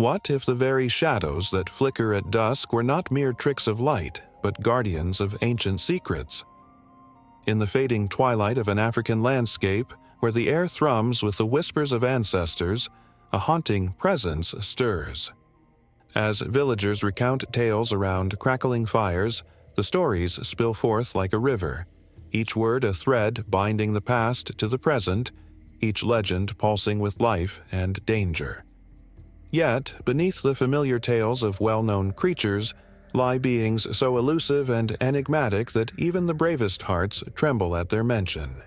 What if the very shadows that flicker at dusk were not mere tricks of light, but guardians of ancient secrets? In the fading twilight of an African landscape, where the air thrums with the whispers of ancestors, a haunting presence stirs. As villagers recount tales around crackling fires, the stories spill forth like a river, each word a thread binding the past to the present, each legend pulsing with life and danger. Yet, beneath the familiar tales of well-known creatures, lie beings so elusive and enigmatic that even the bravest hearts tremble at their mention.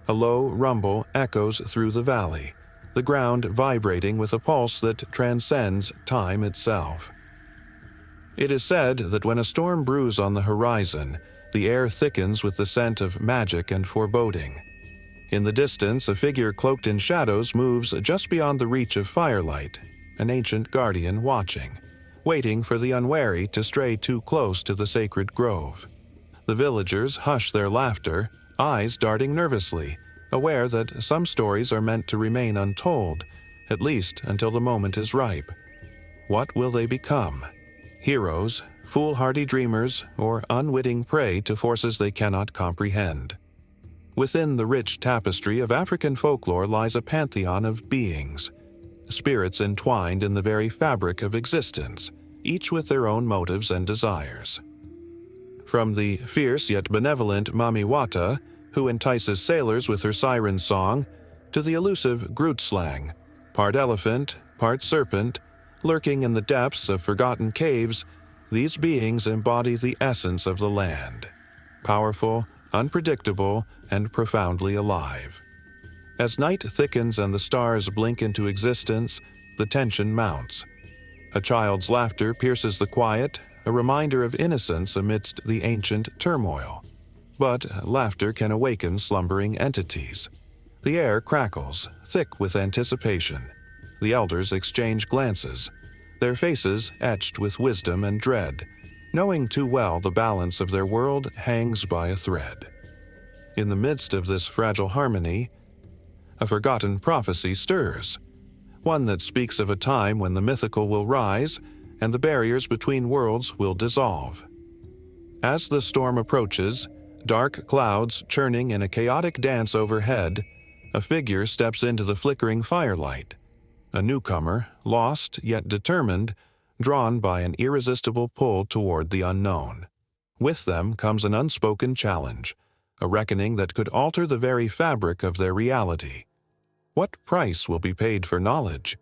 A low rumble echoes through the valley, the ground vibrating with a pulse that transcends time itself. It is said that when a storm brews on the horizon, the air thickens with the scent of magic and foreboding. In the distance, a figure cloaked in shadows moves just beyond the reach of firelight, an ancient guardian watching, waiting for the unwary to stray too close to the sacred grove. The villagers hush their laughter, eyes darting nervously, aware that some stories are meant to remain untold, at least until the moment is ripe. What will they become? Heroes, foolhardy dreamers, or unwitting prey to forces they cannot comprehend? Within the rich tapestry of African folklore lies a pantheon of beings, spirits entwined in the very fabric of existence, each with their own motives and desires. From the fierce yet benevolent Mami Wata, who entices sailors with her siren song, to the elusive Grootslang, part elephant, part serpent, lurking in the depths of forgotten caves, these beings embody the essence of the land, powerful, unpredictable, and profoundly alive. As night thickens and the stars blink into existence, the tension mounts. A child's laughter pierces the quiet, a reminder of innocence amidst the ancient turmoil. But laughter can awaken slumbering entities. The air crackles, thick with anticipation. The elders exchange glances, their faces etched with wisdom and dread, knowing too well the balance of their world hangs by a thread. In the midst of this fragile harmony, a forgotten prophecy stirs, one that speaks of a time when the mythical will rise and the barriers between worlds will dissolve. As the storm approaches, dark clouds churning in a chaotic dance overhead, a figure steps into the flickering firelight, a newcomer, lost yet determined, drawn by an irresistible pull toward the unknown. With them comes an unspoken challenge, a reckoning that could alter the very fabric of their reality. What price will be paid for knowledge?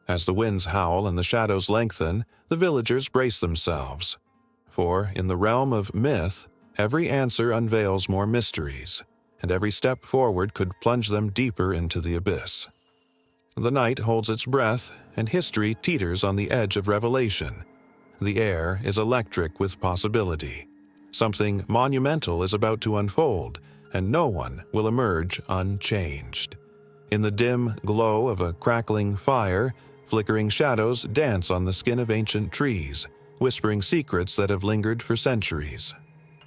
As the winds howl and the shadows lengthen, the villagers brace themselves. For in the realm of myth, every answer unveils more mysteries, and every step forward could plunge them deeper into the abyss. The night holds its breath, and history teeters on the edge of revelation. The air is electric with possibility. Something monumental is about to unfold, and no one will emerge unchanged. In the dim glow of a crackling fire, flickering shadows dance on the skin of ancient trees, whispering secrets that have lingered for centuries.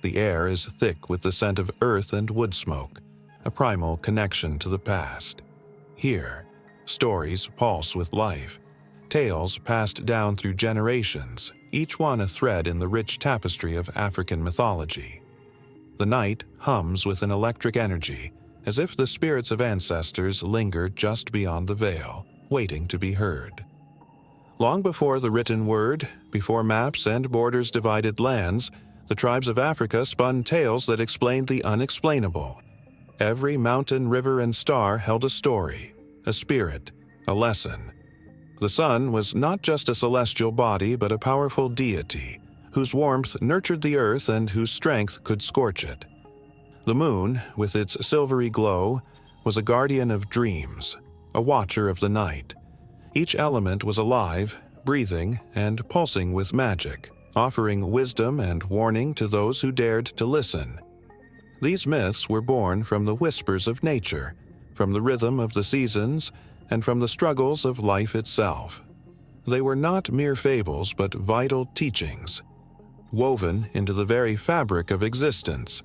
The air is thick with the scent of earth and wood smoke, a primal connection to the past. Here, stories pulse with life, tales passed down through generations, each one a thread in the rich tapestry of African mythology. The night hums with an electric energy, as if the spirits of ancestors linger just beyond the veil, waiting to be heard. Long before the written word, before maps and borders divided lands, the tribes of Africa spun tales that explained the unexplainable. Every mountain, river, and star held a story, a spirit, a lesson. The sun was not just a celestial body but a powerful deity, whose warmth nurtured the earth and whose strength could scorch it. The moon, with its silvery glow, was a guardian of dreams, a watcher of the night. Each element was alive, breathing, and pulsing with magic, offering wisdom and warning to those who dared to listen. These myths were born from the whispers of nature, from the rhythm of the seasons, and from the struggles of life itself. They were not mere fables but vital teachings, woven into the very fabric of existence.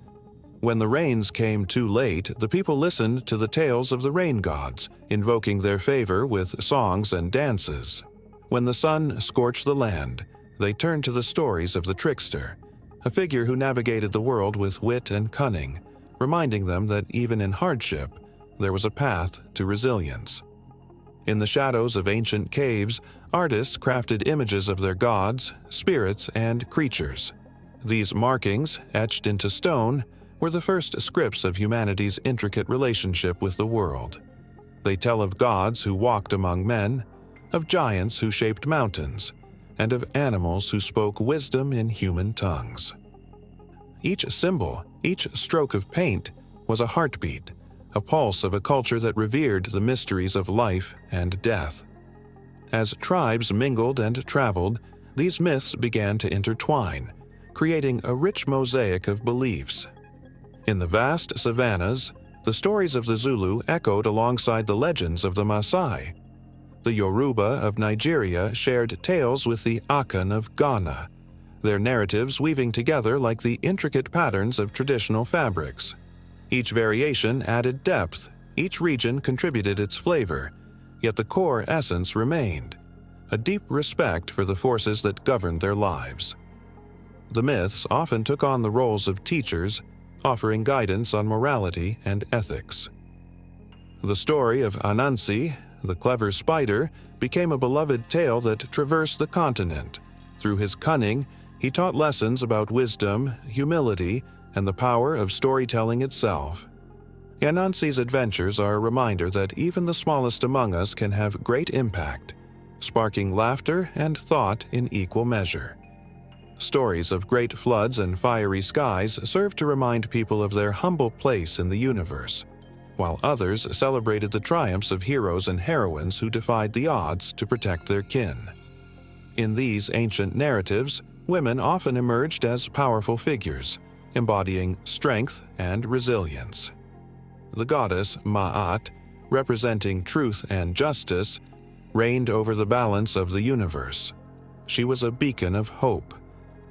When the rains came too late, the people listened to the tales of the rain gods, invoking their favor with songs and dances. When the sun scorched the land, they turned to the stories of the trickster, a figure who navigated the world with wit and cunning, reminding them that even in hardship, there was a path to resilience. In the shadows of ancient caves, artists crafted images of their gods, spirits, and creatures. These markings, etched into stone, were the first scripts of humanity's intricate relationship with the world. They tell of gods who walked among men, of giants who shaped mountains, and of animals who spoke wisdom in human tongues. Each symbol, each stroke of paint, was a heartbeat, a pulse of a culture that revered the mysteries of life and death. As tribes mingled and traveled, these myths began to intertwine, creating a rich mosaic of beliefs. In the vast savannas, the stories of the Zulu echoed alongside the legends of the Maasai. The Yoruba of Nigeria shared tales with the Akan of Ghana, their narratives weaving together like the intricate patterns of traditional fabrics. Each variation added depth, each region contributed its flavor, yet the core essence remained, a deep respect for the forces that governed their lives. The myths often took on the roles of teachers, offering guidance on morality and ethics. The story of Anansi, the clever spider, became a beloved tale that traversed the continent. Through his cunning, he taught lessons about wisdom, humility, and the power of storytelling itself. Anansi's adventures are a reminder that even the smallest among us can have great impact, sparking laughter and thought in equal measure. Stories of great floods and fiery skies serve to remind people of their humble place in the universe, while others celebrated the triumphs of heroes and heroines who defied the odds to protect their kin. In these ancient narratives, women often emerged as powerful figures, embodying strength and resilience. The goddess Ma'at, representing truth and justice, reigned over the balance of the universe. She was a beacon of hope,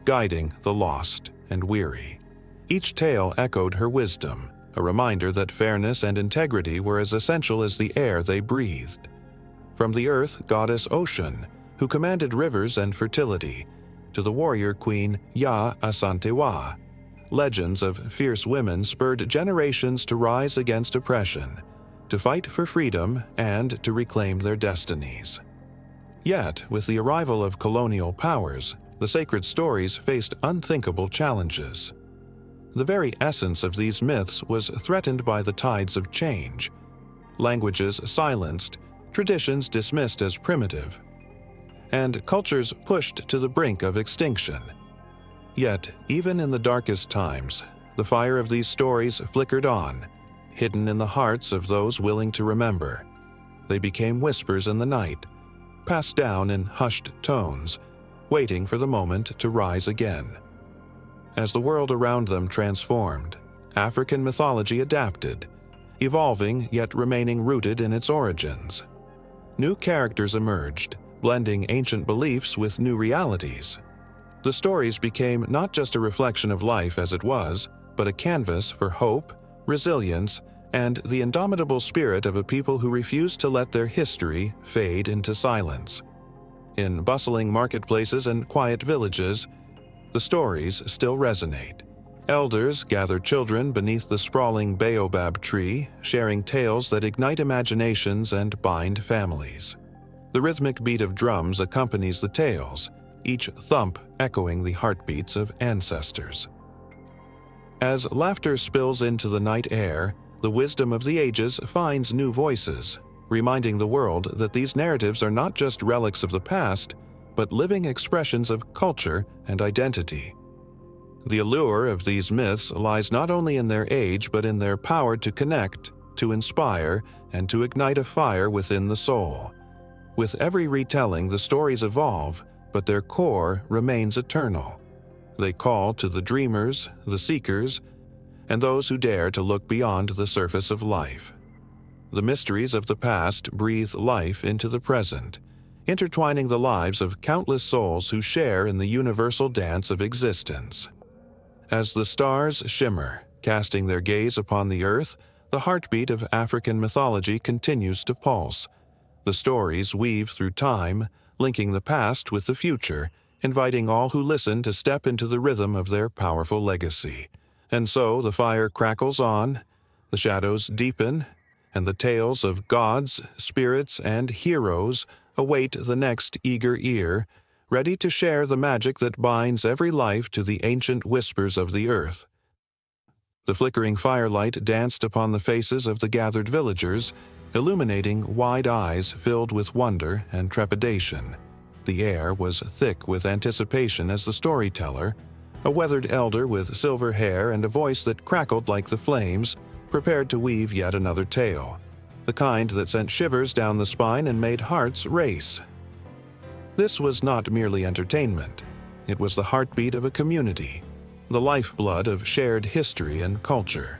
guiding the lost and weary. Each tale echoed her wisdom, a reminder that fairness and integrity were as essential as the air they breathed. From the earth goddess Ocean, who commanded rivers and fertility, to the warrior queen Ya Asantewa, legends of fierce women spurred generations to rise against oppression, to fight for freedom, and to reclaim their destinies. Yet, with the arrival of colonial powers, the sacred stories faced unthinkable challenges. The very essence of these myths was threatened by the tides of change. Languages silenced, traditions dismissed as primitive, and cultures pushed to the brink of extinction. Yet, even in the darkest times, the fire of these stories flickered on, hidden in the hearts of those willing to remember. They became whispers in the night, passed down in hushed tones, waiting for the moment to rise again. As the world around them transformed, African mythology adapted, evolving yet remaining rooted in its origins. New characters emerged, blending ancient beliefs with new realities. The stories became not just a reflection of life as it was, but a canvas for hope, resilience, and the indomitable spirit of a people who refused to let their history fade into silence. In bustling marketplaces and quiet villages, the stories still resonate. Elders gather children beneath the sprawling baobab tree, sharing tales that ignite imaginations and bind families. The rhythmic beat of drums accompanies the tales, each thump echoing the heartbeats of ancestors. As laughter spills into the night air, the wisdom of the ages finds new voices, reminding the world that these narratives are not just relics of the past, but living expressions of culture and identity. The allure of these myths lies not only in their age but in their power to connect, to inspire, and to ignite a fire within the soul. With every retelling, the stories evolve, but their core remains eternal. They call to the dreamers, the seekers, and those who dare to look beyond the surface of life. The mysteries of the past breathe life into the present, intertwining the lives of countless souls who share in the universal dance of existence. As the stars shimmer, casting their gaze upon the earth, the heartbeat of African mythology continues to pulse. The stories weave through time, linking the past with the future, inviting all who listen to step into the rhythm of their powerful legacy. And so the fire crackles on, the shadows deepen, and the tales of gods, spirits, and heroes await the next eager ear, ready to share the magic that binds every life to the ancient whispers of the earth. The flickering firelight danced upon the faces of the gathered villagers, illuminating wide eyes filled with wonder and trepidation. The air was thick with anticipation as the storyteller, a weathered elder with silver hair and a voice that crackled like the flames, prepared to weave yet another tale, the kind that sent shivers down the spine and made hearts race. This was not merely entertainment. It was the heartbeat of a community, the lifeblood of shared history and culture.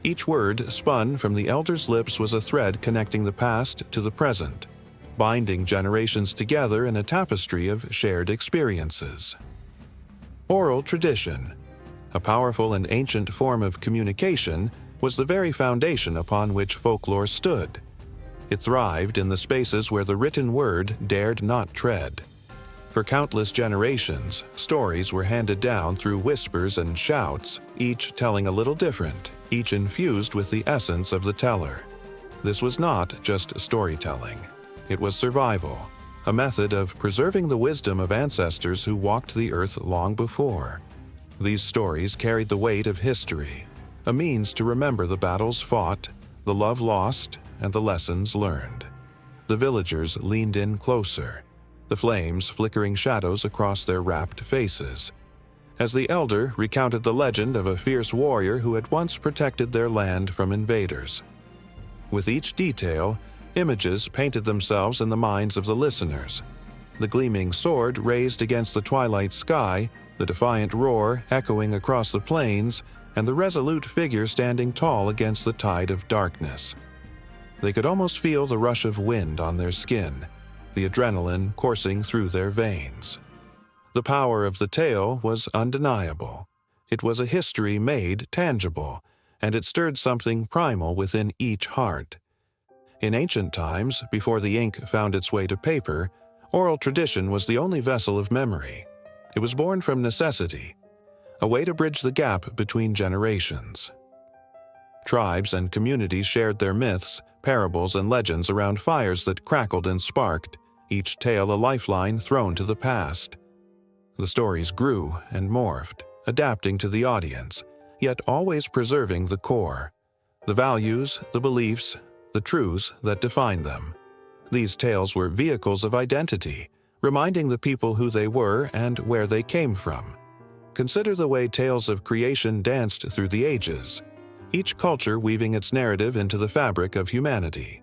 Each word spun from the elder's lips was a thread connecting the past to the present, binding generations together in a tapestry of shared experiences. Oral tradition, a powerful and ancient form of communication, was the very foundation upon which folklore stood. It thrived in the spaces where the written word dared not tread. For countless generations, stories were handed down through whispers and shouts, each telling a little different, each infused with the essence of the teller. This was not just storytelling. It was survival, a method of preserving the wisdom of ancestors who walked the earth long before. These stories carried the weight of history, a means to remember the battles fought, the love lost, and the lessons learned. The villagers leaned in closer, the flames flickering shadows across their rapt faces, as the elder recounted the legend of a fierce warrior who had once protected their land from invaders. With each detail, images painted themselves in the minds of the listeners. The gleaming sword raised against the twilight sky, the defiant roar echoing across the plains, and the resolute figure standing tall against the tide of darkness. They could almost feel the rush of wind on their skin, the adrenaline coursing through their veins. The power of the tale was undeniable. It was a history made tangible, and it stirred something primal within each heart. In ancient times, before the ink found its way to paper, oral tradition was the only vessel of memory. It was born from necessity, a way to bridge the gap between generations. Tribes and communities shared their myths, parables, and legends around fires that crackled and sparked, each tale a lifeline thrown to the past. The stories grew and morphed, adapting to the audience, yet always preserving the core, the values, the beliefs, the truths that defined them. These tales were vehicles of identity, reminding the people who they were and where they came from. Consider the way tales of creation danced through the ages, each culture weaving its narrative into the fabric of humanity.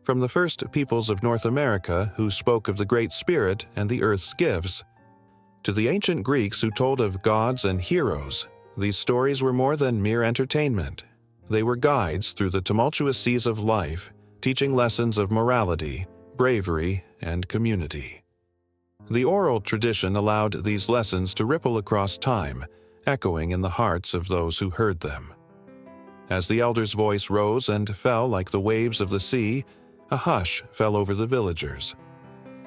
From the first peoples of North America who spoke of the Great Spirit and the earth's gifts, to the ancient Greeks who told of gods and heroes, these stories were more than mere entertainment. They were guides through the tumultuous seas of life, teaching lessons of morality, bravery, and community. The oral tradition allowed these lessons to ripple across time, echoing in the hearts of those who heard them. As the elder's voice rose and fell like the waves of the sea, a hush fell over the villagers.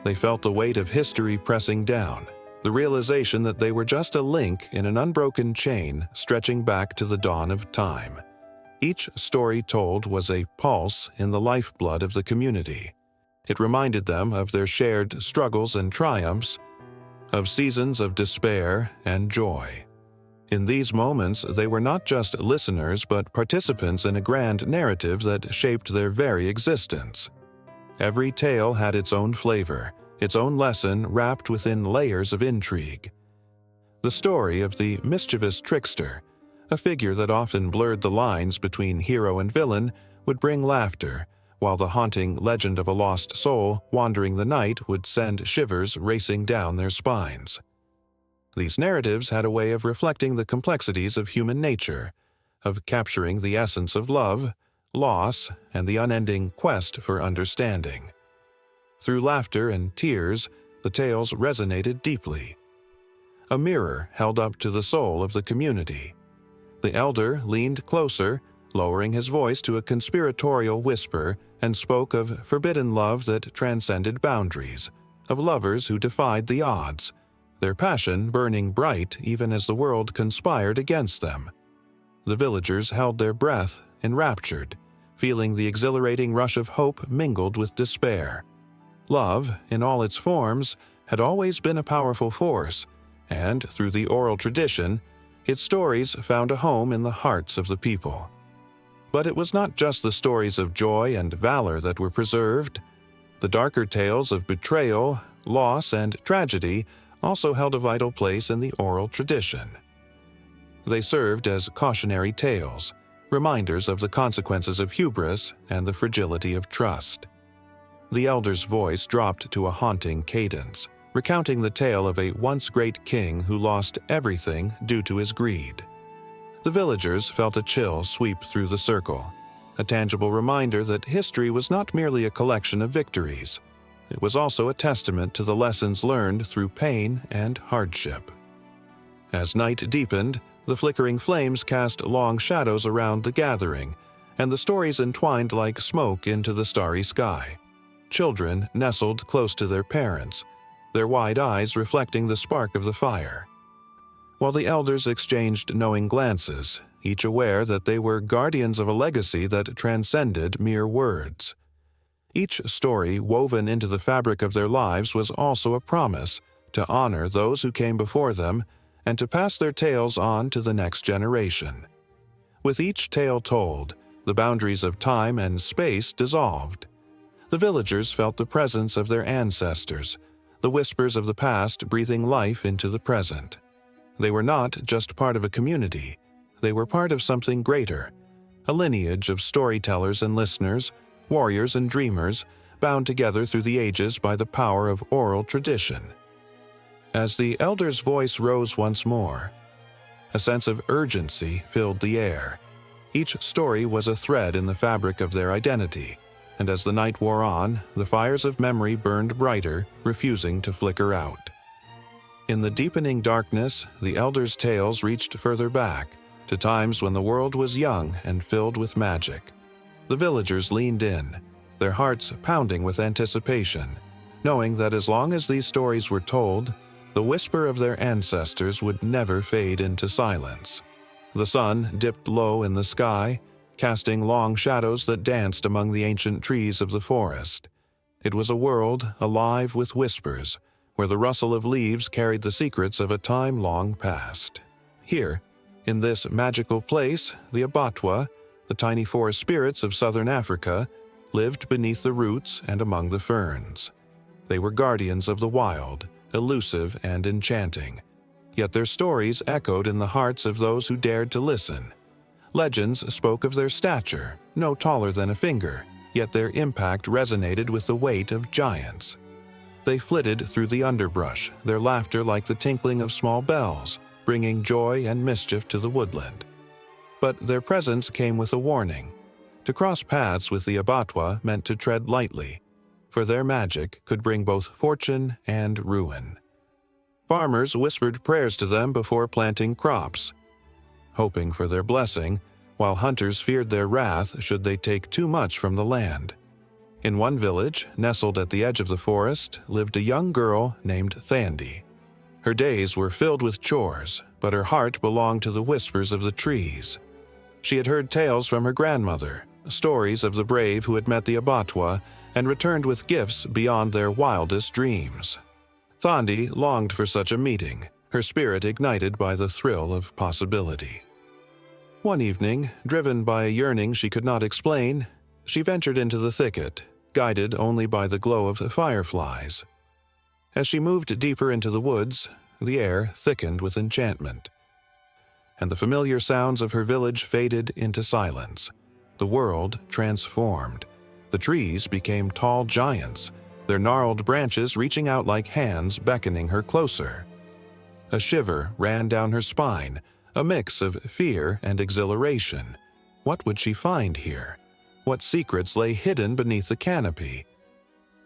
They felt the weight of history pressing down, the realization that they were just a link in an unbroken chain stretching back to the dawn of time. Each story told was a pulse in the lifeblood of the community. It reminded them of their shared struggles and triumphs, of seasons of despair and joy. In these moments, they were not just listeners but participants in a grand narrative that shaped their very existence. Every tale had its own flavor, its own lesson wrapped within layers of intrigue. The story of the mischievous trickster, a figure that often blurred the lines between hero and villain, would bring laughter, while the haunting legend of a lost soul wandering the night would send shivers racing down their spines. These narratives had a way of reflecting the complexities of human nature, of capturing the essence of love, loss, and the unending quest for understanding. Through laughter and tears, the tales resonated deeply. A mirror held up to the soul of the community. The elder leaned closer, lowering his voice to a conspiratorial whisper, and spoke of forbidden love that transcended boundaries, of lovers who defied the odds, their passion burning bright even as the world conspired against them. The villagers held their breath, enraptured, feeling the exhilarating rush of hope mingled with despair. Love, in all its forms, had always been a powerful force, and through the oral tradition, its stories found a home in the hearts of the people. But it was not just the stories of joy and valor that were preserved. The darker tales of betrayal, loss, and tragedy also held a vital place in the oral tradition. They served as cautionary tales, reminders of the consequences of hubris and the fragility of trust. The elder's voice dropped to a haunting cadence, recounting the tale of a once great king who lost everything due to his greed. The villagers felt a chill sweep through the circle, a tangible reminder that history was not merely a collection of victories. It was also a testament to the lessons learned through pain and hardship. As night deepened, the flickering flames cast long shadows around the gathering, and the stories entwined like smoke into the starry sky. Children nestled close to their parents, their wide eyes reflecting the spark of the fire, while the elders exchanged knowing glances, each aware that they were guardians of a legacy that transcended mere words. Each story woven into the fabric of their lives was also a promise to honor those who came before them and to pass their tales on to the next generation. With each tale told, the boundaries of time and space dissolved. The villagers felt the presence of their ancestors, the whispers of the past breathing life into the present. They were not just part of a community, they were part of something greater, a lineage of storytellers and listeners, warriors and dreamers, bound together through the ages by the power of oral tradition. As the elder's voice rose once more, a sense of urgency filled the air. Each story was a thread in the fabric of their identity, and as the night wore on, the fires of memory burned brighter, refusing to flicker out. In the deepening darkness, the elders' tales reached further back, to times when the world was young and filled with magic. The villagers leaned in, their hearts pounding with anticipation, knowing that as long as these stories were told, the whisper of their ancestors would never fade into silence. The sun dipped low in the sky, casting long shadows that danced among the ancient trees of the forest. It was a world alive with whispers, where the rustle of leaves carried the secrets of a time long past. Here, in this magical place, the Abatwa, the tiny forest spirits of southern Africa, lived beneath the roots and among the ferns. They were guardians of the wild, elusive and enchanting. Yet their stories echoed in the hearts of those who dared to listen. Legends spoke of their stature, no taller than a finger, yet their impact resonated with the weight of giants. They flitted through the underbrush, their laughter like the tinkling of small bells, bringing joy and mischief to the woodland. But their presence came with a warning. To cross paths with the Abatwa meant to tread lightly, for their magic could bring both fortune and ruin. Farmers whispered prayers to them before planting crops, hoping for their blessing, while hunters feared their wrath should they take too much from the land. In one village, nestled at the edge of the forest, lived a young girl named Thandi. Her days were filled with chores, but her heart belonged to the whispers of the trees. She had heard tales from her grandmother, stories of the brave who had met the Abatwa and returned with gifts beyond their wildest dreams. Thandi longed for such a meeting, her spirit ignited by the thrill of possibility. One evening, driven by a yearning she could not explain, she ventured into the thicket, guided only by the glow of the fireflies. As she moved deeper into the woods, the air thickened with enchantment, and the familiar sounds of her village faded into silence. The world transformed. The trees became tall giants, their gnarled branches reaching out like hands beckoning her closer. A shiver ran down her spine, a mix of fear and exhilaration. What would she find here? What secrets lay hidden beneath the canopy?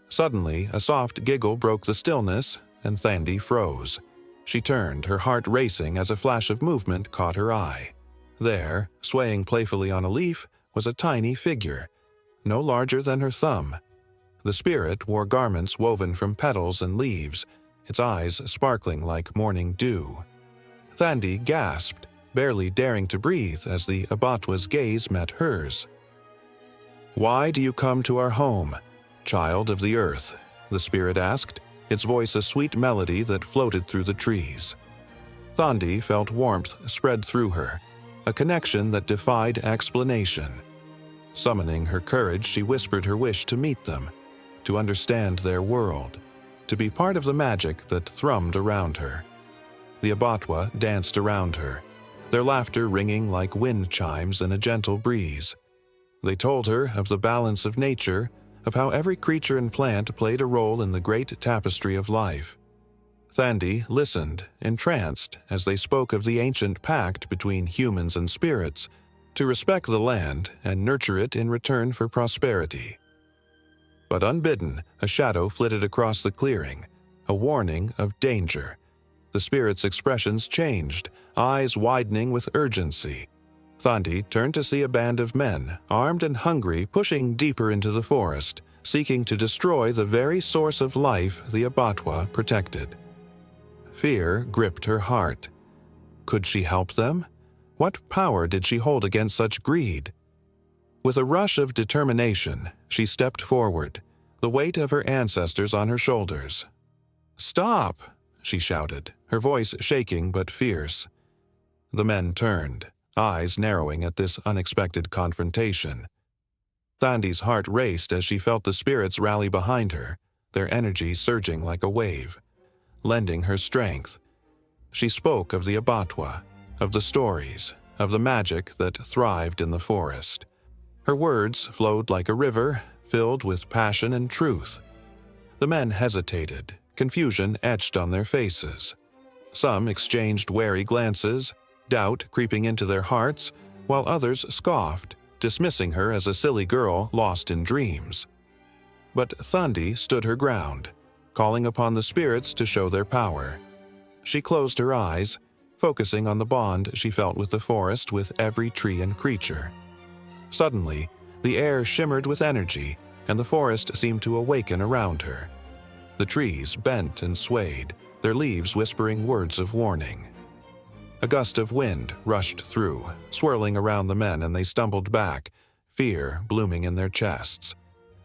Suddenly, a soft giggle broke the stillness, and Thandi froze. She turned, her heart racing as a flash of movement caught her eye. There, swaying playfully on a leaf, was a tiny figure, no larger than her thumb. The spirit wore garments woven from petals and leaves, its eyes sparkling like morning dew. Thandi gasped, barely daring to breathe as the Abatwa's gaze met hers. "Why do you come to our home, child of the earth?" the spirit asked, its voice a sweet melody that floated through the trees. Thandi felt warmth spread through her, a connection that defied explanation. Summoning her courage, she whispered her wish to meet them, to understand their world, to be part of the magic that thrummed around her. The Abatwa danced around her, their laughter ringing like wind chimes in a gentle breeze. They told her of the balance of nature, of how every creature and plant played a role in the great tapestry of life. Thandi listened, entranced, as they spoke of the ancient pact between humans and spirits, to respect the land and nurture it in return for prosperity. But unbidden, a shadow flitted across the clearing, a warning of danger. The spirit's expressions changed, eyes widening with urgency. Thandi turned to see a band of men, armed and hungry, pushing deeper into the forest, seeking to destroy the very source of life the Abatwa protected. Fear gripped her heart. Could she help them? What power did she hold against such greed? With a rush of determination, she stepped forward, the weight of her ancestors on her shoulders. "Stop!" she shouted, her voice shaking but fierce. The men turned, eyes narrowing at this unexpected confrontation. Thandi's heart raced as she felt the spirits rally behind her, their energy surging like a wave, lending her strength. She spoke of the Abatwa, of the stories, of the magic that thrived in the forest. Her words flowed like a river, filled with passion and truth. The men hesitated, confusion etched on their faces. Some exchanged wary glances, doubt creeping into their hearts, while others scoffed, dismissing her as a silly girl lost in dreams. But Thandi stood her ground, calling upon the spirits to show their power. She closed her eyes, focusing on the bond she felt with the forest, with every tree and creature. Suddenly, the air shimmered with energy, and the forest seemed to awaken around her. The trees bent and swayed, their leaves whispering words of warning. A gust of wind rushed through, swirling around the men, and they stumbled back, fear blooming in their chests.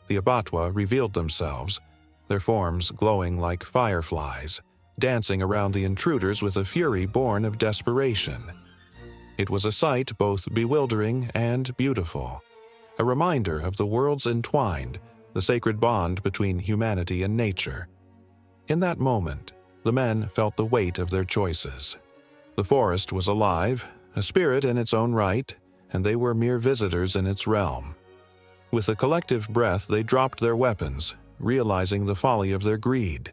The Abatwa revealed themselves, their forms glowing like fireflies, dancing around the intruders with a fury born of desperation. It was a sight both bewildering and beautiful, a reminder of the worlds entwined, the sacred bond between humanity and nature. In that moment, the men felt the weight of their choices. The forest was alive, a spirit in its own right, and they were mere visitors in its realm. With a collective breath, they dropped their weapons, realizing the folly of their greed.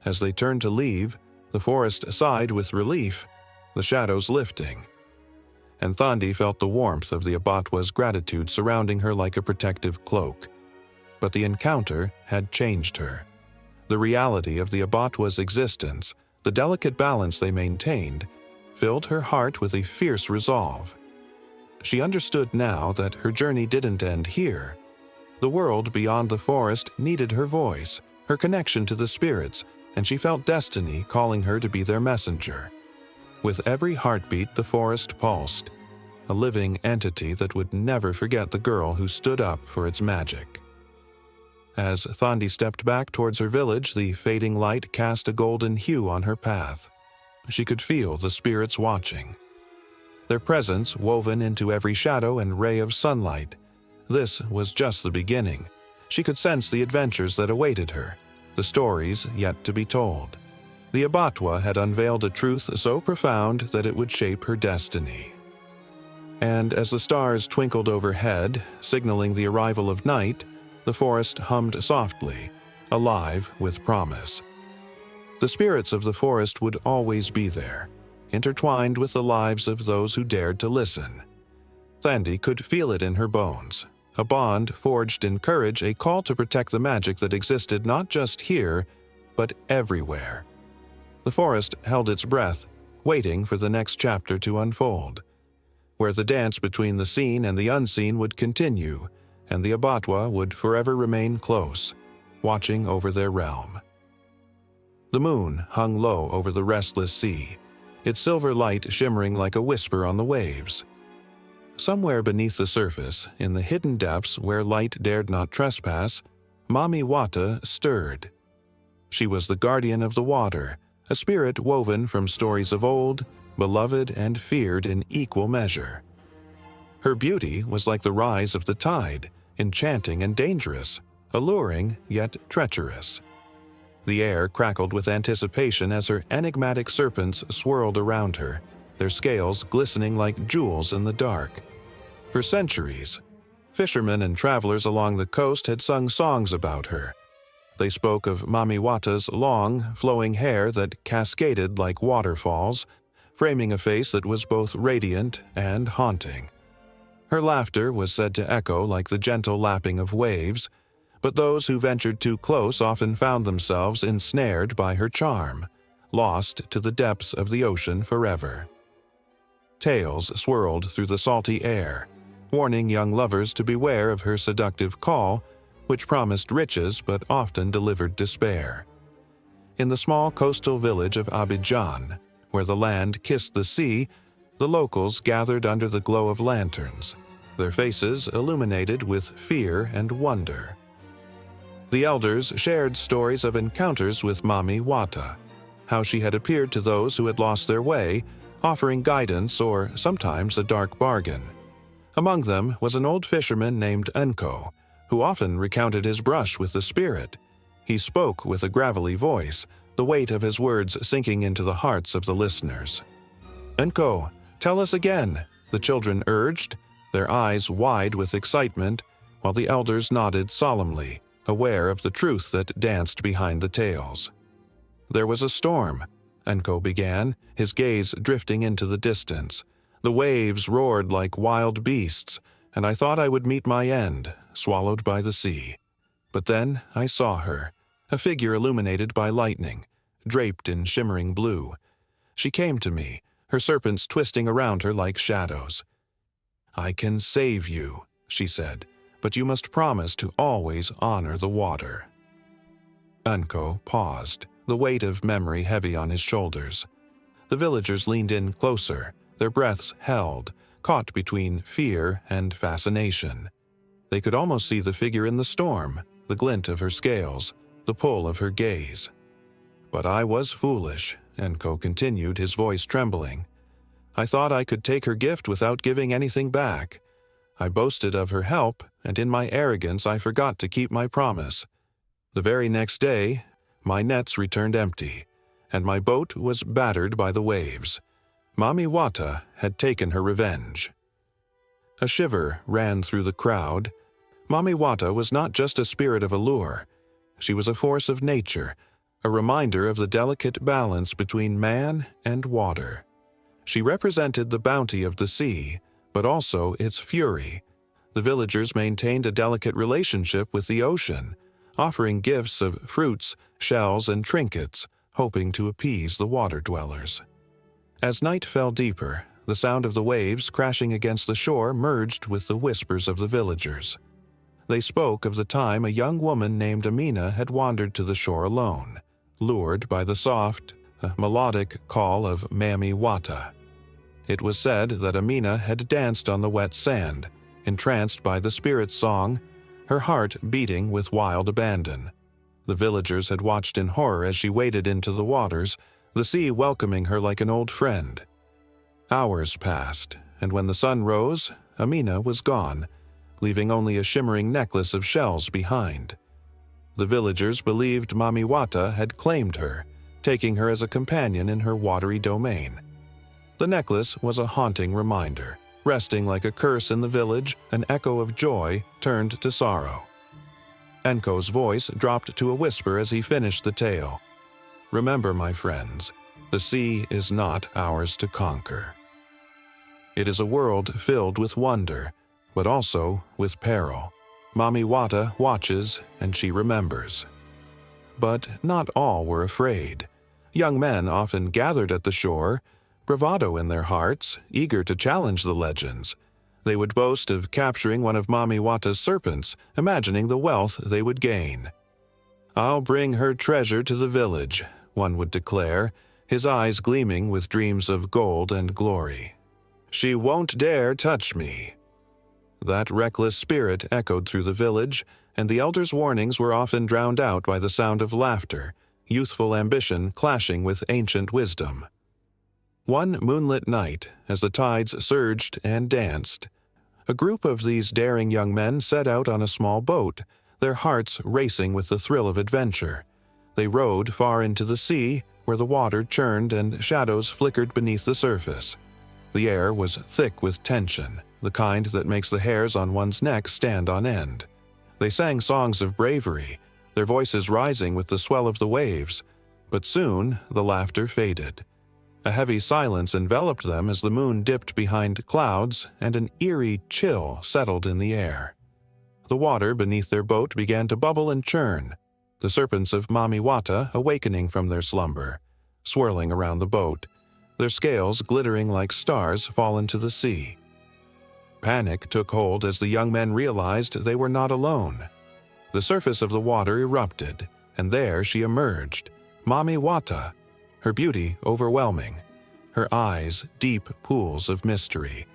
As they turned to leave, the forest sighed with relief, the shadows lifting. And Thandi felt the warmth of the Abatwa's gratitude surrounding her like a protective cloak. But the encounter had changed her. The reality of the Abatwa's existence, the delicate balance they maintained, filled her heart with a fierce resolve. She understood now that her journey didn't end here. The world beyond the forest needed her voice, her connection to the spirits, and she felt destiny calling her to be their messenger. With every heartbeat, the forest pulsed, a living entity that would never forget the girl who stood up for its magic. As Thandi stepped back towards her village, the fading light cast a golden hue on her path. She could feel the spirits watching, their presence woven into every shadow and ray of sunlight. This was just the beginning. She could sense the adventures that awaited her, the stories yet to be told. The Abatwa had unveiled a truth so profound that it would shape her destiny. And as the stars twinkled overhead, signaling the arrival of night, the forest hummed softly, alive with promise. The spirits of the forest would always be there, intertwined with the lives of those who dared to listen. Thandi could feel it in her bones, a bond forged in courage, a call to protect the magic that existed not just here, but everywhere. The forest held its breath, waiting for the next chapter to unfold, where the dance between the seen and the unseen would continue, and the Abatwa would forever remain close, watching over their realm. The moon hung low over the restless sea, its silver light shimmering like a whisper on the waves. Somewhere beneath the surface, in the hidden depths where light dared not trespass, Mami Wata stirred. She was the guardian of the water, a spirit woven from stories of old, beloved and feared in equal measure. Her beauty was like the rise of the tide, enchanting and dangerous, alluring yet treacherous. The air crackled with anticipation as her enigmatic serpents swirled around her, their scales glistening like jewels in the dark. For centuries, fishermen and travelers along the coast had sung songs about her. They spoke of Mami Wata's long, flowing hair that cascaded like waterfalls, framing a face that was both radiant and haunting. Her laughter was said to echo like the gentle lapping of waves, but those who ventured too close often found themselves ensnared by her charm, lost to the depths of the ocean forever. Tales swirled through the salty air, warning young lovers to beware of her seductive call, which promised riches but often delivered despair. In the small coastal village of Abidjan, where the land kissed the sea, the locals gathered under the glow of lanterns, their faces illuminated with fear and wonder. The elders shared stories of encounters with Mami Wata, how she had appeared to those who had lost their way, offering guidance or sometimes a dark bargain. Among them was an old fisherman named Nko, who often recounted his brush with the spirit. He spoke with a gravelly voice, the weight of his words sinking into the hearts of the listeners. "Nko, tell us again," the children urged, their eyes wide with excitement, while the elders nodded solemnly, aware of the truth that danced behind the tales. "There was a storm," Nko began, his gaze drifting into the distance. "The waves roared like wild beasts, and I thought I would meet my end, swallowed by the sea. But then I saw her, a figure illuminated by lightning, draped in shimmering blue. She came to me, her serpents twisting around her like shadows. 'I can save you,' she said, 'but you must promise to always honor the water.'" Nko paused, the weight of memory heavy on his shoulders. The villagers leaned in closer, their breaths held, caught between fear and fascination. They could almost see the figure in the storm, the glint of her scales, the pull of her gaze. "But I was foolish," Nko continued, his voice trembling. "I thought I could take her gift without giving anything back. I boasted of her help, and in my arrogance I forgot to keep my promise. The very next day, my nets returned empty, and my boat was battered by the waves. Mami Wata had taken her revenge." A shiver ran through the crowd. Mami Wata was not just a spirit of allure. She was a force of nature, a reminder of the delicate balance between man and water. She represented the bounty of the sea, but also its fury. The villagers maintained a delicate relationship with the ocean, offering gifts of fruits, shells, and trinkets, hoping to appease the water dwellers. As night fell deeper, the sound of the waves crashing against the shore merged with the whispers of the villagers. They spoke of the time a young woman named Amina had wandered to the shore alone, lured by the soft, melodic call of Mami Wata. It was said that Amina had danced on the wet sand, entranced by the spirit's song, her heart beating with wild abandon. The villagers had watched in horror as she waded into the waters, the sea welcoming her like an old friend. Hours passed, and when the sun rose, Amina was gone, leaving only a shimmering necklace of shells behind. The villagers believed Mami Wata had claimed her, taking her as a companion in her watery domain. The necklace was a haunting reminder, resting like a curse in the village, an echo of joy turned to sorrow. Nko's voice dropped to a whisper as he finished the tale. "Remember, my friends, the sea is not ours to conquer. It is a world filled with wonder, but also with peril. Mami Wata watches and she remembers." But not all were afraid. Young men often gathered at the shore, bravado in their hearts, eager to challenge the legends. They would boast of capturing one of Mami Wata's serpents, imagining the wealth they would gain. "I'll bring her treasure to the village," one would declare, his eyes gleaming with dreams of gold and glory. "She won't dare touch me." That reckless spirit echoed through the village, and the elders' warnings were often drowned out by the sound of laughter, youthful ambition clashing with ancient wisdom. One moonlit night, as the tides surged and danced, a group of these daring young men set out on a small boat, their hearts racing with the thrill of adventure. They rowed far into the sea, where the water churned and shadows flickered beneath the surface. The air was thick with tension, the kind that makes the hairs on one's neck stand on end. They sang songs of bravery, their voices rising with the swell of the waves, but soon the laughter faded. A heavy silence enveloped them as the moon dipped behind clouds, and an eerie chill settled in the air. The water beneath their boat began to bubble and churn, the serpents of Mami Wata awakening from their slumber, swirling around the boat, their scales glittering like stars fall into the sea. Panic took hold as the young men realized they were not alone. The surface of the water erupted, and there she emerged, Mami Wata, her beauty overwhelming, her eyes deep pools of mystery.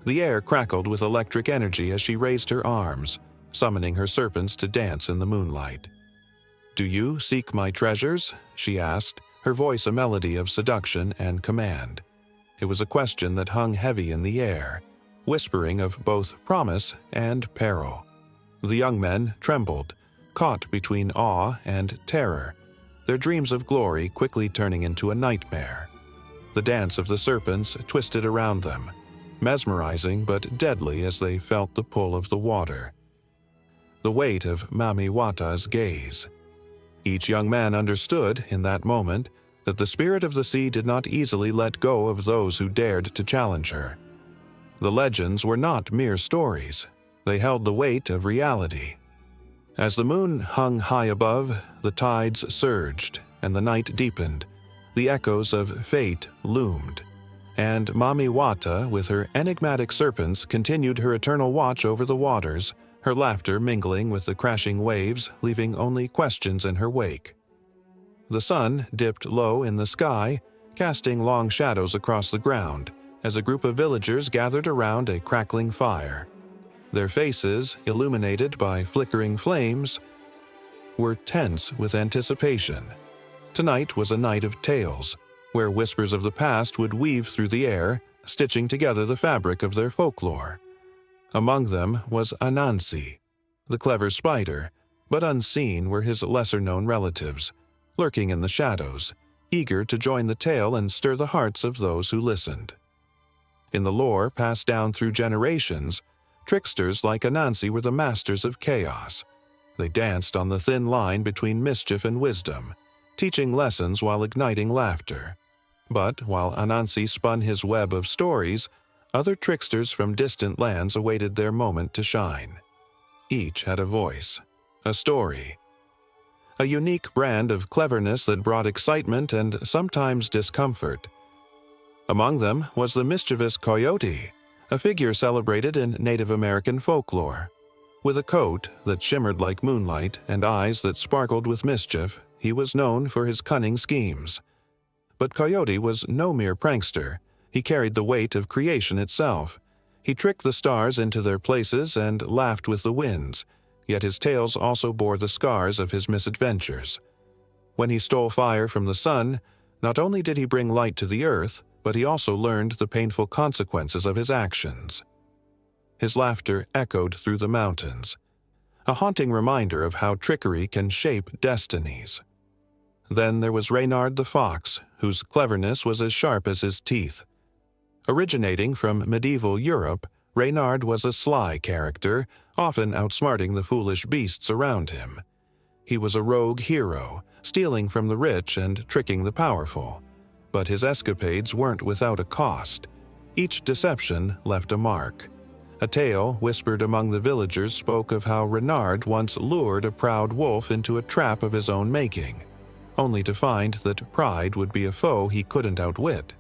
The air crackled with electric energy as she raised her arms, summoning her serpents to dance in the moonlight. "Do you seek my treasures?" she asked, her voice a melody of seduction and command. It was a question that hung heavy in the air, whispering of both promise and peril. The young men trembled, caught between awe and terror, their dreams of glory quickly turning into a nightmare. The dance of the serpents twisted around them, mesmerizing but deadly as they felt the pull of the water. The weight of Mami Wata's gaze. Each young man understood, in that moment, that the spirit of the sea did not easily let go of those who dared to challenge her. The legends were not mere stories. They held the weight of reality. As the moon hung high above, the tides surged, and the night deepened. The echoes of fate loomed, and Mami Wata, with her enigmatic serpents, continued her eternal watch over the waters, her laughter mingling with the crashing waves, leaving only questions in her wake. The sun dipped low in the sky, casting long shadows across the ground, as a group of villagers gathered around a crackling fire. Their faces, illuminated by flickering flames, were tense with anticipation. Tonight was a night of tales, where whispers of the past would weave through the air, stitching together the fabric of their folklore. Among them was Anansi, the clever spider, but unseen were his lesser-known relatives, lurking in the shadows, eager to join the tale and stir the hearts of those who listened. In the lore passed down through generations, tricksters like Anansi were the masters of chaos. They danced on the thin line between mischief and wisdom, teaching lessons while igniting laughter. But while Anansi spun his web of stories, other tricksters from distant lands awaited their moment to shine. Each had a voice, a story, a unique brand of cleverness that brought excitement and sometimes discomfort. Among them was the mischievous coyote, a figure celebrated in Native American folklore. With a coat that shimmered like moonlight and eyes that sparkled with mischief, he was known for his cunning schemes. But Coyote was no mere prankster. He carried the weight of creation itself. He tricked the stars into their places and laughed with the winds, yet his tales also bore the scars of his misadventures. When he stole fire from the sun, not only did he bring light to the earth, but he also learned the painful consequences of his actions. His laughter echoed through the mountains, a haunting reminder of how trickery can shape destinies. Then there was Reynard the fox, whose cleverness was as sharp as his teeth. Originating from medieval Europe, Reynard was a sly character, often outsmarting the foolish beasts around him. He was a rogue hero, stealing from the rich and tricking the powerful. But his escapades weren't without a cost. Each deception left a mark. A tale whispered among the villagers spoke of how Reynard once lured a proud wolf into a trap of his own making, only to find that pride would be a foe he couldn't outwit.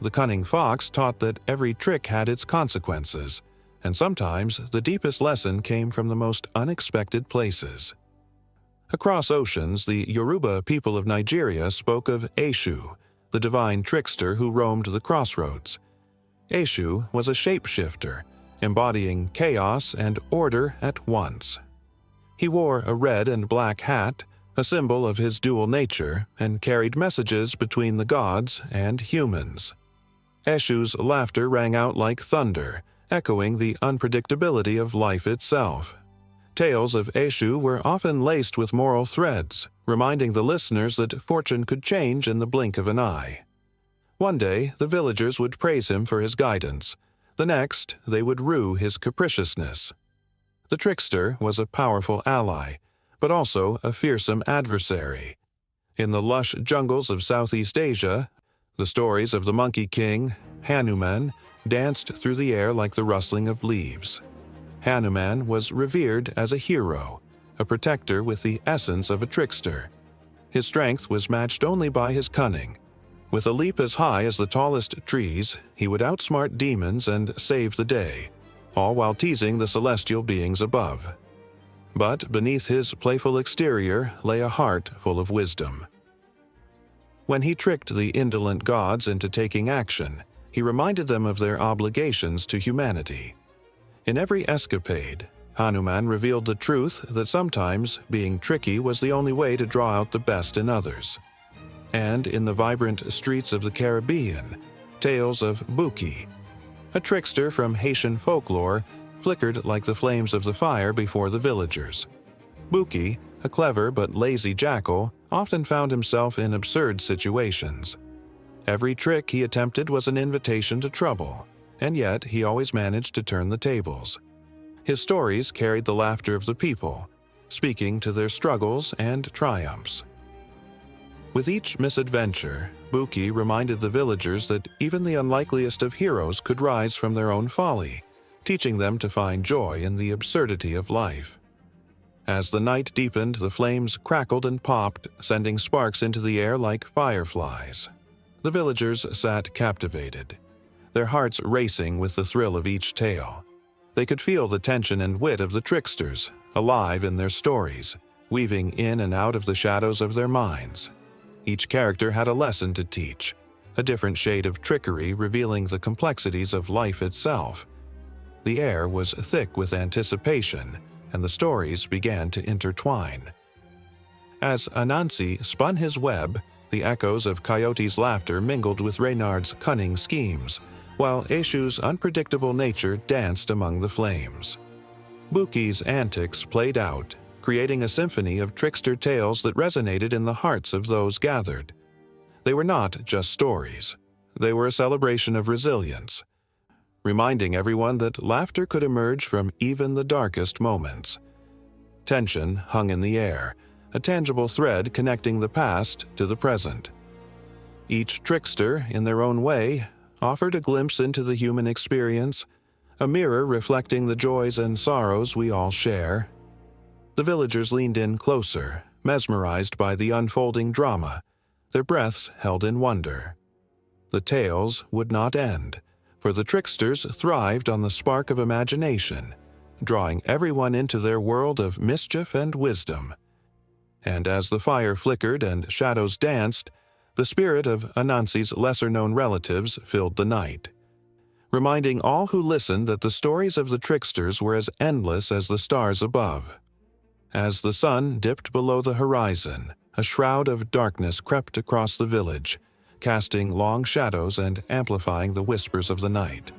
The cunning fox taught that every trick had its consequences, and sometimes the deepest lesson came from the most unexpected places. Across oceans, the Yoruba people of Nigeria spoke of Eshu, the divine trickster who roamed the crossroads. Eshu was a shapeshifter, embodying chaos and order at once. He wore a red and black hat, a symbol of his dual nature, and carried messages between the gods and humans. Eshu's laughter rang out like thunder, echoing the unpredictability of life itself. Tales of Eshu were often laced with moral threads, reminding the listeners that fortune could change in the blink of an eye. One day, the villagers would praise him for his guidance. The next, they would rue his capriciousness. The trickster was a powerful ally, but also a fearsome adversary. In the lush jungles of Southeast Asia, the stories of the Monkey King, Hanuman, danced through the air like the rustling of leaves. Hanuman was revered as a hero, a protector with the essence of a trickster. His strength was matched only by his cunning. With a leap as high as the tallest trees, he would outsmart demons and save the day, all while teasing the celestial beings above. But beneath his playful exterior lay a heart full of wisdom. When he tricked the indolent gods into taking action, he reminded them of their obligations to humanity. In every escapade, Hanuman revealed the truth that sometimes being tricky was the only way to draw out the best in others. And in the vibrant streets of the Caribbean, tales of Buki, a trickster from Haitian folklore, flickered like the flames of the fire before the villagers. Buki, a clever but lazy jackal, often found himself in absurd situations. Every trick he attempted was an invitation to trouble, and yet he always managed to turn the tables. His stories carried the laughter of the people, speaking to their struggles and triumphs. With each misadventure, Buki reminded the villagers that even the unlikeliest of heroes could rise from their own folly, teaching them to find joy in the absurdity of life. As the night deepened, the flames crackled and popped, sending sparks into the air like fireflies. The villagers sat captivated, their hearts racing with the thrill of each tale. They could feel the tension and wit of the tricksters, alive in their stories, weaving in and out of the shadows of their minds. Each character had a lesson to teach, a different shade of trickery revealing the complexities of life itself. The air was thick with anticipation, and the stories began to intertwine. As Anansi spun his web, the echoes of Coyote's laughter mingled with Reynard's cunning schemes, while Eshu's unpredictable nature danced among the flames. Buki's antics played out, creating a symphony of trickster tales that resonated in the hearts of those gathered. They were not just stories. They were a celebration of resilience, reminding everyone that laughter could emerge from even the darkest moments. Tension hung in the air, a tangible thread connecting the past to the present. Each trickster, in their own way, offered a glimpse into the human experience, a mirror reflecting the joys and sorrows we all share. The villagers leaned in closer, mesmerized by the unfolding drama, their breaths held in wonder. The tales would not end, for the tricksters thrived on the spark of imagination, drawing everyone into their world of mischief and wisdom. And as the fire flickered and shadows danced, the spirit of Anansi's lesser-known relatives filled the night, reminding all who listened that the stories of the tricksters were as endless as the stars above. As the sun dipped below the horizon, a shroud of darkness crept across the village, casting long shadows and amplifying the whispers of the night.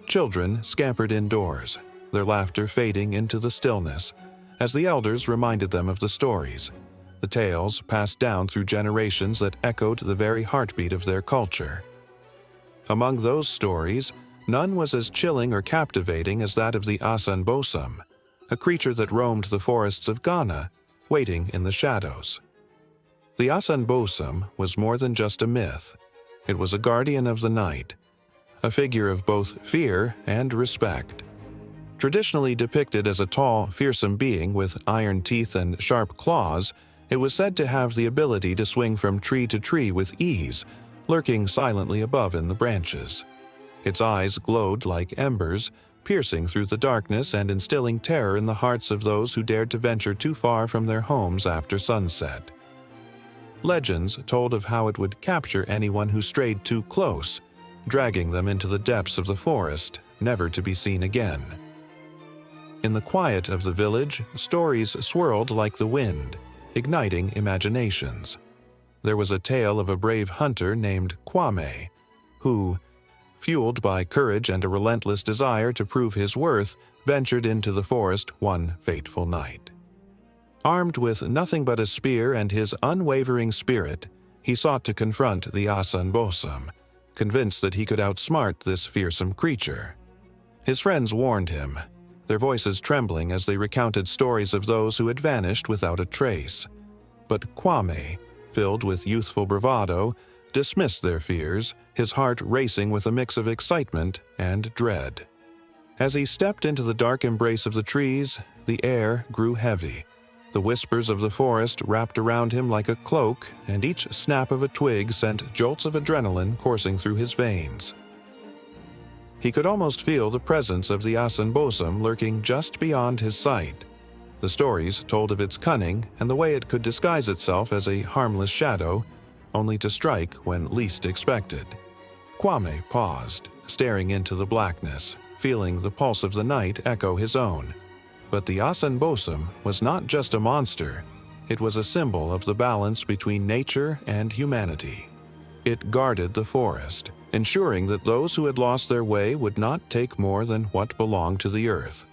Children scampered indoors, their laughter fading into the stillness, as the elders reminded them of the stories, the tales passed down through generations that echoed the very heartbeat of their culture. Among those stories, none was as chilling or captivating as that of the Asanbosum, a creature that roamed the forests of Ghana, waiting in the shadows. The Asanbosum was more than just a myth. It was a guardian of the night, a figure of both fear and respect. Traditionally depicted as a tall, fearsome being with iron teeth and sharp claws, it was said to have the ability to swing from tree to tree with ease, lurking silently above in the branches. Its eyes glowed like embers, piercing through the darkness and instilling terror in the hearts of those who dared to venture too far from their homes after sunset. Legends told of how it would capture anyone who strayed too close, dragging them into the depths of the forest, never to be seen again. In the quiet of the village, stories swirled like the wind, igniting imaginations. There was a tale of a brave hunter named Kwame, who, fueled by courage and a relentless desire to prove his worth, ventured into the forest one fateful night. Armed with nothing but a spear and his unwavering spirit, he sought to confront the Asanbosum, convinced that he could outsmart this fearsome creature. His friends warned him, their voices trembling as they recounted stories of those who had vanished without a trace. But Kwame, filled with youthful bravado, dismissed their fears, his heart racing with a mix of excitement and dread. As he stepped into the dark embrace of the trees, the air grew heavy. The whispers of the forest wrapped around him like a cloak, and each snap of a twig sent jolts of adrenaline coursing through his veins. He could almost feel the presence of the Asanbosum lurking just beyond his sight. The stories told of its cunning and the way it could disguise itself as a harmless shadow, only to strike when least expected. Kwame paused, staring into the blackness, feeling the pulse of the night echo his own. But the Asanbosum was not just a monster, it was a symbol of the balance between nature and humanity. It guarded the forest, ensuring that those who had lost their way would not take more than what belonged to the earth.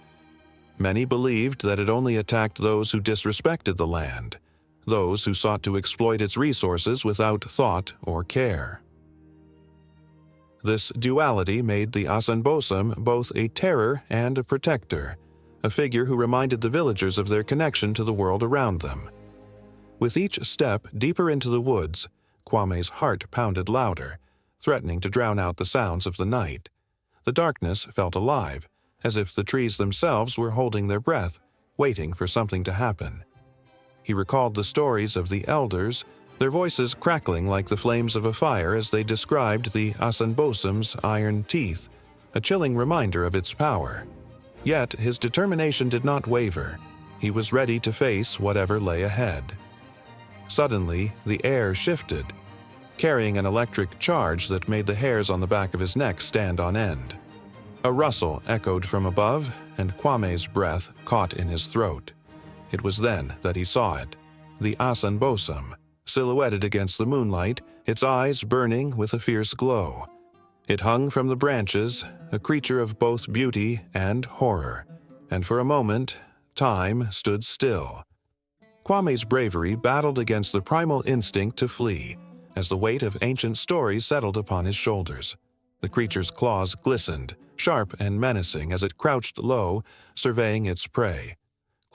Many believed that it only attacked those who disrespected the land, those who sought to exploit its resources without thought or care. This duality made the Asanbosum both a terror and a protector, a figure who reminded the villagers of their connection to the world around them. With each step deeper into the woods, Kwame's heart pounded louder, threatening to drown out the sounds of the night. The darkness felt alive, as if the trees themselves were holding their breath, waiting for something to happen. He recalled the stories of the elders, their voices crackling like the flames of a fire as they described the Asanbosum's iron teeth, a chilling reminder of its power. Yet his determination did not waver. He was ready to face whatever lay ahead. Suddenly, the air shifted, carrying an electric charge that made the hairs on the back of his neck stand on end. A rustle echoed from above, and Kwame's breath caught in his throat. It was then that he saw it, the Asanbosum, silhouetted against the moonlight, its eyes burning with a fierce glow. It hung from the branches, a creature of both beauty and horror, and for a moment, time stood still. Kwame's bravery battled against the primal instinct to flee, as the weight of ancient stories settled upon his shoulders. The creature's claws glistened, sharp and menacing as it crouched low, surveying its prey.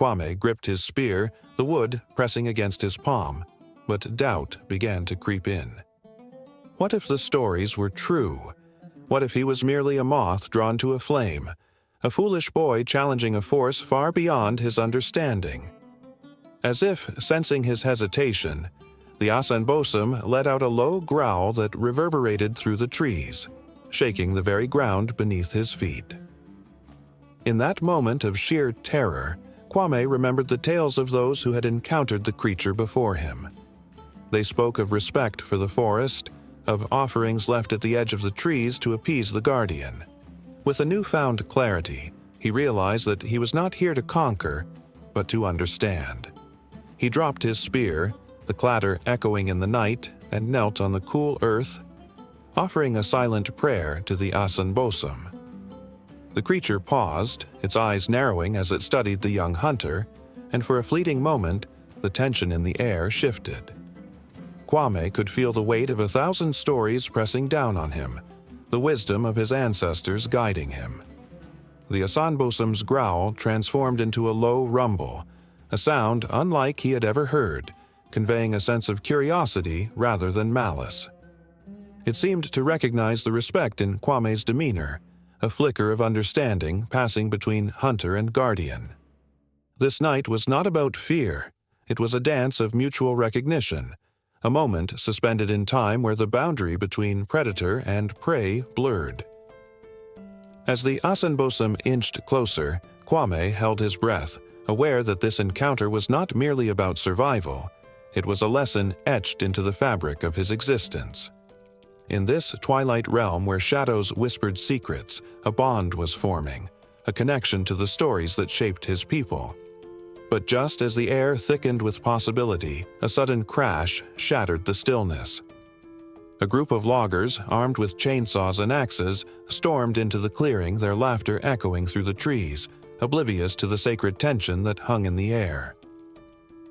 Kwame gripped his spear, the wood pressing against his palm, but doubt began to creep in. What if the stories were true? What if he was merely a moth drawn to a flame, a foolish boy challenging a force far beyond his understanding? As if sensing his hesitation, the Asanbosum let out a low growl that reverberated through the trees, shaking the very ground beneath his feet. In that moment of sheer terror, Kwame remembered the tales of those who had encountered the creature before him. They spoke of respect for the forest, of offerings left at the edge of the trees to appease the guardian. With a newfound clarity, he realized that he was not here to conquer, but to understand. He dropped his spear, the clatter echoing in the night, and knelt on the cool earth, offering a silent prayer to the Asanbosum. The creature paused, its eyes narrowing as it studied the young hunter, and for a fleeting moment, the tension in the air shifted. Kwame could feel the weight of 1,000 stories pressing down on him, the wisdom of his ancestors guiding him. The Asanbosum's growl transformed into a low rumble, a sound unlike he had ever heard, conveying a sense of curiosity rather than malice. It seemed to recognize the respect in Kwame's demeanor, a flicker of understanding passing between hunter and guardian. This night was not about fear, it was a dance of mutual recognition, a moment suspended in time where the boundary between predator and prey blurred. As the Asanbosom inched closer, Kwame held his breath, aware that this encounter was not merely about survival. It was a lesson etched into the fabric of his existence. In this twilight realm where shadows whispered secrets, a bond was forming, a connection to the stories that shaped his people. But just as the air thickened with possibility, a sudden crash shattered the stillness. A group of loggers, armed with chainsaws and axes, stormed into the clearing, their laughter echoing through the trees, oblivious to the sacred tension that hung in the air.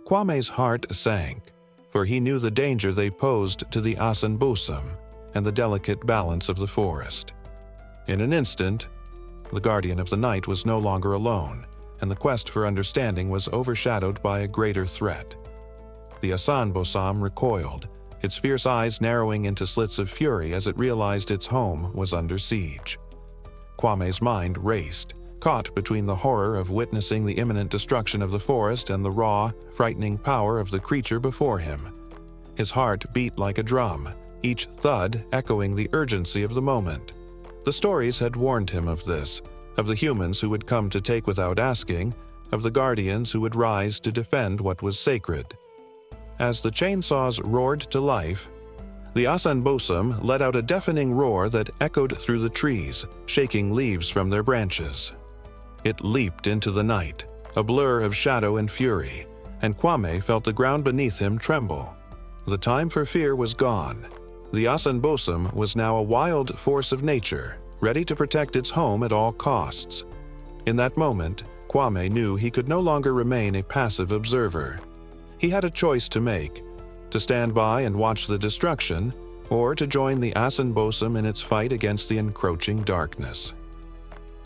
Kwame's heart sank, for he knew the danger they posed to the Asanbosom and the delicate balance of the forest. In an instant, the guardian of the night was no longer alone, and the quest for understanding was overshadowed by a greater threat. The Asanbosom recoiled, its fierce eyes narrowing into slits of fury as it realized its home was under siege. Kwame's mind raced, caught between the horror of witnessing the imminent destruction of the forest and the raw, frightening power of the creature before him. His heart beat like a drum, each thud echoing the urgency of the moment. The stories had warned him of this, of the humans who would come to take without asking, of the guardians who would rise to defend what was sacred. As the chainsaws roared to life, the Asanbosom let out a deafening roar that echoed through the trees, shaking leaves from their branches. It leaped into the night, a blur of shadow and fury, and Kwame felt the ground beneath him tremble. The time for fear was gone. The Asanbosom was now a wild force of nature, ready to protect its home at all costs. In that moment, Kwame knew he could no longer remain a passive observer. He had a choice to make: to stand by and watch the destruction, or to join the Asanbosom in its fight against the encroaching darkness.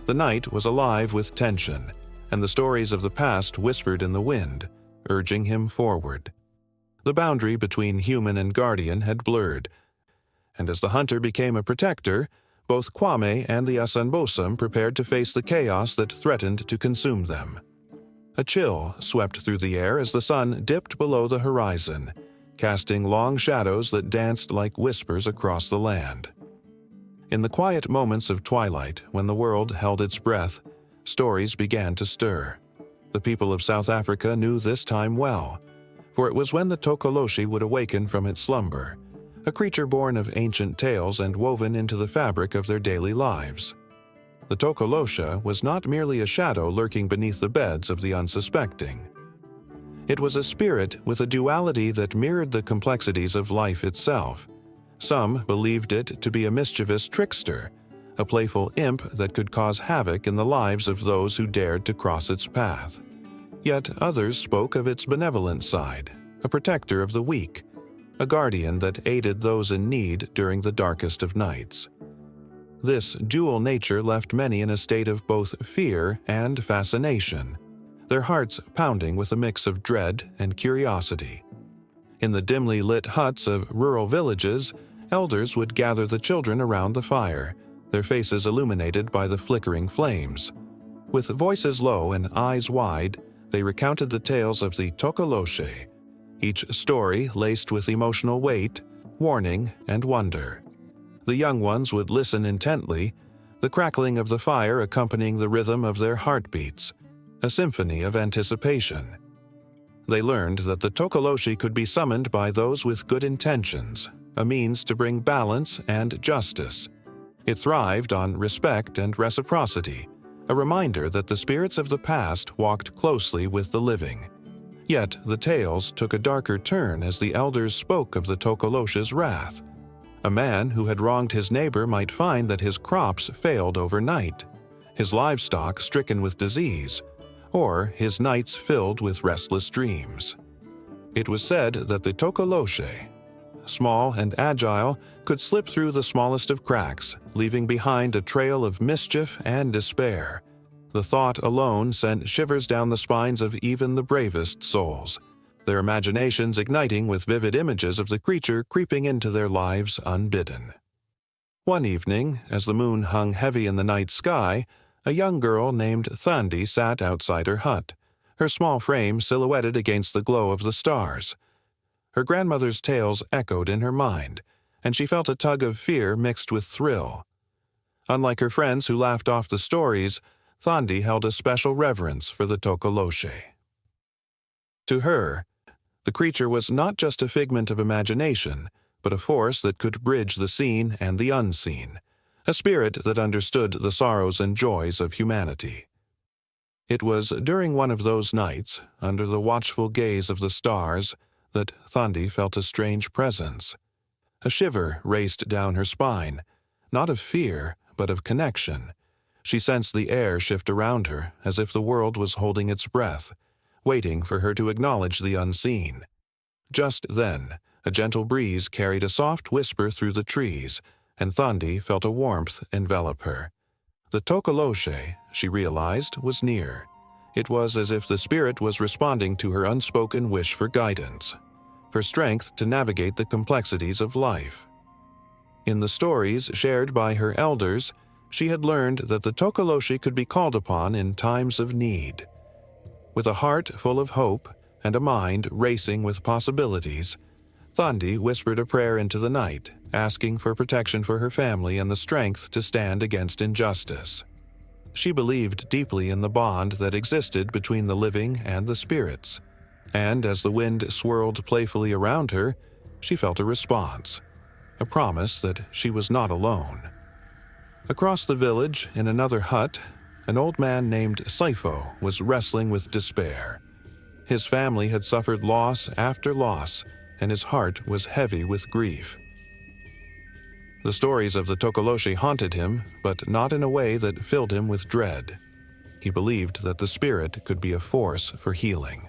The night was alive with tension, and the stories of the past whispered in the wind, urging him forward. The boundary between human and guardian had blurred, and as the hunter became a protector, both Kwame and the Asanbosom prepared to face the chaos that threatened to consume them. A chill swept through the air as the sun dipped below the horizon, casting long shadows that danced like whispers across the land. In the quiet moments of twilight, when the world held its breath, stories began to stir. The people of South Africa knew this time well, for it was when the Tikoloshe would awaken from its slumber, a creature born of ancient tales and woven into the fabric of their daily lives. The Tikoloshe was not merely a shadow lurking beneath the beds of the unsuspecting. It was a spirit with a duality that mirrored the complexities of life itself. Some believed it to be a mischievous trickster, a playful imp that could cause havoc in the lives of those who dared to cross its path. Yet others spoke of its benevolent side, a protector of the weak, a guardian that aided those in need during the darkest of nights. This dual nature left many in a state of both fear and fascination, their hearts pounding with a mix of dread and curiosity. In the dimly lit huts of rural villages, elders would gather the children around the fire, their faces illuminated by the flickering flames. With voices low and eyes wide, they recounted the tales of the Tikoloshe, each story laced with emotional weight, warning, and wonder. The young ones would listen intently, the crackling of the fire accompanying the rhythm of their heartbeats, a symphony of anticipation. They learned that the Tikoloshe could be summoned by those with good intentions, a means to bring balance and justice. It thrived on respect and reciprocity, a reminder that the spirits of the past walked closely with the living. Yet the tales took a darker turn as the elders spoke of the Tikoloshe's wrath. A man who had wronged his neighbor might find that his crops failed overnight, his livestock stricken with disease, or his nights filled with restless dreams. It was said that the Tikoloshe, small and agile, could slip through the smallest of cracks, leaving behind a trail of mischief and despair. The thought alone sent shivers down the spines of even the bravest souls, their imaginations igniting with vivid images of the creature creeping into their lives unbidden. One evening, as the moon hung heavy in the night sky, a young girl named Thandi sat outside her hut, her small frame silhouetted against the glow of the stars. Her grandmother's tales echoed in her mind, and she felt a tug of fear mixed with thrill. Unlike her friends who laughed off the stories, Thandi held a special reverence for the Tikoloshe. To her, the creature was not just a figment of imagination, but a force that could bridge the seen and the unseen, a spirit that understood the sorrows and joys of humanity. It was during one of those nights, under the watchful gaze of the stars, that Thandi felt a strange presence. A shiver raced down her spine, not of fear, but of connection. She sensed the air shift around her, as if the world was holding its breath, waiting for her to acknowledge the unseen. Just then, a gentle breeze carried a soft whisper through the trees, and Thandi felt a warmth envelop her. The Tikoloshe, she realized, was near. It was as if the spirit was responding to her unspoken wish for guidance, for strength to navigate the complexities of life. In the stories shared by her elders, she had learned that the Tikoloshe could be called upon in times of need. With a heart full of hope and a mind racing with possibilities, Thandi whispered a prayer into the night, asking for protection for her family and the strength to stand against injustice. She believed deeply in the bond that existed between the living and the spirits, and as the wind swirled playfully around her, she felt a response, a promise that she was not alone. Across the village, in another hut, an old man named Sifo was wrestling with despair. His family had suffered loss after loss, and his heart was heavy with grief. The stories of the Tikoloshe haunted him, but not in a way that filled him with dread. He believed that the spirit could be a force for healing.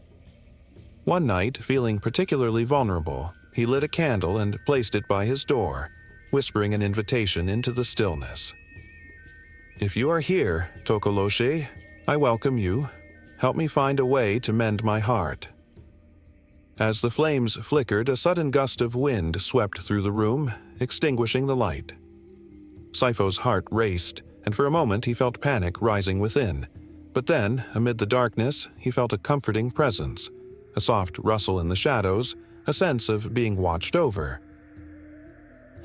One night, feeling particularly vulnerable, he lit a candle and placed it by his door, whispering an invitation into the stillness. "If you are here, Tikoloshe, I welcome you. Help me find a way to mend my heart." As the flames flickered, a sudden gust of wind swept through the room, extinguishing the light. Sifo's heart raced, and for a moment he felt panic rising within. But then, amid the darkness, he felt a comforting presence, a soft rustle in the shadows, a sense of being watched over.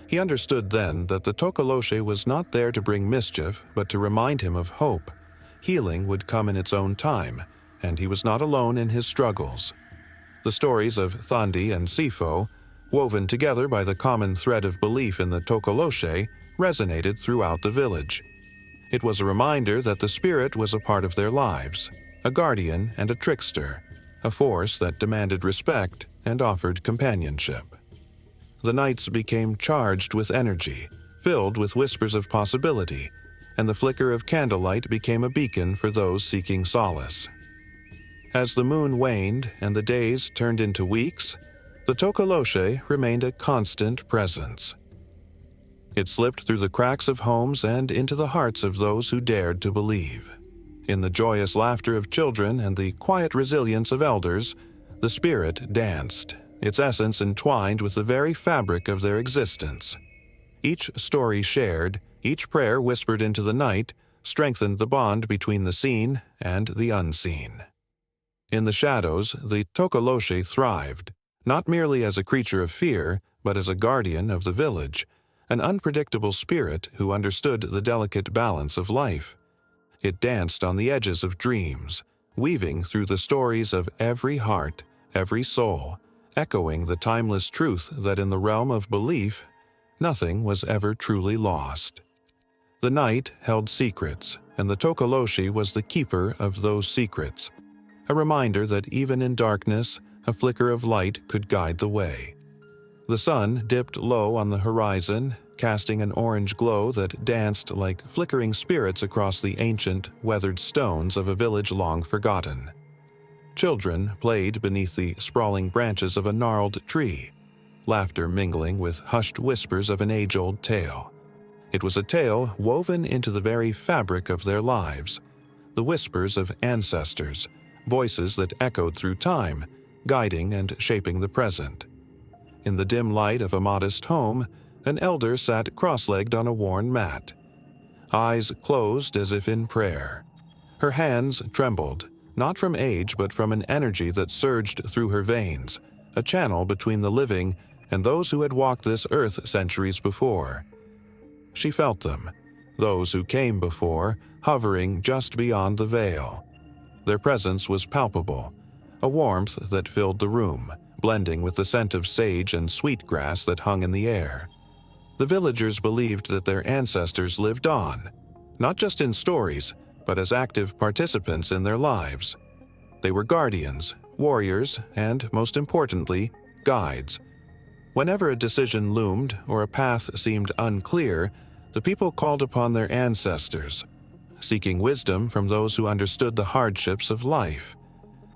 He understood then that the Tikoloshe was not there to bring mischief, but to remind him of hope. Healing would come in its own time, and he was not alone in his struggles. The stories of Thandi and Sifo, woven together by the common thread of belief in the Tikoloshe, resonated throughout the village. It was a reminder that the spirit was a part of their lives, a guardian and a trickster, a force that demanded respect and offered companionship. The nights became charged with energy, filled with whispers of possibility, and the flicker of candlelight became a beacon for those seeking solace. As the moon waned and the days turned into weeks, the Tikoloshe remained a constant presence. It slipped through the cracks of homes and into the hearts of those who dared to believe. In the joyous laughter of children and the quiet resilience of elders, the spirit danced, its essence entwined with the very fabric of their existence. Each story shared, each prayer whispered into the night, strengthened the bond between the seen and the unseen. In the shadows, the Tikoloshe thrived, not merely as a creature of fear, but as a guardian of the village, an unpredictable spirit who understood the delicate balance of life. It danced on the edges of dreams, weaving through the stories of every heart, every soul, echoing the timeless truth that in the realm of belief, nothing was ever truly lost. The night held secrets, and the Tikoloshe was the keeper of those secrets, a reminder that even in darkness, a flicker of light could guide the way. The sun dipped low on the horizon, casting an orange glow that danced like flickering spirits across the ancient, weathered stones of a village long forgotten. Children played beneath the sprawling branches of a gnarled tree, laughter mingling with hushed whispers of an age-old tale. It was a tale woven into the very fabric of their lives, the whispers of ancestors, voices that echoed through time, guiding and shaping the present. In the dim light of a modest home, an elder sat cross-legged on a worn mat, eyes closed as if in prayer. Her hands trembled, not from age but from an energy that surged through her veins, a channel between the living and those who had walked this earth centuries before. She felt them, those who came before hovering just beyond the veil. Their presence was palpable, a warmth that filled the room, blending with the scent of sage and sweetgrass that hung in the air. The villagers believed that their ancestors lived on, not just in stories, but as active participants in their lives. They were guardians, warriors, and, most importantly, guides. Whenever a decision loomed or a path seemed unclear, the people called upon their ancestors, seeking wisdom from those who understood the hardships of life.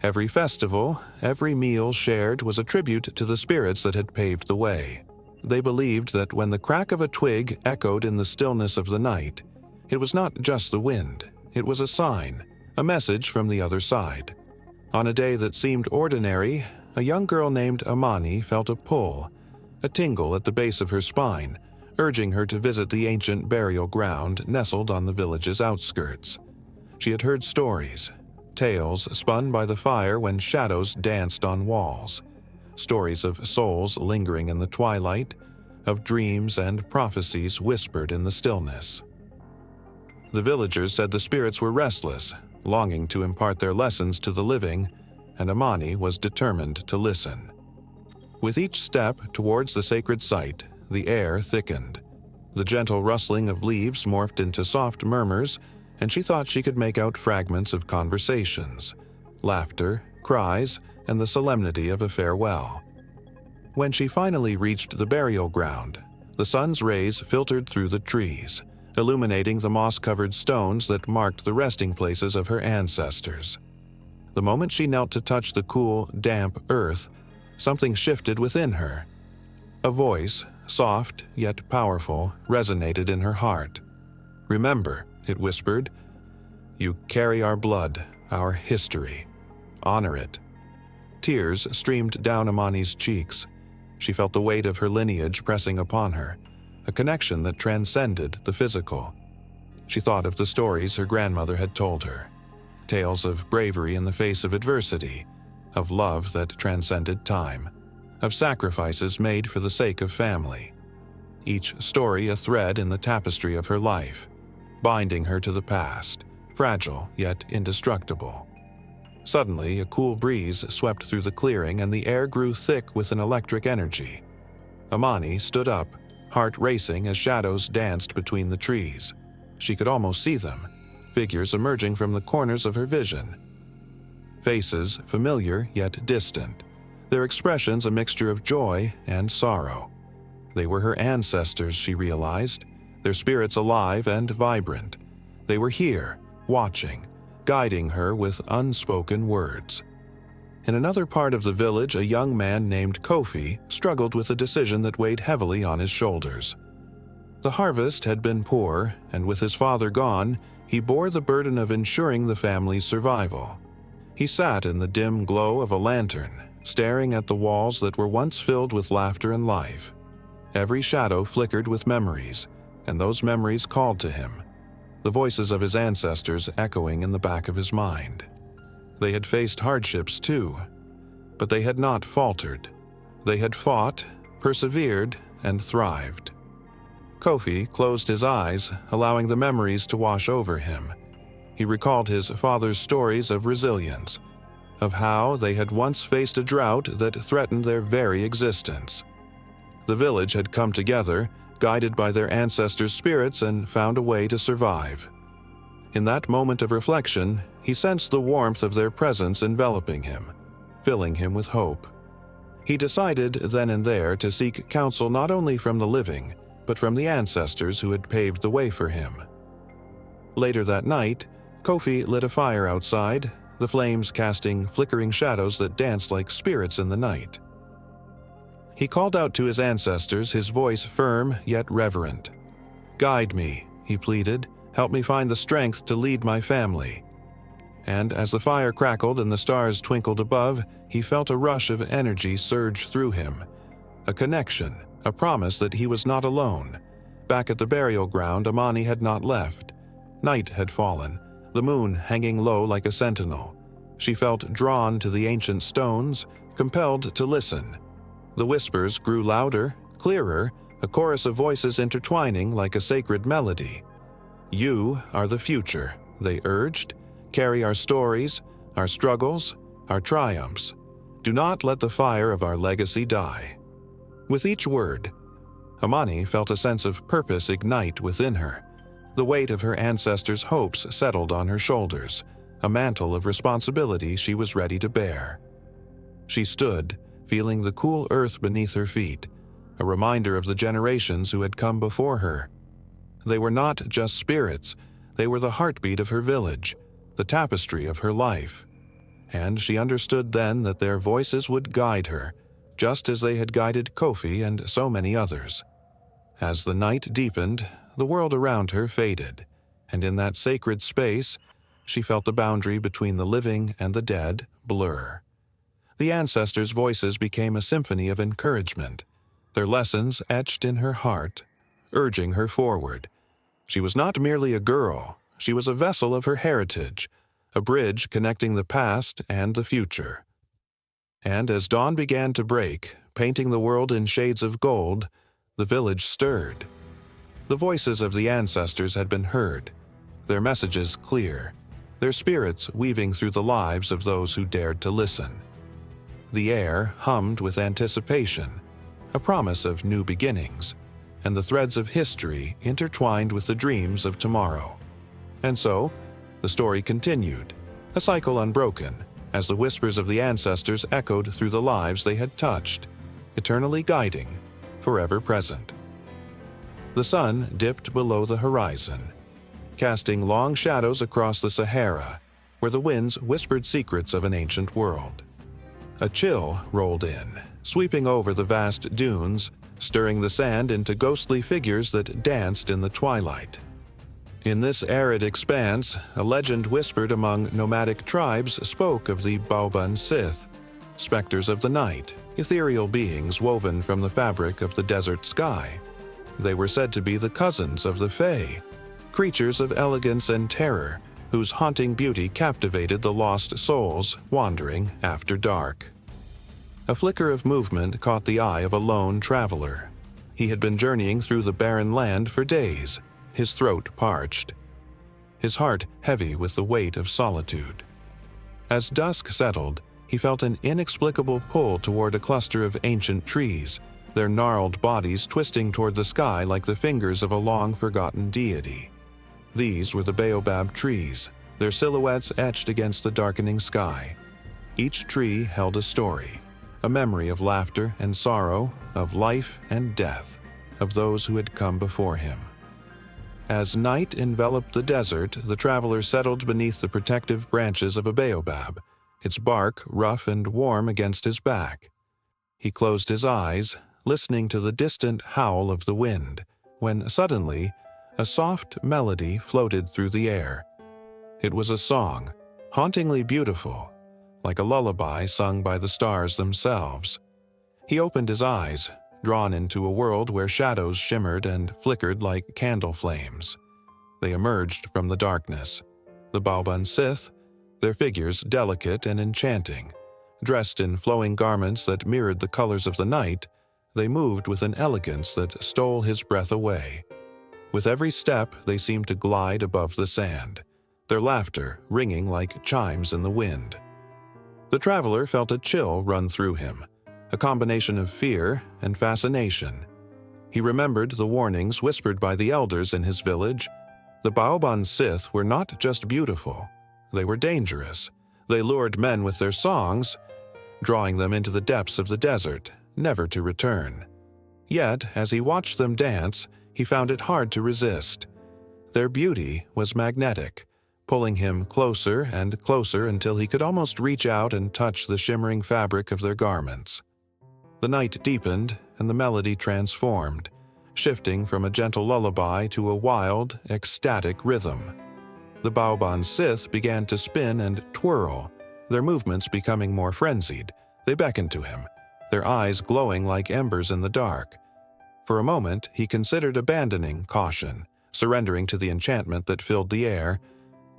Every festival, every meal shared was a tribute to the spirits that had paved the way. They believed that when the crack of a twig echoed in the stillness of the night, it was not just the wind, it was a sign, a message from the other side. On a day that seemed ordinary, a young girl named Amani felt a pull, a tingle at the base of her spine, urging her to visit the ancient burial ground nestled on the village's outskirts. She had heard stories, tales spun by the fire when shadows danced on walls, stories of souls lingering in the twilight, of dreams and prophecies whispered in the stillness. The villagers said the spirits were restless, longing to impart their lessons to the living, and Amani was determined to listen. With each step towards the sacred site, the air thickened. The gentle rustling of leaves morphed into soft murmurs, and she thought she could make out fragments of conversations, laughter, cries, and the solemnity of a farewell. When she finally reached the burial ground, the sun's rays filtered through the trees, illuminating the moss-covered stones that marked the resting places of her ancestors. The moment she knelt to touch the cool, damp earth, something shifted within her. A voice, soft yet powerful, resonated in her heart. "Remember," it whispered, "you carry our blood, our history. Honor it." Tears streamed down Amani's cheeks. She felt the weight of her lineage pressing upon her, a connection that transcended the physical. She thought of the stories her grandmother had told her, tales of bravery in the face of adversity, of love that transcended time, of sacrifices made for the sake of family. Each story a thread in the tapestry of her life, binding her to the past, fragile yet indestructible. Suddenly, a cool breeze swept through the clearing and the air grew thick with an electric energy. Amani stood up, heart racing as shadows danced between the trees. She could almost see them, figures emerging from the corners of her vision. Faces familiar yet distant, their expressions a mixture of joy and sorrow. They were her ancestors, she realized, their spirits alive and vibrant. They were here, watching, guiding her with unspoken words. In another part of the village, a young man named Kofi struggled with a decision that weighed heavily on his shoulders. The harvest had been poor, and with his father gone, he bore the burden of ensuring the family's survival. He sat in the dim glow of a lantern, staring at the walls that were once filled with laughter and life. Every shadow flickered with memories, and those memories called to him, the voices of his ancestors echoing in the back of his mind. They had faced hardships too, but they had not faltered. They had fought, persevered, and thrived. Kofi closed his eyes, allowing the memories to wash over him. He recalled his father's stories of resilience, of how they had once faced a drought that threatened their very existence. The village had come together, guided by their ancestors' spirits, and found a way to survive. In that moment of reflection, he sensed the warmth of their presence enveloping him, filling him with hope. He decided then and there to seek counsel not only from the living, but from the ancestors who had paved the way for him. Later that night, Kofi lit a fire outside, the flames casting flickering shadows that danced like spirits in the night. He called out to his ancestors, his voice firm yet reverent. "Guide me," he pleaded. "Help me find the strength to lead my family." And as the fire crackled and the stars twinkled above, he felt a rush of energy surge through him. A connection, a promise that he was not alone. Back at the burial ground, Amani had not left. Night had fallen, the moon hanging low like a sentinel. She felt drawn to the ancient stones, compelled to listen. The whispers grew louder, clearer, a chorus of voices intertwining like a sacred melody. "You are the future," they urged. "Carry our stories, our struggles, our triumphs. Do not let the fire of our legacy die." With each word, Amani felt a sense of purpose ignite within her. The weight of her ancestors' hopes settled on her shoulders, a mantle of responsibility she was ready to bear. She stood, feeling the cool earth beneath her feet, a reminder of the generations who had come before her. They were not just spirits, they were the heartbeat of her village, the tapestry of her life. And she understood then that their voices would guide her, just as they had guided Kofi and so many others. As the night deepened, the world around her faded, and in that sacred space, she felt the boundary between the living and the dead blur. The ancestors' voices became a symphony of encouragement, their lessons etched in her heart, urging her forward. She was not merely a girl, she was a vessel of her heritage, a bridge connecting the past and the future. And as dawn began to break, painting the world in shades of gold, the village stirred. The voices of the ancestors had been heard, their messages clear, their spirits weaving through the lives of those who dared to listen. The air hummed with anticipation, a promise of new beginnings, and the threads of history intertwined with the dreams of tomorrow. And so, the story continued, a cycle unbroken, as the whispers of the ancestors echoed through the lives they had touched, eternally guiding, forever present. The sun dipped below the horizon, casting long shadows across the Sahara, where the winds whispered secrets of an ancient world. A chill rolled in, sweeping over the vast dunes, stirring the sand into ghostly figures that danced in the twilight. In this arid expanse, a legend whispered among nomadic tribes spoke of the Bauban Sith, specters of the night, ethereal beings woven from the fabric of the desert sky. They were said to be the cousins of the Fae, creatures of elegance and terror, whose haunting beauty captivated the lost souls wandering after dark. A flicker of movement caught the eye of a lone traveler. He had been journeying through the barren land for days, his throat parched, his heart heavy with the weight of solitude. As dusk settled, he felt an inexplicable pull toward a cluster of ancient trees, their gnarled bodies twisting toward the sky like the fingers of a long-forgotten deity. These were the baobab trees, their silhouettes etched against the darkening sky. Each tree held a story, a memory of laughter and sorrow, of life and death, of those who had come before him. As night enveloped the desert, the traveler settled beneath the protective branches of a baobab, its bark rough and warm against his back. He closed his eyes, listening to the distant howl of the wind, when suddenly a soft melody floated through the air. It was a song, hauntingly beautiful, like a lullaby sung by the stars themselves. He opened his eyes, drawn into a world where shadows shimmered and flickered like candle flames. They emerged from the darkness, the Bauban Sith, their figures delicate and enchanting. Dressed in flowing garments that mirrored the colors of the night, they moved with an elegance that stole his breath away. With every step, they seemed to glide above the sand, their laughter ringing like chimes in the wind. The traveler felt a chill run through him, a combination of fear and fascination. He remembered the warnings whispered by the elders in his village. The Bauban Sith were not just beautiful, they were dangerous. They lured men with their songs, drawing them into the depths of the desert, never to return. Yet, as he watched them dance, he found it hard to resist. Their beauty was magnetic, pulling him closer and closer until he could almost reach out and touch the shimmering fabric of their garments. The night deepened and the melody transformed, shifting from a gentle lullaby to a wild, ecstatic rhythm. The Bauban Sith began to spin and twirl, their movements becoming more frenzied. They beckoned to him, their eyes glowing like embers in the dark. For a moment, he considered abandoning caution, surrendering to the enchantment that filled the air,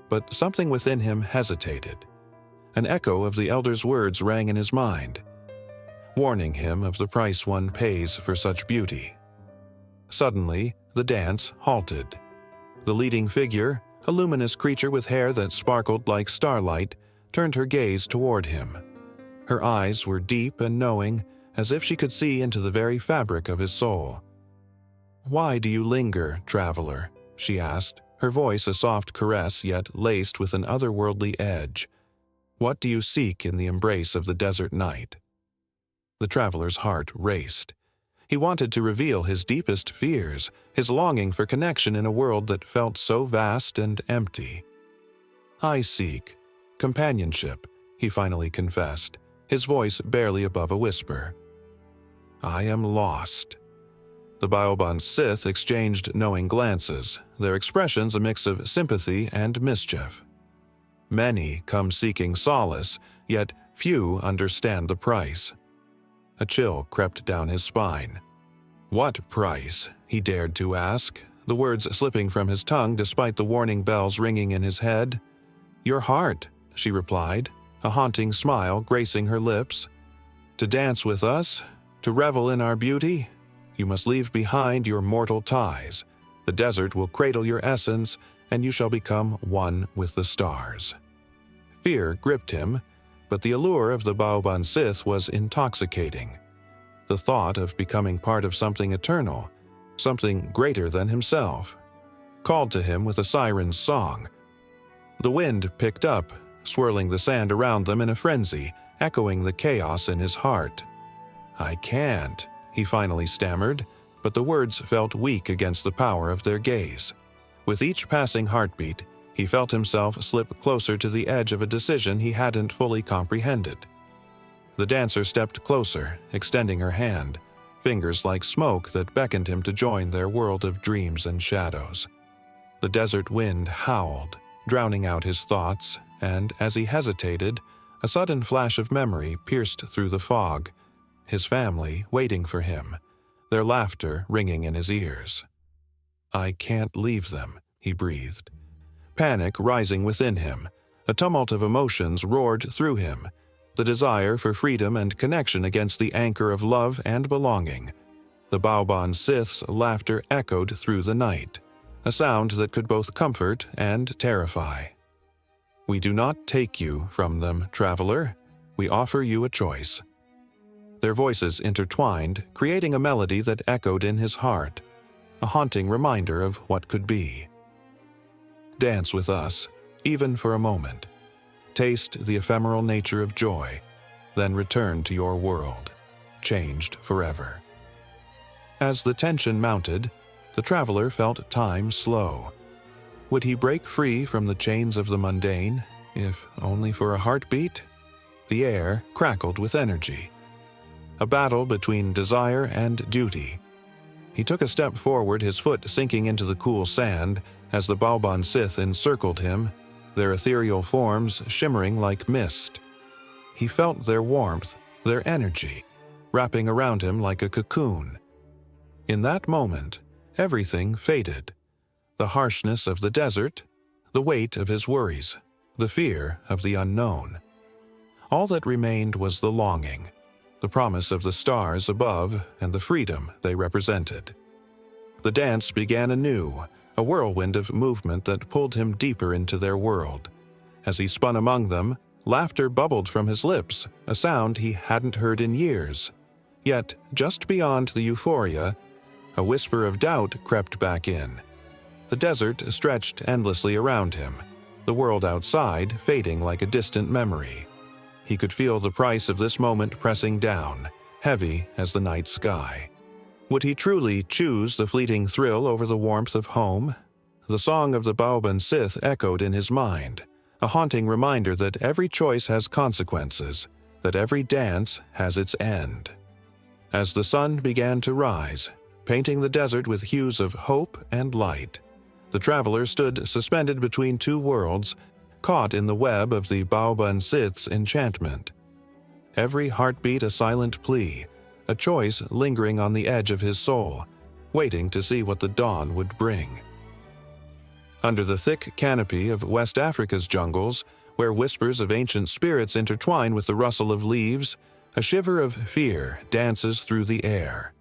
but something within him hesitated. An echo of the elder's words rang in his mind, warning him of the price one pays for such beauty. Suddenly, the dance halted. The leading figure, a luminous creature with hair that sparkled like starlight, turned her gaze toward him. Her eyes were deep and knowing, as if she could see into the very fabric of his soul. "Why do you linger, traveler?" she asked, her voice a soft caress yet laced with an otherworldly edge. "What do you seek in the embrace of the desert night?" The traveler's heart raced. He wanted to reveal his deepest fears, his longing for connection in a world that felt so vast and empty. "I seek companionship," he finally confessed, his voice barely above a whisper. "I am lost." The Baoban Sith exchanged knowing glances, their expressions a mix of sympathy and mischief. Many come seeking solace, yet few understand the price. A chill crept down his spine. "What price?" he dared to ask, the words slipping from his tongue despite the warning bells ringing in his head. "Your heart," she replied, a haunting smile gracing her lips. "To dance with us, to revel in our beauty, you must leave behind your mortal ties. The desert will cradle your essence, and you shall become one with the stars." Fear gripped him, but the allure of the Baoban Sith was intoxicating. The thought of becoming part of something eternal, something greater than himself, called to him with a siren's song. The wind picked up, swirling the sand around them in a frenzy, echoing the chaos in his heart. "I can't," he finally stammered, but the words felt weak against the power of their gaze. With each passing heartbeat, he felt himself slip closer to the edge of a decision he hadn't fully comprehended. The dancer stepped closer, extending her hand, fingers like smoke that beckoned him to join their world of dreams and shadows. The desert wind howled, drowning out his thoughts, and as he hesitated, a sudden flash of memory pierced through the fog, his family waiting for him, their laughter ringing in his ears. "I can't leave them," he breathed. Panic rising within him, a tumult of emotions roared through him, the desire for freedom and connection against the anchor of love and belonging. The Baoban Sith's laughter echoed through the night, a sound that could both comfort and terrify. "We do not take you from them, traveler. We offer you a choice." Their voices intertwined, creating a melody that echoed in his heart, a haunting reminder of what could be. "Dance with us, even for a moment. Taste the ephemeral nature of joy, then return to your world, changed forever." As the tension mounted, the traveler felt time slow. Would he break free from the chains of the mundane, if only for a heartbeat? The air crackled with energy. A battle between desire and duty. He took a step forward, his foot sinking into the cool sand, as the Baoban Sith encircled him, their ethereal forms shimmering like mist. He felt their warmth, their energy, wrapping around him like a cocoon. In that moment, everything faded. The harshness of the desert, the weight of his worries, the fear of the unknown. All that remained was the longing, the promise of the stars above and the freedom they represented. The dance began anew, a whirlwind of movement that pulled him deeper into their world. As he spun among them, laughter bubbled from his lips, a sound he hadn't heard in years. Yet, just beyond the euphoria, a whisper of doubt crept back in. The desert stretched endlessly around him, the world outside fading like a distant memory. He could feel the price of this moment pressing down, heavy as the night sky. Would he truly choose the fleeting thrill over the warmth of home? The song of the Baoban Sith echoed in his mind, a haunting reminder that every choice has consequences, that every dance has its end. As the sun began to rise, painting the desert with hues of hope and light, the traveler stood suspended between two worlds, caught in the web of the Baoban Sith's enchantment. Every heartbeat a silent plea, a choice lingering on the edge of his soul, waiting to see what the dawn would bring. Under the thick canopy of West Africa's jungles, where whispers of ancient spirits intertwine with the rustle of leaves, a shiver of fear dances through the air.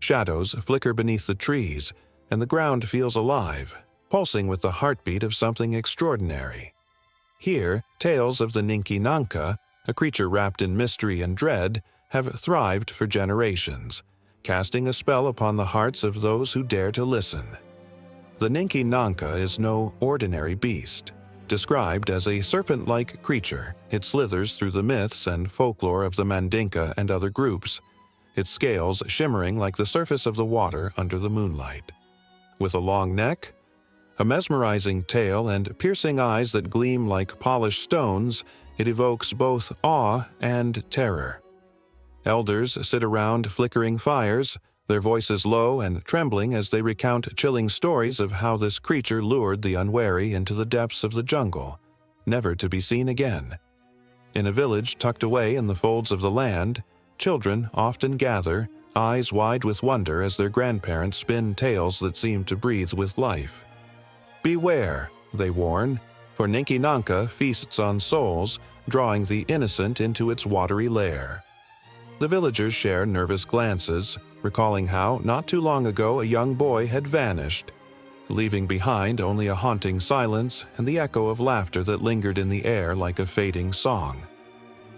Shadows flicker beneath the trees, and the ground feels alive, pulsing with the heartbeat of something extraordinary. Here, tales of the Ninki Nanka, a creature wrapped in mystery and dread, have thrived for generations, casting a spell upon the hearts of those who dare to listen. The Ninki Nanka is no ordinary beast. Described as a serpent-like creature, it slithers through the myths and folklore of the Mandinka and other groups, its scales shimmering like the surface of the water under the moonlight. With a long neck, a mesmerizing tail, and piercing eyes that gleam like polished stones, it evokes both awe and terror. Elders sit around flickering fires, their voices low and trembling as they recount chilling stories of how this creature lured the unwary into the depths of the jungle, never to be seen again. In a village tucked away in the folds of the land, children often gather, eyes wide with wonder as their grandparents spin tales that seem to breathe with life. Beware, they warn, for Ninki Nanka feasts on souls, drawing the innocent into its watery lair. The villagers share nervous glances, recalling how, not too long ago, a young boy had vanished, leaving behind only a haunting silence and the echo of laughter that lingered in the air like a fading song.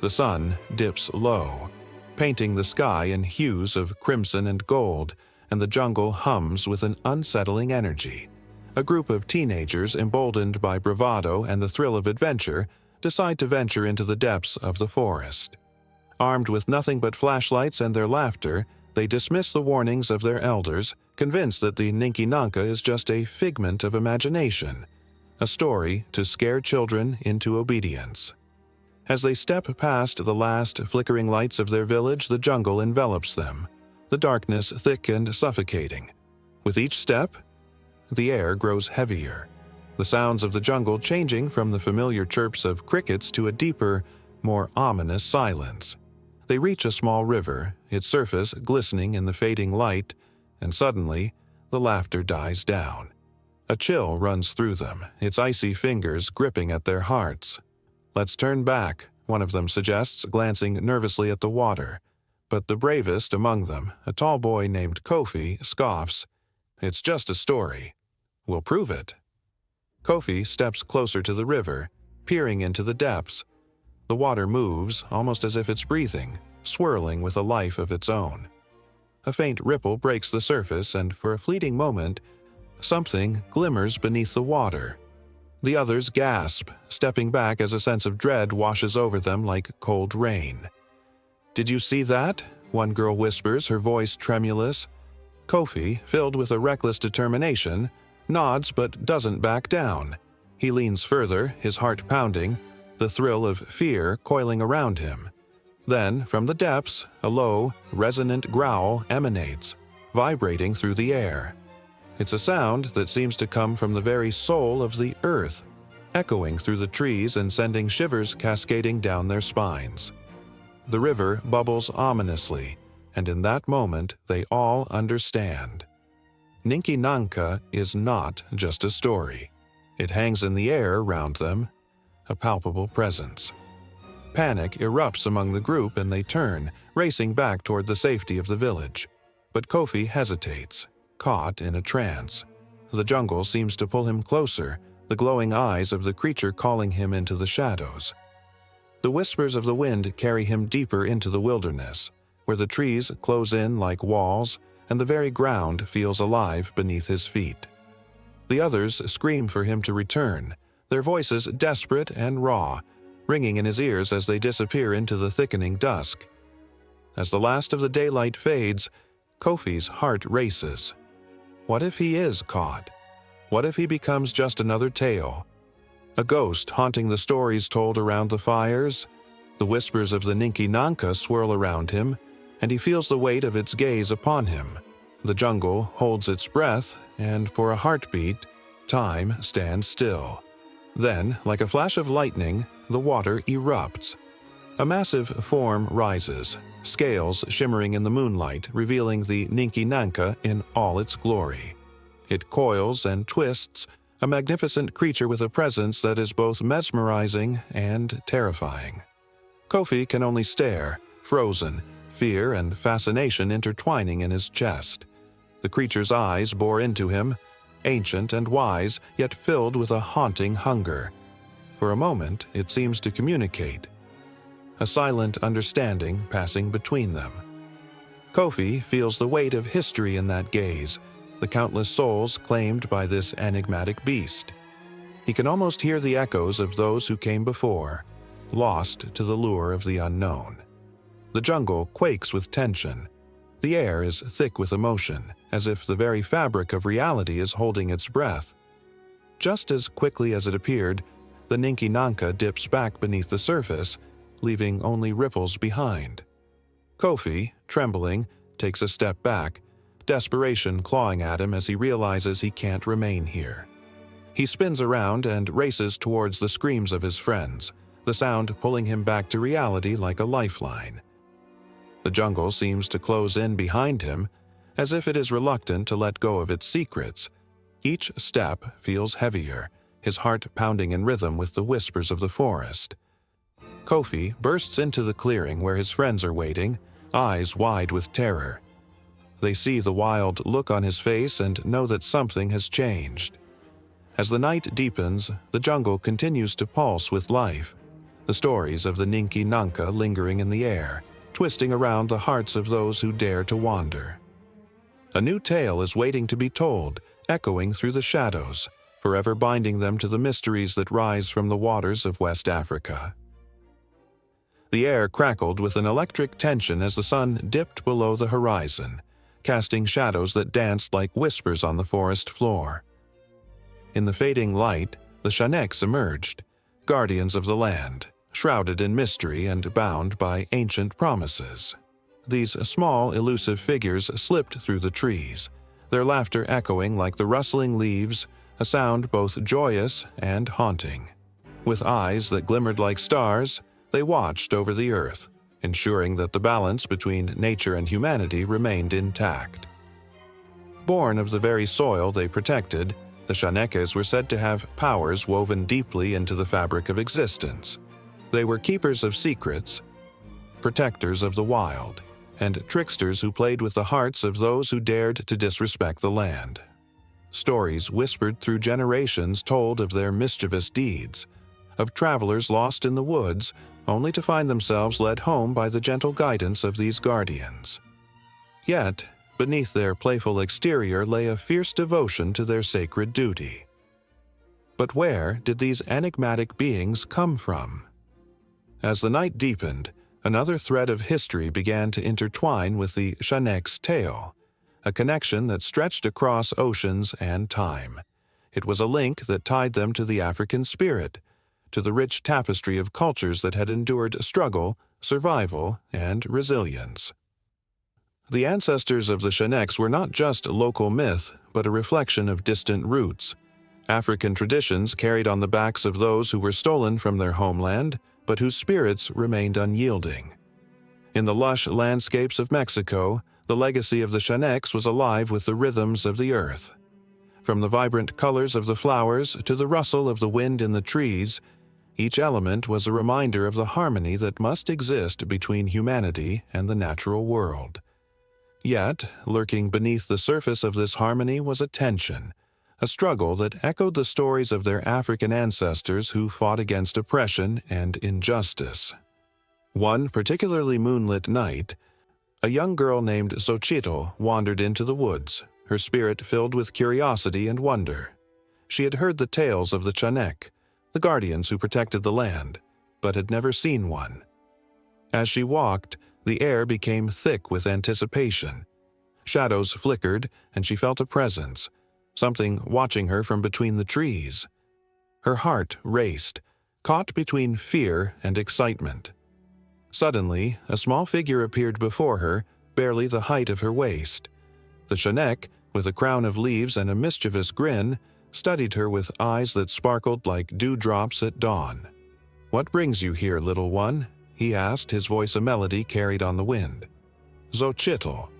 The sun dips low, painting the sky in hues of crimson and gold, and the jungle hums with an unsettling energy. A group of teenagers, emboldened by bravado and the thrill of adventure, decide to venture into the depths of the forest. Armed with nothing but flashlights and their laughter, they dismiss the warnings of their elders, convinced that the Ninki Nanka is just a figment of imagination, a story to scare children into obedience. As they step past the last flickering lights of their village, the jungle envelops them, the darkness thick and suffocating. With each step, the air grows heavier, the sounds of the jungle changing from the familiar chirps of crickets to a deeper, more ominous silence. They reach a small river, its surface glistening in the fading light, and suddenly, the laughter dies down. A chill runs through them, its icy fingers gripping at their hearts. "Let's turn back," one of them suggests, glancing nervously at the water. But the bravest among them, a tall boy named Kofi, scoffs, "It's just a story. We'll prove it." Kofi steps closer to the river, peering into the depths. The water moves, almost as if it's breathing, swirling with a life of its own. A faint ripple breaks the surface, and for a fleeting moment, something glimmers beneath the water. The others gasp, stepping back as a sense of dread washes over them like cold rain. "Did you see that?" one girl whispers, her voice tremulous. Kofi, filled with a reckless determination, nods but doesn't back down. He leans further, his heart pounding, the thrill of fear coiling around him. Then, from the depths, a low, resonant growl emanates, vibrating through the air. It's a sound that seems to come from the very soul of the earth, echoing through the trees and sending shivers cascading down their spines. The river bubbles ominously, and in that moment they all understand. Ninki Nanka is not just a story. It hangs in the air around them, a palpable presence. Panic erupts among the group and they turn, racing back toward the safety of the village. But Kofi hesitates, caught in a trance. The jungle seems to pull him closer, the glowing eyes of the creature calling him into the shadows. The whispers of the wind carry him deeper into the wilderness, where the trees close in like walls and the very ground feels alive beneath his feet. The others scream for him to return, their voices desperate and raw, ringing in his ears as they disappear into the thickening dusk. As the last of the daylight fades, Kofi's heart races. What if he is caught? What if he becomes just another tale? A ghost haunting the stories told around the fires? The whispers of the Ninki Nanka swirl around him, and he feels the weight of its gaze upon him. The jungle holds its breath, and for a heartbeat, time stands still. Then, like a flash of lightning, the water erupts. A massive form rises, scales shimmering in the moonlight, revealing the Ninki Nanka in all its glory. It coils and twists, a magnificent creature with a presence that is both mesmerizing and terrifying. Kofi can only stare, frozen, fear and fascination intertwining in his chest. The creature's eyes bore into him, ancient and wise, yet filled with a haunting hunger. For a moment, it seems to communicate, a silent understanding passing between them. Kofi feels the weight of history in that gaze, the countless souls claimed by this enigmatic beast. He can almost hear the echoes of those who came before, lost to the lure of the unknown. The jungle quakes with tension. The air is thick with emotion, as if the very fabric of reality is holding its breath. Just as quickly as it appeared, the Ninki Nanka dips back beneath the surface, leaving only ripples behind. Kofi, trembling, takes a step back, desperation clawing at him as he realizes he can't remain here. He spins around and races towards the screams of his friends, the sound pulling him back to reality like a lifeline. The jungle seems to close in behind him, as if it is reluctant to let go of its secrets. Each step feels heavier, his heart pounding in rhythm with the whispers of the forest. Kofi bursts into the clearing where his friends are waiting, eyes wide with terror. They see the wild look on his face and know that something has changed. As the night deepens, the jungle continues to pulse with life, the stories of the Ninki Nanka lingering in the air, twisting around the hearts of those who dare to wander. A new tale is waiting to be told, echoing through the shadows, forever binding them to the mysteries that rise from the waters of West Africa. The air crackled with an electric tension as the sun dipped below the horizon, casting shadows that danced like whispers on the forest floor. In the fading light, the Shaneks emerged, guardians of the land, shrouded in mystery and bound by ancient promises. These small, elusive figures slipped through the trees, their laughter echoing like the rustling leaves, a sound both joyous and haunting. With eyes that glimmered like stars, they watched over the earth, ensuring that the balance between nature and humanity remained intact. Born of the very soil they protected, the Shanekes were said to have powers woven deeply into the fabric of existence. They were keepers of secrets, protectors of the wild, and tricksters who played with the hearts of those who dared to disrespect the land. Stories whispered through generations told of their mischievous deeds, of travelers lost in the woods only to find themselves led home by the gentle guidance of these guardians. Yet, beneath their playful exterior lay a fierce devotion to their sacred duty. But where did these enigmatic beings come from? As the night deepened, another thread of history began to intertwine with the Shanek's tale, a connection that stretched across oceans and time. It was a link that tied them to the African spirit, to the rich tapestry of cultures that had endured struggle, survival, and resilience. The ancestors of the Shaneks were not just local myth, but a reflection of distant roots, African traditions carried on the backs of those who were stolen from their homeland, but whose spirits remained unyielding. In the lush landscapes of Mexico, the legacy of the Shaneks was alive with the rhythms of the earth. From the vibrant colors of the flowers to the rustle of the wind in the trees, each element was a reminder of the harmony that must exist between humanity and the natural world. Yet, lurking beneath the surface of this harmony was a tension, a struggle that echoed the stories of their African ancestors who fought against oppression and injustice. One particularly moonlit night, a young girl named Xochitl wandered into the woods, her spirit filled with curiosity and wonder. She had heard the tales of the Chanek, the guardians who protected the land, but had never seen one. As she walked, the air became thick with anticipation. Shadows flickered, and she felt a presence, something watching her from between the trees. Her heart raced, caught between fear and excitement. Suddenly, a small figure appeared before her, barely the height of her waist. The Chanek, with a crown of leaves and a mischievous grin, studied her with eyes that sparkled like dewdrops at dawn. "What brings you here, little one?" he asked, his voice a melody carried on the wind. Xochitl,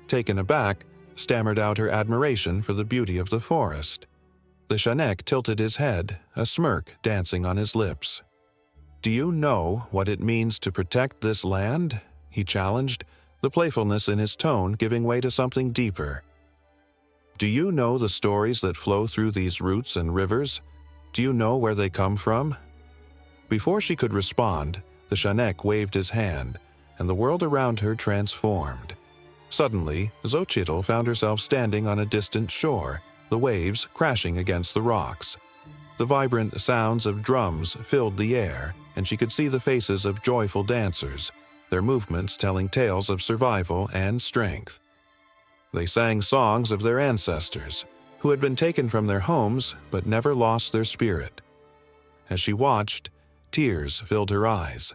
taken aback, stammered out her admiration for the beauty of the forest. The Chanek tilted his head, a smirk dancing on his lips. "Do you know what it means to protect this land?" he challenged, the playfulness in his tone giving way to something deeper. Do you know the stories that flow through these roots and rivers? Do you know where they come from?" Before she could respond, the Shanek waved his hand, and the world around her transformed. Suddenly, Xochitl found herself standing on a distant shore, the waves crashing against the rocks. The vibrant sounds of drums filled the air, and she could see the faces of joyful dancers, their movements telling tales of survival and strength. They sang songs of their ancestors, who had been taken from their homes but never lost their spirit. As she watched, tears filled her eyes.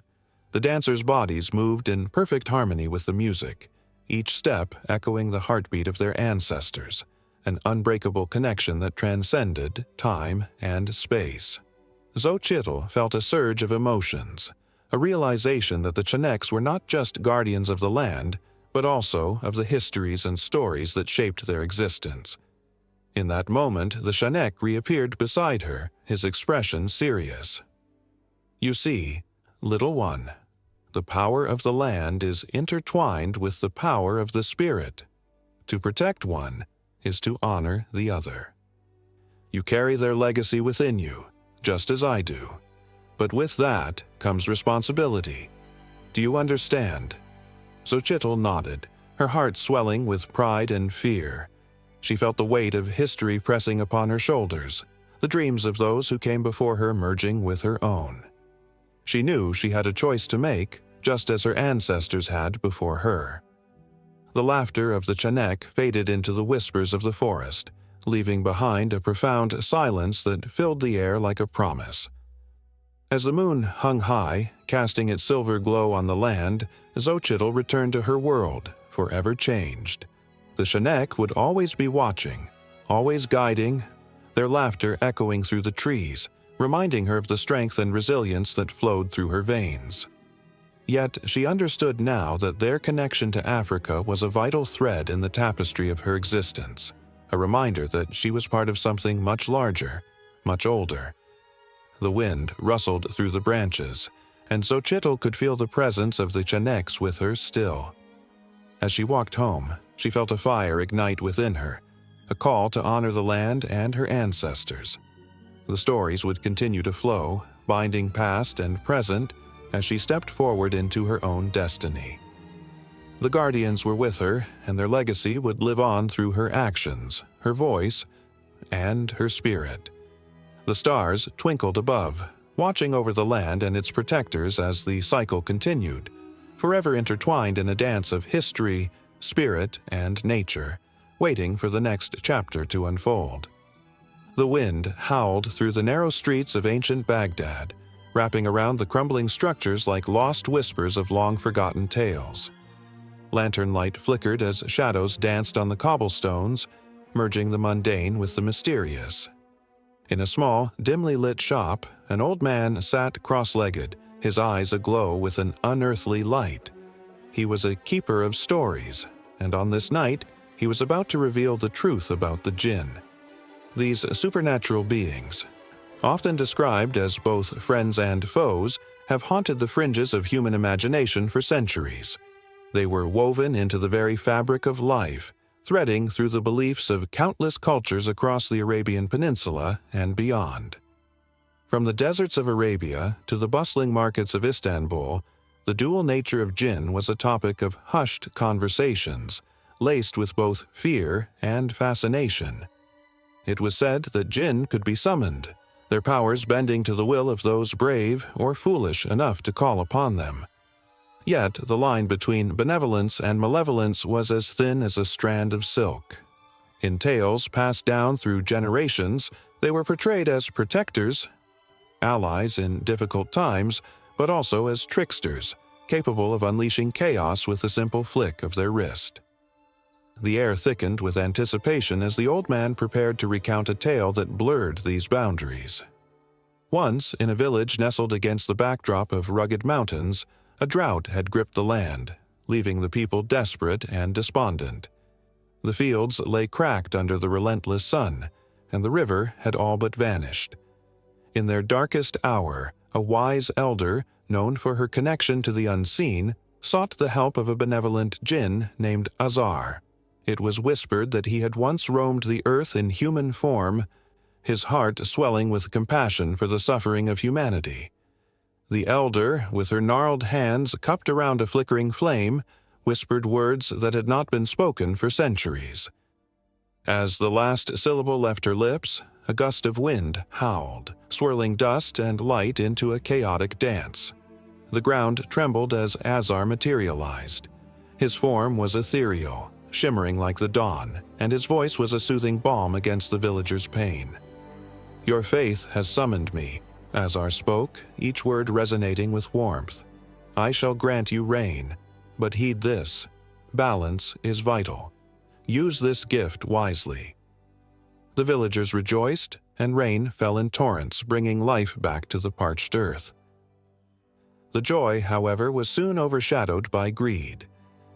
The dancers' bodies moved in perfect harmony with the music, each step echoing the heartbeat of their ancestors, an unbreakable connection that transcended time and space. Xochitl felt a surge of emotions, a realization that the Chineks were not just guardians of the land, but also of the histories and stories that shaped their existence. In that moment, the Shanek reappeared beside her, his expression serious. "You see, little one, the power of the land is intertwined with the power of the spirit. To protect one is to honor the other. You carry their legacy within you, just as I do. But with that comes responsibility. Do you understand?" Xochitl nodded, her heart swelling with pride and fear. She felt the weight of history pressing upon her shoulders, the dreams of those who came before her merging with her own. She knew she had a choice to make, just as her ancestors had before her. The laughter of the Chanek faded into the whispers of the forest, leaving behind a profound silence that filled the air like a promise. As the moon hung high, casting its silver glow on the land, Xochitl returned to her world, forever changed. The Shanek would always be watching, always guiding, their laughter echoing through the trees, reminding her of the strength and resilience that flowed through her veins. Yet she understood now that their connection to Africa was a vital thread in the tapestry of her existence, a reminder that she was part of something much larger, much older. The wind rustled through the branches, and Xochitl could feel the presence of the Chineks with her still. As she walked home, she felt a fire ignite within her, a call to honor the land and her ancestors. The stories would continue to flow, binding past and present, as she stepped forward into her own destiny. The guardians were with her, and their legacy would live on through her actions, her voice, and her spirit. The stars twinkled above, watching over the land and its protectors as the cycle continued, forever intertwined in a dance of history, spirit, and nature, waiting for the next chapter to unfold. The wind howled through the narrow streets of ancient Baghdad, wrapping around the crumbling structures like lost whispers of long-forgotten tales. Lantern light flickered as shadows danced on the cobblestones, merging the mundane with the mysterious. In a small, dimly lit shop, an old man sat cross-legged, his eyes aglow with an unearthly light. He was a keeper of stories, and on this night, he was about to reveal the truth about the jinn. These supernatural beings, often described as both friends and foes, have haunted the fringes of human imagination for centuries. They were woven into the very fabric of life, threading through the beliefs of countless cultures across the Arabian Peninsula and beyond. From the deserts of Arabia to the bustling markets of Istanbul, the dual nature of jinn was a topic of hushed conversations, laced with both fear and fascination. It was said that jinn could be summoned, their powers bending to the will of those brave or foolish enough to call upon them. Yet the line between benevolence and malevolence was as thin as a strand of silk. In tales passed down through generations, they were portrayed as protectors, allies in difficult times, but also as tricksters, capable of unleashing chaos with a simple flick of their wrist. The air thickened with anticipation as the old man prepared to recount a tale that blurred these boundaries. Once, in a village nestled against the backdrop of rugged mountains, a drought had gripped the land, leaving the people desperate and despondent. The fields lay cracked under the relentless sun, and the river had all but vanished. In their darkest hour, a wise elder, known for her connection to the unseen, sought the help of a benevolent jinn named Azar. It was whispered that he had once roamed the earth in human form, his heart swelling with compassion for the suffering of humanity. The elder, with her gnarled hands cupped around a flickering flame, whispered words that had not been spoken for centuries. As the last syllable left her lips, a gust of wind howled, swirling dust and light into a chaotic dance. The ground trembled as Azar materialized. His form was ethereal, shimmering like the dawn, and his voice was a soothing balm against the villagers' pain. "Your faith has summoned me," Azar spoke, each word resonating with warmth. "I shall grant you rain, but heed this: balance is vital. Use this gift wisely." The villagers rejoiced, and rain fell in torrents, bringing life back to the parched earth. The joy, however, was soon overshadowed by greed.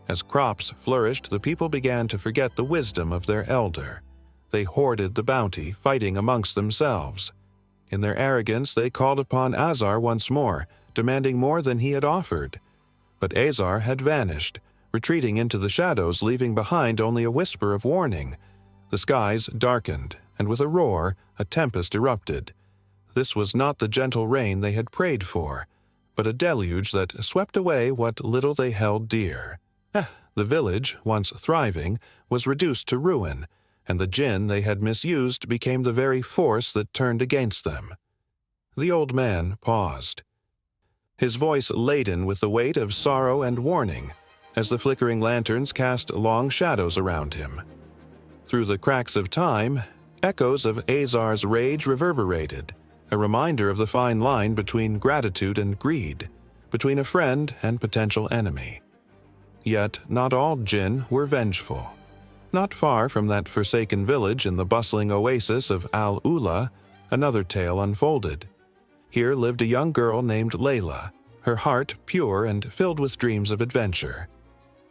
As crops flourished, the people began to forget the wisdom of their elder. They hoarded the bounty, fighting amongst themselves. In their arrogance, they called upon Azar once more, demanding more than he had offered. But Azar had vanished, retreating into the shadows, leaving behind only a whisper of warning. The skies darkened, and with a roar, a tempest erupted. This was not the gentle rain they had prayed for, but a deluge that swept away what little they held dear. The village, once thriving, was reduced to ruin, and the jinn they had misused became the very force that turned against them. The old man paused, his voice laden with the weight of sorrow and warning, as the flickering lanterns cast long shadows around him. Through the cracks of time, echoes of Azar's rage reverberated, a reminder of the fine line between gratitude and greed, between a friend and potential enemy. Yet not all jinn were vengeful. Not far from that forsaken village in the bustling oasis of Al-Ula, another tale unfolded. Here lived a young girl named Layla, her heart pure and filled with dreams of adventure.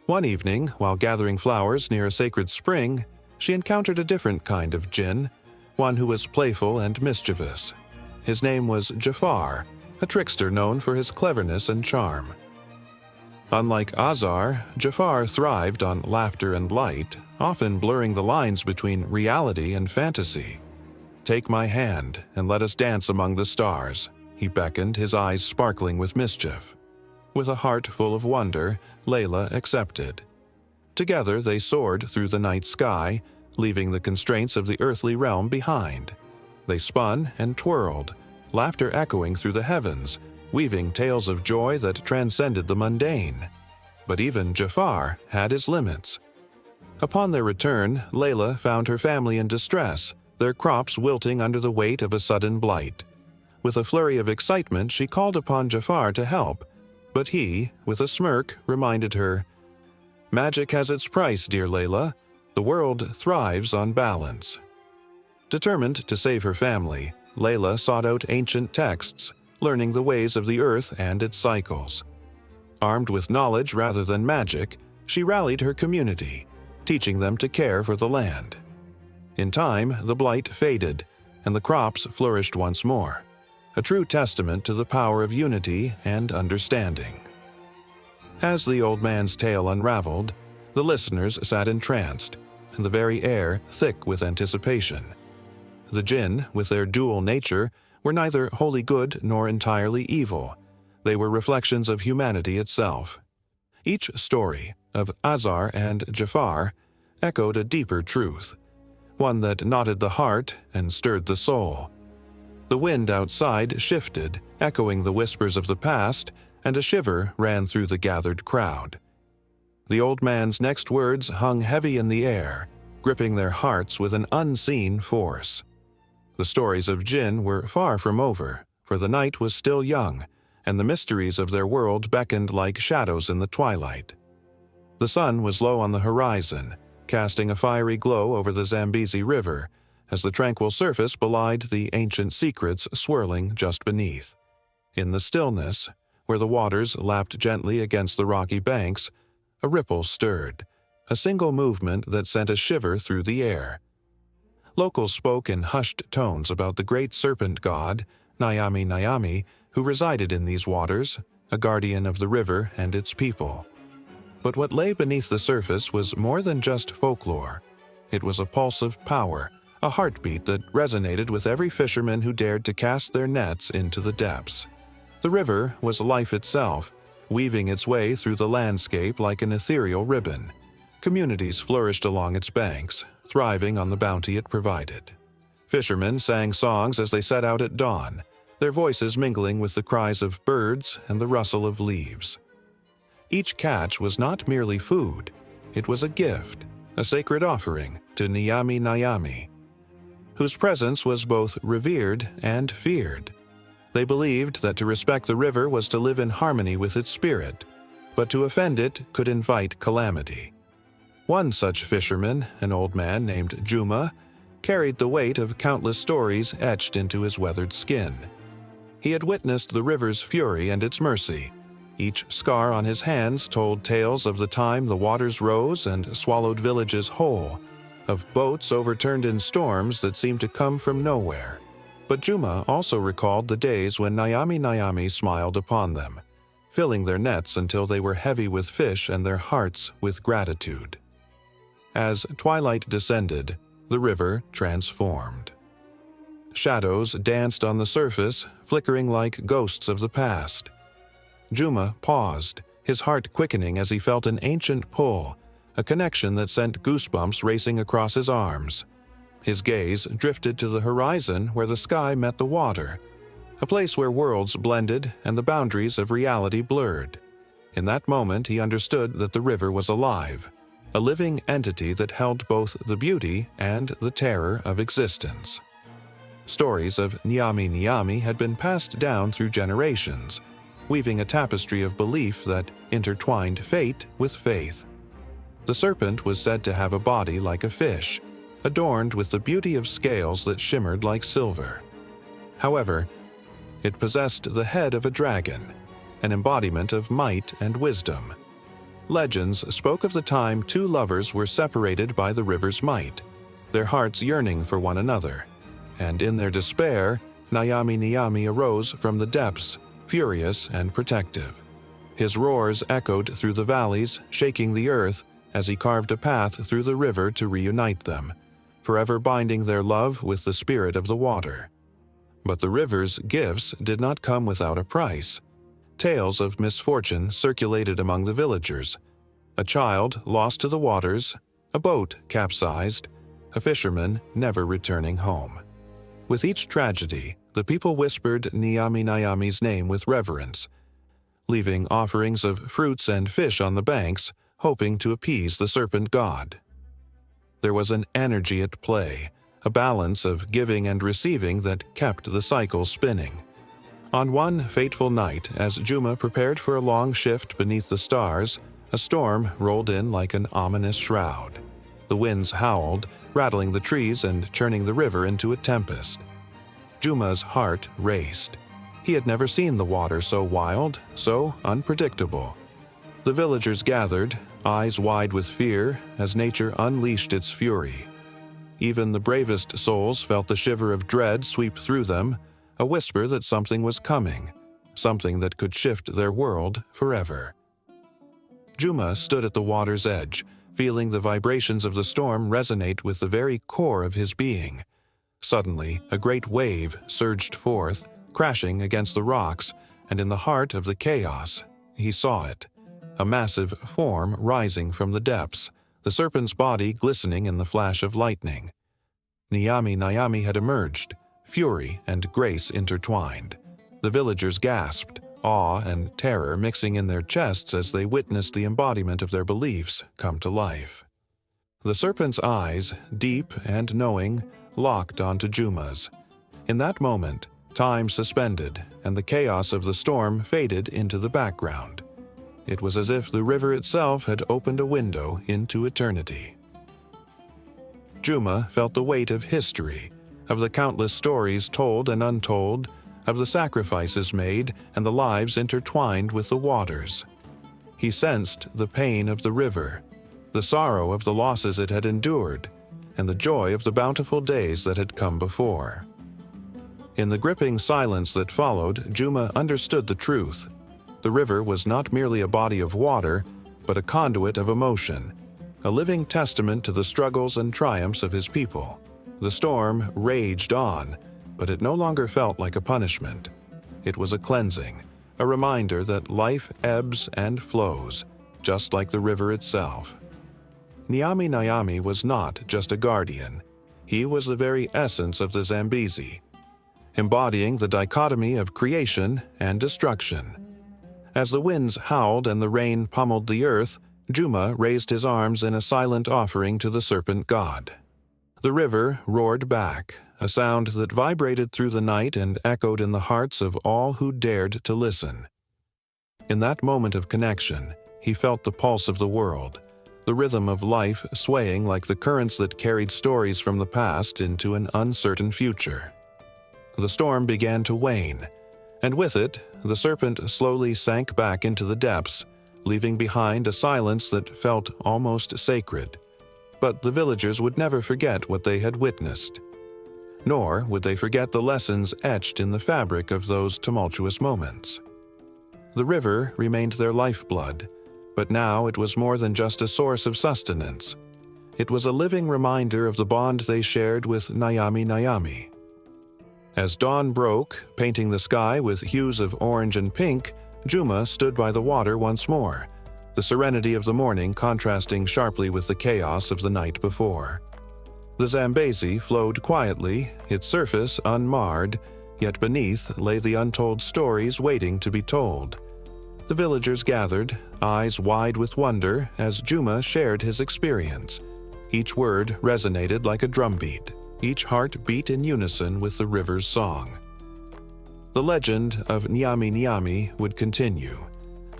One evening, while gathering flowers near a sacred spring, she encountered a different kind of jinn, one who was playful and mischievous. His name was Jafar, a trickster known for his cleverness and charm. Unlike Azar, Jafar thrived on laughter and light, often blurring the lines between reality and fantasy. "Take my hand and let us dance among the stars," he beckoned, his eyes sparkling with mischief. With a heart full of wonder, Layla accepted. Together they soared through the night sky, leaving the constraints of the earthly realm behind. They spun and twirled, laughter echoing through the heavens, weaving tales of joy that transcended the mundane. But even Jafar had his limits. Upon their return, Layla found her family in distress, their crops wilting under the weight of a sudden blight. With a flurry of excitement, she called upon Jafar to help, but he, with a smirk, reminded her, "Magic has its price, dear Layla. The world thrives on balance." Determined to save her family, Layla sought out ancient texts, learning the ways of the earth and its cycles. Armed with knowledge rather than magic, she rallied her community, teaching them to care for the land. In time, the blight faded, and the crops flourished once more, a true testament to the power of unity and understanding. As the old man's tale unraveled, the listeners sat entranced, and the very air thick with anticipation. The jinn, with their dual nature, were neither wholly good nor entirely evil. They were reflections of humanity itself. Each story, of Azar and Jafar, echoed a deeper truth, one that knotted the heart and stirred the soul. The wind outside shifted, echoing the whispers of the past, and a shiver ran through the gathered crowd. The old man's next words hung heavy in the air, gripping their hearts with an unseen force. The stories of jinn were far from over, for the night was still young, and the mysteries of their world beckoned like shadows in the twilight. The sun was low on the horizon, casting a fiery glow over the Zambezi River, as the tranquil surface belied the ancient secrets swirling just beneath. In the stillness, where the waters lapped gently against the rocky banks, a ripple stirred, a single movement that sent a shiver through the air. Locals spoke in hushed tones about the great serpent god, Nyami Nyami, who resided in these waters, a guardian of the river and its people. But what lay beneath the surface was more than just folklore. It was a pulse of power, a heartbeat that resonated with every fisherman who dared to cast their nets into the depths. The river was life itself, weaving its way through the landscape like an ethereal ribbon. Communities flourished along its banks, thriving on the bounty it provided. Fishermen sang songs as they set out at dawn, their voices mingling with the cries of birds and the rustle of leaves. Each catch was not merely food, it was a gift, a sacred offering to Nyami Nyami, whose presence was both revered and feared. They believed that to respect the river was to live in harmony with its spirit, but to offend it could invite calamity. One such fisherman, an old man named Juma, carried the weight of countless stories etched into his weathered skin. He had witnessed the river's fury and its mercy. Each scar on his hands told tales of the time the waters rose and swallowed villages whole, of boats overturned in storms that seemed to come from nowhere. But Juma also recalled the days when Nyami Nyami smiled upon them, filling their nets until they were heavy with fish and their hearts with gratitude. As twilight descended, the river transformed. Shadows danced on the surface, flickering like ghosts of the past. Juma paused, his heart quickening as he felt an ancient pull, a connection that sent goosebumps racing across his arms. His gaze drifted to the horizon where the sky met the water, a place where worlds blended and the boundaries of reality blurred. In that moment, he understood that the river was alive, a living entity that held both the beauty and the terror of existence. Stories of Nyami Nyami had been passed down through generations, weaving a tapestry of belief that intertwined fate with faith. The serpent was said to have a body like a fish, adorned with the beauty of scales that shimmered like silver. However, it possessed the head of a dragon, an embodiment of might and wisdom. Legends spoke of the time two lovers were separated by the river's might, their hearts yearning for one another, and in their despair, Nyami Nyami arose from the depths, furious and protective. His roars echoed through the valleys, shaking the earth as he carved a path through the river to reunite them, forever binding their love with the spirit of the water. But the river's gifts did not come without a price. Tales of misfortune circulated among the villagers. A child lost to the waters, a boat capsized, a fisherman never returning home. With each tragedy, the people whispered Nyami Nyami's name with reverence, leaving offerings of fruits and fish on the banks, hoping to appease the serpent god. There was an energy at play, a balance of giving and receiving that kept the cycle spinning. On one fateful night, as Juma prepared for a long shift beneath the stars, a storm rolled in like an ominous shroud. The winds howled, rattling the trees and churning the river into a tempest. Juma's heart raced. He had never seen the water so wild, so unpredictable. The villagers gathered, eyes wide with fear, as nature unleashed its fury. Even the bravest souls felt the shiver of dread sweep through them, a whisper that something was coming, something that could shift their world forever. Juma stood at the water's edge, feeling the vibrations of the storm resonate with the very core of his being. Suddenly, a great wave surged forth, crashing against the rocks, and in the heart of the chaos, he saw it. A massive form rising from the depths, the serpent's body glistening in the flash of lightning. Nyami Nyami had emerged, fury and grace intertwined. The villagers gasped, awe and terror mixing in their chests as they witnessed the embodiment of their beliefs come to life. The serpent's eyes, deep and knowing, locked onto Juma's. In that moment, time suspended, and the chaos of the storm faded into the background. It was as if the river itself had opened a window into eternity. Juma felt the weight of history, of the countless stories told and untold, of the sacrifices made and the lives intertwined with the waters. He sensed the pain of the river, the sorrow of the losses it had endured, and the joy of the bountiful days that had come before. In the gripping silence that followed, Juma understood the truth. The river was not merely a body of water, but a conduit of emotion, a living testament to the struggles and triumphs of his people. The storm raged on, but it no longer felt like a punishment. It was a cleansing, a reminder that life ebbs and flows, just like the river itself. Nyami was not just a guardian. He was the very essence of the Zambezi, embodying the dichotomy of creation and destruction. As the winds howled and the rain pummeled the earth, Juma raised his arms in a silent offering to the serpent god. The river roared back, a sound that vibrated through the night and echoed in the hearts of all who dared to listen. In that moment of connection, he felt the pulse of the world, the rhythm of life swaying like the currents that carried stories from the past into an uncertain future. The storm began to wane, and with it, the serpent slowly sank back into the depths, leaving behind a silence that felt almost sacred. But the villagers would never forget what they had witnessed. Nor would they forget the lessons etched in the fabric of those tumultuous moments. The river remained their lifeblood, but now it was more than just a source of sustenance. It was a living reminder of the bond they shared with Nyami. As dawn broke, painting the sky with hues of orange and pink, Juma stood by the water once more, the serenity of the morning contrasting sharply with the chaos of the night before. The Zambezi flowed quietly, its surface unmarred, yet beneath lay the untold stories waiting to be told. The villagers gathered, eyes wide with wonder, as Juma shared his experience. Each word resonated like a drumbeat, each heart beat in unison with the river's song. The legend of Nyami would continue,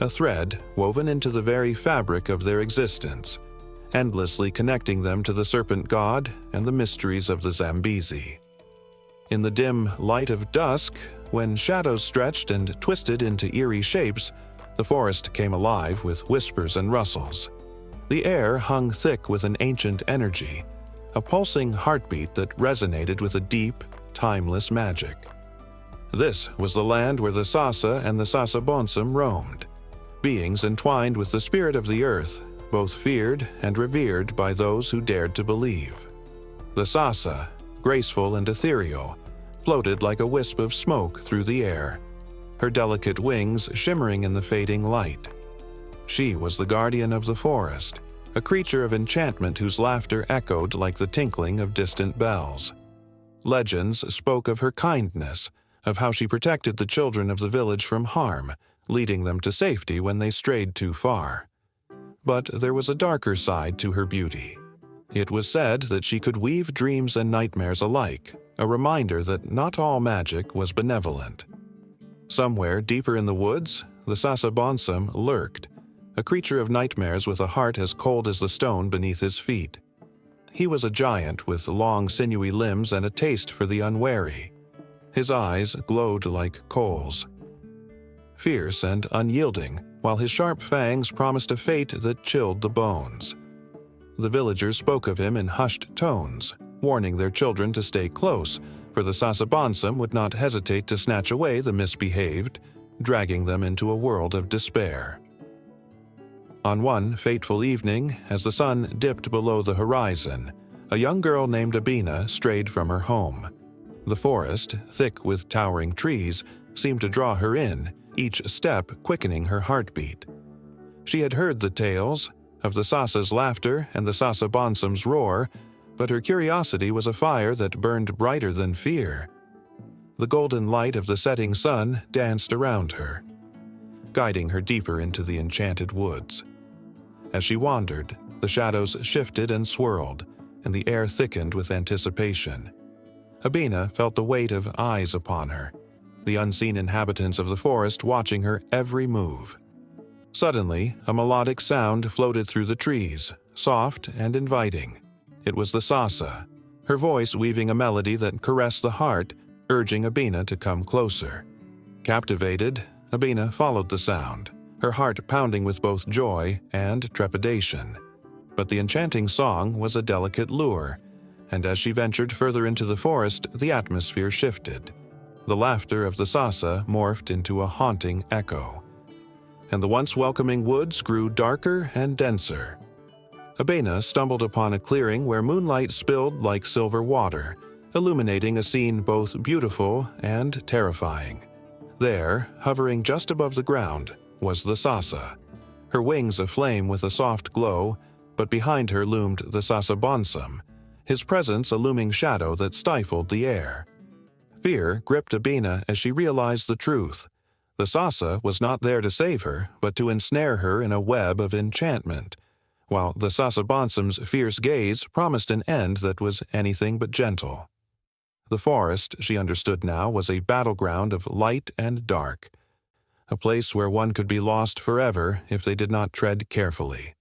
a thread woven into the very fabric of their existence, endlessly connecting them to the serpent god and the mysteries of the Zambezi. In the dim light of dusk, when shadows stretched and twisted into eerie shapes, the forest came alive with whispers and rustles. The air hung thick with an ancient energy, a pulsing heartbeat that resonated with a deep, timeless magic. This was the land where the Sasa and the Sasabonsum roamed, beings entwined with the spirit of the earth, both feared and revered by those who dared to believe. The Sasa, graceful and ethereal, floated like a wisp of smoke through the air, her delicate wings shimmering in the fading light. She was the guardian of the forest, a creature of enchantment whose laughter echoed like the tinkling of distant bells. Legends spoke of her kindness, of how she protected the children of the village from harm, leading them to safety when they strayed too far. But there was a darker side to her beauty. It was said that she could weave dreams and nightmares alike, a reminder that not all magic was benevolent. Somewhere deeper in the woods, the Sasabonsum lurked, a creature of nightmares with a heart as cold as the stone beneath his feet. He was a giant with long sinewy limbs and a taste for the unwary. His eyes glowed like coals, fierce and unyielding, while his sharp fangs promised a fate that chilled the bones. The villagers spoke of him in hushed tones, warning their children to stay close, for the Sasabonsum would not hesitate to snatch away the misbehaved, dragging them into a world of despair. On one fateful evening, as the sun dipped below the horizon, a young girl named Abina strayed from her home. The forest, thick with towering trees, seemed to draw her in, each step quickening her heartbeat. She had heard the tales of the Sasa's laughter and the Sasabonsum's roar, but her curiosity was a fire that burned brighter than fear. The golden light of the setting sun danced around her, guiding her deeper into the enchanted woods. As she wandered, the shadows shifted and swirled, and the air thickened with anticipation. Abina felt the weight of eyes upon her, the unseen inhabitants of the forest watching her every move. Suddenly, a melodic sound floated through the trees, soft and inviting. It was the Sasa, her voice weaving a melody that caressed the heart, urging Abina to come closer. Captivated, Abina followed the sound, her heart pounding with both joy and trepidation. But the enchanting song was a delicate lure, and as she ventured further into the forest, the atmosphere shifted. The laughter of the Sasa morphed into a haunting echo. and the once welcoming woods grew darker and denser. Abena stumbled upon a clearing where moonlight spilled like silver water, illuminating a scene both beautiful and terrifying. There, hovering just above the ground, was the Sasa, her wings aflame with a soft glow, but behind her loomed the Sasabonsum, his presence a looming shadow that stifled the air. Fear gripped Abena as she realized the truth. The Sasa was not there to save her, but to ensnare her in a web of enchantment, while the Sasabonsum's fierce gaze promised an end that was anything but gentle. The forest, she understood now, was a battleground of light and dark, a place where one could be lost forever if they did not tread carefully.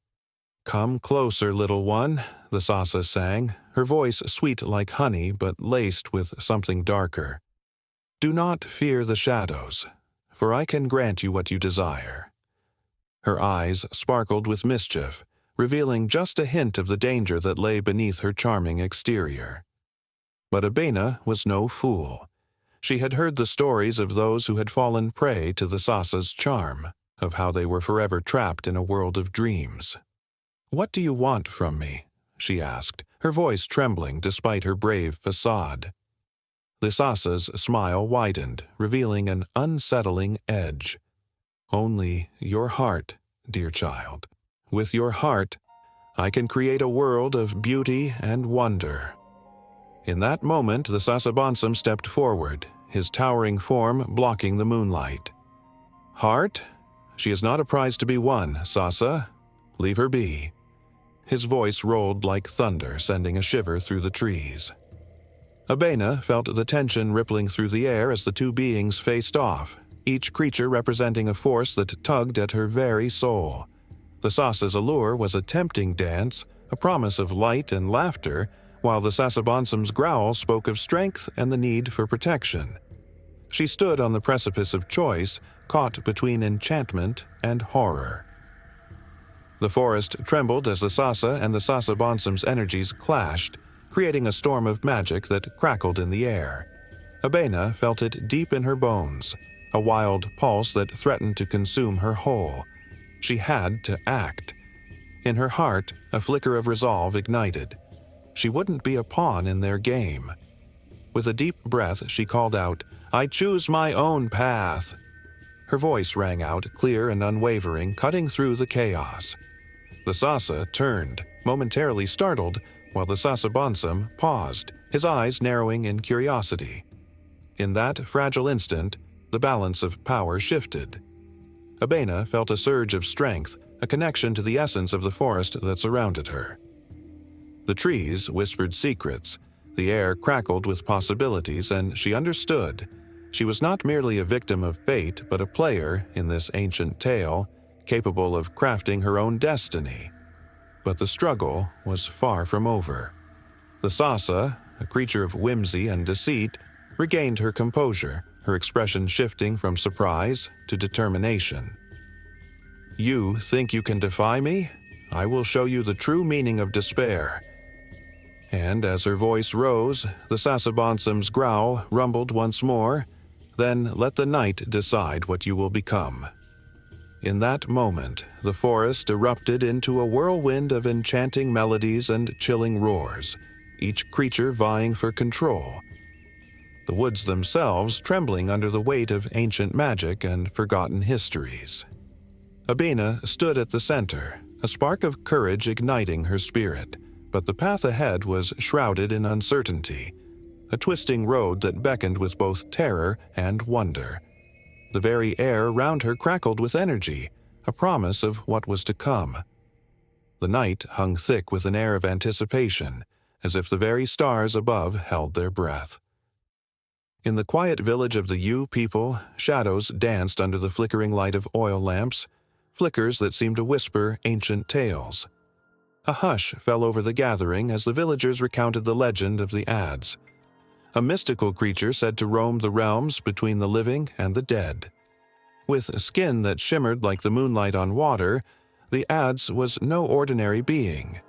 "Come closer, little one," the Sasa sang, her voice sweet like honey but laced with something darker. "Do not fear the shadows, for I can grant you what you desire." Her eyes sparkled with mischief, revealing just a hint of the danger that lay beneath her charming exterior. But Abena was no fool. She had heard the stories of those who had fallen prey to the Sasa's charm, of how they were forever trapped in a world of dreams. "What do you want from me?" she asked, her voice trembling despite her brave facade. The Sasa's smile widened, revealing an unsettling edge. "Only your heart, dear child. With your heart, I can create a world of beauty and wonder." In that moment, the Sasabonsum stepped forward, his towering form blocking the moonlight. "Heart? She is not a prize to be won, Sasa. Leave her be." His voice rolled like thunder, sending a shiver through the trees. Abena felt the tension rippling through the air as the two beings faced off, each creature representing a force that tugged at her very soul. The Sasa's allure was a tempting dance, a promise of light and laughter, while the Sasabonsum's growl spoke of strength and the need for protection. She stood on the precipice of choice, caught between enchantment and horror. The forest trembled as the Sasa and the Sasabonsum's energies clashed, creating a storm of magic that crackled in the air. Abena felt it deep in her bones, a wild pulse that threatened to consume her whole. She had to act. In her heart, a flicker of resolve ignited. She wouldn't be a pawn in their game. With a deep breath, she called out, "I choose my own path." Her voice rang out, clear and unwavering, cutting through the chaos. The Sasa turned, momentarily startled, while the Sasabonsum paused, his eyes narrowing in curiosity. In that fragile instant, the balance of power shifted. Abena felt a surge of strength, a connection to the essence of the forest that surrounded her. The trees whispered secrets, the air crackled with possibilities, and she understood. She was not merely a victim of fate, but a player in this ancient tale, capable of crafting her own destiny. But the struggle was far from over. The Sasa, a creature of whimsy and deceit, regained her composure, her expression shifting from surprise to determination. "You think you can defy me? I will show you the true meaning of despair." And as her voice rose, the Sasabonsum's growl rumbled once more, "Then let the night decide what you will become." In that moment, the forest erupted into a whirlwind of enchanting melodies and chilling roars, each creature vying for control. The woods themselves trembling under the weight of ancient magic and forgotten histories. Abena stood at the center, a spark of courage igniting her spirit, but the path ahead was shrouded in uncertainty, a twisting road that beckoned with both terror and wonder. The very air around her crackled with energy, a promise of what was to come. The night hung thick with an air of anticipation, as if the very stars above held their breath. In the quiet village of the Yu people, shadows danced under the flickering light of oil lamps, flickers that seemed to whisper ancient tales. A hush fell over the gathering as the villagers recounted the legend of the Adze, a mystical creature said to roam the realms between the living and the dead. With a skin that shimmered like the moonlight on water, the Adze was no ordinary being.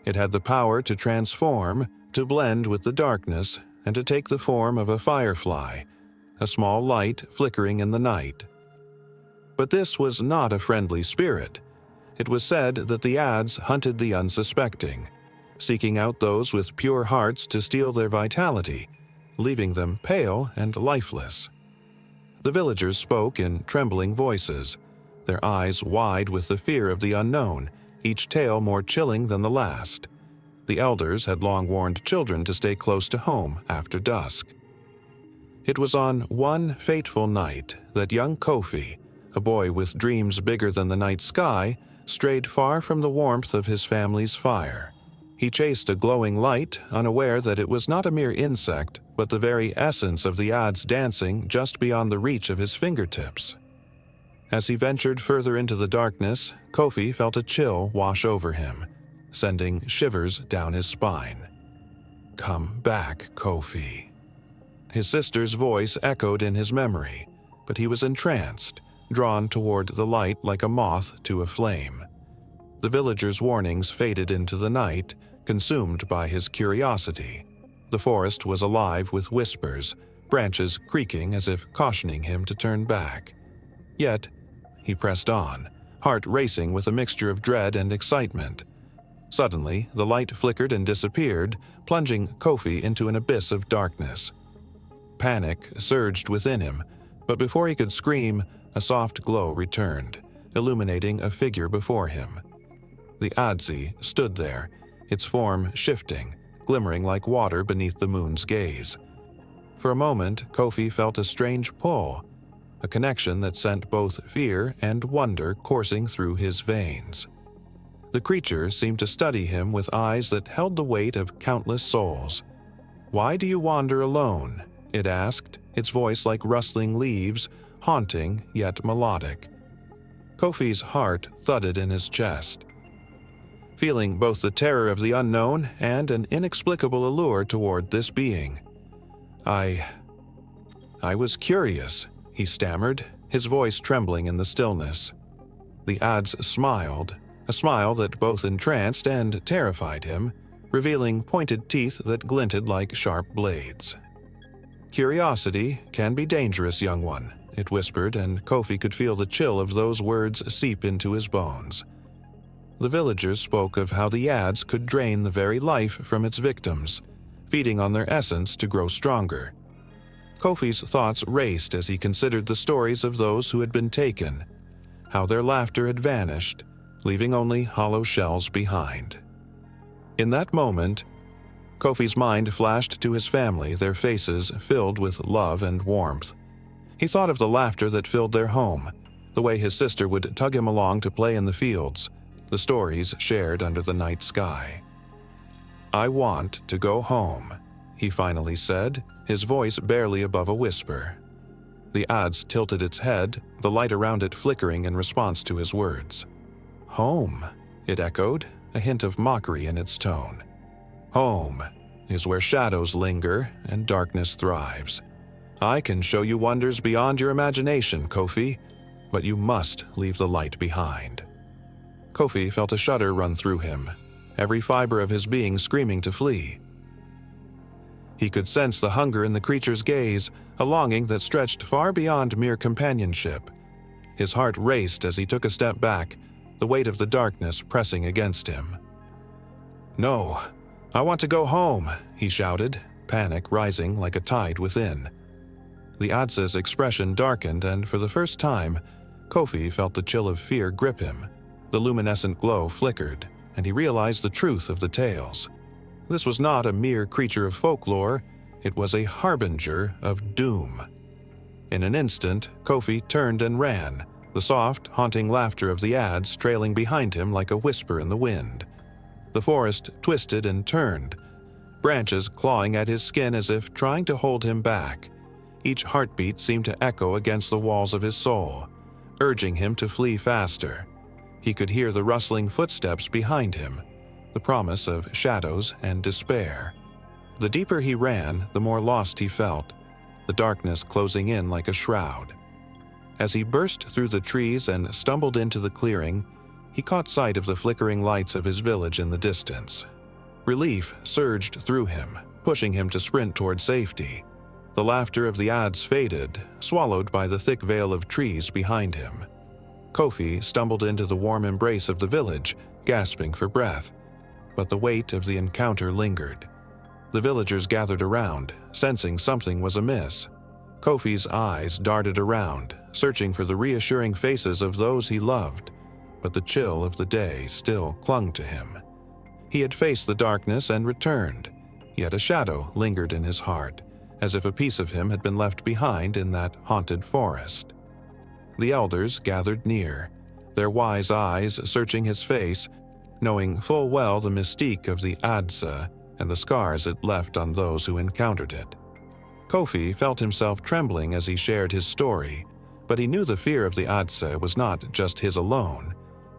It had the power to transform, to blend with the darkness, and to take the form of a firefly, a small light flickering in the night. But this was not a friendly spirit. It was said that the Adze hunted the unsuspecting, seeking out those with pure hearts to steal their vitality, leaving them pale and lifeless. The villagers spoke in trembling voices, their eyes wide with the fear of the unknown, each tale more chilling than the last. The elders had long warned children to stay close to home after dusk. It was on one fateful night that young Kofi, a boy with dreams bigger than the night sky, strayed far from the warmth of his family's fire. He chased a glowing light, unaware that it was not a mere insect, but the very essence of the Adze dancing just beyond the reach of his fingertips. As he ventured further into the darkness, Kofi felt a chill wash over him, sending shivers down his spine. "Come back, Kofi." His sister's voice echoed in his memory, but he was entranced, drawn toward the light like a moth to a flame. The villagers' warnings faded into the night, consumed by his curiosity. The forest was alive with whispers, branches creaking as if cautioning him to turn back. Yet, he pressed on, heart racing with a mixture of dread and excitement. Suddenly, the light flickered and disappeared, plunging Kofi into an abyss of darkness. Panic surged within him, but before he could scream, a soft glow returned, illuminating a figure before him. The Adze stood there, its form shifting, glimmering like water beneath the moon's gaze. For a moment, Kofi felt a strange pull, a connection that sent both fear and wonder coursing through his veins. The creature seemed to study him with eyes that held the weight of countless souls. "Why do you wander alone?" it asked, its voice like rustling leaves, haunting yet melodic. Kofi's heart thudded in his chest, feeling both the terror of the unknown and an inexplicable allure toward this being. I was curious," he stammered, his voice trembling in the stillness. The Adze smiled, a smile that both entranced and terrified him, revealing pointed teeth that glinted like sharp blades. "Curiosity can be dangerous, young one," it whispered, and Kofi could feel the chill of those words seep into his bones. The villagers spoke of how the Adze could drain the very life from its victims, feeding on their essence to grow stronger. Kofi's thoughts raced as he considered the stories of those who had been taken, how their laughter had vanished, leaving only hollow shells behind. In that moment, Kofi's mind flashed to his family, their faces filled with love and warmth. He thought of the laughter that filled their home, the way his sister would tug him along to play in the fields, the stories shared under the night sky. "I want to go home," he finally said, his voice barely above a whisper. The Adze tilted its head, the light around it flickering in response to his words. "Home," it echoed, a hint of mockery in its tone. "Home is where shadows linger and darkness thrives. I can show you wonders beyond your imagination, Kofi, but you must leave the light behind." Kofi felt a shudder run through him, every fiber of his being screaming to flee. He could sense the hunger in the creature's gaze, a longing that stretched far beyond mere companionship. His heart raced as he took a step back, the weight of the darkness pressing against him. "No, I want to go home," he shouted, panic rising like a tide within. The Adze's expression darkened, and for the first time, Kofi felt the chill of fear grip him. The luminescent glow flickered, and he realized the truth of the tales. This was not a mere creature of folklore, it was a harbinger of doom. In an instant, Kofi turned and ran, the soft, haunting laughter of the Adze trailing behind him like a whisper in the wind. The forest twisted and turned, branches clawing at his skin as if trying to hold him back. Each heartbeat seemed to echo against the walls of his soul, urging him to flee faster. He could hear the rustling footsteps behind him, the promise of shadows and despair. The deeper he ran, the more lost he felt, the darkness closing in like a shroud. As he burst through the trees and stumbled into the clearing, he caught sight of the flickering lights of his village in the distance. Relief surged through him, pushing him to sprint toward safety. The laughter of the Adze faded, swallowed by the thick veil of trees behind him. Kofi stumbled into the warm embrace of the village, gasping for breath. But the weight of the encounter lingered. The villagers gathered around, sensing something was amiss. Kofi's eyes darted around, searching for the reassuring faces of those he loved, but the chill of the day still clung to him. He had faced the darkness and returned, yet a shadow lingered in his heart, as if a piece of him had been left behind in that haunted forest. The elders gathered near, their wise eyes searching his face, knowing full well the mystique of the Adsa and the scars it left on those who encountered it. Kofi felt himself trembling as he shared his story, but he knew the fear of the Adsa was not just his alone.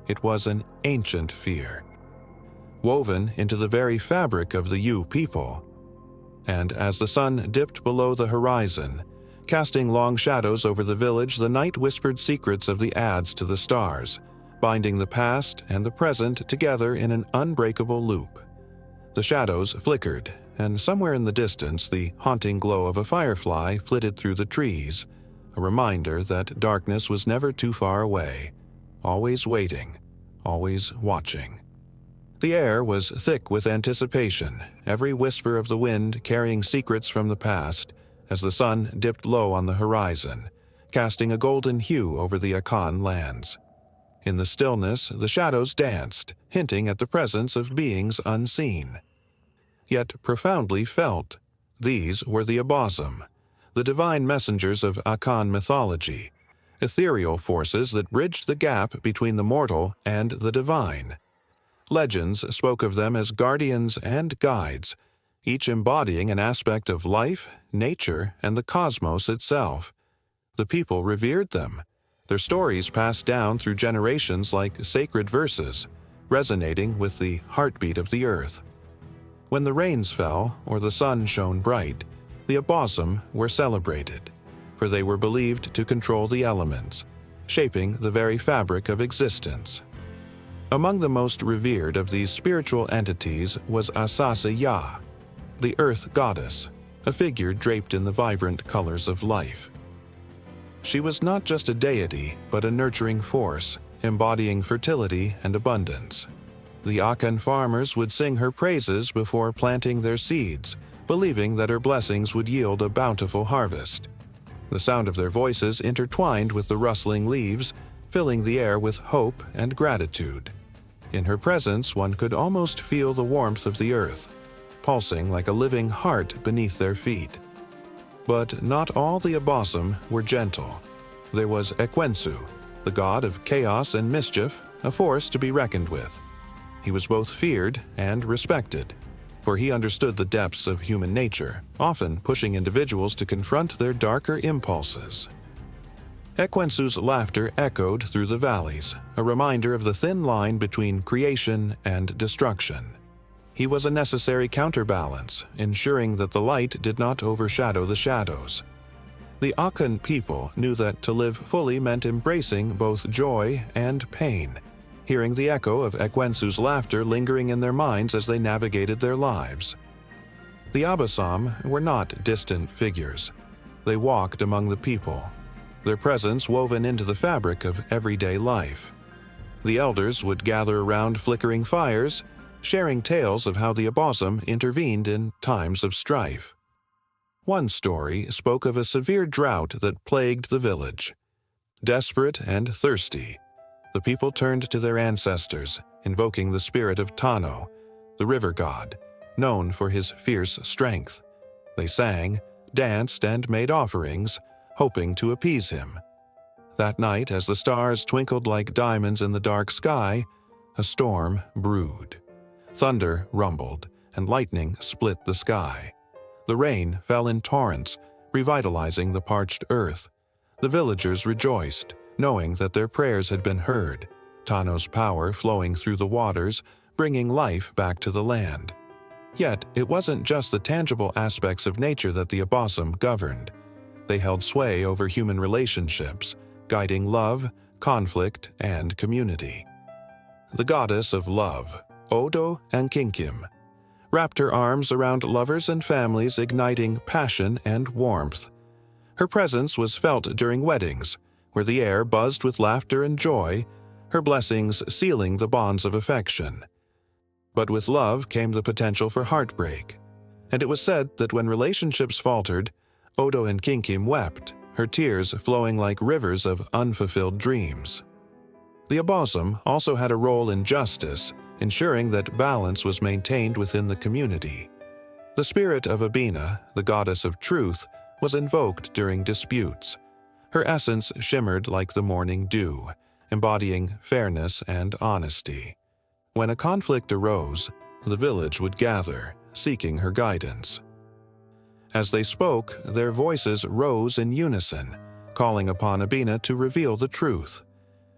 It was an ancient fear, woven into the very fabric of the Yu people. And as the sun dipped below the horizon, casting long shadows over the village, the night whispered secrets of the Ads to the stars, binding the past and the present together in an unbreakable loop. The shadows flickered, and somewhere in the distance the haunting glow of a firefly flitted through the trees, a reminder that darkness was never too far away, always waiting, always watching. The air was thick with anticipation, every whisper of the wind carrying secrets from the past, as the sun dipped low on the horizon, casting a golden hue over the Akan lands. In the stillness, the shadows danced, hinting at the presence of beings unseen, yet profoundly felt. These were the Abazum, the divine messengers of Akan mythology, ethereal forces that bridged the gap between the mortal and the divine. Legends spoke of them as guardians and guides, each embodying an aspect of life, nature, and the cosmos itself. The people revered them, their stories passed down through generations like sacred verses, resonating with the heartbeat of the earth. When the rains fell or the sun shone bright, the Abazum were celebrated, for they were believed to control the elements, shaping the very fabric of existence. Among the most revered of these spiritual entities was Asasa Ya, the earth goddess, a figure draped in the vibrant colors of life. She was not just a deity, but a nurturing force, embodying fertility and abundance. The Akan farmers would sing her praises before planting their seeds, believing that her blessings would yield a bountiful harvest. The sound of their voices intertwined with the rustling leaves, filling the air with hope and gratitude. In her presence, one could almost feel the warmth of the earth, pulsing like a living heart beneath their feet. But not all the Abazum were gentle. There was Ekwensu, the god of chaos and mischief, a force to be reckoned with. He was both feared and respected, for he understood the depths of human nature, often pushing individuals to confront their darker impulses. Ekwensu's laughter echoed through the valleys, a reminder of the thin line between creation and destruction. He was a necessary counterbalance, ensuring that the light did not overshadow the shadows. The Akan people knew that to live fully meant embracing both joy and pain, hearing the echo of Ekwensu's laughter lingering in their minds as they navigated their lives. The Abazum were not distant figures. They walked among the people, their presence woven into the fabric of everyday life. The elders would gather around flickering fires, sharing tales of how the Abazum intervened in times of strife. One story spoke of a severe drought that plagued the village. Desperate and thirsty, the people turned to their ancestors, invoking the spirit of Tano, the river god, known for his fierce strength. They sang, danced, and made offerings, hoping to appease him. That night, as the stars twinkled like diamonds in the dark sky, a storm brewed. Thunder rumbled, and lightning split the sky. The rain fell in torrents, revitalizing the parched earth. The villagers rejoiced, knowing that their prayers had been heard, Tano's power flowing through the waters, bringing life back to the land. Yet, it wasn't just the tangible aspects of nature that the Abazum governed. They held sway over human relationships, guiding love, conflict, and community. The goddess of love, Odo Ankinkim, wrapped her arms around lovers and families, igniting passion and warmth. Her presence was felt during weddings, where the air buzzed with laughter and joy, her blessings sealing the bonds of affection. But with love came the potential for heartbreak, and it was said that when relationships faltered, Odo and Kinkim wept, her tears flowing like rivers of unfulfilled dreams. The Abosom also had a role in justice, ensuring that balance was maintained within the community. The spirit of Abina, the goddess of truth, was invoked during disputes. Her essence shimmered like the morning dew, embodying fairness and honesty. When a conflict arose, the village would gather, seeking her guidance. As they spoke, their voices rose in unison, calling upon Abina to reveal the truth.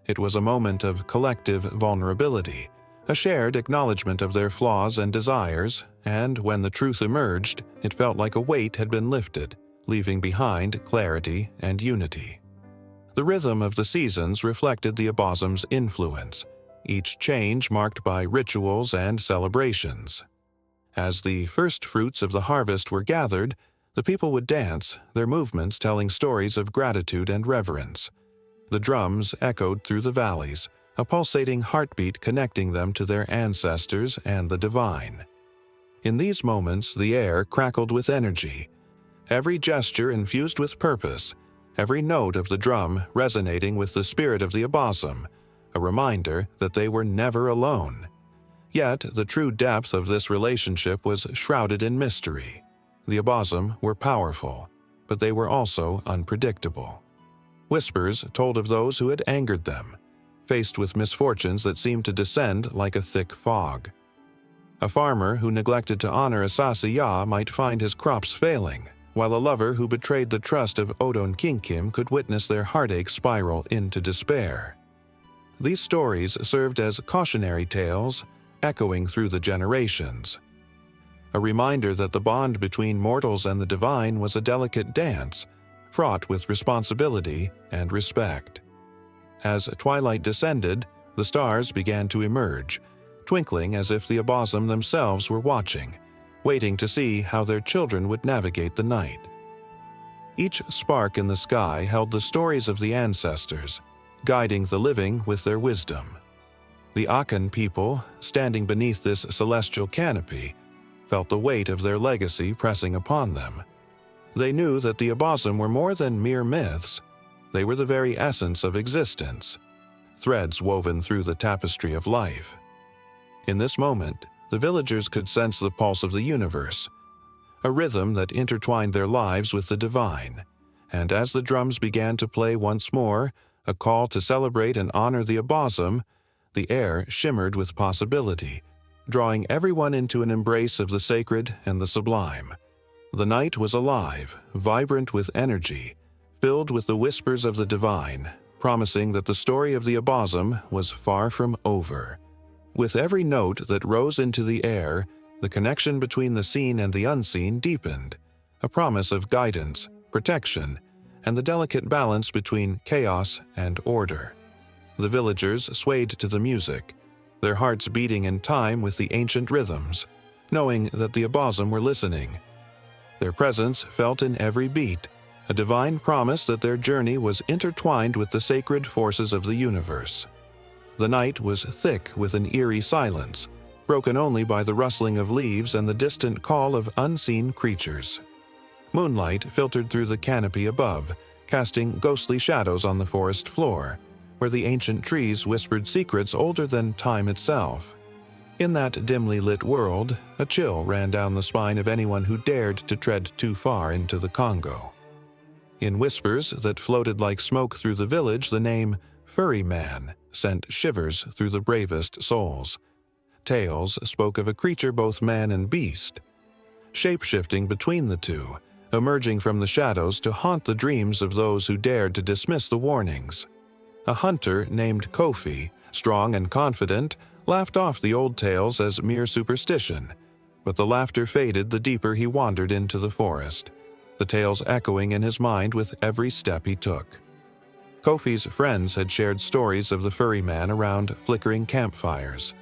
It was a moment of collective vulnerability, a shared acknowledgement of their flaws and desires, and when the truth emerged, it felt like a weight had been lifted, leaving behind clarity and unity. The rhythm of the seasons reflected the Abosom's influence, each change marked by rituals and celebrations. As the first fruits of the harvest were gathered, the people would dance, their movements telling stories of gratitude and reverence. The drums echoed through the valleys, a pulsating heartbeat connecting them to their ancestors and the divine. In these moments, the air crackled with energy, every gesture infused with purpose, every note of the drum resonating with the spirit of the Abosom, a reminder that they were never alone. Yet, the true depth of this relationship was shrouded in mystery. The Abosom were powerful, but they were also unpredictable. Whispers told of those who had angered them, faced with misfortunes that seemed to descend like a thick fog. A farmer who neglected to honor Asasi Ya might find his crops failing, while a lover who betrayed the trust of Odon Kinkim could witness their heartache spiral into despair. These stories served as cautionary tales, echoing through the generations. A reminder that the bond between mortals and the divine was a delicate dance, fraught with responsibility and respect. As twilight descended, the stars began to emerge, twinkling as if the Abosom themselves were watching, waiting to see how their children would navigate the night. Each spark in the sky held the stories of the ancestors, guiding the living with their wisdom. The Akan people, standing beneath this celestial canopy, felt the weight of their legacy pressing upon them. They knew that the Abosom were more than mere myths. They were the very essence of existence, threads woven through the tapestry of life. In this moment, the villagers could sense the pulse of the universe, a rhythm that intertwined their lives with the divine. And as the drums began to play once more, a call to celebrate and honor the Abosom, the air shimmered with possibility, drawing everyone into an embrace of the sacred and the sublime. The night was alive, vibrant with energy, filled with the whispers of the divine, promising that the story of the Abosom was far from over. With every note that rose into the air, the connection between the seen and the unseen deepened, a promise of guidance, protection, and the delicate balance between chaos and order. The villagers swayed to the music, their hearts beating in time with the ancient rhythms, knowing that the Abosom were listening. Their presence felt in every beat, a divine promise that their journey was intertwined with the sacred forces of the universe. The night was thick with an eerie silence, broken only by the rustling of leaves and the distant call of unseen creatures. Moonlight filtered through the canopy above, casting ghostly shadows on the forest floor, where the ancient trees whispered secrets older than time itself. In that dimly lit world, a chill ran down the spine of anyone who dared to tread too far into the Congo. In whispers that floated like smoke through the village, the name Furry Man sent shivers through the bravest souls. Tales spoke of a creature both man and beast, shape-shifting between the two, emerging from the shadows to haunt the dreams of those who dared to dismiss the warnings. A hunter named Kofi, strong and confident, laughed off the old tales as mere superstition, but the laughter faded the deeper he wandered into the forest, the tales echoing in his mind with every step he took. Kofi's friends had shared stories of the furry man around flickering campfires,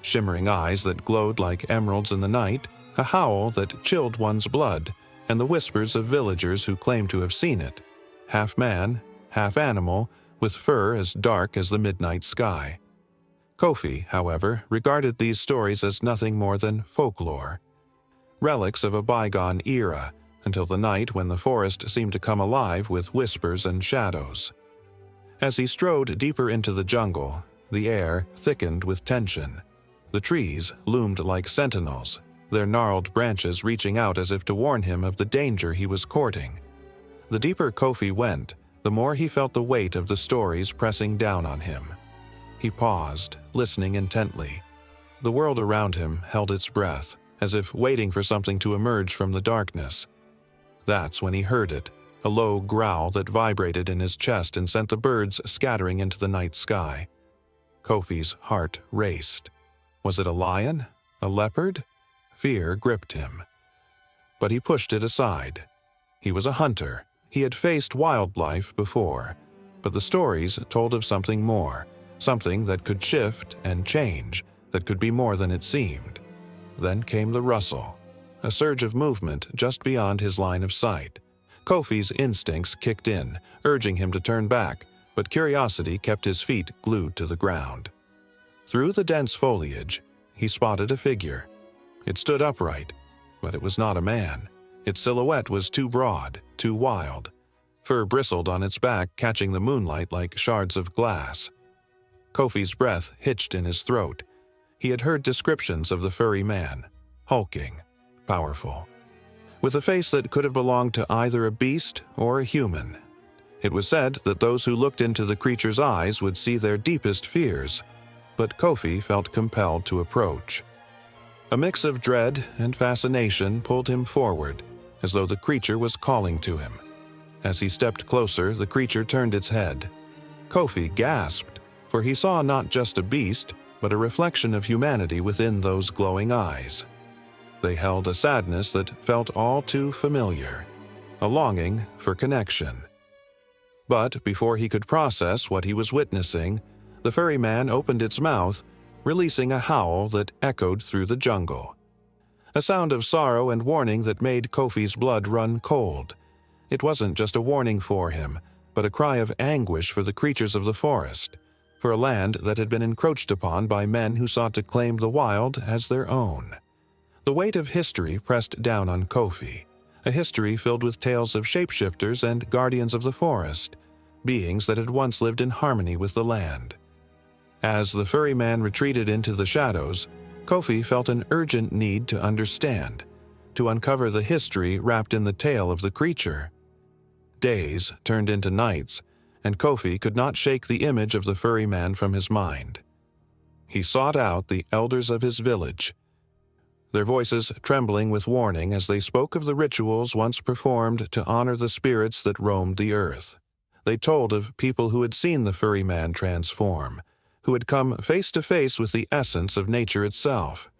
shimmering eyes that glowed like emeralds in the night, a howl that chilled one's blood, and the whispers of villagers who claimed to have seen it, half man, half animal, with fur as dark as the midnight sky. Kofi, however, regarded these stories as nothing more than folklore, relics of a bygone era, until the night when the forest seemed to come alive with whispers and shadows. As he strode deeper into the jungle, the air thickened with tension. The trees loomed like sentinels, their gnarled branches reaching out as if to warn him of the danger he was courting. The deeper Kofi went, the more he felt the weight of the stories pressing down on him. He paused, listening intently. The world around him held its breath, as if waiting for something to emerge from the darkness. That's when he heard it, a low growl that vibrated in his chest and sent the birds scattering into the night sky. Kofi's heart raced. Was it a lion? A leopard? Fear gripped him. But he pushed it aside. He was a hunter. He had faced wildlife before, but the stories told of something more, something that could shift and change, that could be more than it seemed. Then came the rustle, a surge of movement just beyond his line of sight. Kofi's instincts kicked in, urging him to turn back, but curiosity kept his feet glued to the ground. Through the dense foliage, he spotted a figure. It stood upright, but it was not a man. Its silhouette was too broad, too wild. Fur bristled on its back, catching the moonlight like shards of glass. Kofi's breath hitched in his throat. He had heard descriptions of the furry man, hulking, powerful, with a face that could have belonged to either a beast or a human. It was said that those who looked into the creature's eyes would see their deepest fears, but Kofi felt compelled to approach. A mix of dread and fascination pulled him forward, as though the creature was calling to him. As he stepped closer, the creature turned its head. Kofi gasped, for he saw not just a beast, but a reflection of humanity within those glowing eyes. They held a sadness that felt all too familiar, a longing for connection. But before he could process what he was witnessing, the furry man opened its mouth, releasing a howl that echoed through the jungle. A sound of sorrow and warning that made Kofi's blood run cold. It wasn't just a warning for him, but a cry of anguish for the creatures of the forest, for a land that had been encroached upon by men who sought to claim the wild as their own. The weight of history pressed down on Kofi, a history filled with tales of shapeshifters and guardians of the forest, beings that had once lived in harmony with the land. As the furry man retreated into the shadows, Kofi felt an urgent need to understand, to uncover the history wrapped in the tale of the creature. Days turned into nights, and Kofi could not shake the image of the furry man from his mind. He sought out the elders of his village, their voices trembling with warning as they spoke of the rituals once performed to honor the spirits that roamed the earth. They told of people who had seen the furry man transform, who had come face to face with the essence of nature itself.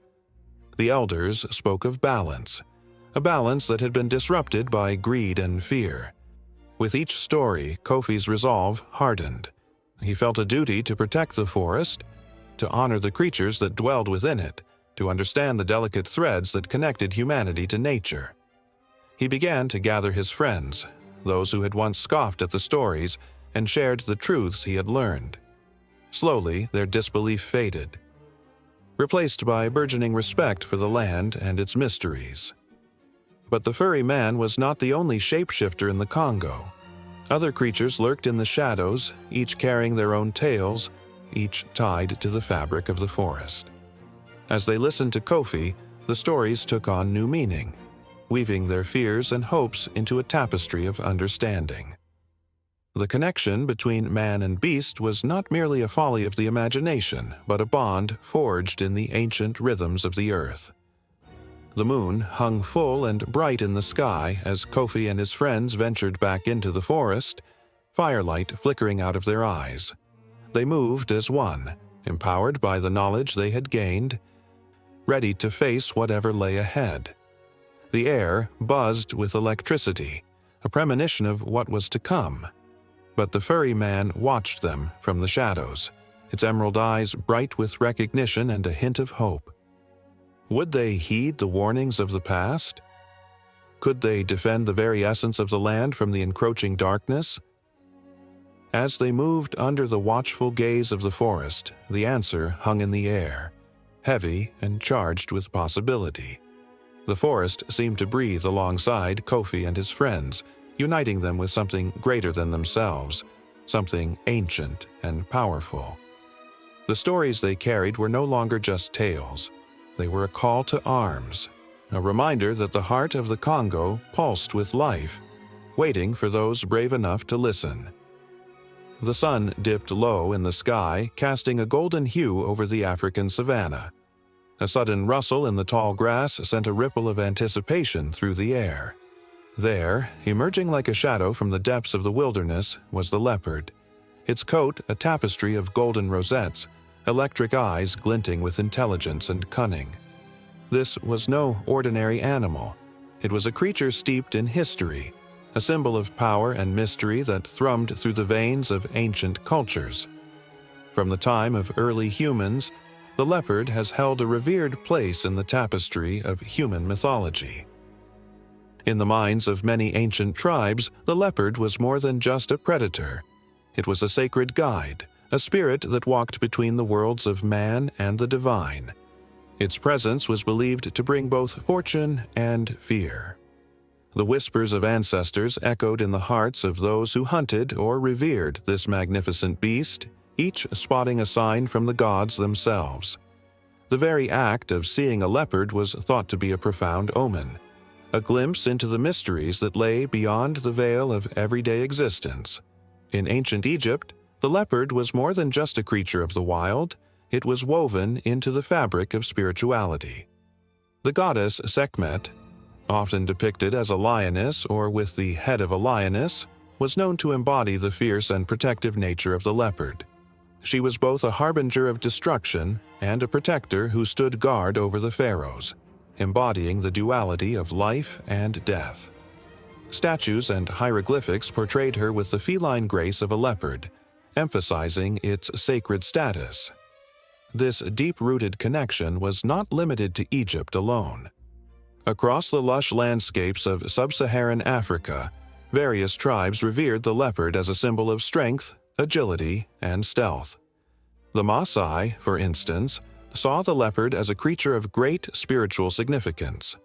The elders spoke of balance, a balance that had been disrupted by greed and fear. With each story, Kofi's resolve hardened. He felt a duty to protect the forest, to honor the creatures that dwelled within it, to understand the delicate threads that connected humanity to nature. He began to gather his friends, those who had once scoffed at the stories and shared the truths he had learned. Slowly, their disbelief faded, replaced by burgeoning respect for the land and its mysteries. But the furry man was not the only shapeshifter in the Congo. Other creatures lurked in the shadows, each carrying their own tales, each tied to the fabric of the forest. As they listened to Kofi, the stories took on new meaning, weaving their fears and hopes into a tapestry of understanding. The connection between man and beast was not merely a folly of the imagination, but a bond forged in the ancient rhythms of the earth. The moon hung full and bright in the sky as Kofi and his friends ventured back into the forest, firelight flickering out of their eyes. They moved as one, empowered by the knowledge they had gained, ready to face whatever lay ahead. The air buzzed with electricity, a premonition of what was to come. But the furry man watched them from the shadows, its emerald eyes bright with recognition and a hint of hope. Would they heed the warnings of the past? Could they defend the very essence of the land from the encroaching darkness? As they moved under the watchful gaze of the forest, the answer hung in the air, heavy and charged with possibility. The forest seemed to breathe alongside Kofi and his friends, uniting them with something greater than themselves, something ancient and powerful. The stories they carried were no longer just tales. They were a call to arms, a reminder that the heart of the Congo pulsed with life, waiting for those brave enough to listen. The sun dipped low in the sky, casting a golden hue over the African savanna. A sudden rustle in the tall grass sent a ripple of anticipation through the air. There, emerging like a shadow from the depths of the wilderness, was the leopard, its coat a tapestry of golden rosettes, electric eyes glinting with intelligence and cunning. This was no ordinary animal. It was a creature steeped in history, a symbol of power and mystery that thrummed through the veins of ancient cultures. From the time of early humans, the leopard has held a revered place in the tapestry of human mythology. In the minds of many ancient tribes, the leopard was more than just a predator. It was a sacred guide, a spirit that walked between the worlds of man and the divine. Its presence was believed to bring both fortune and fear. The whispers of ancestors echoed in the hearts of those who hunted or revered this magnificent beast, each spotting a sign from the gods themselves. The very act of seeing a leopard was thought to be a profound omen, a glimpse into the mysteries that lay beyond the veil of everyday existence. In ancient Egypt, the leopard was more than just a creature of the wild, it was woven into the fabric of spirituality. The goddess Sekhmet, often depicted as a lioness or with the head of a lioness, was known to embody the fierce and protective nature of the leopard. She was both a harbinger of destruction and a protector who stood guard over the pharaohs, embodying the duality of life and death. Statues and hieroglyphics portrayed her with the feline grace of a leopard, emphasizing its sacred status. This deep-rooted connection was not limited to Egypt alone. Across the lush landscapes of sub-Saharan Africa, various tribes revered the leopard as a symbol of strength, agility, and stealth. The Maasai, for instance, saw the leopard as a creature of great spiritual significance.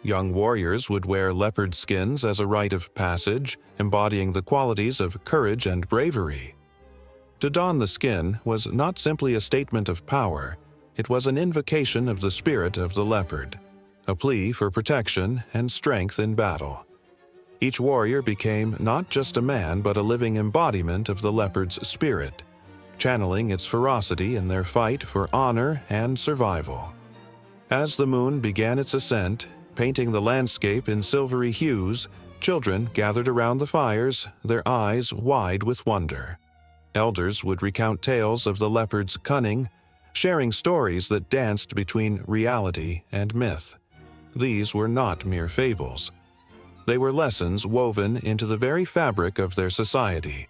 Young warriors would wear leopard skins as a rite of passage, embodying the qualities of courage and bravery. To don the skin was not simply a statement of power, it was an invocation of the spirit of the leopard, a plea for protection and strength in battle. Each warrior became not just a man but a living embodiment of the leopard's spirit, channeling its ferocity in their fight for honor and survival. As the moon began its ascent, painting the landscape in silvery hues, children gathered around the fires, their eyes wide with wonder. Elders would recount tales of the leopard's cunning, sharing stories that danced between reality and myth. These were not mere fables. They were lessons woven into the very fabric of their society.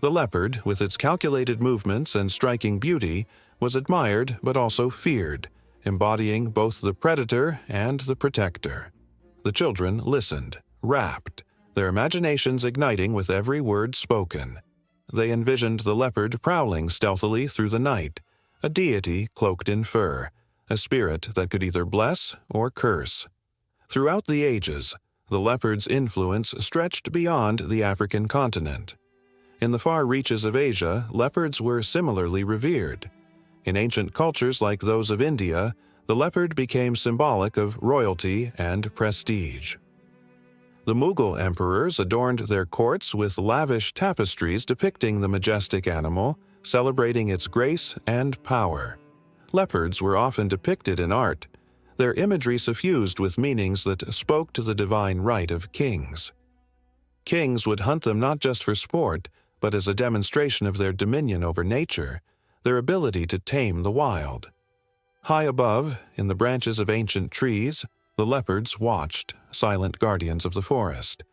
The leopard, with its calculated movements and striking beauty, was admired but also feared, embodying both the predator and the protector. The children listened, rapt, their imaginations igniting with every word spoken. They envisioned the leopard prowling stealthily through the night, a deity cloaked in fur, a spirit that could either bless or curse. Throughout the ages, the leopard's influence stretched beyond the African continent. In the far reaches of Asia, leopards were similarly revered. In ancient cultures like those of India, the leopard became symbolic of royalty and prestige. The Mughal emperors adorned their courts with lavish tapestries depicting the majestic animal, celebrating its grace and power. Leopards were often depicted in art, their imagery suffused with meanings that spoke to the divine right of kings. Kings would hunt them not just for sport, but as a demonstration of their dominion over nature, their ability to tame the wild. High above, in the branches of ancient trees, the leopards watched, silent guardians of the forest.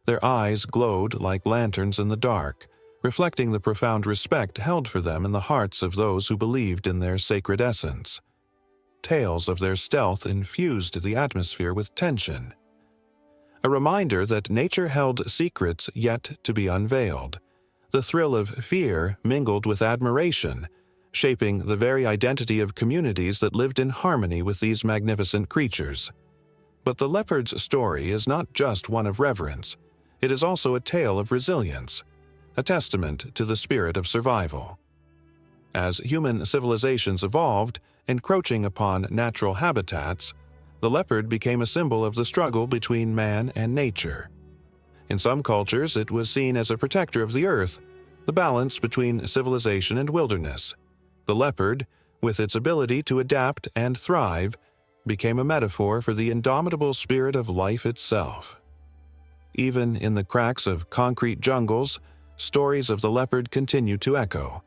Their eyes glowed like lanterns in the dark, reflecting the profound respect held for them in the hearts of those who believed in their sacred essence. Tales of their stealth infused the atmosphere with tension, a reminder that nature held secrets yet to be unveiled, The thrill of fear mingled with admiration, shaping the very identity of communities that lived in harmony with these magnificent creatures. But the leopard's story is not just one of reverence. It is also a tale of resilience, a testament to the spirit of survival. As human civilizations evolved, encroaching upon natural habitats, the leopard became a symbol of the struggle between man and nature. In some cultures, it was seen as a protector of the earth, the balance between civilization and wilderness. The leopard, with its ability to adapt and thrive, became a metaphor for the indomitable spirit of life itself. Even in the cracks of concrete jungles, stories of the leopard continue to echo.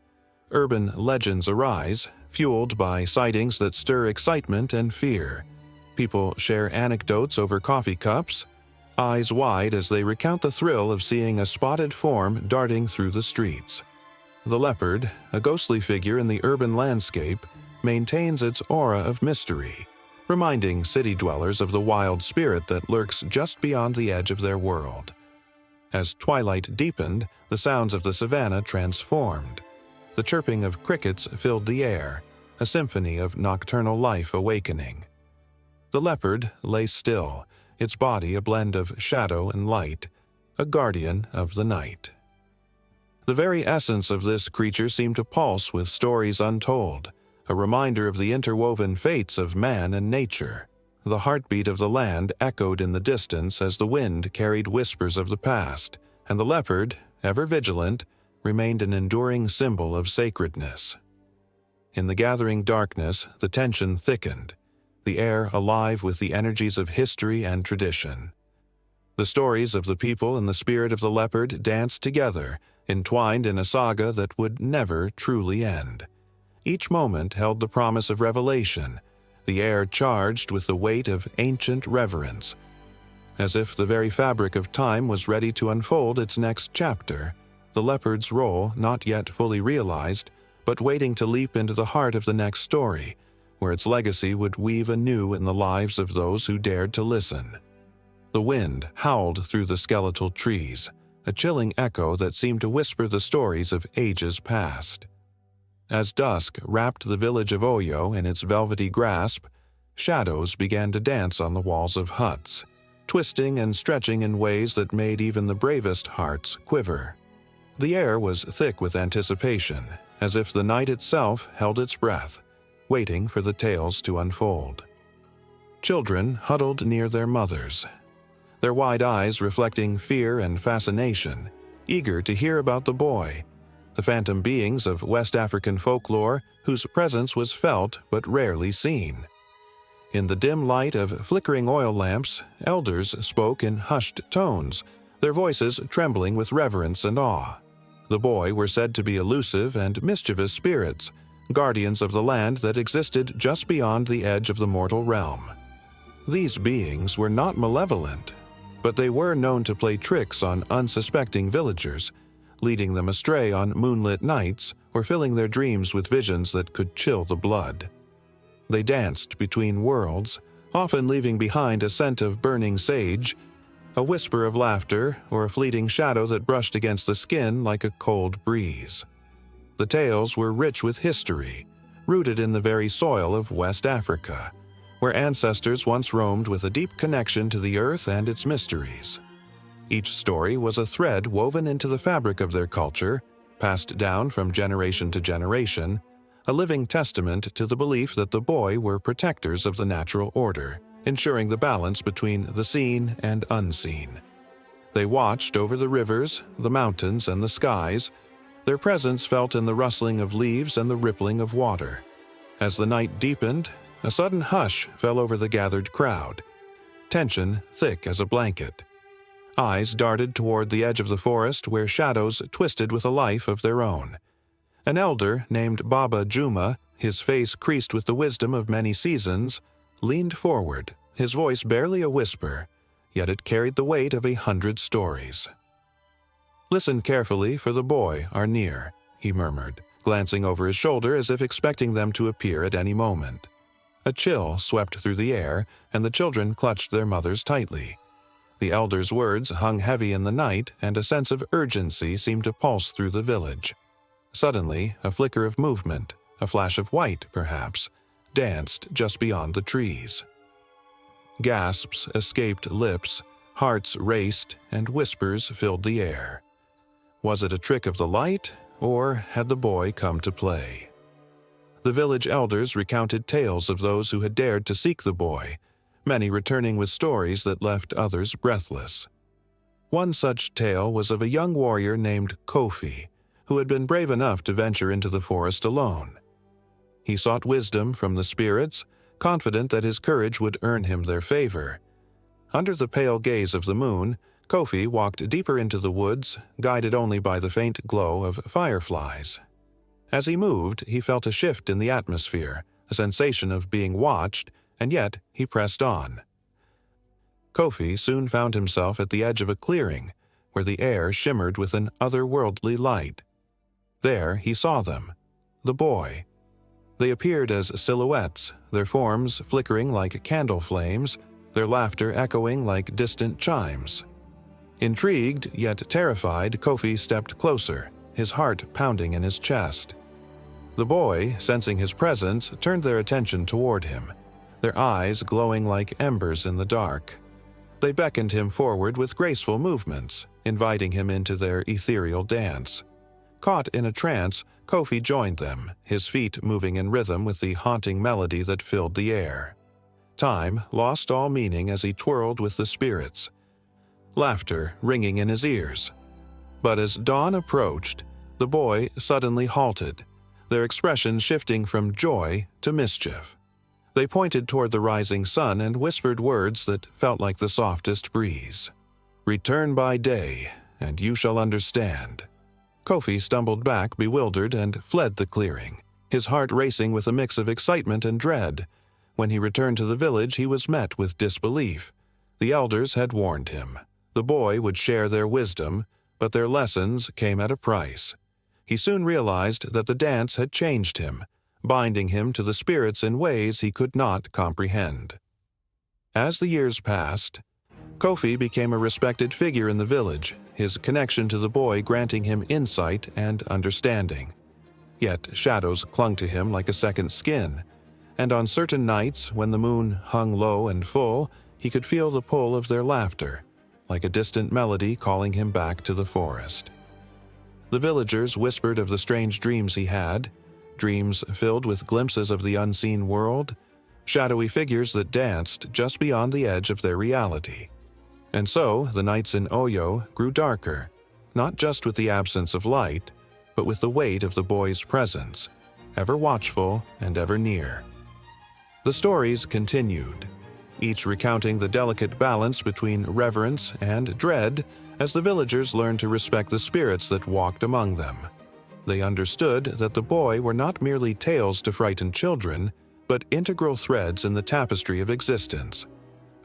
Urban legends arise, fueled by sightings that stir excitement and fear. People share anecdotes over coffee cups, eyes wide as they recount the thrill of seeing a spotted form darting through the streets. The leopard, a ghostly figure in the urban landscape, maintains its aura of mystery, reminding city dwellers of the wild spirit that lurks just beyond the edge of their world. As twilight deepened, the sounds of the savannah transformed. The chirping of crickets filled the air, a symphony of nocturnal life awakening. The leopard lay still, its body a blend of shadow and light, a guardian of the night. The very essence of this creature seemed to pulse with stories untold, a reminder of the interwoven fates of man and nature. The heartbeat of the land echoed in the distance as the wind carried whispers of the past, and the leopard, ever vigilant, remained an enduring symbol of sacredness. In the gathering darkness, the tension thickened, the air alive with the energies of history and tradition. The stories of the people and the spirit of the leopard danced together, entwined in a saga that would never truly end. Each moment held the promise of revelation, the air charged with the weight of ancient reverence. As if the very fabric of time was ready to unfold its next chapter, the leopard's role not yet fully realized, but waiting to leap into the heart of the next story, where its legacy would weave anew in the lives of those who dared to listen. The wind howled through the skeletal trees, a chilling echo that seemed to whisper the stories of ages past. As dusk wrapped the village of Oyo in its velvety grasp, shadows began to dance on the walls of huts, twisting and stretching in ways that made even the bravest hearts quiver. The air was thick with anticipation, as if the night itself held its breath, waiting for the tales to unfold. Children huddled near their mothers, their wide eyes reflecting fear and fascination, eager to hear about the boy, the phantom beings of West African folklore whose presence was felt but rarely seen. In the dim light of flickering oil lamps, elders spoke in hushed tones, their voices trembling with reverence and awe. The boy were said to be elusive and mischievous spirits, guardians of the land that existed just beyond the edge of the mortal realm. These beings were not malevolent, but they were known to play tricks on unsuspecting villagers, leading them astray on moonlit nights or filling their dreams with visions that could chill the blood. They danced between worlds, often leaving behind a scent of burning sage, a whisper of laughter, or a fleeting shadow that brushed against the skin like a cold breeze. The tales were rich with history, rooted in the very soil of West Africa, where ancestors once roamed with a deep connection to the earth and its mysteries. Each story was a thread woven into the fabric of their culture, passed down from generation to generation, a living testament to the belief that the boy were protectors of the natural order, ensuring the balance between the seen and unseen. They watched over the rivers, the mountains, and the skies, their presence felt in the rustling of leaves and the rippling of water. As the night deepened, a sudden hush fell over the gathered crowd, tension thick as a blanket. Eyes darted toward the edge of the forest where shadows twisted with a life of their own. An elder named Baba Juma, his face creased with the wisdom of many seasons, leaned forward, his voice barely a whisper, yet it carried the weight of 100 stories. "Listen carefully, for the boy are near," he murmured, glancing over his shoulder as if expecting them to appear at any moment. A chill swept through the air, and the children clutched their mothers tightly. The elder's words hung heavy in the night, and a sense of urgency seemed to pulse through the village. Suddenly, a flicker of movement, a flash of white, perhaps, danced just beyond the trees. Gasps escaped lips, hearts raced, and whispers filled the air. Was it a trick of the light, or had the boy come to play? The village elders recounted tales of those who had dared to seek the boy, many returning with stories that left others breathless. One such tale was of a young warrior named Kofi, who had been brave enough to venture into the forest alone. He sought wisdom from the spirits, confident that his courage would earn him their favor. Under the pale gaze of the moon, Kofi walked deeper into the woods, guided only by the faint glow of fireflies. As he moved, he felt a shift in the atmosphere, a sensation of being watched, and yet he pressed on. Kofi soon found himself at the edge of a clearing, where the air shimmered with an otherworldly light. There he saw them, the boy. They appeared as silhouettes, their forms flickering like candle flames, their laughter echoing like distant chimes. Intrigued, yet terrified, Kofi stepped closer, his heart pounding in his chest. The boy, sensing his presence, turned their attention toward him, their eyes glowing like embers in the dark. They beckoned him forward with graceful movements, inviting him into their ethereal dance. Caught in a trance, Kofi joined them, his feet moving in rhythm with the haunting melody that filled the air. Time lost all meaning as he twirled with the spirits, laughter ringing in his ears. But as dawn approached, the boy suddenly halted, their expressions shifting from joy to mischief. They pointed toward the rising sun and whispered words that felt like the softest breeze. "Return by day, and you shall understand." Kofi stumbled back, bewildered, and fled the clearing, his heart racing with a mix of excitement and dread. When he returned to the village, he was met with disbelief. The elders had warned him. The boy would share their wisdom, but their lessons came at a price. He soon realized that the dance had changed him, binding him to the spirits in ways he could not comprehend. As the years passed, Kofi became a respected figure in the village, his connection to the boy granting him insight and understanding. Yet shadows clung to him like a second skin, and on certain nights, when the moon hung low and full, he could feel the pull of their laughter, like a distant melody calling him back to the forest. The villagers whispered of the strange dreams he had, dreams filled with glimpses of the unseen world, shadowy figures that danced just beyond the edge of their reality. And so the nights in Oyo grew darker, not just with the absence of light, but with the weight of the boy's presence, ever watchful and ever near. The stories continued, each recounting the delicate balance between reverence and dread as the villagers learned to respect the spirits that walked among them. They understood that the boy were not merely tales to frighten children, but integral threads in the tapestry of existence,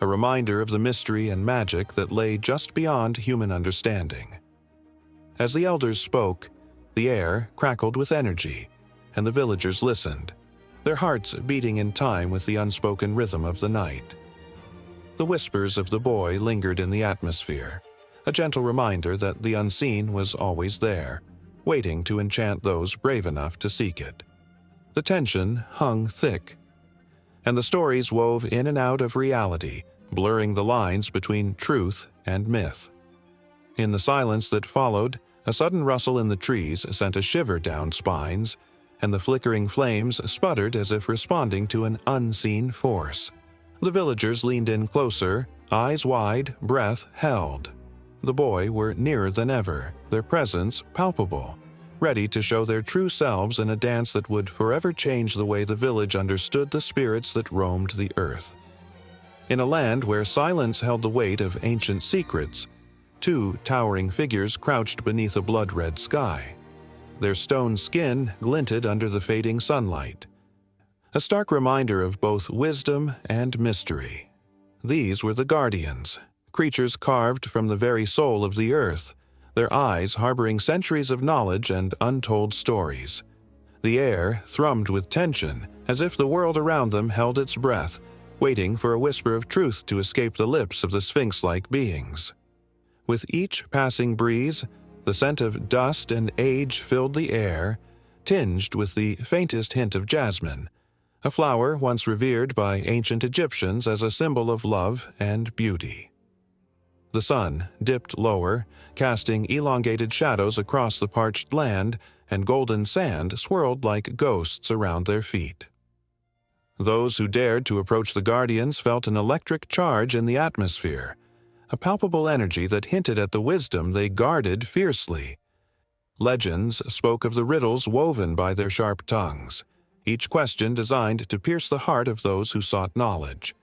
a reminder of the mystery and magic that lay just beyond human understanding. As the elders spoke, the air crackled with energy, and the villagers listened, their hearts beating in time with the unspoken rhythm of the night. The whispers of the boy lingered in the atmosphere, a gentle reminder that the unseen was always there, waiting to enchant those brave enough to seek it. The tension hung thick, and the stories wove in and out of reality, blurring the lines between truth and myth. In the silence that followed, a sudden rustle in the trees sent a shiver down spines, and the flickering flames sputtered as if responding to an unseen force. The villagers leaned in closer, eyes wide, breath held. The boy were nearer than ever, their presence palpable, ready to show their true selves in a dance that would forever change the way the village understood the spirits that roamed the earth. In a land where silence held the weight of ancient secrets, two towering figures crouched beneath a blood-red sky. Their stone skin glinted under the fading sunlight, a stark reminder of both wisdom and mystery. These were the guardians, creatures carved from the very soul of the earth, their eyes harboring centuries of knowledge and untold stories. The air thrummed with tension, as if the world around them held its breath, waiting for a whisper of truth to escape the lips of the sphinx-like beings. With each passing breeze, the scent of dust and age filled the air, tinged with the faintest hint of jasmine, a flower once revered by ancient Egyptians as a symbol of love and beauty. The sun dipped lower, casting elongated shadows across the parched land, and golden sand swirled like ghosts around their feet. Those who dared to approach the guardians felt an electric charge in the atmosphere, a palpable energy that hinted at the wisdom they guarded fiercely. Legends spoke of the riddles woven by their sharp tongues, each question designed to pierce the heart of those who sought knowledge.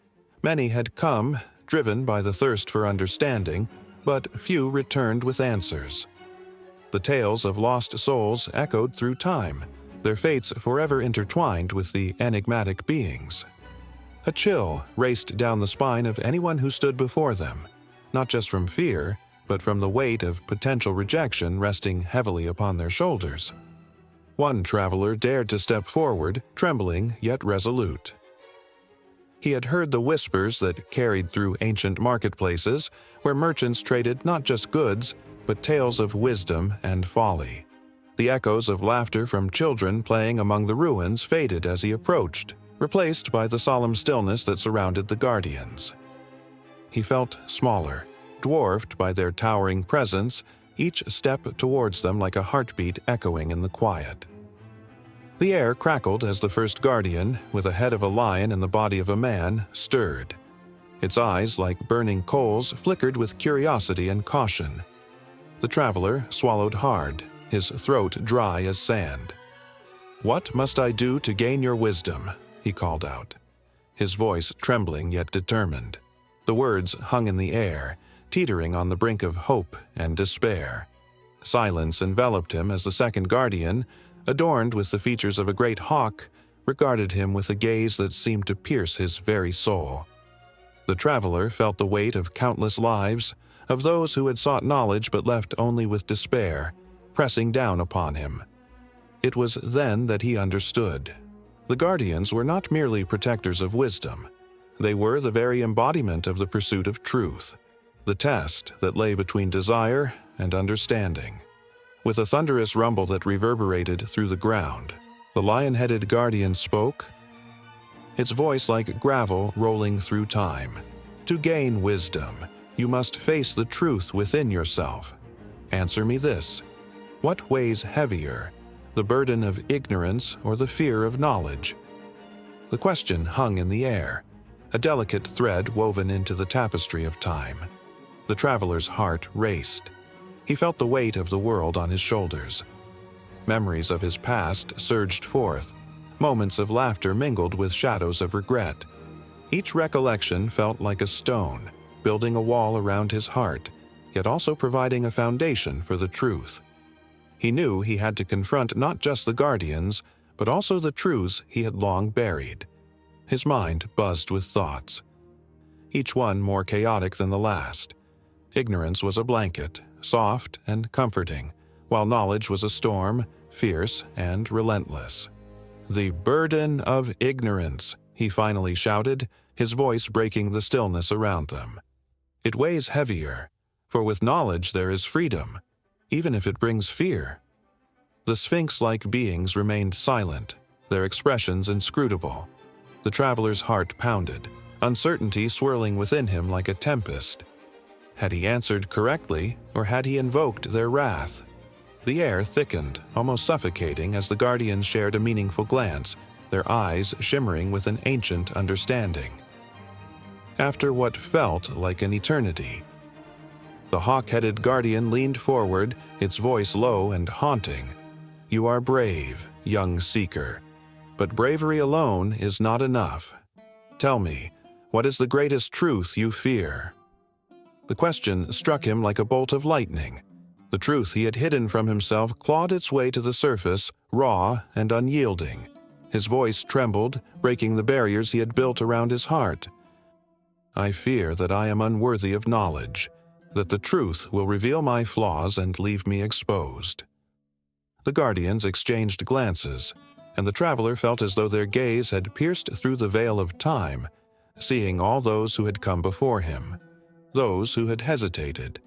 Many had come, driven by the thirst for understanding, but few returned with answers. The tales of lost souls echoed through time, their fates forever intertwined with the enigmatic beings. A chill raced down the spine of anyone who stood before them, not just from fear, but from the weight of potential rejection resting heavily upon their shoulders. One traveler dared to step forward, trembling yet resolute. He had heard the whispers that carried through ancient marketplaces, where merchants traded not just goods, but tales of wisdom and folly. The echoes of laughter from children playing among the ruins faded as he approached, replaced by the solemn stillness that surrounded the guardians. He felt smaller, dwarfed by their towering presence, each step towards them like a heartbeat echoing in the quiet. The air crackled as the first guardian, with a head of a lion and the body of a man, stirred. Its eyes, like burning coals, flickered with curiosity and caution. The traveler swallowed hard, his throat dry as sand. "What must I do to gain your wisdom?" he called out, his voice trembling yet determined. The words hung in the air, teetering on the brink of hope and despair. Silence enveloped him as the second guardian, adorned with the features of a great hawk, regarded him with a gaze that seemed to pierce his very soul. The traveler felt the weight of countless lives, of those who had sought knowledge but left only with despair, pressing down upon him. It was then that he understood. The guardians were not merely protectors of wisdom. They were the very embodiment of the pursuit of truth, the test that lay between desire and understanding. With a thunderous rumble that reverberated through the ground, the lion-headed guardian spoke, its voice like gravel rolling through time. "To gain wisdom, you must face the truth within yourself. Answer me this: what weighs heavier, the burden of ignorance or the fear of knowledge?" The question hung in the air, a delicate thread woven into the tapestry of time. The traveler's heart raced. He felt the weight of the world on his shoulders. Memories of his past surged forth, moments of laughter mingled with shadows of regret. Each recollection felt like a stone, building a wall around his heart, yet also providing a foundation for the truth. He knew he had to confront not just the guardians, but also the truths he had long buried. His mind buzzed with thoughts, each one more chaotic than the last. Ignorance was a blanket, soft and comforting, while knowledge was a storm, fierce and relentless. "The burden of ignorance," he finally shouted, his voice breaking the stillness around them. "It weighs heavier, for with knowledge there is freedom, even if it brings fear." The sphinx-like beings remained silent, their expressions inscrutable. The traveler's heart pounded, uncertainty swirling within him like a tempest. Had he answered correctly, or had he invoked their wrath? The air thickened, almost suffocating as the guardians shared a meaningful glance, their eyes shimmering with an ancient understanding. After what felt like an eternity, the hawk-headed guardian leaned forward, its voice low and haunting. "You are brave, young seeker, but bravery alone is not enough. Tell me, what is the greatest truth you fear?" The question struck him like a bolt of lightning. The truth he had hidden from himself clawed its way to the surface, raw and unyielding. His voice trembled, breaking the barriers he had built around his heart. "I fear that I am unworthy of knowledge, that the truth will reveal my flaws and leave me exposed." The guardians exchanged glances, and the traveler felt as though their gaze had pierced through the veil of time, seeing all those who had come before him, those who had hesitated,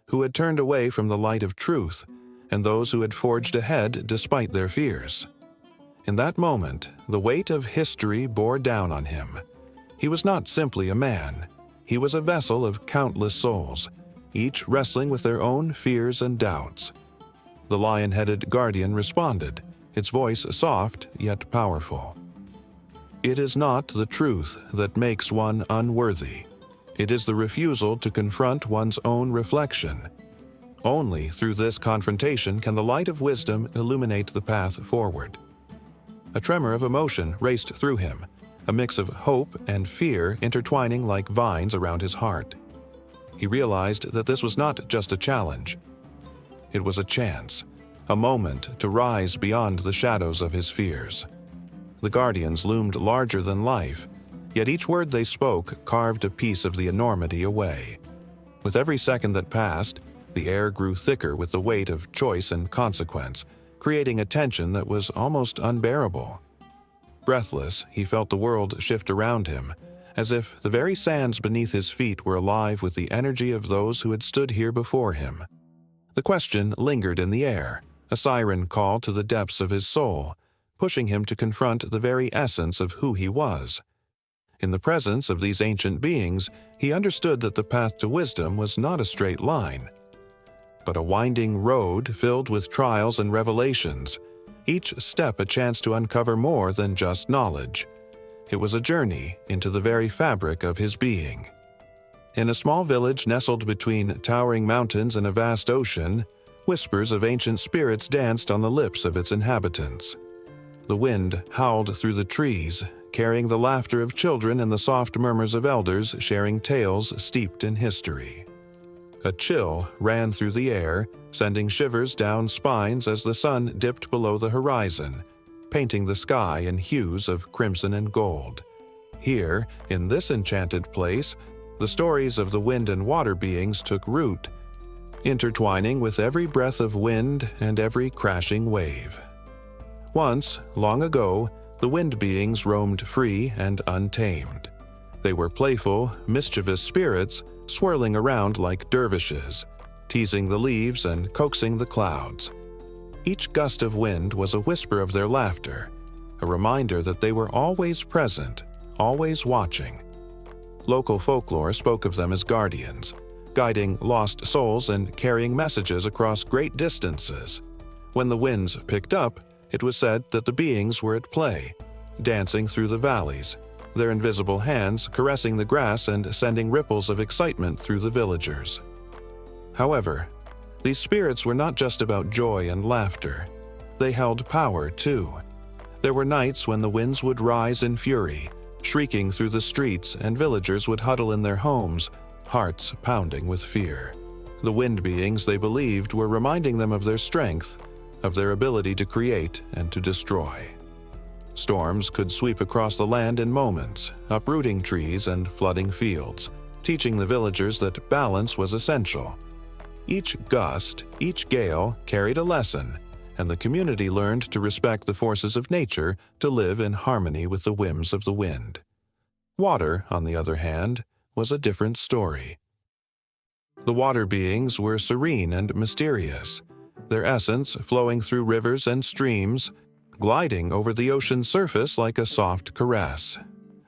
who had turned away from the light of truth, and those who had forged ahead despite their fears. In that moment, the weight of history bore down on him. He was not simply a man. He was a vessel of countless souls, each wrestling with their own fears and doubts. The lion-headed guardian responded, its voice soft yet powerful. It is not the truth that makes one unworthy. It is the refusal to confront one's own reflection. Only through this confrontation can the light of wisdom illuminate the path forward. A tremor of emotion raced through him, a mix of hope and fear intertwining like vines around his heart. He realized that this was not just a challenge. It was a chance, a moment to rise beyond the shadows of his fears. The guardians loomed larger than life, yet each word they spoke carved a piece of the enormity away. With every second that passed, the air grew thicker with the weight of choice and consequence, creating a tension that was almost unbearable. Breathless, he felt the world shift around him, as if the very sands beneath his feet were alive with the energy of those who had stood here before him. The question lingered in the air, a siren call to the depths of his soul, pushing him to confront the very essence of who he was. In the presence of these ancient beings, he understood that the path to wisdom was not a straight line, but a winding road filled with trials and revelations, each step a chance to uncover more than just knowledge. It was a journey into the very fabric of his being. In a small village nestled between towering mountains and a vast ocean, whispers of ancient spirits danced on the lips of its inhabitants. The wind howled through the trees, carrying the laughter of children and the soft murmurs of elders sharing tales steeped in history. A chill ran through the air, sending shivers down spines as the sun dipped below the horizon, painting the sky in hues of crimson and gold. Here, in this enchanted place, the stories of the wind and water beings took root, intertwining with every breath of wind and every crashing wave. Once, long ago, the wind beings roamed free and untamed. They were playful, mischievous spirits swirling around like dervishes, teasing the leaves and coaxing the clouds. Each gust of wind was a whisper of their laughter, a reminder that they were always present, always watching. Local folklore spoke of them as guardians, guiding lost souls and carrying messages across great distances. When the winds picked up, it was said that the beings were at play, dancing through the valleys, their invisible hands caressing the grass and sending ripples of excitement through the villagers. However, these spirits were not just about joy and laughter. They held power, too. There were nights when the winds would rise in fury, shrieking through the streets, and villagers would huddle in their homes, hearts pounding with fear. The wind beings, they believed, were reminding them of their strength, of their ability to create and to destroy. Storms could sweep across the land in moments, uprooting trees and flooding fields, teaching the villagers that balance was essential. Each gust, each gale carried a lesson, and the community learned to respect the forces of nature, to live in harmony with the whims of the wind. Water, on the other hand, was a different story. The water beings were serene and mysterious, their essence flowing through rivers and streams, gliding over the ocean's surface like a soft caress.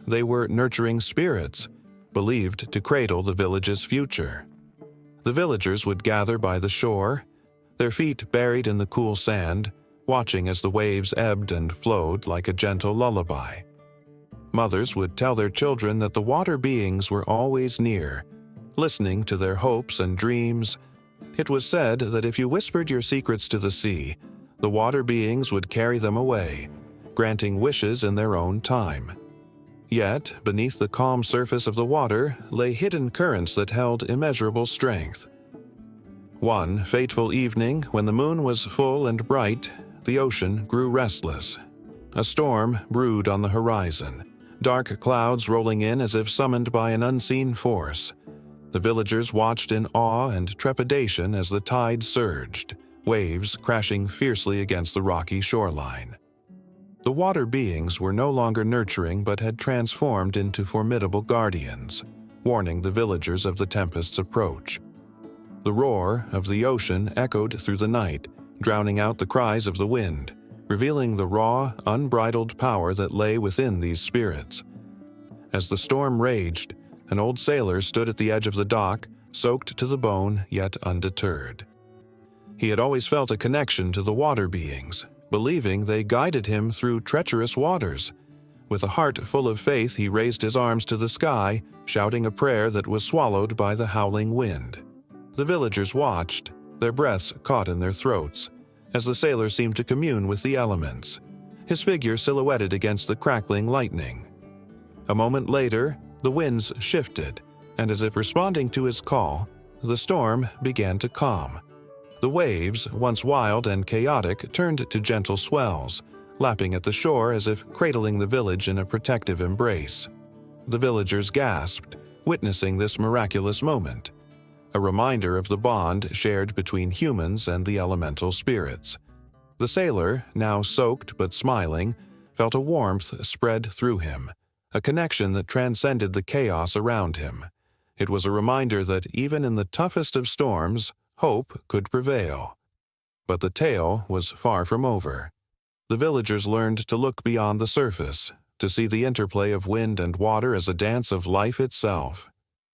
They were nurturing spirits, believed to cradle the village's future. The villagers would gather by the shore, their feet buried in the cool sand, watching as the waves ebbed and flowed like a gentle lullaby. Mothers would tell their children that the water beings were always near, listening to their hopes and dreams. It was said that if you whispered your secrets to the sea, the water beings would carry them away, granting wishes in their own time. Yet, beneath the calm surface of the water lay hidden currents that held immeasurable strength. One fateful evening, when the moon was full and bright, the ocean grew restless. A storm brewed on the horizon, dark clouds rolling in as if summoned by an unseen force. The villagers watched in awe and trepidation as the tide surged, waves crashing fiercely against the rocky shoreline. The water beings were no longer nurturing but had transformed into formidable guardians, warning the villagers of the tempest's approach. The roar of the ocean echoed through the night, drowning out the cries of the wind, revealing the raw, unbridled power that lay within these spirits. As the storm raged, an old sailor stood at the edge of the dock, soaked to the bone yet undeterred. He had always felt a connection to the water beings, believing they guided him through treacherous waters. With a heart full of faith, he raised his arms to the sky, shouting a prayer that was swallowed by the howling wind. The villagers watched, their breaths caught in their throats, as the sailor seemed to commune with the elements, his figure silhouetted against the crackling lightning. A moment later, the winds shifted, and as if responding to his call, the storm began to calm. The waves, once wild and chaotic, turned to gentle swells, lapping at the shore as if cradling the village in a protective embrace. The villagers gasped, witnessing this miraculous moment, a reminder of the bond shared between humans and the elemental spirits. The sailor, now soaked but smiling, felt a warmth spread through him, a connection that transcended the chaos around him. It was a reminder that even in the toughest of storms, hope could prevail. But the tale was far from over. The villagers learned to look beyond the surface, to see the interplay of wind and water as a dance of life itself.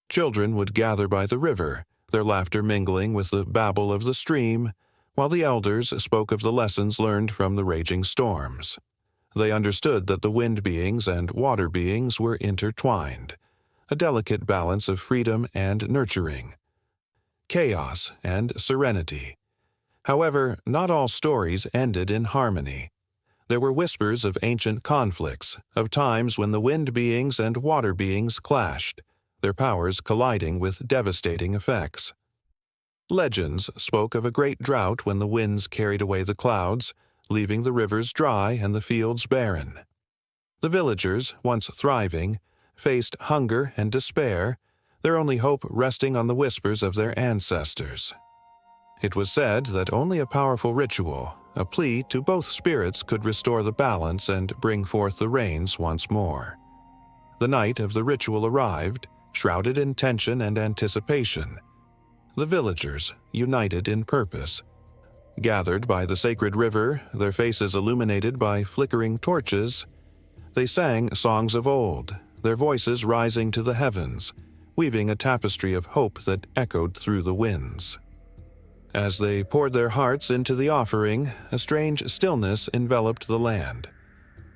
Children would gather by the river, their laughter mingling with the babble of the stream, while the elders spoke of the lessons learned from the raging storms. They understood that the wind beings and water beings were intertwined, a delicate balance of freedom and nurturing, chaos and serenity. However, not all stories ended in harmony. There were whispers of ancient conflicts, of times when the wind beings and water beings clashed, their powers colliding with devastating effects. Legends spoke of a great drought when the winds carried away the clouds, leaving the rivers dry and the fields barren. The villagers, once thriving, faced hunger and despair, their only hope resting on the whispers of their ancestors. It was said that only a powerful ritual, a plea to both spirits, could restore the balance and bring forth the rains once more. The night of the ritual arrived, shrouded in tension and anticipation. The villagers, united in purpose, gathered by the sacred river, their faces illuminated by flickering torches, they sang songs of old, their voices rising to the heavens, weaving a tapestry of hope that echoed through the winds. As they poured their hearts into the offering, a strange stillness enveloped the land.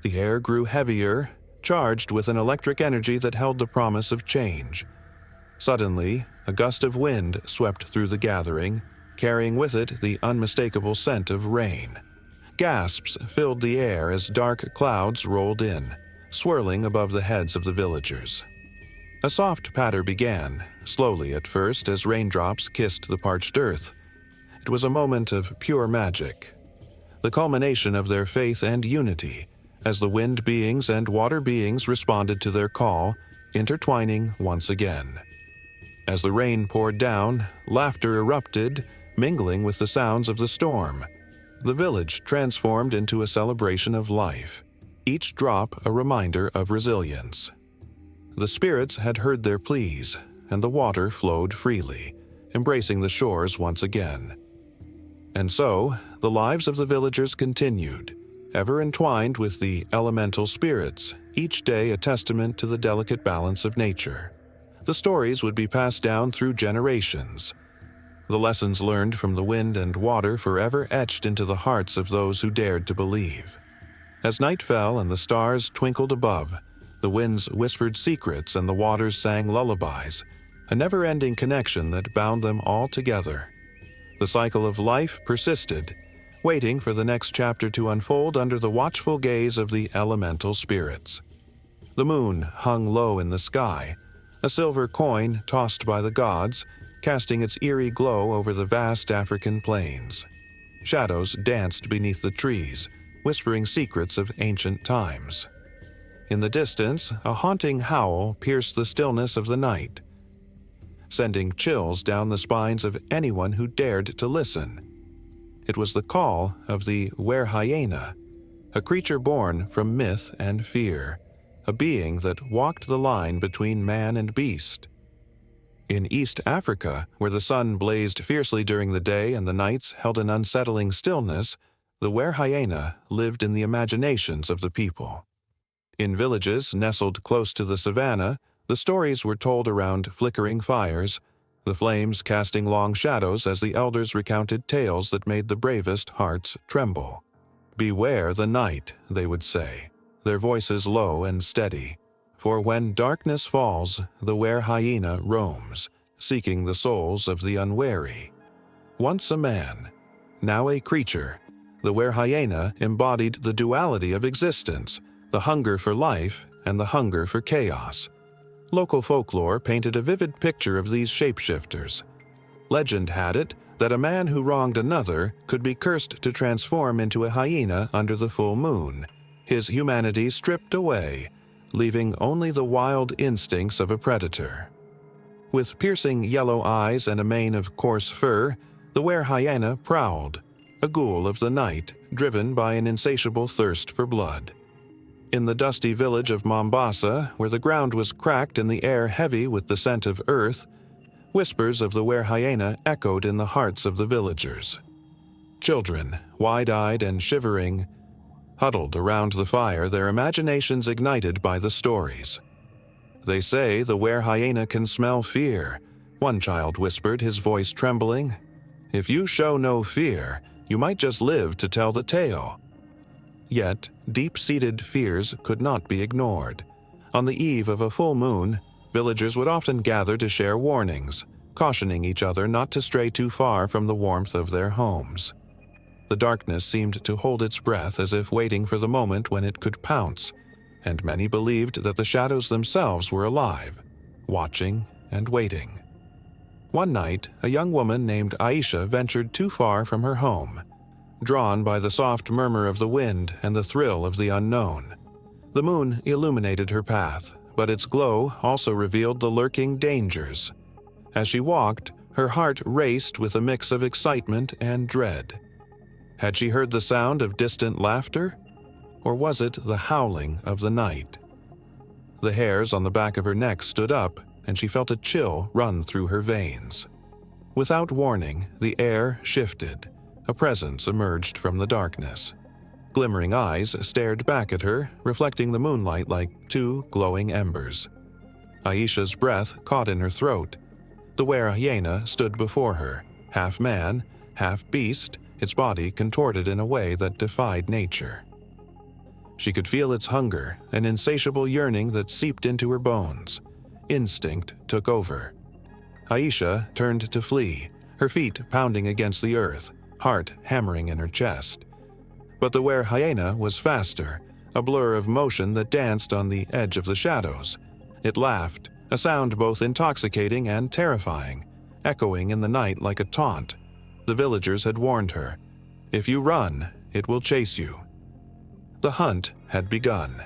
The air grew heavier, charged with an electric energy that held the promise of change. Suddenly, a gust of wind swept through the gathering, carrying with it the unmistakable scent of rain. Gasps filled the air as dark clouds rolled in, swirling above the heads of the villagers. A soft patter began, slowly at first as raindrops kissed the parched earth. It was a moment of pure magic, the culmination of their faith and unity, as the wind beings and water beings responded to their call, intertwining once again. As the rain poured down, laughter erupted, mingling with the sounds of the storm. The village transformed into a celebration of life, each drop a reminder of resilience. The spirits had heard their pleas, and the water flowed freely, embracing the shores once again. And so, the lives of the villagers continued, ever entwined with the elemental spirits, each day a testament to the delicate balance of nature. The stories would be passed down through generations, the lessons learned from the wind and water forever etched into the hearts of those who dared to believe. As night fell and the stars twinkled above, the winds whispered secrets and the waters sang lullabies, a never-ending connection that bound them all together. The cycle of life persisted, waiting for the next chapter to unfold under the watchful gaze of the elemental spirits. The moon hung low in the sky, a silver coin tossed by the gods, casting its eerie glow over the vast African plains. Shadows danced beneath the trees, whispering secrets of ancient times. In the distance, a haunting howl pierced the stillness of the night, sending chills down the spines of anyone who dared to listen. It was the call of the were hyena, a creature born from myth and fear, a being that walked the line between man and beast. In East Africa, where the sun blazed fiercely during the day and the nights held an unsettling stillness, the were-hyena lived in the imaginations of the people. In villages nestled close to the savannah, the stories were told around flickering fires, the flames casting long shadows as the elders recounted tales that made the bravest hearts tremble. "Beware the night," they would say, their voices low and steady. For when darkness falls, the were-hyena roams, seeking the souls of the unwary. Once a man, now a creature, the were-hyena embodied the duality of existence, the hunger for life and the hunger for chaos. Local folklore painted a vivid picture of these shapeshifters. Legend had it that a man who wronged another could be cursed to transform into a hyena under the full moon, his humanity stripped away, leaving only the wild instincts of a predator. With piercing yellow eyes and a mane of coarse fur, the were-hyena prowled, a ghoul of the night driven by an insatiable thirst for blood. In the dusty village of Mombasa, where the ground was cracked and the air heavy with the scent of earth, whispers of the were-hyena echoed in the hearts of the villagers. Children, wide-eyed and shivering, huddled around the fire, their imaginations ignited by the stories. "They say the were-hyena can smell fear," one child whispered, his voice trembling. "If you show no fear, you might just live to tell the tale." Yet, deep-seated fears could not be ignored. On the eve of a full moon, villagers would often gather to share warnings, cautioning each other not to stray too far from the warmth of their homes. The darkness seemed to hold its breath as if waiting for the moment when it could pounce, and many believed that the shadows themselves were alive, watching and waiting. One night, a young woman named Aisha ventured too far from her home, drawn by the soft murmur of the wind and the thrill of the unknown. The moon illuminated her path, but its glow also revealed the lurking dangers. As she walked, her heart raced with a mix of excitement and dread. Had she heard the sound of distant laughter? Or was it the howling of the night? The hairs on the back of her neck stood up, and she felt a chill run through her veins. Without warning, the air shifted. A presence emerged from the darkness. Glimmering eyes stared back at her, reflecting the moonlight like two glowing embers. Aisha's breath caught in her throat. The were-hyena stood before her, half man, half beast, its body contorted in a way that defied nature. She could feel its hunger, an insatiable yearning that seeped into her bones. Instinct took over. Aisha turned to flee, her feet pounding against the earth, heart hammering in her chest. But the were-hyena was faster, a blur of motion that danced on the edge of the shadows. It laughed, a sound both intoxicating and terrifying, echoing in the night like a taunt. The villagers had warned her, "If you run, it will chase you." The hunt had begun.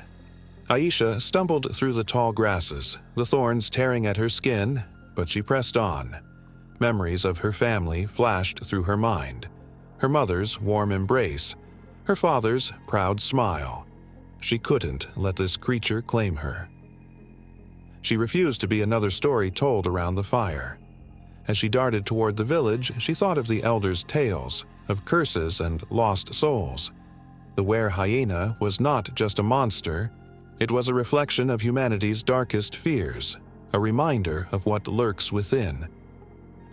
Aisha stumbled through the tall grasses, the thorns tearing at her skin, but she pressed on. Memories of her family flashed through her mind. Her mother's warm embrace, her father's proud smile. She couldn't let this creature claim her. She refused to be another story told around the fire. As she darted toward the village, she thought of the elders' tales, of curses and lost souls. The were-hyena was not just a monster, it was a reflection of humanity's darkest fears, a reminder of what lurks within.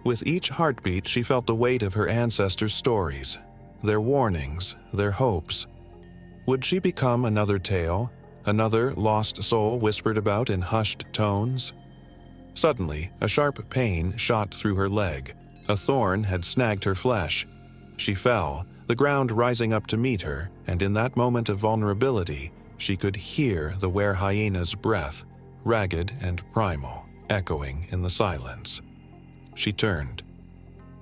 With each heartbeat, she felt the weight of her ancestors' stories, their warnings, their hopes. Would she become another tale, another lost soul whispered about in hushed tones? Suddenly, a sharp pain shot through her leg. A thorn had snagged her flesh. She fell, the ground rising up to meet her, and in that moment of vulnerability, she could hear the were-hyena's breath, ragged and primal, echoing in the silence. She turned,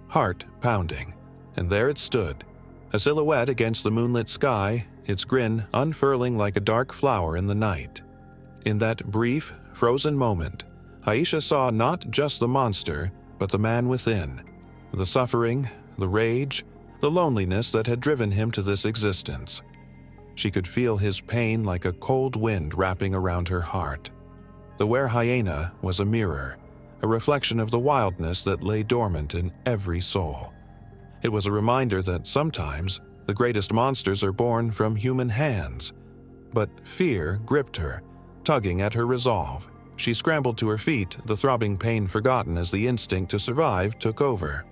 heart pounding, and there it stood, a silhouette against the moonlit sky, its grin unfurling like a dark flower in the night. In that brief, frozen moment, Aisha saw not just the monster, but the man within, the suffering, the rage, the loneliness that had driven him to this existence. She could feel his pain like a cold wind wrapping around her heart. The were-hyena was a mirror, a reflection of the wildness that lay dormant in every soul. It was a reminder that sometimes the greatest monsters are born from human hands. But fear gripped her, tugging at her resolve. She scrambled to her feet, the throbbing pain forgotten as the instinct to survive took over.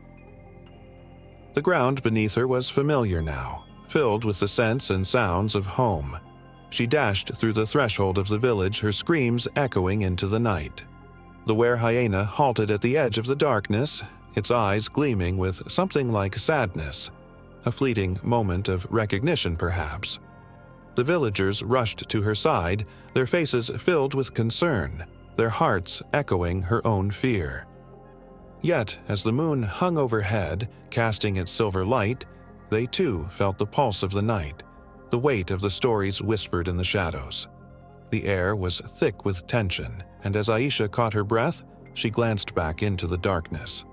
The ground beneath her was familiar now, filled with the scents and sounds of home. She dashed through the threshold of the village, her screams echoing into the night. The were-hyena halted at the edge of the darkness, its eyes gleaming with something like sadness, a fleeting moment of recognition perhaps. The villagers rushed to her side, their faces filled with concern, their hearts echoing her own fear. Yet, as the moon hung overhead, casting its silver light, they too felt the pulse of the night, the weight of the stories whispered in the shadows. The air was thick with tension, and as Aisha caught her breath, she glanced back into the darkness.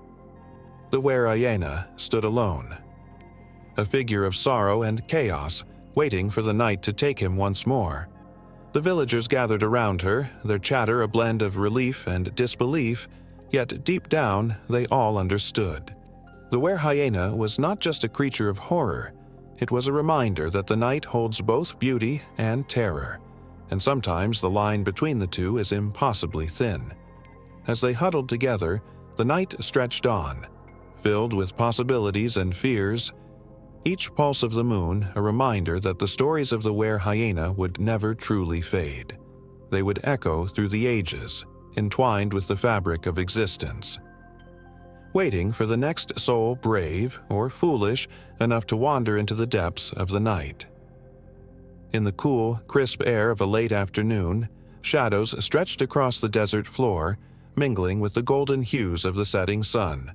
The were-hyena stood alone, a figure of sorrow and chaos, waiting for the night to take him once more. The villagers gathered around her, their chatter a blend of relief and disbelief, yet deep down they all understood. The were-hyena was not just a creature of horror, it was a reminder that the night holds both beauty and terror, and sometimes the line between the two is impossibly thin. As they huddled together, the night stretched on, filled with possibilities and fears, each pulse of the moon a reminder that the stories of the were-hyena would never truly fade. They would echo through the ages, entwined with the fabric of existence, waiting for the next soul brave or foolish enough to wander into the depths of the night. In the cool, crisp air of a late afternoon, shadows stretched across the desert floor, mingling with the golden hues of the setting sun.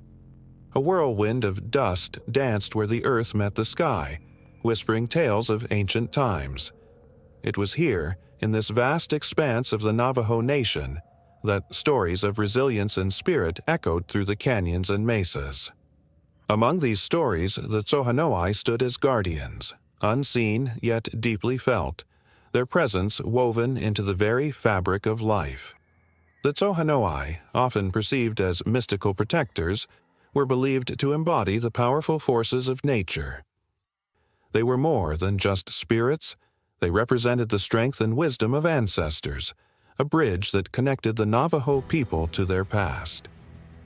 A whirlwind of dust danced where the earth met the sky, whispering tales of ancient times. It was here, in this vast expanse of the Navajo Nation, that stories of resilience and spirit echoed through the canyons and mesas. Among these stories, the Tohono'i stood as guardians, unseen yet deeply felt, their presence woven into the very fabric of life. The Tohono'i, often perceived as mystical protectors, were believed to embody the powerful forces of nature. They were more than just spirits, they represented the strength and wisdom of ancestors, a bridge that connected the Navajo people to their past.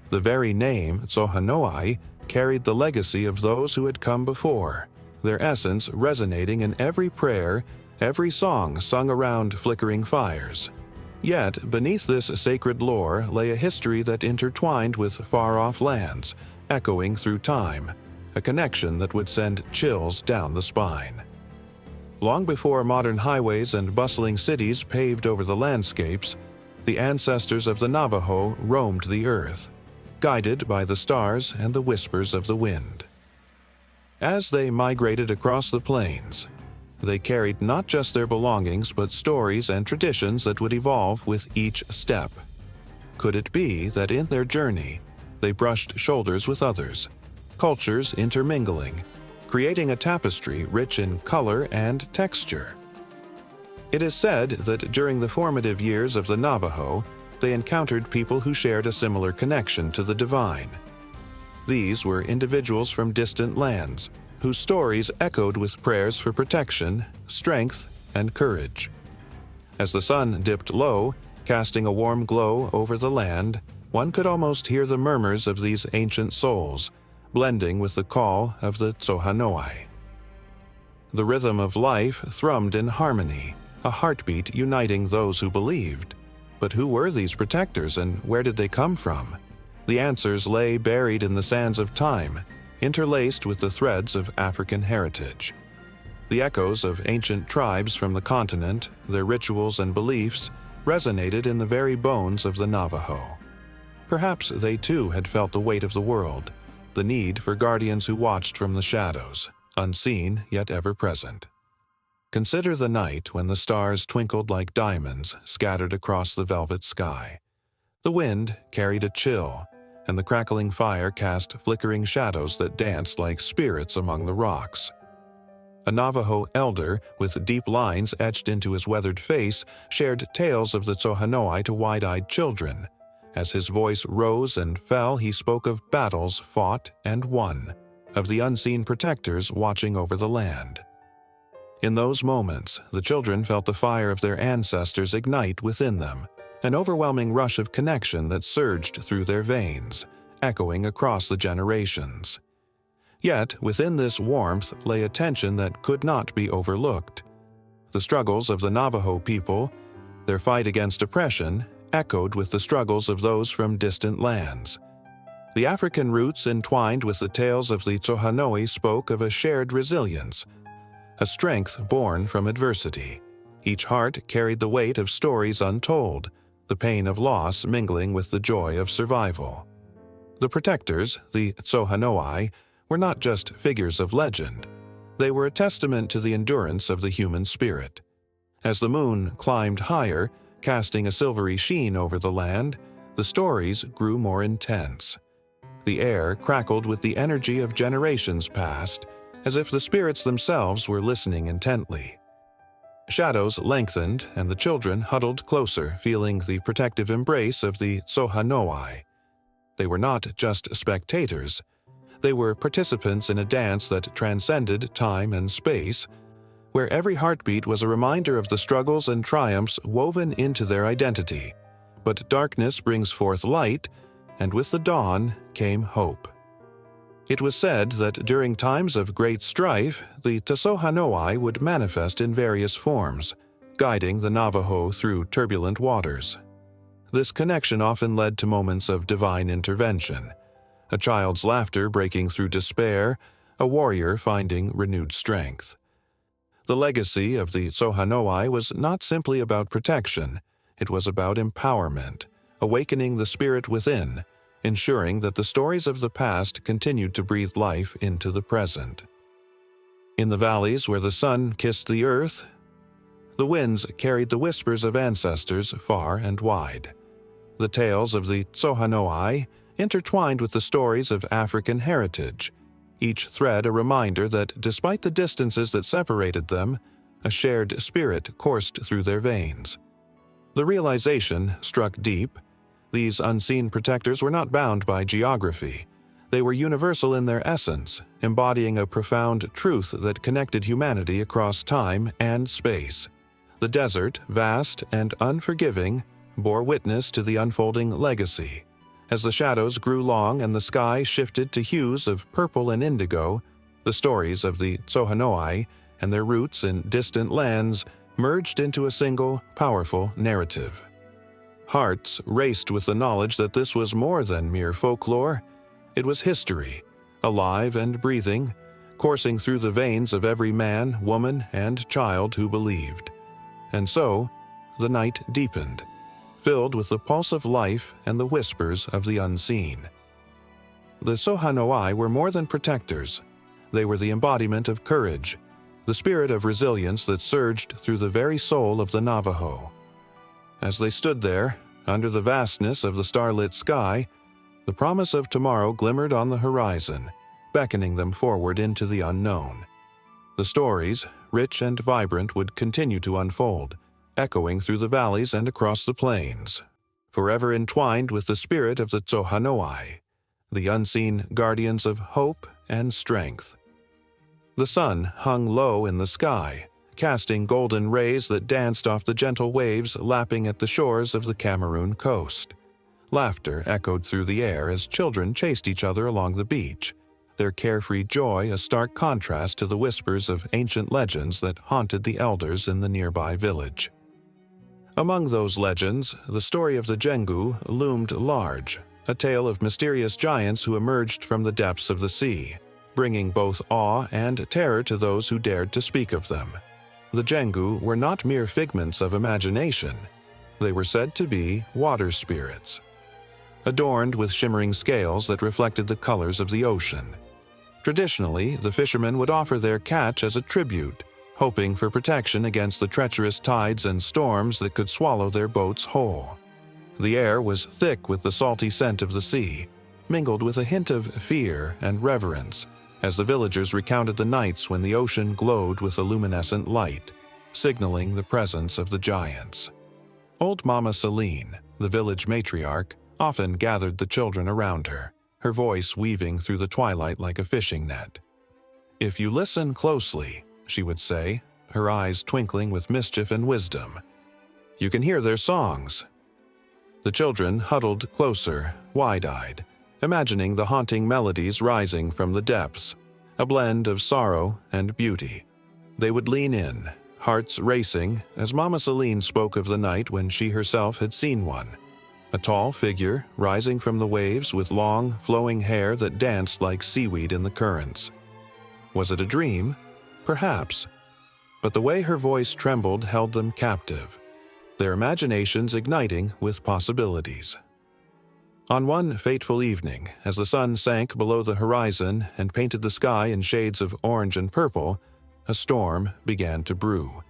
The very name, Tohono'i, carried the legacy of those who had come before, their essence resonating in every prayer, every song sung around flickering fires. Yet, beneath this sacred lore lay a history that intertwined with far-off lands, echoing through time, a connection that would send chills down the spine. Long before modern highways and bustling cities paved over the landscapes, the ancestors of the Navajo roamed the earth, guided by the stars and the whispers of the wind. As they migrated across the plains, they carried not just their belongings but stories and traditions that would evolve with each step. Could it be that in their journey, they brushed shoulders with others, cultures intermingling, creating a tapestry rich in color and texture? It is said that during the formative years of the Navajo, they encountered people who shared a similar connection to the divine. These were individuals from distant lands, whose stories echoed with prayers for protection, strength, and courage. As the sun dipped low, casting a warm glow over the land, one could almost hear the murmurs of these ancient souls, blending with the call of the Tohono'i. The rhythm of life thrummed in harmony, a heartbeat uniting those who believed. But who were these protectors and where did they come from? The answers lay buried in the sands of time, interlaced with the threads of African heritage. The echoes of ancient tribes from the continent, their rituals and beliefs, resonated in the very bones of the Navajo. Perhaps they too had felt the weight of the world, the need for guardians who watched from the shadows, unseen yet ever present. Consider the night when the stars twinkled like diamonds scattered across the velvet sky. The wind carried a chill, and the crackling fire cast flickering shadows that danced like spirits among the rocks. A Navajo elder, with deep lines etched into his weathered face, shared tales of the Tohanoi to wide-eyed children. As his voice rose and fell, he spoke of battles fought and won, of the unseen protectors watching over the land. In those moments, the children felt the fire of their ancestors ignite within them, an overwhelming rush of connection that surged through their veins, echoing across the generations. Yet, within this warmth lay a tension that could not be overlooked. The struggles of the Navajo people, their fight against oppression, echoed with the struggles of those from distant lands. The African roots entwined with the tales of the Tohanoi spoke of a shared resilience, a strength born from adversity. Each heart carried the weight of stories untold, the pain of loss mingling with the joy of survival. The protectors, the Tohanoi, were not just figures of legend. They were a testament to the endurance of the human spirit. As the moon climbed higher, casting a silvery sheen over the land, the stories grew more intense. The air crackled with the energy of generations past, as if the spirits themselves were listening intently. Shadows lengthened, and the children huddled closer, feeling the protective embrace of the Tohanoi. They were not just spectators. They were participants in a dance that transcended time and space, where every heartbeat was a reminder of the struggles and triumphs woven into their identity. But darkness brings forth light, and with the dawn came hope. It was said that during times of great strife, the Tohanoi would manifest in various forms, guiding the Navajo through turbulent waters. This connection often led to moments of divine intervention, a child's laughter breaking through despair, a warrior finding renewed strength. The legacy of the Tohanoi was not simply about protection, it was about empowerment, awakening the spirit within, ensuring that the stories of the past continued to breathe life into the present. In the valleys where the sun kissed the earth, the winds carried the whispers of ancestors far and wide. The tales of the Tohanoi intertwined with the stories of African heritage, each thread a reminder that despite the distances that separated them, a shared spirit coursed through their veins. The realization struck deep. These unseen protectors were not bound by geography. They were universal in their essence, embodying a profound truth that connected humanity across time and space. The desert, vast and unforgiving, bore witness to the unfolding legacy. As the shadows grew long and the sky shifted to hues of purple and indigo, the stories of the Tohanoi and their roots in distant lands merged into a single, powerful narrative. Hearts raced with the knowledge that this was more than mere folklore. It was history, alive and breathing, coursing through the veins of every man, woman, and child who believed. And so, the night deepened, filled with the pulse of life and the whispers of the unseen. The Tohanoi were more than protectors. They were the embodiment of courage, the spirit of resilience that surged through the very soul of the Navajo. As they stood there, under the vastness of the starlit sky, the promise of tomorrow glimmered on the horizon, beckoning them forward into the unknown. The stories, rich and vibrant, would continue to unfold, echoing through the valleys and across the plains, forever entwined with the spirit of the Tohanoi, the unseen guardians of hope and strength. The sun hung low in the sky, casting golden rays that danced off the gentle waves lapping at the shores of the Cameroon coast. Laughter echoed through the air as children chased each other along the beach, their carefree joy a stark contrast to the whispers of ancient legends that haunted the elders in the nearby village. Among those legends, the story of the Jengu loomed large, a tale of mysterious giants who emerged from the depths of the sea, bringing both awe and terror to those who dared to speak of them. The Jengu were not mere figments of imagination. They were said to be water spirits, adorned with shimmering scales that reflected the colors of the ocean. Traditionally, the fishermen would offer their catch as a tribute, hoping for protection against the treacherous tides and storms that could swallow their boats whole. The air was thick with the salty scent of the sea, mingled with a hint of fear and reverence, as the villagers recounted the nights when the ocean glowed with a luminescent light, signaling the presence of the giants. Old Mama Celine, the village matriarch, often gathered the children around her, her voice weaving through the twilight like a fishing net. "If you listen closely," she would say, her eyes twinkling with mischief and wisdom, "you can hear their songs." The children huddled closer, wide-eyed, imagining the haunting melodies rising from the depths, a blend of sorrow and beauty. They would lean in, hearts racing, as Mama Celine spoke of the night when she herself had seen one. A tall figure rising from the waves with long, flowing hair that danced like seaweed in the currents. Was it a dream? Perhaps. But the way her voice trembled held them captive, their imaginations igniting with possibilities. On one fateful evening, as the sun sank below the horizon and painted the sky in shades of orange and purple, a storm began to brew.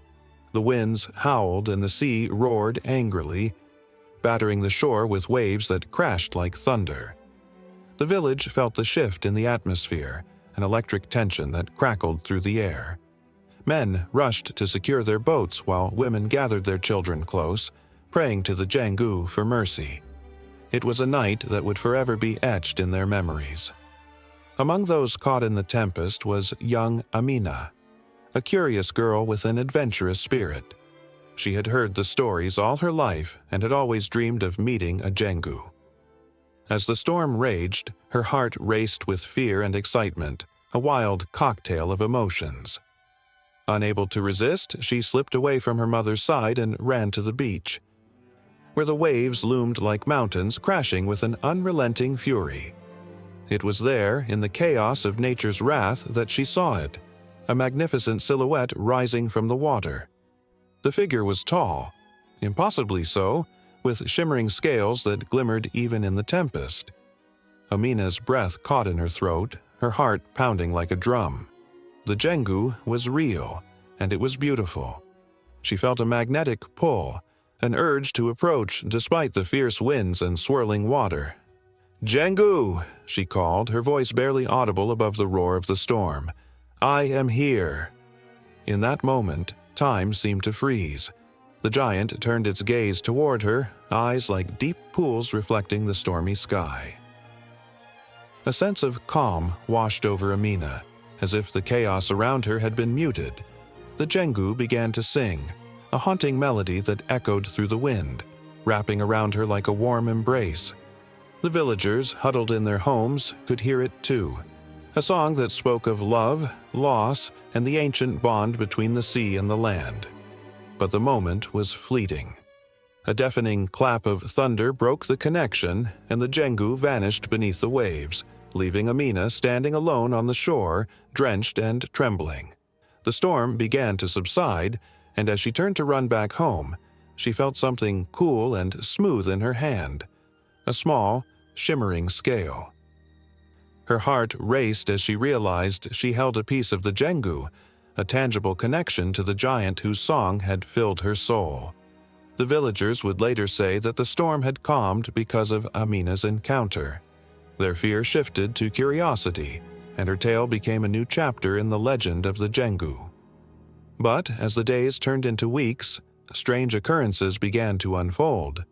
The winds howled and the sea roared angrily, battering the shore with waves that crashed like thunder. The village felt the shift in the atmosphere, an electric tension that crackled through the air. Men rushed to secure their boats while women gathered their children close, praying to the Jangu for mercy. It was a night that would forever be etched in their memories. Among those caught in the tempest was young Amina, a curious girl with an adventurous spirit. She had heard the stories all her life and had always dreamed of meeting a Jangu. As the storm raged, her heart raced with fear and excitement, a wild cocktail of emotions. Unable to resist, she slipped away from her mother's side and ran to the beach, where the waves loomed like mountains crashing with an unrelenting fury. It was there, in the chaos of nature's wrath, that she saw it, a magnificent silhouette rising from the water. The figure was tall, impossibly so, with shimmering scales that glimmered even in the tempest. Amina's breath caught in her throat, her heart pounding like a drum. The Jangu was real, and it was beautiful. She felt a magnetic pull, an urge to approach despite the fierce winds and swirling water. "Jangu!" she called, her voice barely audible above the roar of the storm. "I am here." In that moment, time seemed to freeze. The giant turned its gaze toward her, eyes like deep pools reflecting the stormy sky. A sense of calm washed over Amina, as if the chaos around her had been muted. The Jangu began to sing, a haunting melody that echoed through the wind, wrapping around her like a warm embrace. The villagers, huddled in their homes, could hear it too, a song that spoke of love, loss, and the ancient bond between the sea and the land. But the moment was fleeting. A deafening clap of thunder broke the connection, and the Jangu vanished beneath the waves, leaving Amina standing alone on the shore, drenched and trembling. The storm began to subside, and as she turned to run back home, she felt something cool and smooth in her hand, a small, shimmering scale. Her heart raced as she realized she held a piece of the Jangu, a tangible connection to the giant whose song had filled her soul. The villagers would later say that the storm had calmed because of Amina's encounter. Their fear shifted to curiosity, and her tale became a new chapter in the legend of the Jangu. But as the days turned into weeks, strange occurrences began to unfold.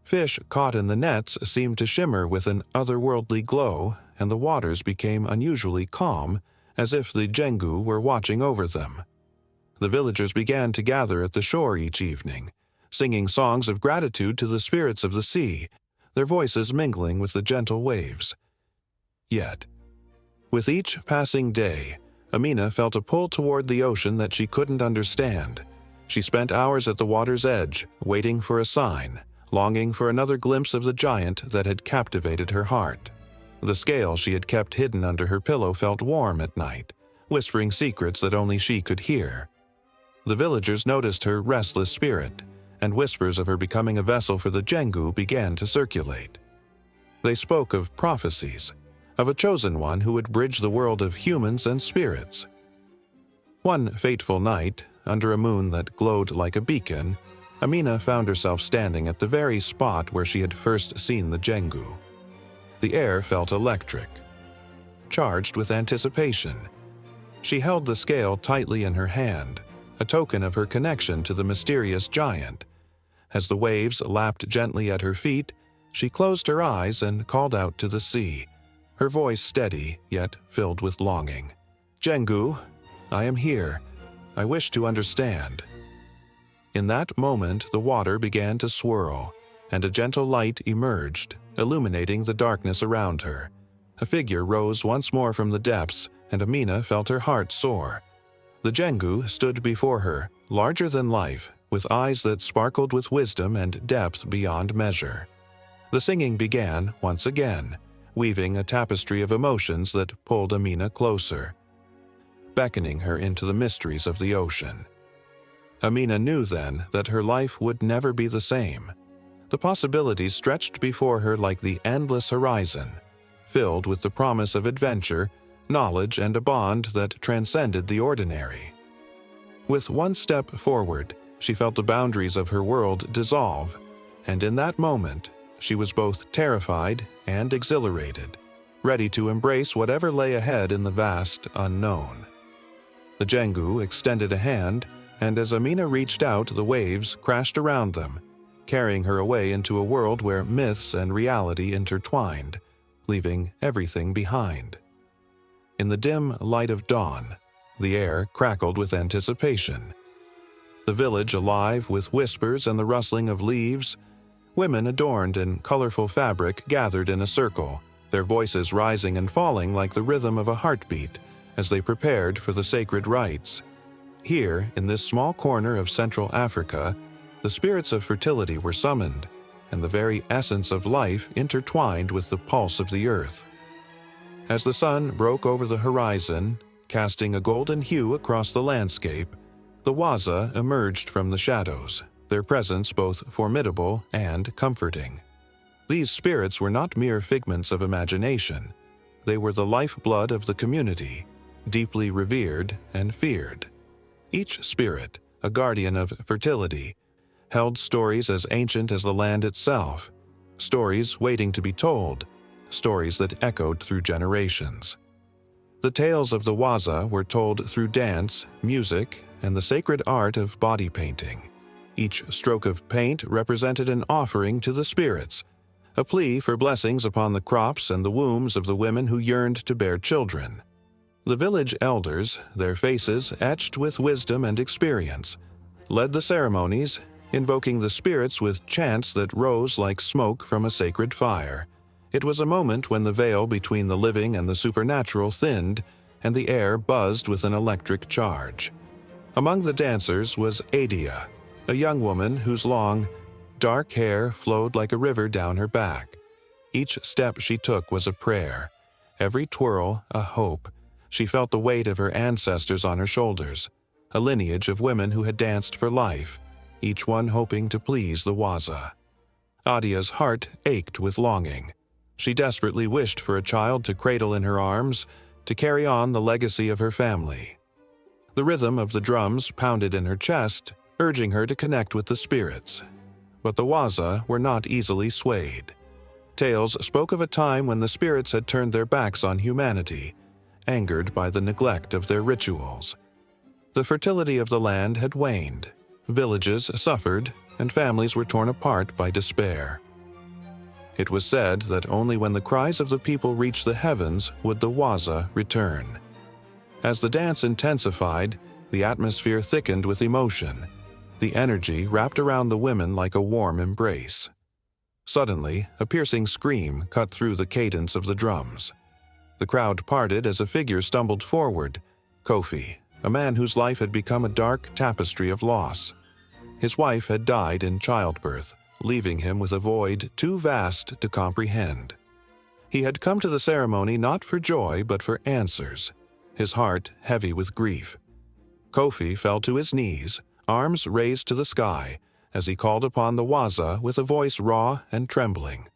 Fish caught in the nets seemed to shimmer with an otherworldly glow, and the waters became unusually calm, as if the Jangu were watching over them. The villagers began to gather at the shore each evening, singing songs of gratitude to the spirits of the sea, their voices mingling with the gentle waves. Yet, with each passing day, Amina felt a pull toward the ocean that she couldn't understand. She spent hours at the water's edge, waiting for a sign, longing for another glimpse of the giant that had captivated her heart. The scale she had kept hidden under her pillow felt warm at night, whispering secrets that only she could hear. The villagers noticed her restless spirit, and whispers of her becoming a vessel for the Jangu began to circulate. They spoke of prophecies, of a chosen one who would bridge the world of humans and spirits. One fateful night, under a moon that glowed like a beacon, Amina found herself standing at the very spot where she had first seen the Jangu. The air felt electric. charged with anticipation. She held the scale tightly in her hand, a token of her connection to the mysterious giant. As the waves lapped gently at her feet, she closed her eyes and called out to the sea, her voice steady yet filled with longing. "Jengu, I am here. I wish to understand." In that moment, the water began to swirl, and a gentle light emerged, illuminating the darkness around her. A figure rose once more from the depths, and Amina felt her heart soar. The Jengu stood before her, larger than life, with eyes that sparkled with wisdom and depth beyond measure. The singing began once again, weaving a tapestry of emotions that pulled Amina closer, beckoning her into the mysteries of the ocean. Amina knew then that her life would never be the same. The possibilities stretched before her like the endless horizon, filled with the promise of adventure, knowledge, and a bond that transcended the ordinary. With one step forward, she felt the boundaries of her world dissolve, and in that moment, she was both terrified and exhilarated, ready to embrace whatever lay ahead in the vast unknown. The Jengu extended a hand, and as Amina reached out, the waves crashed around them, carrying her away into a world where myths and reality intertwined, leaving everything behind. In the dim light of dawn, the air crackled with anticipation. The village alive with whispers and the rustling of leaves, women adorned in colorful fabric gathered in a circle, their voices rising and falling like the rhythm of a heartbeat as they prepared for the sacred rites. Here, in this small corner of Central Africa, the spirits of fertility were summoned, and the very essence of life intertwined with the pulse of the earth. As the sun broke over the horizon, casting a golden hue across the landscape, the Waza emerged from the shadows, their presence both formidable and comforting. These spirits were not mere figments of imagination. They were the lifeblood of the community, deeply revered and feared. Each spirit, a guardian of fertility, held stories as ancient as the land itself, stories waiting to be told, stories that echoed through generations. The tales of the Waza were told through dance, music, and the sacred art of body painting. Each stroke of paint represented an offering to the spirits, a plea for blessings upon the crops and the wombs of the women who yearned to bear children. The village elders, their faces etched with wisdom and experience, led the ceremonies, invoking the spirits with chants that rose like smoke from a sacred fire. It was a moment when the veil between the living and the supernatural thinned, and the air buzzed with an electric charge. Among the dancers was Adia, a young woman whose long, dark hair flowed like a river down her back. Each step she took was a prayer, every twirl a hope. She felt the weight of her ancestors on her shoulders, a lineage of women who had danced for life, each one hoping to please the Waza. Adia's heart ached with longing. She desperately wished for a child to cradle in her arms, to carry on the legacy of her family. The rhythm of the drums pounded in her chest, urging her to connect with the spirits. But the Waza were not easily swayed. Tales spoke of a time when the spirits had turned their backs on humanity, angered by the neglect of their rituals. The fertility of the land had waned, villages suffered, and families were torn apart by despair. It was said that only when the cries of the people reached the heavens would the Waza return. As the dance intensified, the atmosphere thickened with emotion. The energy wrapped around the women like a warm embrace. Suddenly, a piercing scream cut through the cadence of the drums. The crowd parted as a figure stumbled forward, Kofi, a man whose life had become a dark tapestry of loss. His wife had died in childbirth, leaving him with a void too vast to comprehend. He had come to the ceremony not for joy but for answers, his heart heavy with grief. Kofi fell to his knees, arms raised to the sky, as he called upon the Waza with a voice raw and trembling.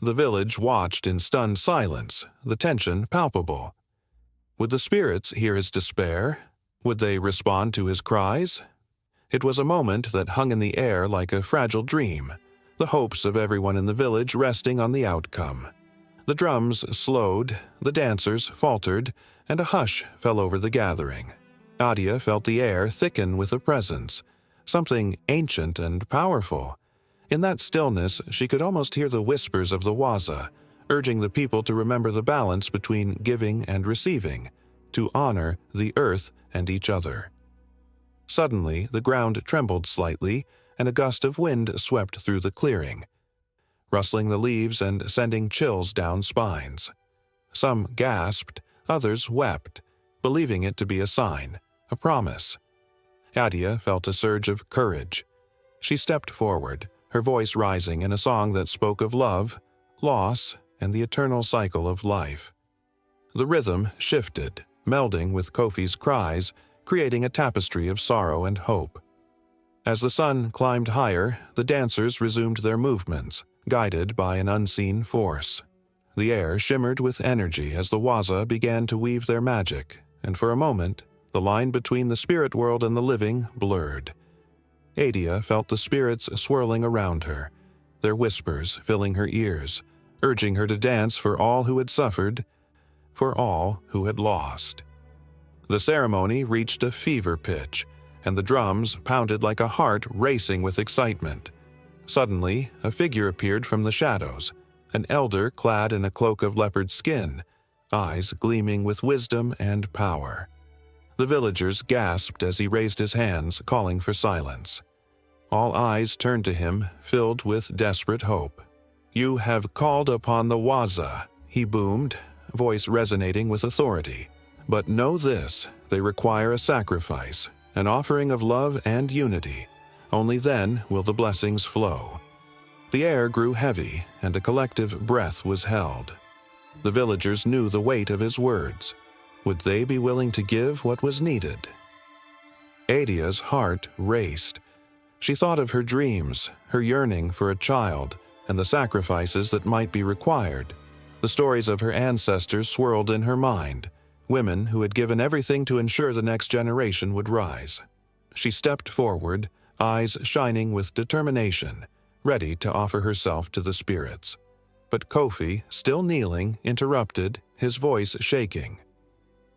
The village watched in stunned silence, the tension palpable. Would the spirits hear his despair? Would they respond to his cries? It was a moment that hung in the air like a fragile dream, the hopes of everyone in the village resting on the outcome. The drums slowed, the dancers faltered, and a hush fell over the gathering. Adia felt the air thicken with a presence, something ancient and powerful. In that stillness, she could almost hear the whispers of the Waza, urging the people to remember the balance between giving and receiving, to honor the earth and each other. Suddenly, the ground trembled slightly, and a gust of wind swept through the clearing, rustling the leaves and sending chills down spines. Some gasped, others wept, believing it to be a sign, a promise. Adia felt a surge of courage. She stepped forward, her voice rising in a song that spoke of love, loss, and the eternal cycle of life. The rhythm shifted, melding with Kofi's cries, creating a tapestry of sorrow and hope. As the sun climbed higher, the dancers resumed their movements, guided by an unseen force. The air shimmered with energy as the Waza began to weave their magic, and for a moment, the line between the spirit world and the living blurred. Adia felt the spirits swirling around her, their whispers filling her ears, urging her to dance for all who had suffered, for all who had lost. The ceremony reached a fever pitch, and the drums pounded like a heart racing with excitement. Suddenly, a figure appeared from the shadows, an elder clad in a cloak of leopard skin, eyes gleaming with wisdom and power. The villagers gasped as he raised his hands, calling for silence. All eyes turned to him, filled with desperate hope. "You have called upon the Waza," he boomed, voice resonating with authority. "But know this, they require a sacrifice, an offering of love and unity. Only then will the blessings flow." The air grew heavy, and a collective breath was held. The villagers knew the weight of his words. Would they be willing to give what was needed? Adia's heart raced. She thought of her dreams, her yearning for a child, and the sacrifices that might be required. The stories of her ancestors swirled in her mind, women who had given everything to ensure the next generation would rise. She stepped forward, eyes shining with determination, ready to offer herself to the spirits. But Kofi, still kneeling, interrupted, his voice shaking.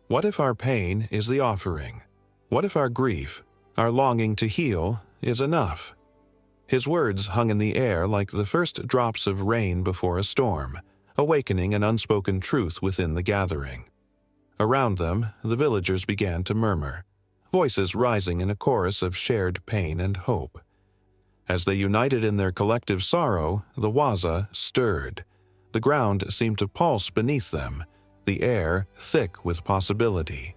"What if our pain is the offering? What if our grief, our longing to heal, is enough?" His words hung in the air like the first drops of rain before a storm, awakening an unspoken truth within the gathering. Around them, the villagers began to murmur, voices rising in a chorus of shared pain and hope. As they united in their collective sorrow, the Waza stirred. The ground seemed to pulse beneath them, the air thick with possibility.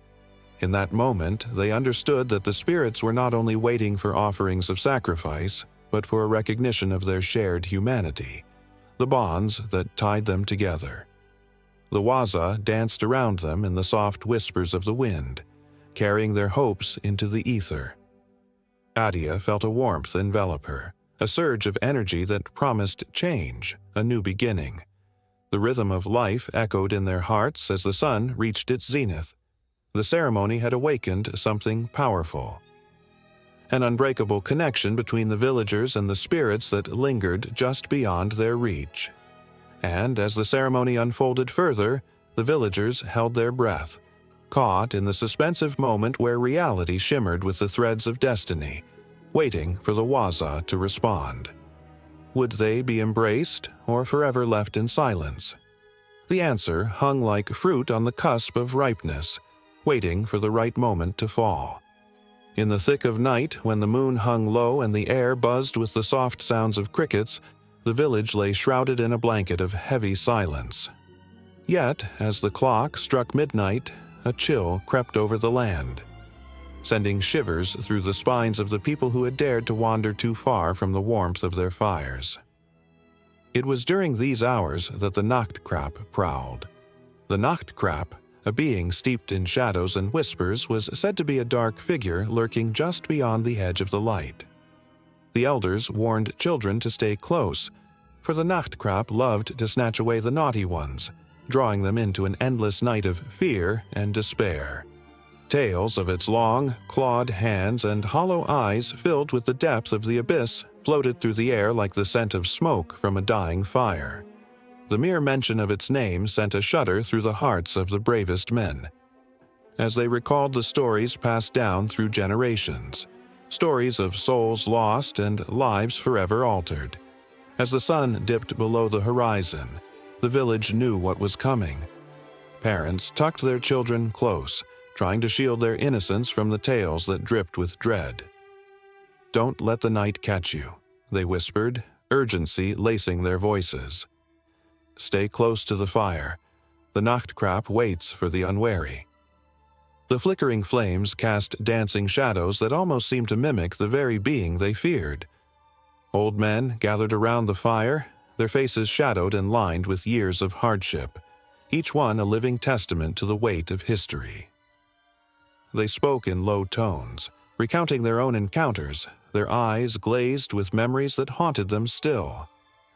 In that moment, they understood that the spirits were not only waiting for offerings of sacrifice, but for a recognition of their shared humanity, the bonds that tied them together. The Waza danced around them in the soft whispers of the wind, carrying their hopes into the ether. Adia felt a warmth envelop her, a surge of energy that promised change, a new beginning. The rhythm of life echoed in their hearts as the sun reached its zenith. The ceremony had awakened something powerful. An unbreakable connection between the villagers and the spirits that lingered just beyond their reach. And as the ceremony unfolded further, the villagers held their breath, caught in the suspensive moment where reality shimmered with the threads of destiny, waiting for the Waza to respond. Would they be embraced or forever left in silence? The answer hung like fruit on the cusp of ripeness, waiting for the right moment to fall. In the thick of night, when the moon hung low and the air buzzed with the soft sounds of crickets, the village lay shrouded in a blanket of heavy silence. Yet, as the clock struck midnight, a chill crept over the land, sending shivers through the spines of the people who had dared to wander too far from the warmth of their fires. It was during these hours that the Nachtkrab prowled. The Nachtkrab, a being steeped in shadows and whispers, was said to be a dark figure lurking just beyond the edge of the light. The elders warned children to stay close, for the Nachtkrab loved to snatch away the naughty ones, drawing them into an endless night of fear and despair. Tales of its long, clawed hands and hollow eyes filled with the depth of the abyss floated through the air like the scent of smoke from a dying fire. The mere mention of its name sent a shudder through the hearts of the bravest men, as they recalled the stories passed down through generations, stories of souls lost and lives forever altered. As the sun dipped below the horizon, the village knew what was coming. Parents tucked their children close, trying to shield their innocence from the tales that dripped with dread. "Don't let the night catch you," they whispered, urgency lacing their voices. "Stay close to the fire. The Nachtkrab waits for the unwary." The flickering flames cast dancing shadows that almost seemed to mimic the very being they feared. Old men gathered around the fire, their faces shadowed and lined with years of hardship, each one a living testament to the weight of history. They spoke in low tones, recounting their own encounters, their eyes glazed with memories that haunted them still.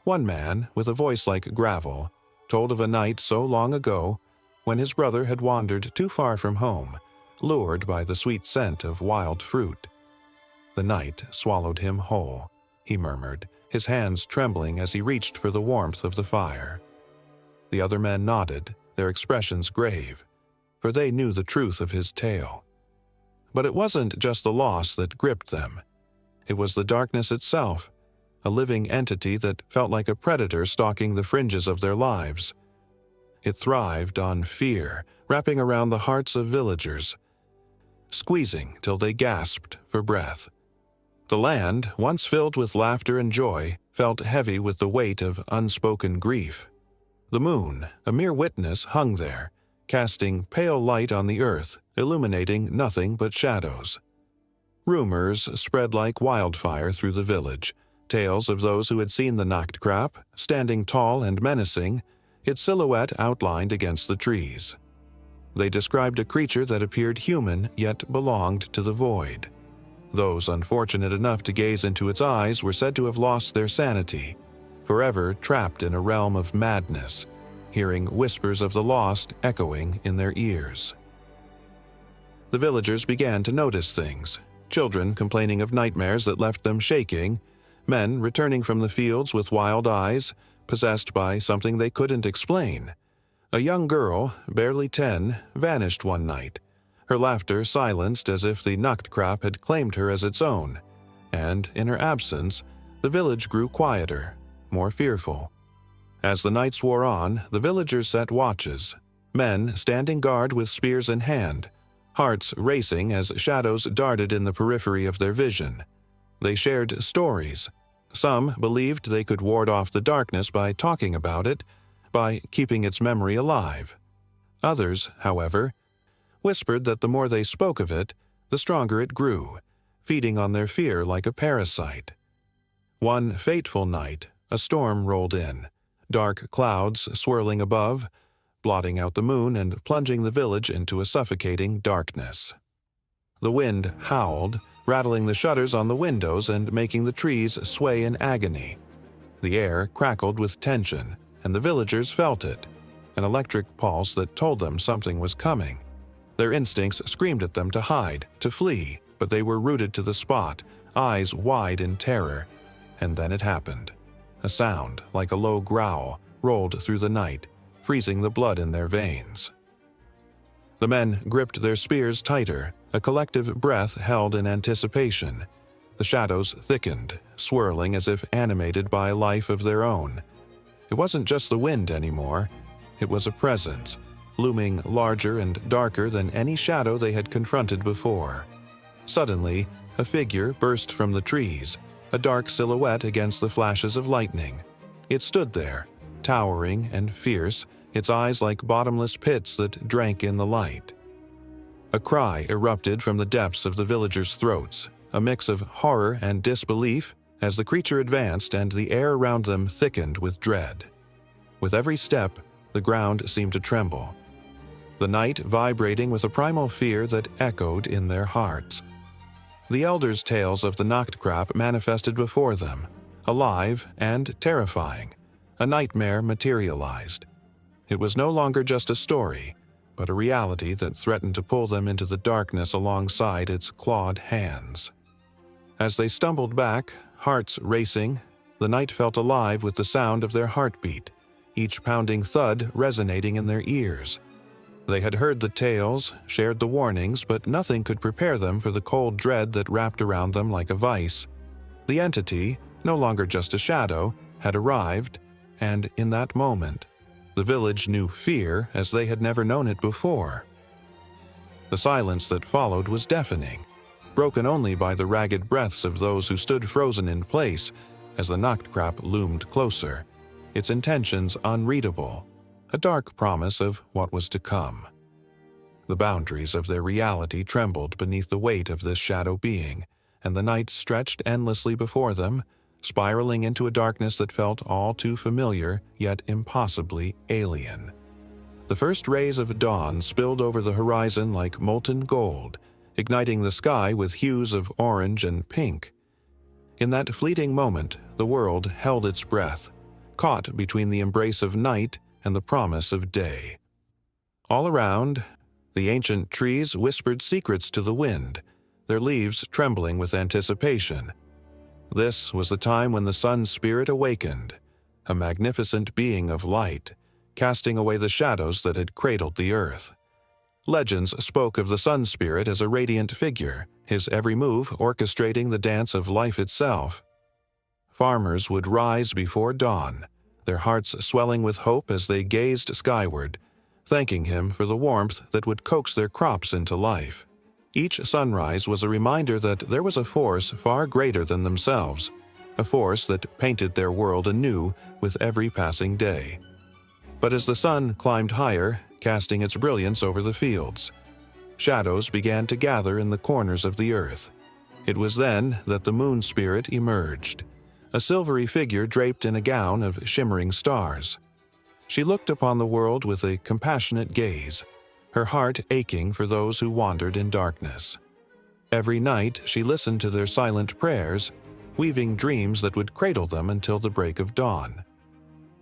One man, with a voice like gravel, told of a night so long ago when his brother had wandered too far from home, lured by the sweet scent of wild fruit. "The night swallowed him whole," he murmured, his hands trembling as he reached for the warmth of the fire. The other men nodded, their expressions grave, for they knew the truth of his tale. But it wasn't just the loss that gripped them. It was the darkness itself, a living entity that felt like a predator stalking the fringes of their lives. It thrived on fear, wrapping around the hearts of villagers, squeezing till they gasped for breath. The land, once filled with laughter and joy, felt heavy with the weight of unspoken grief. The moon, a mere witness, hung there, casting pale light on the earth, illuminating nothing but shadows. Rumors spread like wildfire through the village, tales of those who had seen the Nachtkrab, standing tall and menacing, its silhouette outlined against the trees. They described a creature that appeared human yet belonged to the void. Those unfortunate enough to gaze into its eyes were said to have lost their sanity, forever trapped in a realm of madness, hearing whispers of the lost echoing in their ears. The villagers began to notice things, children complaining of nightmares that left them shaking, men returning from the fields with wild eyes, possessed by something they couldn't explain. A young girl, barely 10, vanished one night, her laughter silenced as if the Nachtkrab had claimed her as its own, and in her absence, the village grew quieter, more fearful. As the nights wore on, the villagers set watches, men standing guard with spears in hand, hearts racing as shadows darted in the periphery of their vision. They shared stories. Some believed they could ward off the darkness by talking about it, by keeping its memory alive. Others, however, whispered that the more they spoke of it, the stronger it grew, feeding on their fear like a parasite. One fateful night, a storm rolled in, dark clouds swirling above, blotting out the moon and plunging the village into a suffocating darkness. The wind howled, rattling the shutters on the windows and making the trees sway in agony. The air crackled with tension, and the villagers felt it, an electric pulse that told them something was coming. Their instincts screamed at them to hide, to flee, but they were rooted to the spot, eyes wide in terror. And then it happened. A sound, like a low growl, rolled through the night, freezing the blood in their veins. The men gripped their spears tighter, a collective breath held in anticipation. The shadows thickened, swirling as if animated by a life of their own. It wasn't just the wind anymore. It was a presence, looming larger and darker than any shadow they had confronted before. Suddenly, a figure burst from the trees, a dark silhouette against the flashes of lightning. It stood there, towering and fierce, its eyes like bottomless pits that drank in the light. A cry erupted from the depths of the villagers' throats, a mix of horror and disbelief as the creature advanced and the air around them thickened with dread. With every step, the ground seemed to tremble, the night vibrating with a primal fear that echoed in their hearts. The elders' tales of the Nachtkrab manifested before them, alive and terrifying. A nightmare materialized. It was no longer just a story, but a reality that threatened to pull them into the darkness alongside its clawed hands. As they stumbled back, hearts racing, the night felt alive with the sound of their heartbeat, each pounding thud resonating in their ears. They had heard the tales, shared the warnings, but nothing could prepare them for the cold dread that wrapped around them like a vice. The entity, no longer just a shadow, had arrived, and in that moment, the village knew fear as they had never known it before. The silence that followed was deafening, broken only by the ragged breaths of those who stood frozen in place as the Nachtkrab loomed closer, its intentions unreadable, a dark promise of what was to come. The boundaries of their reality trembled beneath the weight of this shadow being, and the night stretched endlessly before them, spiraling into a darkness that felt all too familiar yet impossibly alien. The first rays of dawn spilled over the horizon like molten gold, igniting the sky with hues of orange and pink. In that fleeting moment, the world held its breath, caught between the embrace of night and the promise of day. All around, the ancient trees whispered secrets to the wind, their leaves trembling with anticipation. This was the time when the sun spirit awakened, a magnificent being of light, casting away the shadows that had cradled the earth. Legends spoke of the sun spirit as a radiant figure, his every move orchestrating the dance of life itself. Farmers would rise before dawn, their hearts swelling with hope as they gazed skyward, thanking him for the warmth that would coax their crops into life. Each sunrise was a reminder that there was a force far greater than themselves, a force that painted their world anew with every passing day. But as the sun climbed higher, casting its brilliance over the fields, shadows began to gather in the corners of the earth. It was then that the moon spirit emerged, a silvery figure draped in a gown of shimmering stars. She looked upon the world with a compassionate gaze, her heart aching for those who wandered in darkness. Every night she listened to their silent prayers, weaving dreams that would cradle them until the break of dawn.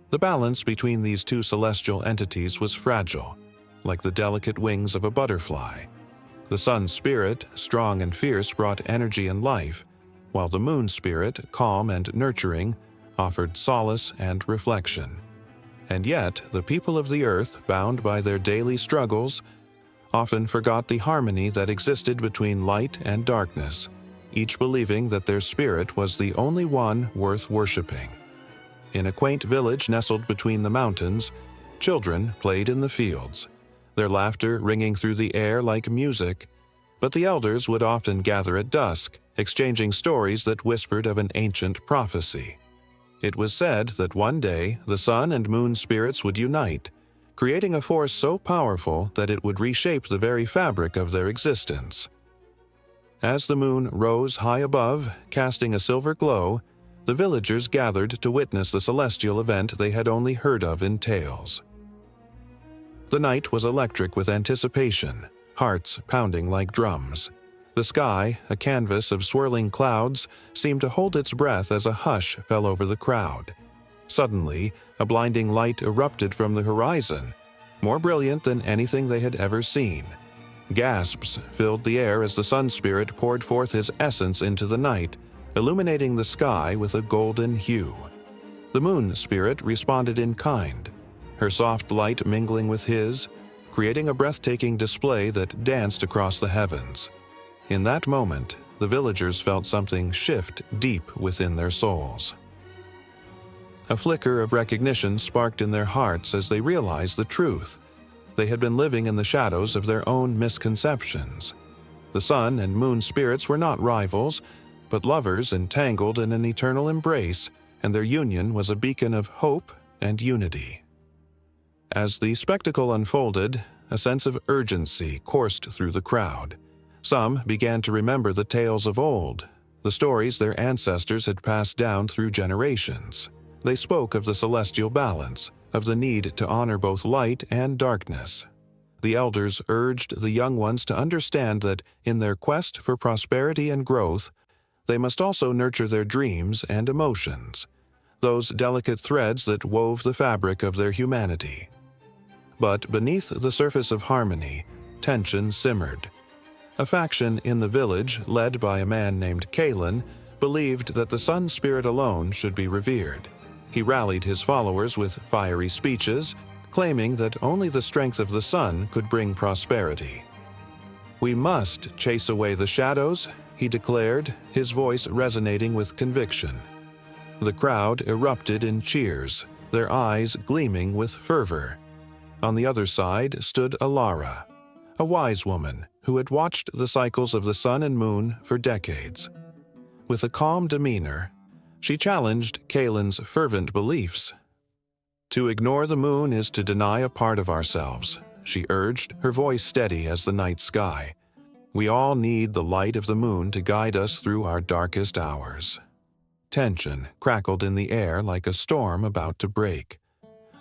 The balance between these two celestial entities was fragile, like the delicate wings of a butterfly. The sun spirit, strong and fierce, brought energy and life, while the moon spirit, calm and nurturing, offered solace and reflection. And yet, the people of the earth, bound by their daily struggles, often forgot the harmony that existed between light and darkness, each believing that their spirit was the only one worth worshipping. In a quaint village nestled between the mountains, children played in the fields, their laughter ringing through the air like music, but the elders would often gather at dusk, exchanging stories that whispered of an ancient prophecy. It was said that one day the sun and moon spirits would unite, creating a force so powerful that it would reshape the very fabric of their existence. As the moon rose high above, casting a silver glow, the villagers gathered to witness the celestial event they had only heard of in tales. The night was electric with anticipation, hearts pounding like drums. The sky, a canvas of swirling clouds, seemed to hold its breath as a hush fell over the crowd. Suddenly, a blinding light erupted from the horizon, more brilliant than anything they had ever seen. Gasps filled the air as the sun spirit poured forth his essence into the night, illuminating the sky with a golden hue. The moon spirit responded in kind, her soft light mingling with his, creating a breathtaking display that danced across the heavens. In that moment, the villagers felt something shift deep within their souls. A flicker of recognition sparked in their hearts as they realized the truth. They had been living in the shadows of their own misconceptions. The sun and moon spirits were not rivals, but lovers entangled in an eternal embrace, and their union was a beacon of hope and unity. As the spectacle unfolded, a sense of urgency coursed through the crowd. Some began to remember the tales of old, the stories their ancestors had passed down through generations. They spoke of the celestial balance, of the need to honor both light and darkness. The elders urged the young ones to understand that in their quest for prosperity and growth, they must also nurture their dreams and emotions, those delicate threads that wove the fabric of their humanity. But beneath the surface of harmony, tension simmered. A faction in the village, led by a man named Kalen, believed that the sun spirit alone should be revered. He rallied his followers with fiery speeches, claiming that only the strength of the sun could bring prosperity. "We must chase away the shadows," he declared, his voice resonating with conviction. The crowd erupted in cheers, their eyes gleaming with fervor. On the other side stood Alara, a wise woman who had watched the cycles of the sun and moon for decades. With a calm demeanor, she challenged Kalen's fervent beliefs. "To ignore the moon is to deny a part of ourselves," she urged, her voice steady as the night sky. "We all need the light of the moon to guide us through our darkest hours." Tension crackled in the air like a storm about to break.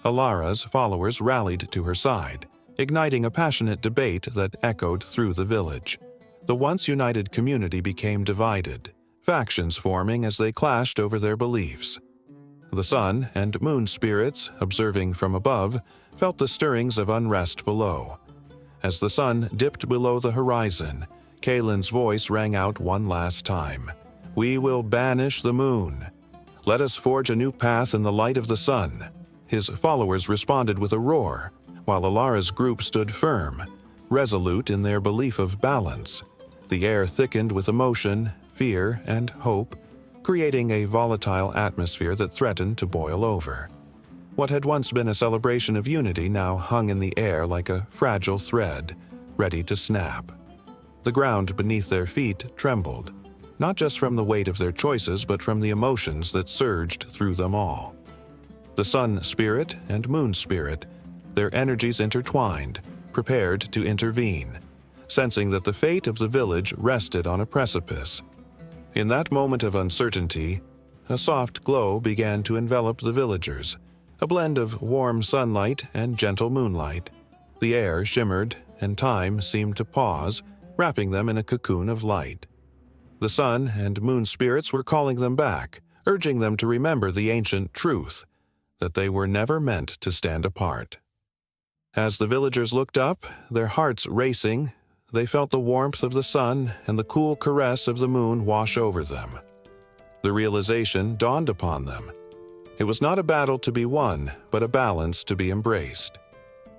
Alara's followers rallied to her side, igniting a passionate debate that echoed through the village. The once united community became divided, factions forming as they clashed over their beliefs. The sun and moon spirits, observing from above, felt the stirrings of unrest below. As the sun dipped below the horizon, Kalen's voice rang out one last time. "We will banish the moon. Let us forge a new path in the light of the sun." His followers responded with a roar, while Alara's group stood firm, resolute in their belief of balance. The air thickened with emotion, fear, and hope, creating a volatile atmosphere that threatened to boil over. What had once been a celebration of unity now hung in the air like a fragile thread, ready to snap. The ground beneath their feet trembled, not just from the weight of their choices but from the emotions that surged through them all. The sun spirit and moon spirit, their energies intertwined, prepared to intervene, sensing that the fate of the village rested on a precipice. In that moment of uncertainty, a soft glow began to envelop the villagers, a blend of warm sunlight and gentle moonlight. The air shimmered, and time seemed to pause, wrapping them in a cocoon of light. The sun and moon spirits were calling them back, urging them to remember the ancient truth, that they were never meant to stand apart. As the villagers looked up, their hearts racing, they felt the warmth of the sun and the cool caress of the moon wash over them. The realization dawned upon them. It was not a battle to be won, but a balance to be embraced.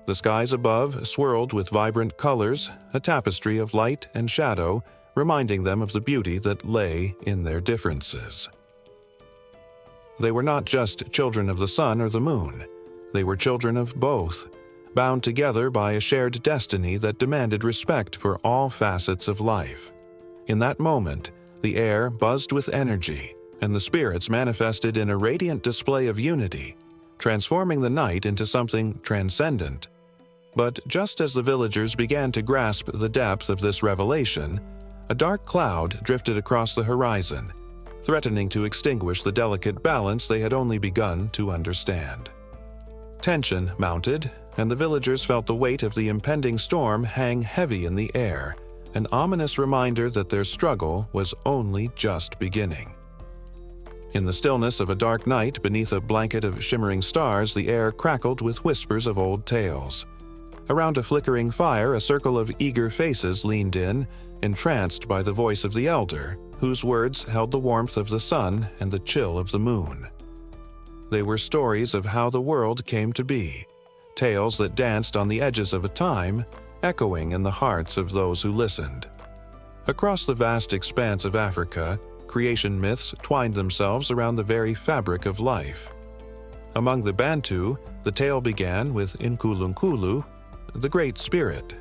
The skies above swirled with vibrant colors, a tapestry of light and shadow, reminding them of the beauty that lay in their differences. They were not just children of the sun or the moon. They were children of both, bound together by a shared destiny that demanded respect for all facets of life. In that moment, the air buzzed with energy, and the spirits manifested in a radiant display of unity, transforming the night into something transcendent. But just as the villagers began to grasp the depth of this revelation, a dark cloud drifted across the horizon, threatening to extinguish the delicate balance they had only begun to understand. Tension mounted, and the villagers felt the weight of the impending storm hang heavy in the air, an ominous reminder that their struggle was only just beginning. In the stillness of a dark night beneath a blanket of shimmering stars, the air crackled with whispers of old tales. Around a flickering fire, a circle of eager faces leaned in, entranced by the voice of the elder, whose words held the warmth of the sun and the chill of the moon. They were stories of how the world came to be, tales that danced on the edges of a time, echoing in the hearts of those who listened. Across the vast expanse of Africa, creation myths twined themselves around the very fabric of life. Among the Bantu, the tale began with Nkulunkulu, the Great Spirit.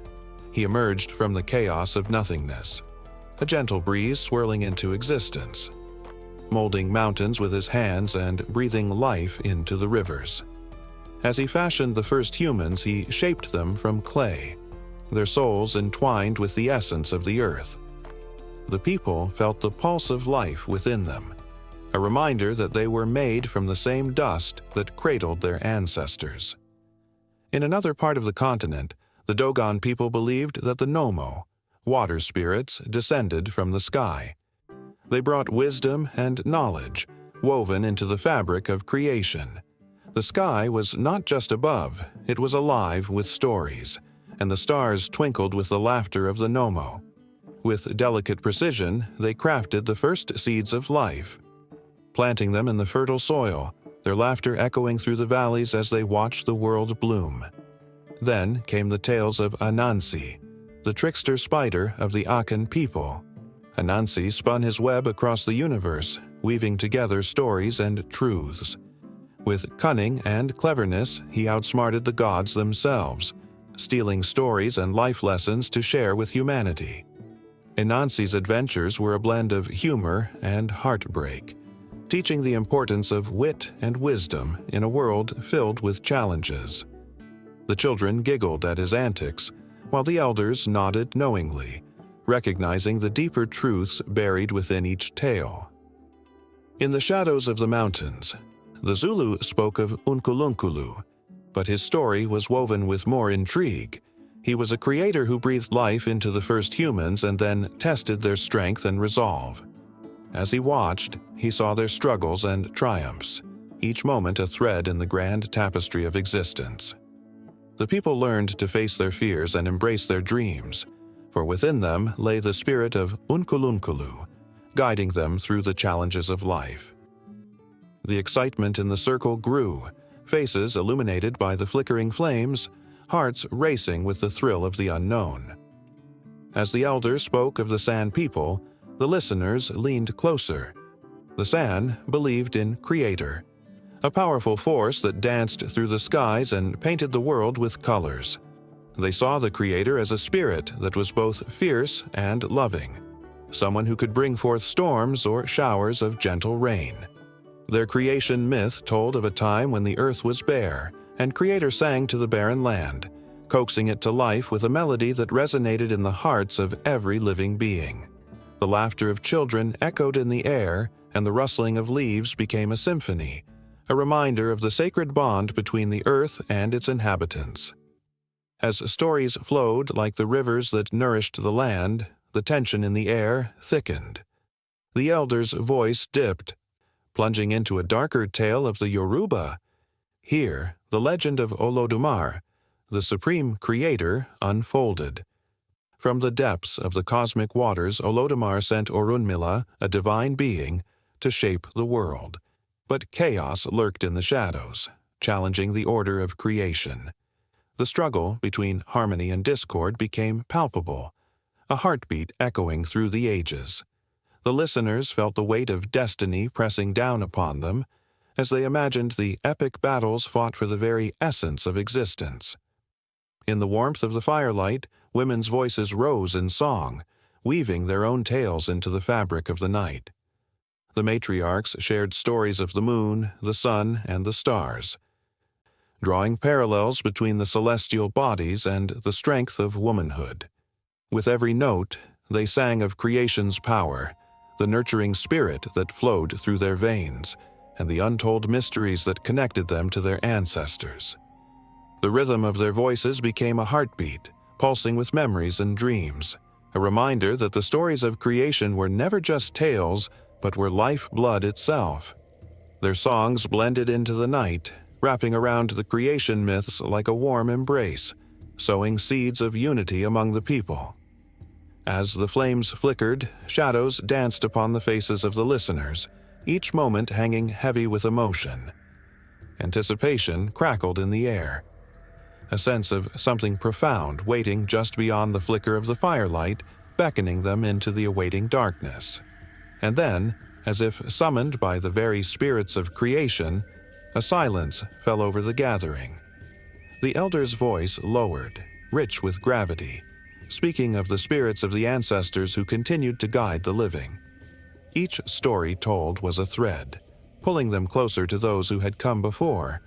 He emerged from the chaos of nothingness, a gentle breeze swirling into existence, molding mountains with his hands and breathing life into the rivers. As he fashioned the first humans, he shaped them from clay, their souls entwined with the essence of the earth. The people felt the pulse of life within them, a reminder that they were made from the same dust that cradled their ancestors. In another part of the continent, the Dogon people believed that the Nomo, water spirits, descended from the sky. They brought wisdom and knowledge, woven into the fabric of creation. The sky was not just above, it was alive with stories, and the stars twinkled with the laughter of the Nomo. With delicate precision, they crafted the first seeds of life. Planting them in the fertile soil, their laughter echoing through the valleys as they watched the world bloom. Then came the tales of Anansi, the trickster spider of the Akan people. Anansi spun his web across the universe, weaving together stories and truths. With cunning and cleverness, he outsmarted the gods themselves, stealing stories and life lessons to share with humanity. Anansi's adventures were a blend of humor and heartbreak, teaching the importance of wit and wisdom in a world filled with challenges. The children giggled at his antics, while the elders nodded knowingly, recognizing the deeper truths buried within each tale. In the shadows of the mountains, the Zulu spoke of Unkulunkulu, but his story was woven with more intrigue. He was a creator who breathed life into the first humans and then tested their strength and resolve. As he watched, he saw their struggles and triumphs, each moment a thread in the grand tapestry of existence. The people learned to face their fears and embrace their dreams, for within them lay the spirit of Unkulunkulu, guiding them through the challenges of life. The excitement in the circle grew, faces illuminated by the flickering flames, hearts racing with the thrill of the unknown. As the elder spoke of the San people, the listeners leaned closer. The San believed in Creator, a powerful force that danced through the skies and painted the world with colors. They saw the Creator as a spirit that was both fierce and loving, someone who could bring forth storms or showers of gentle rain. Their creation myth told of a time when the earth was bare, and Creator sang to the barren land, coaxing it to life with a melody that resonated in the hearts of every living being. The laughter of children echoed in the air, and the rustling of leaves became a symphony, a reminder of the sacred bond between the earth and its inhabitants. As stories flowed like the rivers that nourished the land, the tension in the air thickened. The elder's voice dipped, plunging into a darker tale of the Yoruba. Here, the legend of Olodumare, the supreme creator, unfolded. From the depths of the cosmic waters, Olodumare sent Orunmila, a divine being, to shape the world. But chaos lurked in the shadows, challenging the order of creation. The struggle between harmony and discord became palpable, a heartbeat echoing through the ages. The listeners felt the weight of destiny pressing down upon them as they imagined the epic battles fought for the very essence of existence. In the warmth of the firelight, women's voices rose in song, weaving their own tales into the fabric of the night. The matriarchs shared stories of the moon, the sun, and the stars, drawing parallels between the celestial bodies and the strength of womanhood. With every note, they sang of creation's power, the nurturing spirit that flowed through their veins, and the untold mysteries that connected them to their ancestors. The rhythm of their voices became a heartbeat, pulsing with memories and dreams, a reminder that the stories of creation were never just tales, but were life-blood itself. Their songs blended into the night, wrapping around the creation myths like a warm embrace, sowing seeds of unity among the people. As the flames flickered, shadows danced upon the faces of the listeners, each moment hanging heavy with emotion. Anticipation crackled in the air, a sense of something profound waiting just beyond the flicker of the firelight, beckoning them into the awaiting darkness. And then, as if summoned by the very spirits of creation, a silence fell over the gathering. The elder's voice lowered, rich with gravity, speaking of the spirits of the ancestors who continued to guide the living. Each story told was a thread, pulling them closer to those who had come before,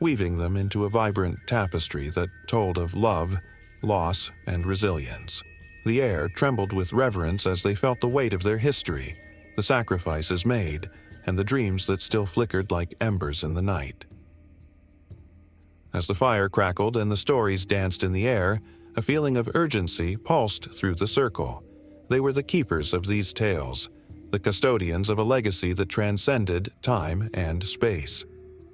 weaving them into a vibrant tapestry that told of love, loss, and resilience. The air trembled with reverence as they felt the weight of their history, the sacrifices made, and the dreams that still flickered like embers in the night. As the fire crackled and the stories danced in the air, a feeling of urgency pulsed through the circle. They were the keepers of these tales, the custodians of a legacy that transcended time and space.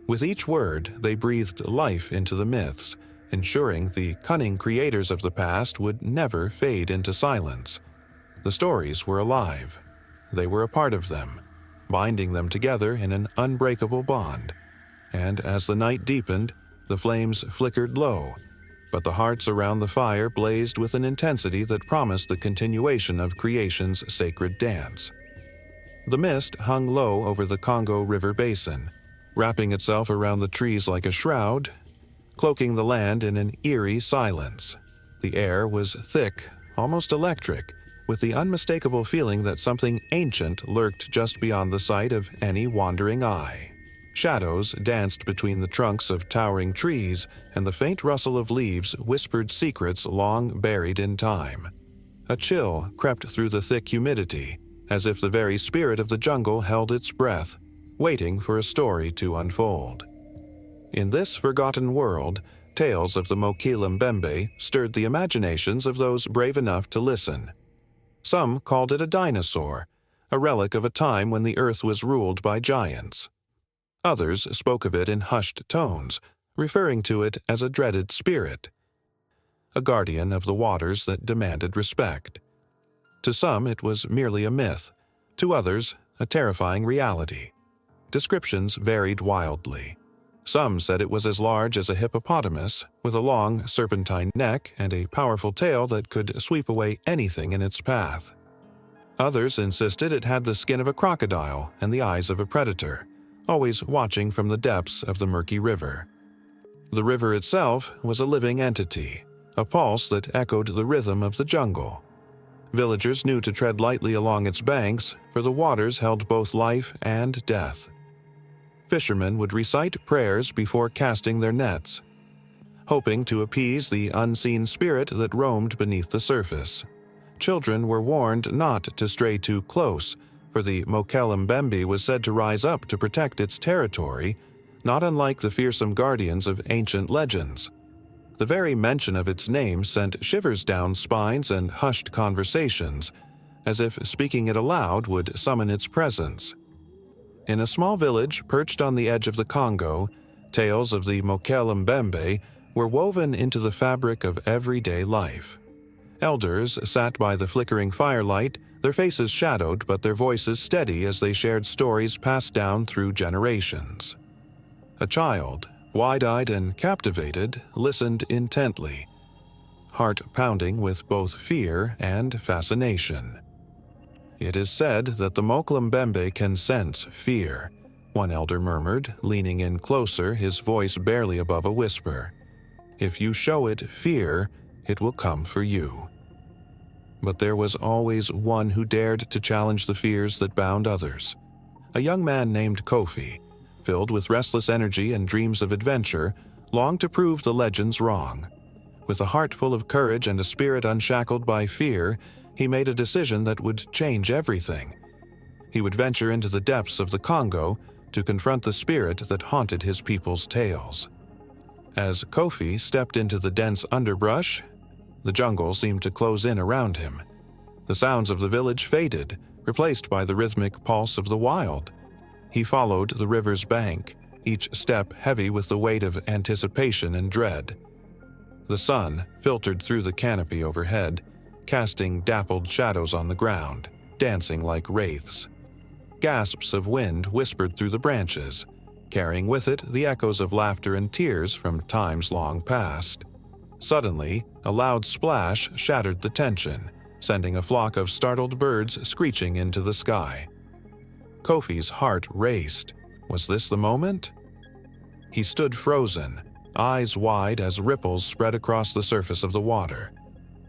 With each word, they breathed life into the myths, ensuring the cunning creators of the past would never fade into silence. The stories were alive. They were a part of them, binding them together in an unbreakable bond. and as the night deepened, the flames flickered low, but the hearts around the fire blazed with an intensity that promised the continuation of creation's sacred dance. The mist hung low over the Congo River basin, wrapping itself around the trees like a shroud, cloaking the land in an eerie silence. The air was thick, almost electric, with the unmistakable feeling that something ancient lurked just beyond the sight of any wandering eye. Shadows danced between the trunks of towering trees, and the faint rustle of leaves whispered secrets long buried in time. A chill crept through the thick humidity, as if the very spirit of the jungle held its breath, waiting for a story to unfold. In this forgotten world, tales of the Mokele Mbembe stirred the imaginations of those brave enough to listen. Some called it a dinosaur, a relic of a time when the earth was ruled by giants. Others spoke of it in hushed tones, referring to it as a dreaded spirit, a guardian of the waters that demanded respect. To some it was merely a myth, to others a terrifying reality. Descriptions varied wildly. Some said it was as large as a hippopotamus, with a long serpentine neck and a powerful tail that could sweep away anything in its path. Others insisted it had the skin of a crocodile and the eyes of a predator, always watching from the depths of the murky river. The river itself was a living entity, a pulse that echoed the rhythm of the jungle. Villagers knew to tread lightly along its banks, for the waters held both life and death. Fishermen would recite prayers before casting their nets, hoping to appease the unseen spirit that roamed beneath the surface. Children were warned not to stray too close, for the Mokele Mbembe was said to rise up to protect its territory, not unlike the fearsome guardians of ancient legends. The very mention of its name sent shivers down spines and hushed conversations, as if speaking it aloud would summon its presence. In a small village perched on the edge of the Congo, tales of the Mokele Mbembe were woven into the fabric of everyday life. Elders sat by the flickering firelight, their faces shadowed but their voices steady as they shared stories passed down through generations. A child, wide-eyed and captivated, listened intently, heart pounding with both fear and fascination. "It is said that the Mokele Mbembe can sense fear," one elder murmured, leaning in closer, his voice barely above a whisper. "If you show it fear, it will come for you." But there was always one who dared to challenge the fears that bound others. A young man named Kofi, filled with restless energy and dreams of adventure, longed to prove the legends wrong. With a heart full of courage and a spirit unshackled by fear, he made a decision that would change everything. He would venture into the depths of the Congo to confront the spirit that haunted his people's tales. As Kofi stepped into the dense underbrush, the jungle seemed to close in around him. The sounds of the village faded, replaced by the rhythmic pulse of the wild. He followed the river's bank, each step heavy with the weight of anticipation and dread. The sun filtered through the canopy overhead, casting dappled shadows on the ground, dancing like wraiths. Gasps of wind whispered through the branches, carrying with it the echoes of laughter and tears from times long past. Suddenly, a loud splash shattered the tension, sending a flock of startled birds screeching into the sky. Kofi's heart raced. Was this the moment? He stood frozen, eyes wide as ripples spread across the surface of the water.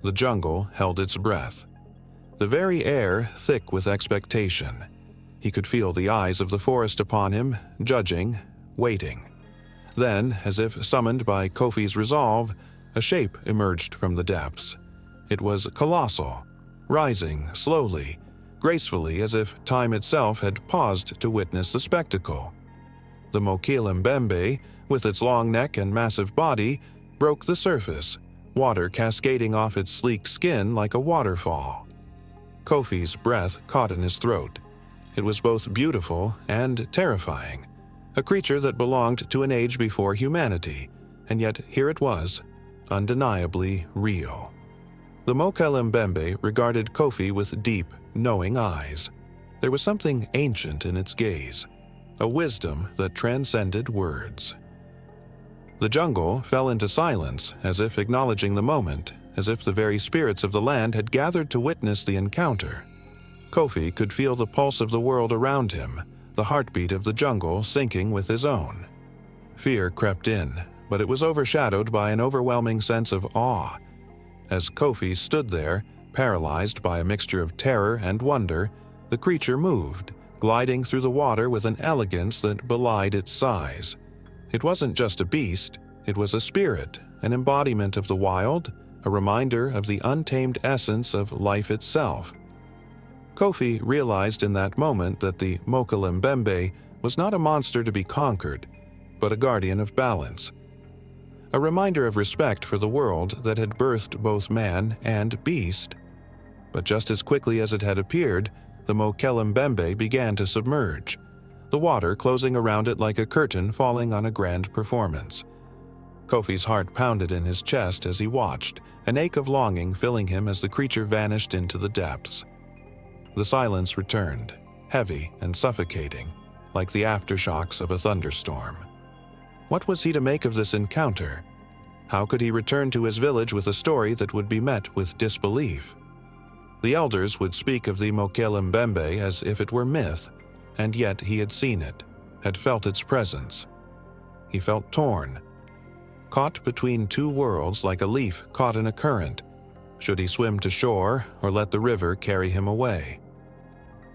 The jungle held its breath, the very air thick with expectation. He could feel the eyes of the forest upon him, judging, waiting. Then, as if summoned by Kofi's resolve, a shape emerged from the depths. It was colossal, rising slowly, gracefully as if time itself had paused to witness the spectacle. The Mokele Mbembe, with its long neck and massive body, broke the surface, water cascading off its sleek skin like a waterfall. Kofi's breath caught in his throat. It was both beautiful and terrifying, a creature that belonged to an age before humanity, and yet here it was, undeniably real. The Mokele Mbembe regarded Kofi with deep, knowing eyes. There was something ancient in its gaze, a wisdom that transcended words. The jungle fell into silence, as if acknowledging the moment, as if the very spirits of the land had gathered to witness the encounter. Kofi could feel the pulse of the world around him, the heartbeat of the jungle syncing with his own. Fear crept in, but it was overshadowed by an overwhelming sense of awe. As Kofi stood there, paralyzed by a mixture of terror and wonder, the creature moved, gliding through the water with an elegance that belied its size. It wasn't just a beast, it was a spirit, an embodiment of the wild, a reminder of the untamed essence of life itself. Kofi realized in that moment that the Mokele-mbembe was not a monster to be conquered, but a guardian of balance. A reminder of respect for the world that had birthed both man and beast. But just as quickly as it had appeared, the Mokele-mbembe began to submerge, the water closing around it like a curtain falling on a grand performance. Kofi's heart pounded in his chest as he watched, an ache of longing filling him as the creature vanished into the depths. The silence returned, heavy and suffocating, like the aftershocks of a thunderstorm. What was he to make of this encounter? How could he return to his village with a story that would be met with disbelief? The elders would speak of the Mokele-mbembe as if it were myth, and yet he had seen it, had felt its presence. He felt torn, caught between two worlds like a leaf caught in a current. Should he swim to shore or let the river carry him away?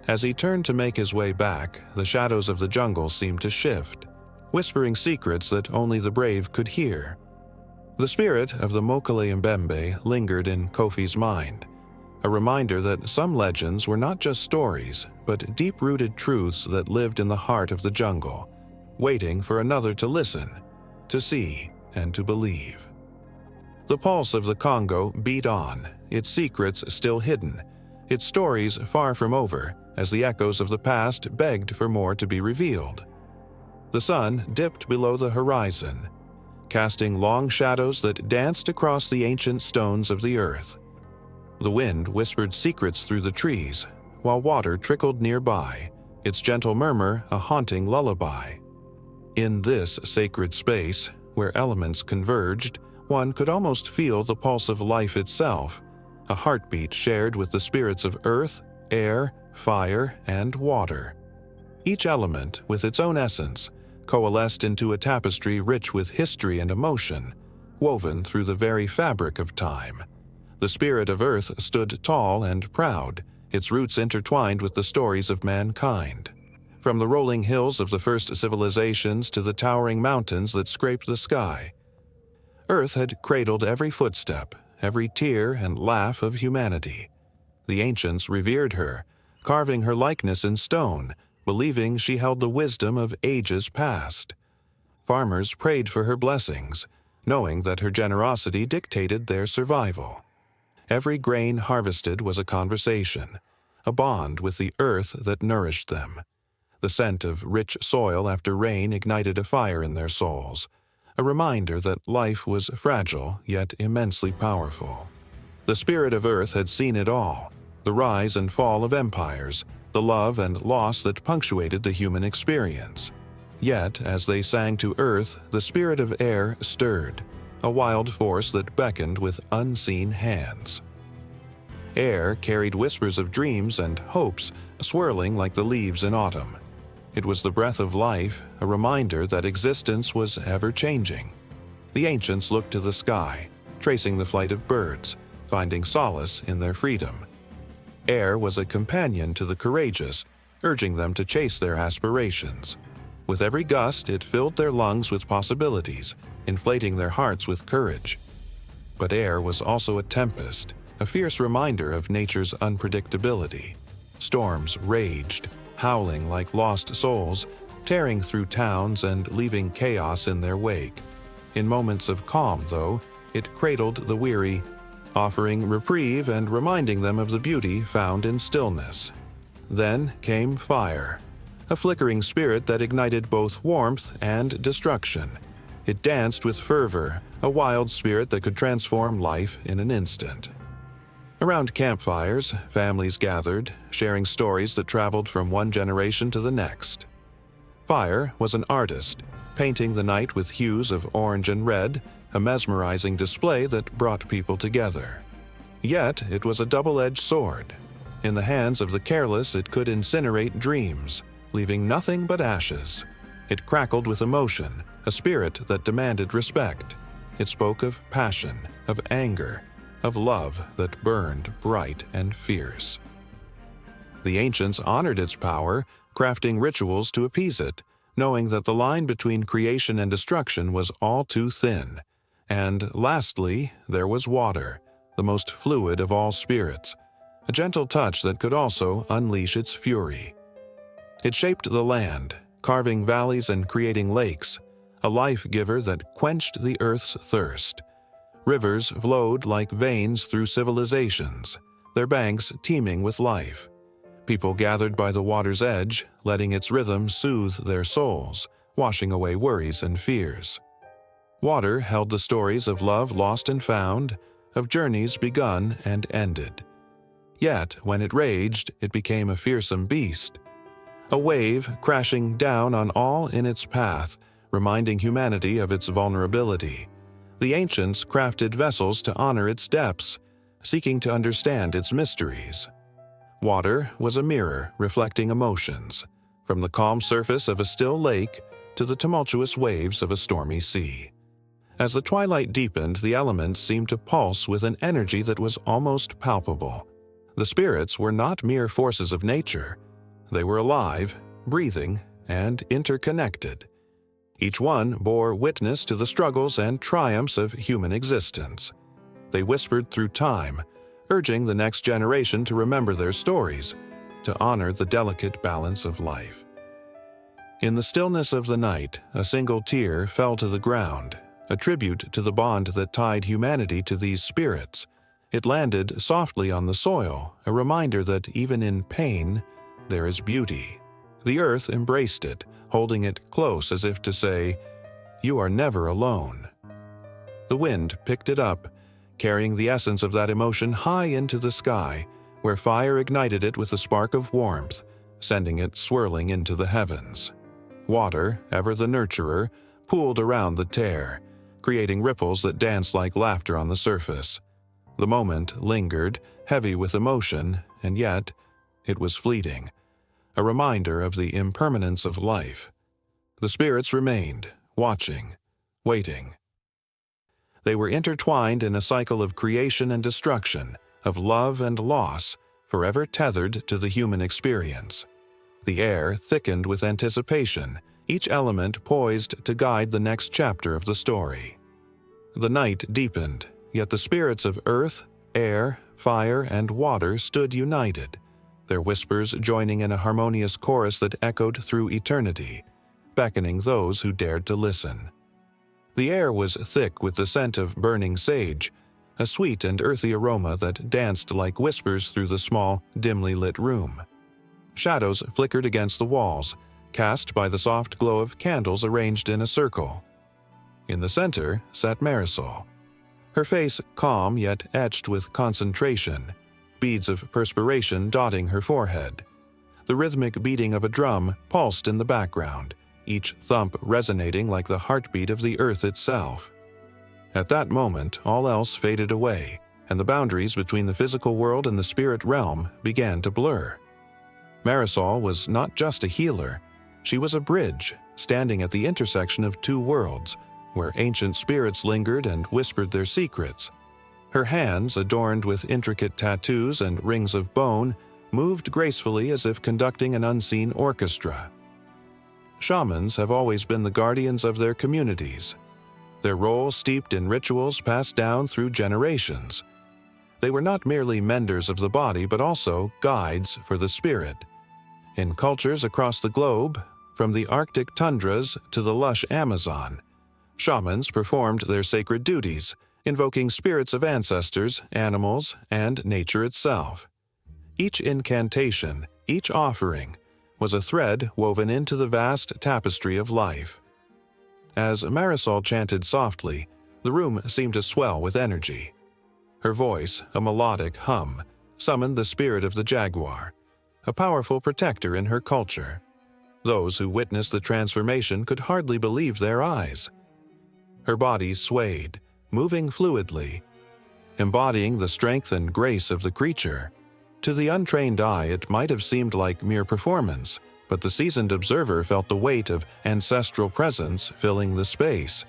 As he turned to make his way back, the shadows of the jungle seemed to shift, whispering secrets that only the brave could hear. The spirit of the Mokele-mbembe lingered in Kofi's mind, a reminder that some legends were not just stories, but deep-rooted truths that lived in the heart of the jungle, waiting for another to listen, to see, and to believe. The pulse of the Congo beat on, its secrets still hidden, its stories far from over, as the echoes of the past begged for more to be revealed. The sun dipped below the horizon, casting long shadows that danced across the ancient stones of the earth. The wind whispered secrets through the trees, while water trickled nearby, its gentle murmur a haunting lullaby. In this sacred space, where elements converged, one could almost feel the pulse of life itself, a heartbeat shared with the spirits of earth, air, fire, and water. Each element, with its own essence, coalesced into a tapestry rich with history and emotion, woven through the very fabric of time. The spirit of earth stood tall and proud, its roots intertwined with the stories of mankind. From the rolling hills of the first civilizations to the towering mountains that scraped the sky, earth had cradled every footstep, every tear and laugh of humanity. The ancients revered her, carving her likeness in stone, believing she held the wisdom of ages past. Farmers prayed for her blessings, knowing that her generosity dictated their survival. Every grain harvested was a conversation, a bond with the earth that nourished them. The scent of rich soil after rain ignited a fire in their souls, a reminder that life was fragile yet immensely powerful. The spirit of earth had seen it all, the rise and fall of empires, the love and loss that punctuated the human experience. Yet, as they sang to earth, the spirit of air stirred, a wild force that beckoned with unseen hands. Air carried whispers of dreams and hopes, swirling like the leaves in autumn. It was the breath of life, a reminder that existence was ever-changing. The ancients looked to the sky, tracing the flight of birds, finding solace in their freedom. Air was a companion to the courageous, urging them to chase their aspirations. With every gust, it filled their lungs with possibilities, inflating their hearts with courage. But air was also a tempest, a fierce reminder of nature's unpredictability. Storms raged, howling like lost souls, tearing through towns and leaving chaos in their wake. In moments of calm, though, it cradled the weary, offering reprieve and reminding them of the beauty found in stillness. Then came fire, a flickering spirit that ignited both warmth and destruction. It danced with fervor, a wild spirit that could transform life in an instant. Around campfires, families gathered, sharing stories that traveled from one generation to the next. Fire was an artist, painting the night with hues of orange and red, a mesmerizing display that brought people together. Yet it was a double-edged sword. In the hands of the careless, it could incinerate dreams, leaving nothing but ashes. It crackled with emotion, a spirit that demanded respect. It spoke of passion, of anger, of love that burned bright and fierce. The ancients honored its power, crafting rituals to appease it, knowing that the line between creation and destruction was all too thin. And lastly, there was water, the most fluid of all spirits, a gentle touch that could also unleash its fury. It shaped the land, carving valleys and creating lakes, a life-giver that quenched the earth's thirst. Rivers flowed like veins through civilizations, their banks teeming with life. People gathered by the water's edge, letting its rhythm soothe their souls, washing away worries and fears. Water held the stories of love lost and found, of journeys begun and ended. Yet, when it raged, it became a fearsome beast. A wave crashing down on all in its path, reminding humanity of its vulnerability. The ancients crafted vessels to honor its depths, seeking to understand its mysteries. Water was a mirror reflecting emotions, from the calm surface of a still lake to the tumultuous waves of a stormy sea. As the twilight deepened, the elements seemed to pulse with an energy that was almost palpable. The spirits were not mere forces of nature. They were alive, breathing, and interconnected. Each one bore witness to the struggles and triumphs of human existence. They whispered through time, urging the next generation to remember their stories, to honor the delicate balance of life. In the stillness of the night, a single tear fell to the ground, a tribute to the bond that tied humanity to these spirits. It landed softly on the soil, a reminder that even in pain, there is beauty. The earth embraced it, holding it close as if to say, "You are never alone." The wind picked it up, carrying the essence of that emotion high into the sky, where fire ignited it with a spark of warmth, sending it swirling into the heavens. Water, ever the nurturer, pooled around the tear, creating ripples that danced like laughter on the surface. The moment lingered, heavy with emotion, and yet it was fleeting, a reminder of the impermanence of life. The spirits remained, watching, waiting. They were intertwined in a cycle of creation and destruction, of love and loss, forever tethered to the human experience. The air thickened with anticipation, each element poised to guide the next chapter of the story. The night deepened, yet the spirits of earth, air, fire, and water stood united, their whispers joining in a harmonious chorus that echoed through eternity, beckoning those who dared to listen. The air was thick with the scent of burning sage, a sweet and earthy aroma that danced like whispers through the small, dimly lit room. Shadows flickered against the walls, cast by the soft glow of candles arranged in a circle. In the center sat Marisol, her face calm yet etched with concentration, beads of perspiration dotting her forehead. The rhythmic beating of a drum pulsed in the background, each thump resonating like the heartbeat of the earth itself. At that moment, all else faded away, and the boundaries between the physical world and the spirit realm began to blur. Marisol was not just a healer, she was a bridge, standing at the intersection of two worlds, where ancient spirits lingered and whispered their secrets. Her hands, adorned with intricate tattoos and rings of bone, moved gracefully as if conducting an unseen orchestra. Shamans have always been the guardians of their communities, their role steeped in rituals passed down through generations. They were not merely menders of the body, but also guides for the spirit. In cultures across the globe, from the Arctic tundras to the lush Amazon, shamans performed their sacred duties, invoking spirits of ancestors, animals, and nature itself. Each incantation, each offering, was a thread woven into the vast tapestry of life. As Marisol chanted softly, the room seemed to swell with energy. Her voice, a melodic hum, summoned the spirit of the jaguar, a powerful protector in her culture. Those who witnessed the transformation could hardly believe their eyes. Her body swayed, moving fluidly, embodying the strength and grace of the creature. To the untrained eye, it might have seemed like mere performance, but the seasoned observer felt the weight of ancestral presence filling the space.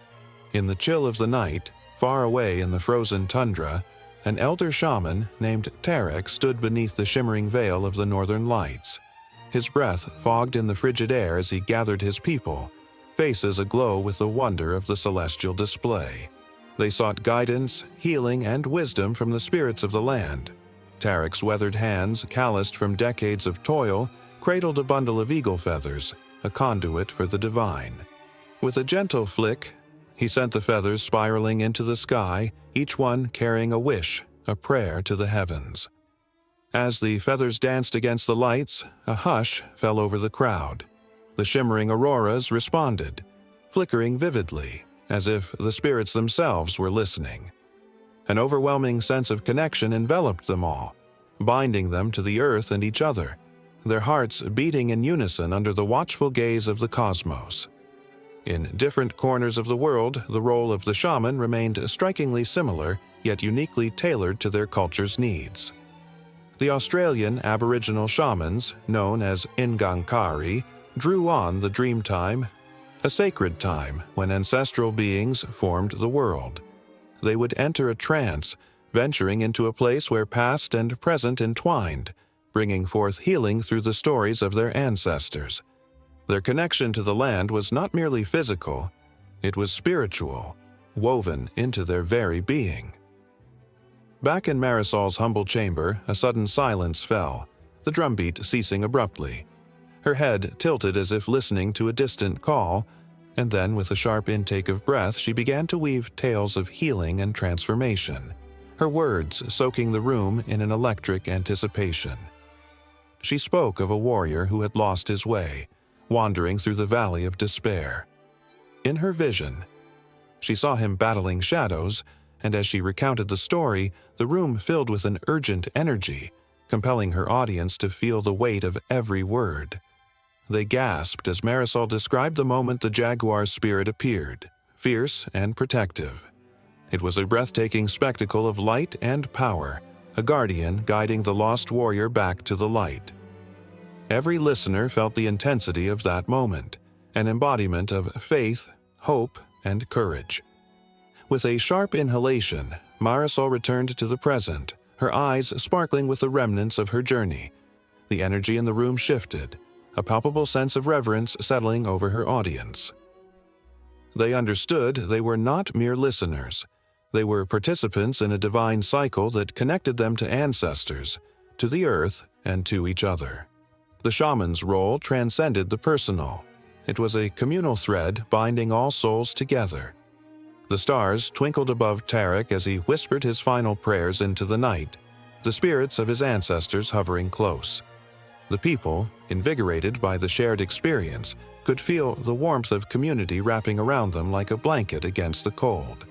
In the chill of the night, far away in the frozen tundra, an elder shaman named Tarek stood beneath the shimmering veil of the northern lights. His breath fogged in the frigid air as he gathered his people, faces aglow with the wonder of the celestial display. They sought guidance, healing, and wisdom from the spirits of the land. Tarek's weathered hands, calloused from decades of toil, cradled a bundle of eagle feathers, a conduit for the divine. With a gentle flick, he sent the feathers spiraling into the sky, each one carrying a wish, a prayer to the heavens. As the feathers danced against the lights, a hush fell over the crowd. The shimmering auroras responded, flickering vividly, as if the spirits themselves were listening. An overwhelming sense of connection enveloped them all, binding them to the earth and each other, their hearts beating in unison under the watchful gaze of the cosmos. In different corners of the world, the role of the shaman remained strikingly similar, yet uniquely tailored to their culture's needs. The Australian Aboriginal shamans, known as Ingankari, drew on the dream time, a sacred time when ancestral beings formed the world. They would enter a trance, venturing into a place where past and present entwined, bringing forth healing through the stories of their ancestors. Their connection to the land was not merely physical, it was spiritual, woven into their very being. Back in Marisol's humble chamber, a sudden silence fell, the drumbeat ceasing abruptly. Her head tilted as if listening to a distant call, and then with a sharp intake of breath she began to weave tales of healing and transformation, her words soaking the room in an electric anticipation. She spoke of a warrior who had lost his way, wandering through the valley of despair. In her vision, she saw him battling shadows, and as she recounted the story, the room filled with an urgent energy, compelling her audience to feel the weight of every word. They gasped as Marisol described the moment the jaguar's spirit appeared, fierce and protective. It was a breathtaking spectacle of light and power, a guardian guiding the lost warrior back to the light. Every listener felt the intensity of that moment, an embodiment of faith, hope, and courage. With a sharp inhalation, Marisol returned to the present, her eyes sparkling with the remnants of her journey. The energy in the room shifted, a palpable sense of reverence settling over her audience. They understood they were not mere listeners. They were participants in a divine cycle that connected them to ancestors, to the earth, and to each other. The shaman's role transcended the personal. It was a communal thread binding all souls together. The stars twinkled above Tarek as he whispered his final prayers into the night, the spirits of his ancestors hovering close. The people, invigorated by the shared experience, could feel the warmth of community wrapping around them like a blanket against the cold.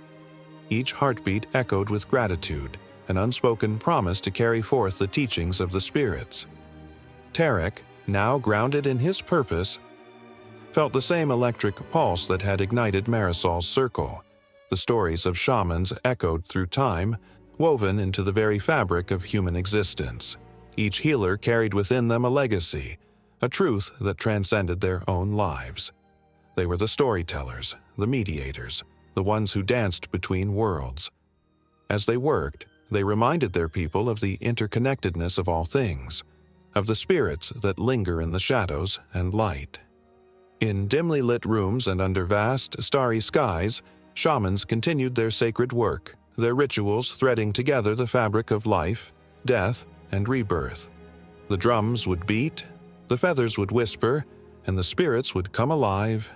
Each heartbeat echoed with gratitude, an unspoken promise to carry forth the teachings of the spirits. Tarek, now grounded in his purpose, felt the same electric pulse that had ignited Marisol's circle. The stories of shamans echoed through time, woven into the very fabric of human existence. Each healer carried within them a legacy, a truth that transcended their own lives. They were the storytellers, the mediators, the ones who danced between worlds. As they worked, they reminded their people of the interconnectedness of all things, of the spirits that linger in the shadows and light. In dimly lit rooms and under vast, starry skies, shamans continued their sacred work, their rituals threading together the fabric of life, death, and rebirth. The drums would beat, the feathers would whisper, and the spirits would come alive,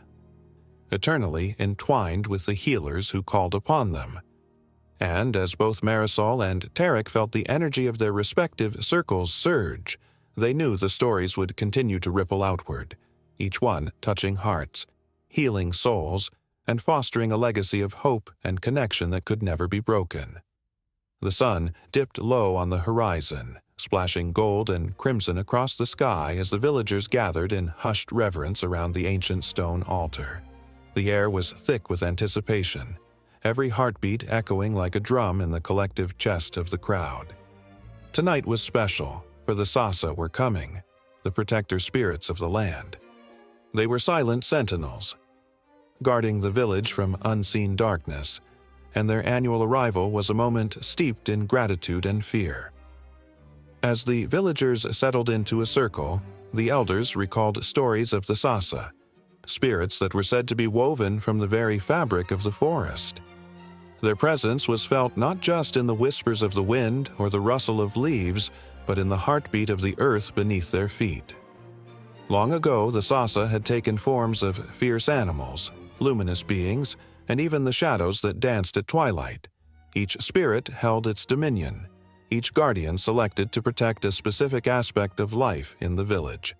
eternally entwined with the healers who called upon them. And as both Marisol and Tarek felt the energy of their respective circles surge, they knew the stories would continue to ripple outward, each one touching hearts, healing souls, and fostering a legacy of hope and connection that could never be broken. The sun dipped low on the horizon, splashing gold and crimson across the sky as the villagers gathered in hushed reverence around the ancient stone altar. The air was thick with anticipation, every heartbeat echoing like a drum in the collective chest of the crowd. Tonight was special, for the Sasa were coming, the protector spirits of the land. They were silent sentinels, guarding the village from unseen darkness, and their annual arrival was a moment steeped in gratitude and fear. As the villagers settled into a circle, the elders recalled stories of the Sasa, spirits that were said to be woven from the very fabric of the forest. Their presence was felt not just in the whispers of the wind or the rustle of leaves, but in the heartbeat of the earth beneath their feet. Long ago, the Sasa had taken forms of fierce animals, luminous beings, and even the shadows that danced at twilight. Each spirit held its dominion, each guardian selected to protect a specific aspect of life in the village.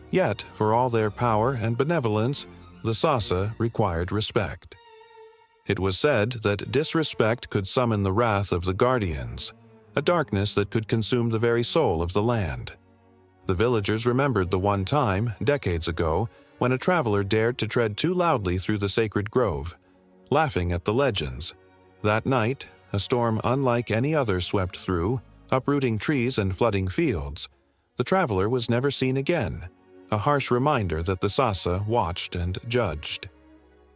Yet, for all their power and benevolence, the Sasa required respect. It was said that disrespect could summon the wrath of the guardians, a darkness that could consume the very soul of the land. The villagers remembered the one time, decades ago, when a traveler dared to tread too loudly through the sacred grove, laughing at the legends. That night, a storm unlike any other swept through, uprooting trees and flooding fields. The traveler was never seen again, a harsh reminder that the Sasa watched and judged.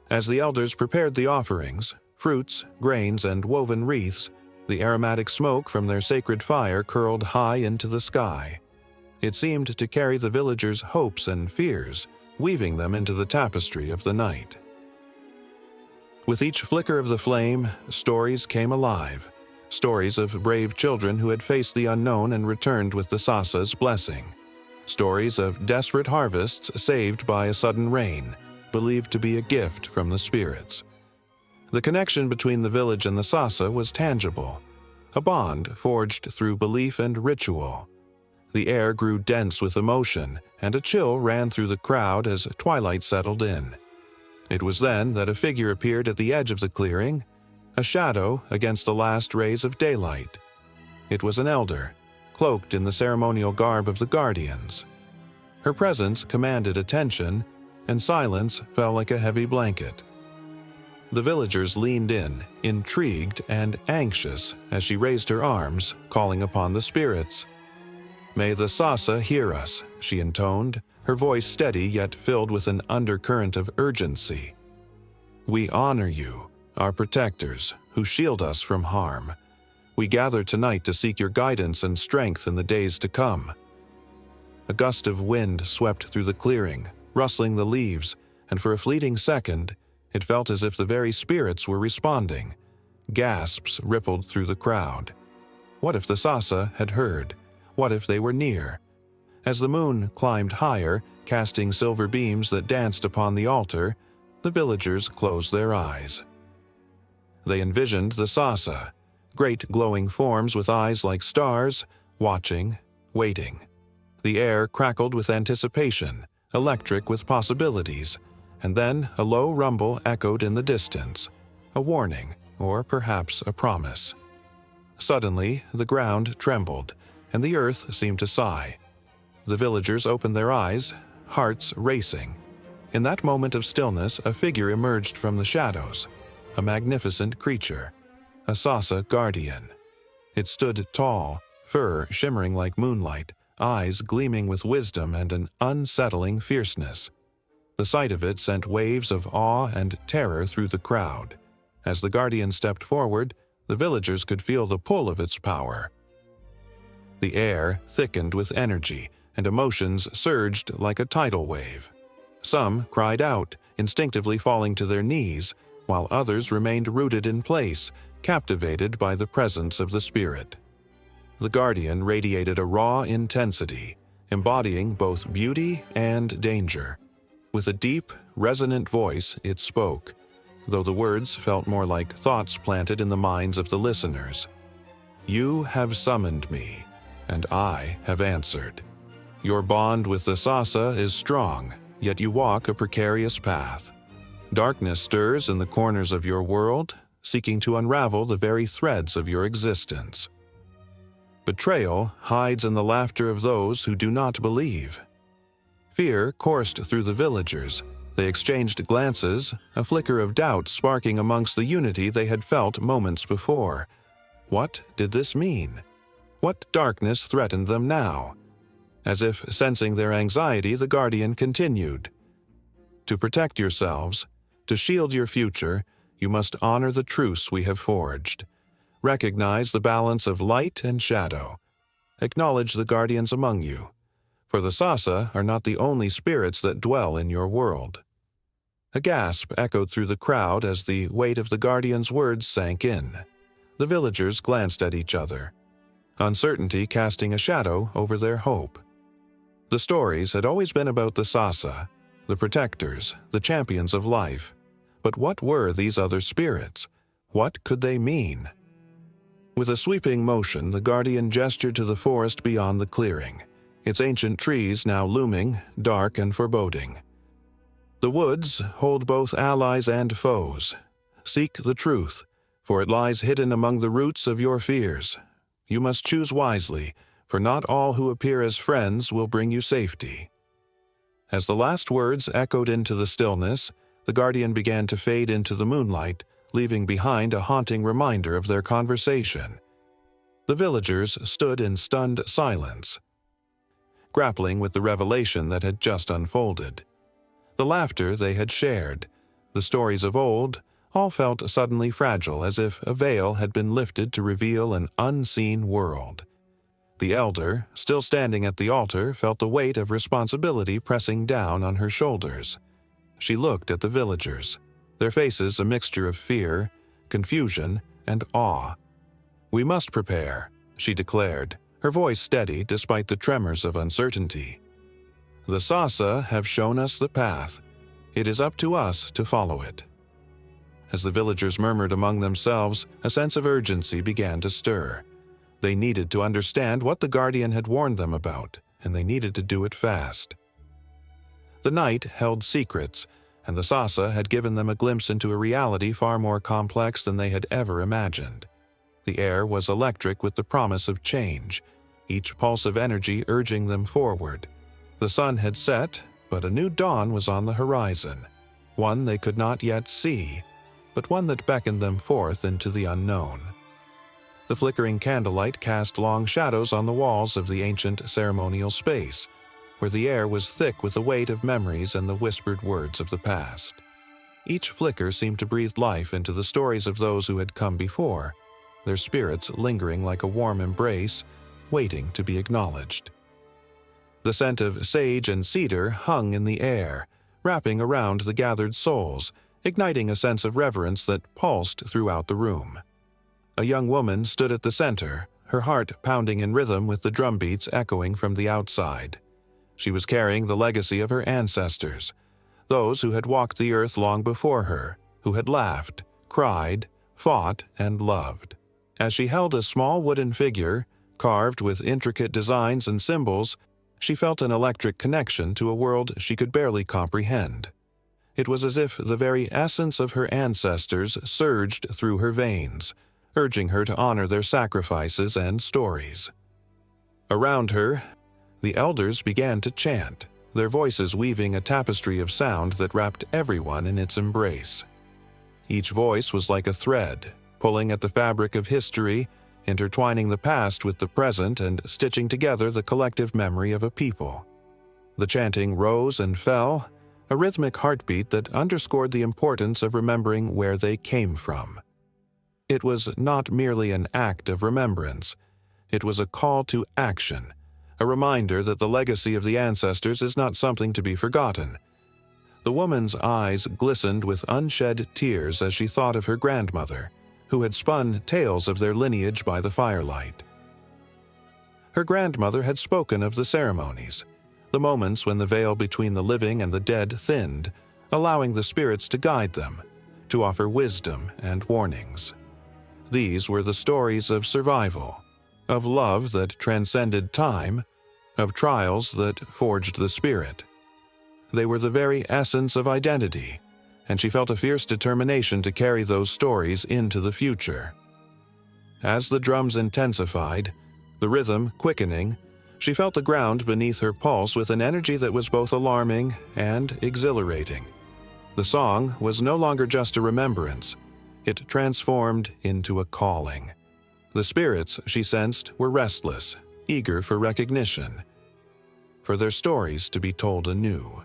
As the elders prepared the offerings, fruits, grains, and woven wreaths, the aromatic smoke from their sacred fire curled high into the sky. It seemed to carry the villagers' hopes and fears, weaving them into the tapestry of the night. With each flicker of the flame, stories came alive, stories of brave children who had faced the unknown and returned with the Sasa's blessing, stories of desperate harvests saved by a sudden rain, believed to be a gift from the spirits. The connection between the village and the Sasa was tangible, a bond forged through belief and ritual. The air grew dense with emotion, and a chill ran through the crowd as twilight settled in. It was then that a figure appeared at the edge of the clearing, a shadow against the last rays of daylight. It was an elder, cloaked in the ceremonial garb of the guardians. Her presence commanded attention, and silence fell like a heavy blanket. The villagers leaned in, intrigued and anxious, as she raised her arms, calling upon the spirits. "May the Sasa hear us," she intoned, her voice steady yet filled with an undercurrent of urgency. "We honor you, our protectors, who shield us from harm. We gather tonight to seek your guidance and strength in the days to come." A gust of wind swept through the clearing, rustling the leaves, and for a fleeting second, it felt as if the very spirits were responding. Gasps rippled through the crowd. What if the Sasa had heard? What if they were near? As the moon climbed higher, casting silver beams that danced upon the altar, the villagers closed their eyes. They envisioned the Sasa, great glowing forms with eyes like stars, watching, waiting. The air crackled with anticipation, electric with possibilities, and then a low rumble echoed in the distance, a warning, or perhaps a promise. Suddenly, the ground trembled, and the earth seemed to sigh. The villagers opened their eyes, hearts racing. In that moment of stillness, a figure emerged from the shadows, a magnificent creature, a Sasa guardian. It stood tall, fur shimmering like moonlight, eyes gleaming with wisdom and an unsettling fierceness. The sight of it sent waves of awe and terror through the crowd. As the guardian stepped forward, the villagers could feel the pull of its power. The air thickened with energy, and emotions surged like a tidal wave. Some cried out, instinctively falling to their knees, while others remained rooted in place, captivated by the presence of the spirit. The guardian radiated a raw intensity, embodying both beauty and danger. With a deep, resonant voice, it spoke, though the words felt more like thoughts planted in the minds of the listeners. "You have summoned me, and I have answered. Your bond with the Sasa is strong, yet you walk a precarious path. Darkness stirs in the corners of your world, seeking to unravel the very threads of your existence. Betrayal hides in the laughter of those who do not believe. Fear coursed through the villagers. They exchanged glances, a flicker of doubt sparking amongst the unity they had felt moments before. What did this mean? What darkness threatened them now? As if sensing their anxiety, the Guardian continued. To protect yourselves, to shield your future, you must honor the truce we have forged. Recognize the balance of light and shadow. Acknowledge the guardians among you, for the Sasa are not the only spirits that dwell in your world. A gasp echoed through the crowd as the weight of the guardian's words sank in. The villagers glanced at each other, uncertainty casting a shadow over their hope. The stories had always been about the Sasa, the protectors, the champions of life. But what were these other spirits? What could they mean? With a sweeping motion, the Guardian gestured to the forest beyond the clearing, its ancient trees now looming, dark and foreboding. The woods hold both allies and foes. Seek the truth, for it lies hidden among the roots of your fears. You must choose wisely, for not all who appear as friends will bring you safety. As the last words echoed into the stillness, the Guardian began to fade into the moonlight, leaving behind a haunting reminder of their conversation. The villagers stood in stunned silence, grappling with the revelation that had just unfolded. The laughter they had shared, the stories of old, all felt suddenly fragile, as if a veil had been lifted to reveal an unseen world. The elder, still standing at the altar, felt the weight of responsibility pressing down on her shoulders. She looked at the villagers, their faces a mixture of fear, confusion, and awe. "We must prepare," she declared, her voice steady despite the tremors of uncertainty. "The Sasa have shown us the path. It is up to us to follow it." As the villagers murmured among themselves, a sense of urgency began to stir. They needed to understand what the Guardian had warned them about, and they needed to do it fast. The night held secrets, and the Sasa had given them a glimpse into a reality far more complex than they had ever imagined. The air was electric with the promise of change, each pulse of energy urging them forward. The sun had set, but a new dawn was on the horizon, one they could not yet see, but one that beckoned them forth into the unknown. The flickering candlelight cast long shadows on the walls of the ancient ceremonial space, where the air was thick with the weight of memories and the whispered words of the past. Each flicker seemed to breathe life into the stories of those who had come before, their spirits lingering like a warm embrace, waiting to be acknowledged. The scent of sage and cedar hung in the air, wrapping around the gathered souls, igniting a sense of reverence that pulsed throughout the room. A young woman stood at the center, her heart pounding in rhythm with the drumbeats echoing from the outside. She was carrying the legacy of her ancestors, those who had walked the earth long before her, who had laughed, cried, fought, and loved. As she held a small wooden figure, carved with intricate designs and symbols, she felt an electric connection to a world she could barely comprehend. It was as if the very essence of her ancestors surged through her veins, urging her to honor their sacrifices and stories. Around her, the elders began to chant, their voices weaving a tapestry of sound that wrapped everyone in its embrace. Each voice was like a thread, pulling at the fabric of history, intertwining the past with the present and stitching together the collective memory of a people. The chanting rose and fell, a rhythmic heartbeat that underscored the importance of remembering where they came from. It was not merely an act of remembrance, it was a call to action, a reminder that the legacy of the ancestors is not something to be forgotten. The woman's eyes glistened with unshed tears as she thought of her grandmother, who had spun tales of their lineage by the firelight. Her grandmother had spoken of the ceremonies, the moments when the veil between the living and the dead thinned, allowing the spirits to guide them, to offer wisdom and warnings. These were the stories of survival, of love that transcended time, of trials that forged the spirit. They were the very essence of identity, and she felt a fierce determination to carry those stories into the future. As the drums intensified, The rhythm quickening, she felt the ground beneath her pulse with an energy that was both alarming and exhilarating. The song was no longer just a remembrance. It transformed into a calling. The spirits, she sensed, were restless, eager for recognition, for their stories to be told anew.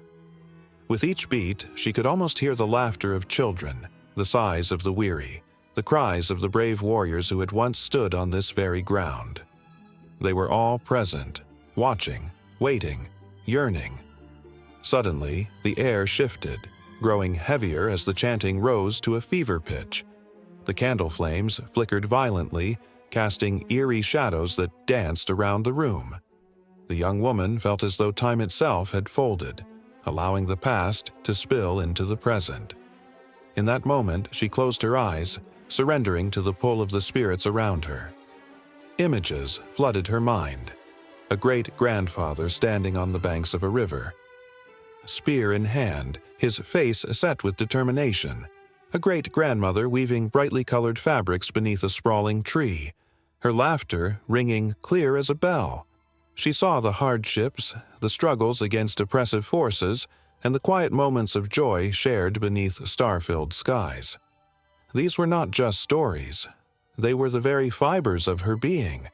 With each beat, she could almost hear the laughter of children, the sighs of the weary, the cries of the brave warriors who had once stood on this very ground. They were all present, watching, waiting, yearning. Suddenly, the air shifted, growing heavier as the chanting rose to a fever pitch. The candle flames flickered violently, casting eerie shadows that danced around the room. The young woman felt as though time itself had folded, allowing the past to spill into the present. In that moment, she closed her eyes, surrendering to the pull of the spirits around her. Images flooded her mind. A great-grandfather standing on the banks of a river. Spear in hand, his face set with determination. A great-grandmother weaving brightly colored fabrics beneath a sprawling tree, her laughter ringing clear as a bell. She saw the hardships, the struggles against oppressive forces, and the quiet moments of joy shared beneath star-filled skies. These were not just stories. They were the very fibers of her being.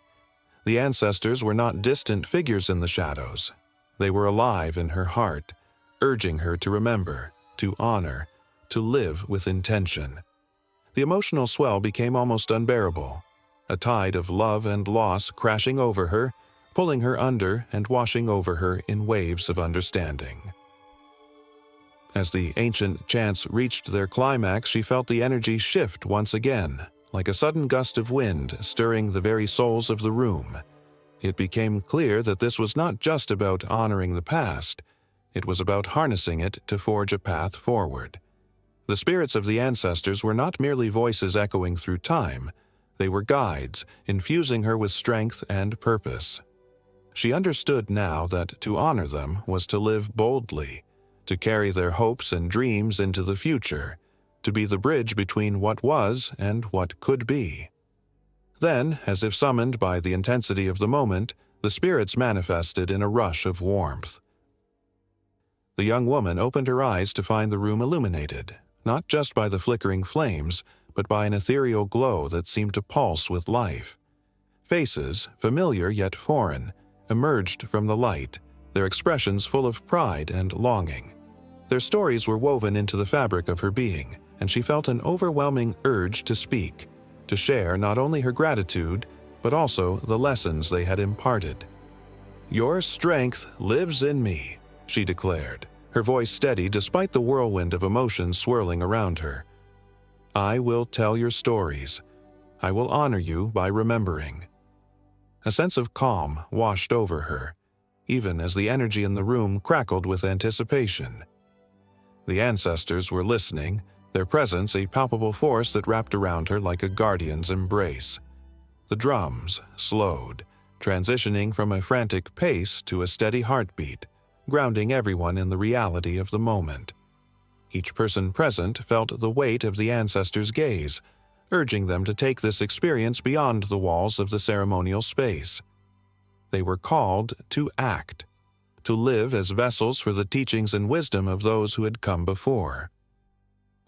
The ancestors were not distant figures in the shadows. They were alive in her heart, urging her to remember, to honor, to live with intention. The emotional swell became almost unbearable, a tide of love and loss crashing over her, pulling her under and washing over her in waves of understanding. As the ancient chants reached their climax, she felt the energy shift once again, like a sudden gust of wind stirring the very souls of the room. It became clear that this was not just about honoring the past, it was about harnessing it to forge a path forward. The spirits of the ancestors were not merely voices echoing through time, they were guides, infusing her with strength and purpose. She understood now that to honor them was to live boldly, to carry their hopes and dreams into the future, to be the bridge between what was and what could be. Then, as if summoned by the intensity of the moment, the spirits manifested in a rush of warmth. The young woman opened her eyes to find the room illuminated, not just by the flickering flames, but by an ethereal glow that seemed to pulse with life. Faces, familiar yet foreign, emerged from the light, their expressions full of pride and longing. Their stories were woven into the fabric of her being, and she felt an overwhelming urge to speak, to share not only her gratitude, but also the lessons they had imparted. "Your strength lives in me," she declared, her voice steady despite the whirlwind of emotions swirling around her. "I will tell your stories. I will honor you by remembering." A sense of calm washed over her, even as the energy in the room crackled with anticipation. The ancestors were listening, their presence a palpable force that wrapped around her like a guardian's embrace. The drums slowed, transitioning from a frantic pace to a steady heartbeat, grounding everyone in the reality of the moment. Each person present felt the weight of the ancestors' gaze, urging them to take this experience beyond the walls of the ceremonial space. They were called to act, to live as vessels for the teachings and wisdom of those who had come before.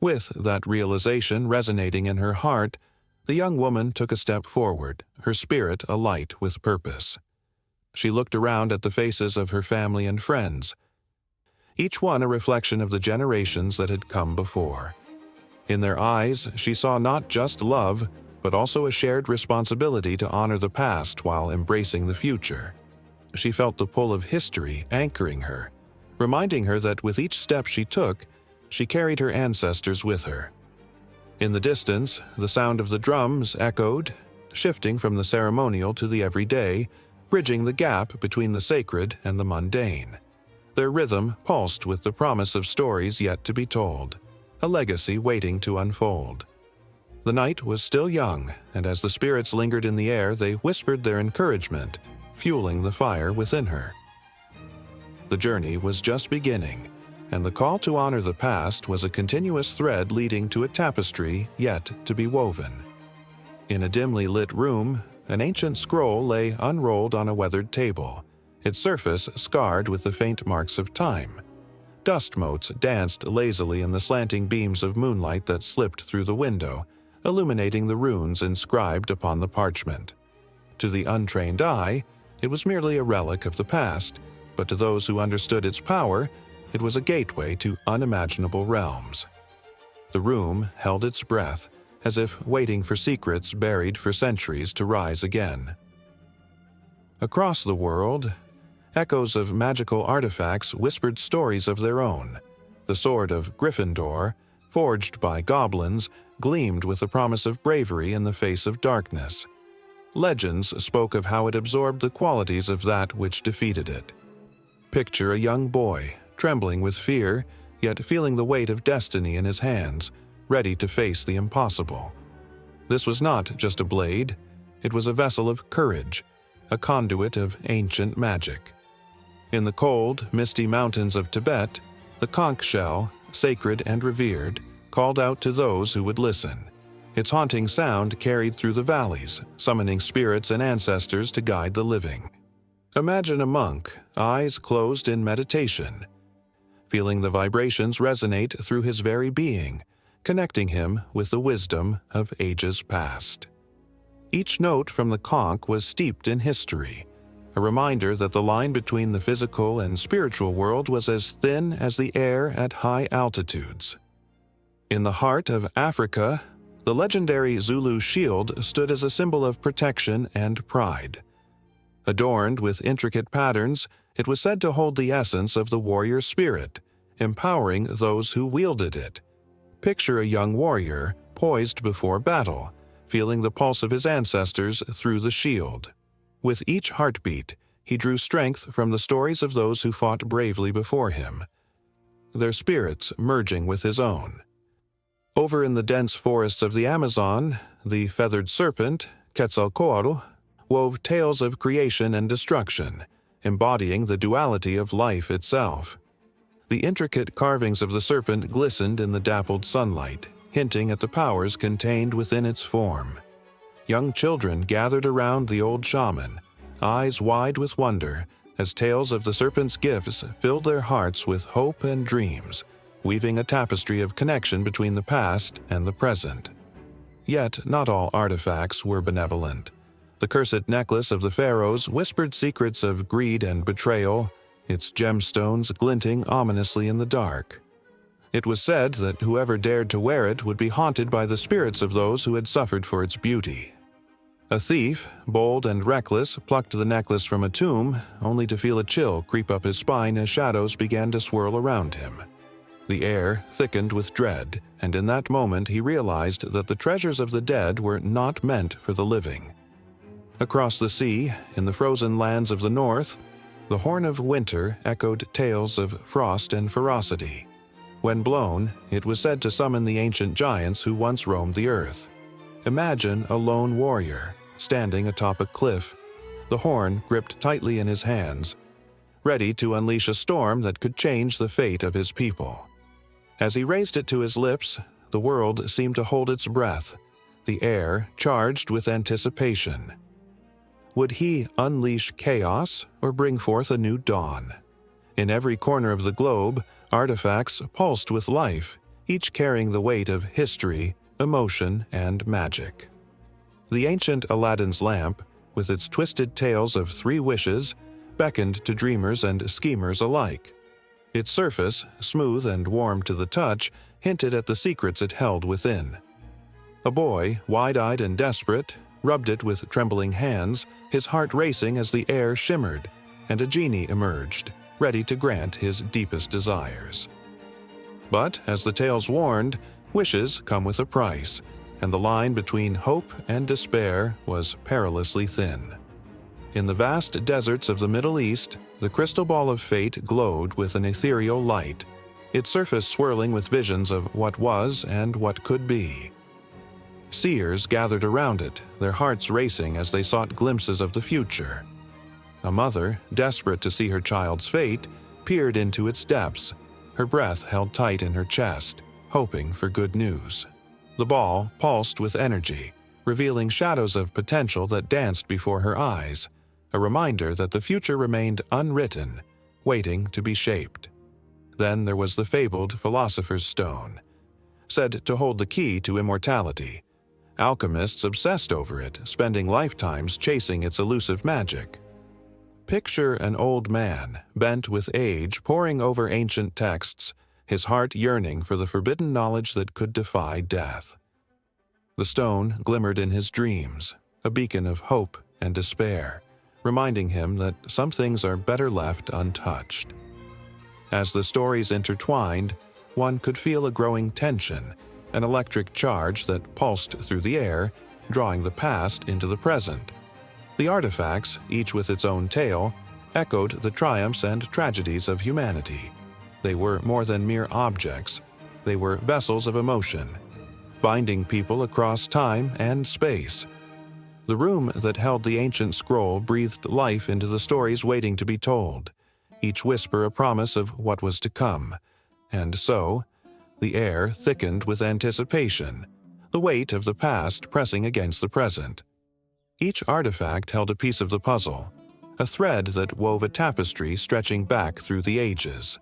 With that realization resonating in her heart, the young woman took a step forward, her spirit alight with purpose. She looked around at the faces of her family and friends, each one a reflection of the generations that had come before. In their eyes, she saw not just love, but also a shared responsibility to honor the past while embracing the future. She felt the pull of history anchoring her, reminding her that with each step she took, she carried her ancestors with her. In the distance, the sound of the drums echoed, shifting from the ceremonial to the everyday, bridging the gap between the sacred and the mundane. Their rhythm pulsed with the promise of stories yet to be told, a legacy waiting to unfold. The night was still young, and as the spirits lingered in the air, they whispered their encouragement, fueling the fire within her. The journey was just beginning, and the call to honor the past was a continuous thread leading to a tapestry yet to be woven. In a dimly lit room, an ancient scroll lay unrolled on a weathered table, its surface scarred with the faint marks of time. Dust motes danced lazily in the slanting beams of moonlight that slipped through the window, illuminating the runes inscribed upon the parchment. To the untrained eye, it was merely a relic of the past, but to those who understood its power, it was a gateway to unimaginable realms. The room held its breath, as if waiting for secrets buried for centuries to rise again. Across the world, echoes of magical artifacts whispered stories of their own. The sword of Gryffindor, forged by goblins, gleamed with the promise of bravery in the face of darkness. Legends spoke of how it absorbed the qualities of that which defeated it. Picture a young boy, trembling with fear, yet feeling the weight of destiny in his hands, ready to face the impossible. This was not just a blade, it was a vessel of courage, a conduit of ancient magic. In the cold, misty mountains of Tibet, the conch shell, sacred and revered, called out to those who would listen. Its haunting sound carried through the valleys, summoning spirits and ancestors to guide the living. Imagine a monk, eyes closed in meditation, feeling the vibrations resonate through his very being, connecting him with the wisdom of ages past. Each note from the conch was steeped in history, a reminder that the line between the physical and spiritual world was as thin as the air at high altitudes. In the heart of Africa, the legendary Zulu shield stood as a symbol of protection and pride. Adorned with intricate patterns, it was said to hold the essence of the warrior spirit, empowering those who wielded it. Picture a young warrior poised before battle, feeling the pulse of his ancestors through the shield. With each heartbeat, he drew strength from the stories of those who fought bravely before him, their spirits merging with his own. Over in the dense forests of the Amazon, the feathered serpent, Quetzalcoatl, wove tales of creation and destruction, embodying the duality of life itself. The intricate carvings of the serpent glistened in the dappled sunlight, hinting at the powers contained within its form. Young children gathered around the old shaman, eyes wide with wonder, as tales of the serpent's gifts filled their hearts with hope and dreams, weaving a tapestry of connection between the past and the present. Yet not all artifacts were benevolent. The cursed necklace of the pharaohs whispered secrets of greed and betrayal, its gemstones glinting ominously in the dark. It was said that whoever dared to wear it would be haunted by the spirits of those who had suffered for its beauty. A thief, bold and reckless, plucked the necklace from a tomb, only to feel a chill creep up his spine as shadows began to swirl around him. The air thickened with dread, and in that moment he realized that the treasures of the dead were not meant for the living. Across the sea, in the frozen lands of the north, the horn of winter echoed tales of frost and ferocity. When blown, it was said to summon the ancient giants who once roamed the earth. Imagine a lone warrior, standing atop a cliff, the horn gripped tightly in his hands, ready to unleash a storm that could change the fate of his people. As he raised it to his lips, the world seemed to hold its breath, the air charged with anticipation. Would he unleash chaos or bring forth a new dawn? In every corner of the globe, artifacts pulsed with life, each carrying the weight of history, emotion, and magic. The ancient Aladdin's lamp, with its twisted tales of 3 wishes, beckoned to dreamers and schemers alike. Its surface, smooth and warm to the touch, hinted at the secrets it held within. A boy, wide-eyed and desperate, rubbed it with trembling hands, his heart racing as the air shimmered, and a genie emerged, ready to grant his deepest desires. But, as the tales warned, wishes come with a price, and the line between hope and despair was perilously thin. In the vast deserts of the Middle East, the crystal ball of fate glowed with an ethereal light, its surface swirling with visions of what was and what could be. Seers gathered around it, their hearts racing as they sought glimpses of the future. A mother, desperate to see her child's fate, peered into its depths, her breath held tight in her chest, hoping for good news. The ball pulsed with energy, revealing shadows of potential that danced before her eyes, a reminder that the future remained unwritten, waiting to be shaped. Then there was the fabled Philosopher's Stone, said to hold the key to immortality. Alchemists obsessed over it, spending lifetimes chasing its elusive magic. Picture an old man, bent with age, poring over ancient texts, his heart yearning for the forbidden knowledge that could defy death. The stone glimmered in his dreams, a beacon of hope and despair, reminding him that some things are better left untouched. As the stories intertwined, one could feel a growing tension, an electric charge that pulsed through the air, drawing the past into the present. The artifacts, each with its own tale, echoed the triumphs and tragedies of humanity. They were more than mere objects. They were vessels of emotion, binding people across time and space. The room that held the ancient scroll breathed life into the stories waiting to be told, each whisper a promise of what was to come. And so, the air thickened with anticipation, the weight of the past pressing against the present. Each artifact held a piece of the puzzle, a thread that wove a tapestry stretching back through the ages.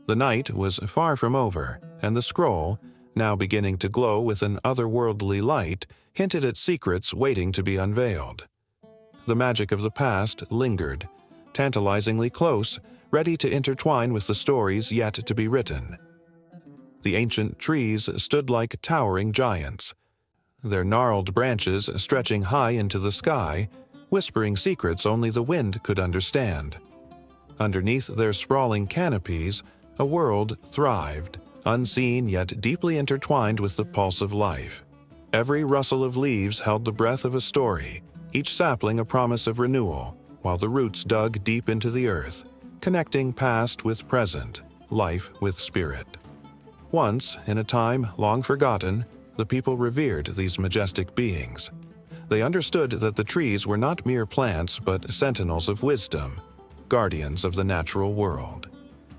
The night was far from over, and the scroll, now beginning to glow with an otherworldly light, hinted at secrets waiting to be unveiled. The magic of the past lingered, tantalizingly close, ready to intertwine with the stories yet to be written. The ancient trees stood like towering giants, their gnarled branches stretching high into the sky, whispering secrets only the wind could understand. Underneath their sprawling canopies, a world thrived, unseen yet deeply intertwined with the pulse of life. Every rustle of leaves held the breath of a story, each sapling a promise of renewal, while the roots dug deep into the earth, connecting past with present, life with spirit. Once, in a time long forgotten, the people revered these majestic beings. They understood that the trees were not mere plants but sentinels of wisdom, guardians of the natural world.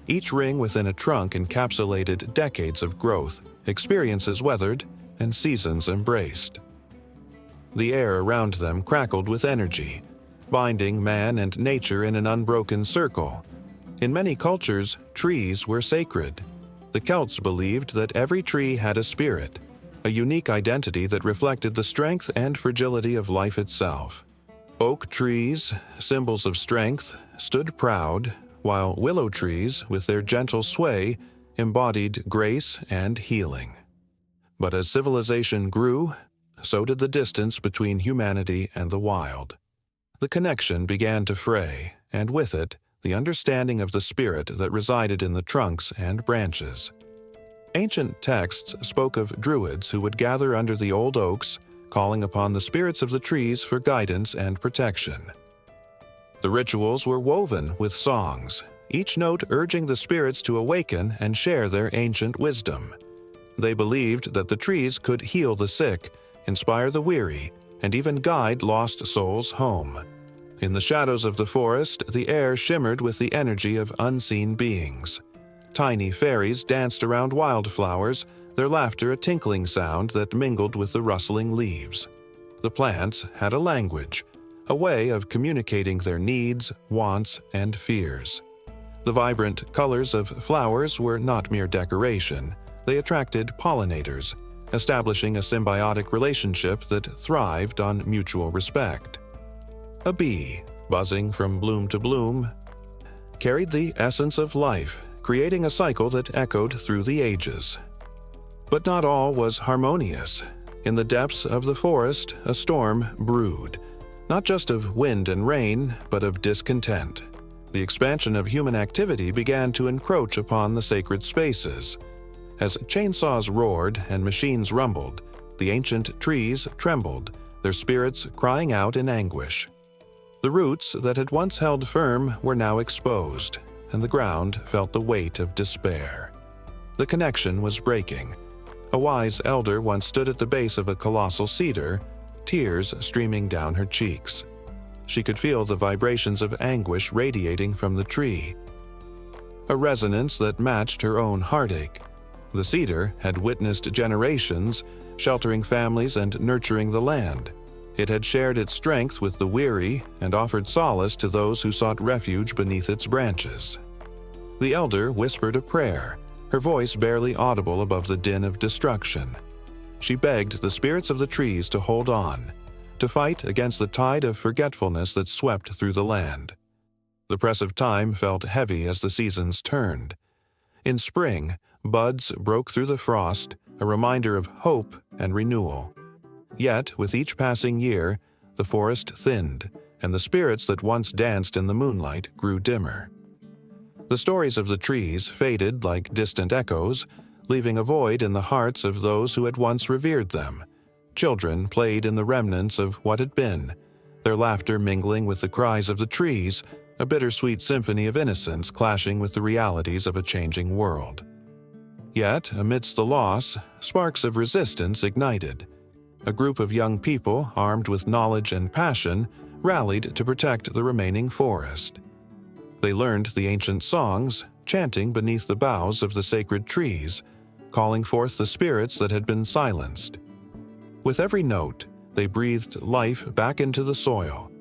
Each ring within a trunk encapsulated decades of growth, experiences weathered, and seasons embraced. The air around them crackled with energy, binding man and nature in an unbroken circle. In many cultures, trees were sacred. The Celts believed that every tree had a spirit, a unique identity that reflected the strength and fragility of life itself. Oak trees, symbols of strength, stood proud, while willow trees, with their gentle sway, embodied grace and healing. But as civilization grew, so did the distance between humanity and the wild. The connection began to fray, and with it, the understanding of the spirit that resided in the trunks and branches. Ancient texts spoke of druids who would gather under the old oaks, calling upon the spirits of the trees for guidance and protection. The rituals were woven with songs, each note urging the spirits to awaken and share their ancient wisdom. They believed that the trees could heal the sick, inspire the weary, and even guide lost souls home. In the shadows of the forest, the air shimmered with the energy of unseen beings. Tiny fairies danced around wildflowers, their laughter a tinkling sound that mingled with the rustling leaves. The plants had a language, a way of communicating their needs, wants, and fears. The vibrant colors of flowers were not mere decoration. They attracted pollinators, establishing a symbiotic relationship that thrived on mutual respect. A bee, buzzing from bloom to bloom, carried the essence of life, creating a cycle that echoed through the ages. But not all was harmonious. In the depths of the forest, a storm brewed, not just of wind and rain, but of discontent. The expansion of human activity began to encroach upon the sacred spaces. As chainsaws roared and machines rumbled, the ancient trees trembled, their spirits crying out in anguish. The roots that had once held firm were now exposed, and the ground felt the weight of despair. The connection was breaking. A wise elder once stood at the base of a colossal cedar, tears streaming down her cheeks. She could feel the vibrations of anguish radiating from the tree, a resonance that matched her own heartache. The cedar had witnessed generations, sheltering families and nurturing the land. It had shared its strength with the weary and offered solace to those who sought refuge beneath its branches. The elder whispered a prayer, her voice barely audible above the din of destruction. She begged the spirits of the trees to hold on, to fight against the tide of forgetfulness that swept through the land. The press of time felt heavy as the seasons turned. In spring, buds broke through the frost, a reminder of hope and renewal. Yet, with each passing year, the forest thinned, and the spirits that once danced in the moonlight grew dimmer. The stories of the trees faded like distant echoes, leaving a void in the hearts of those who had once revered them. Children played in the remnants of what had been, their laughter mingling with the cries of the trees, a bittersweet symphony of innocence clashing with the realities of a changing world. Yet, amidst the loss, sparks of resistance ignited. A group of young people, armed with knowledge and passion, rallied to protect the remaining forest. They learned the ancient songs, chanting beneath the boughs of the sacred trees, calling forth the spirits that had been silenced. With every note, they breathed life back into the soil,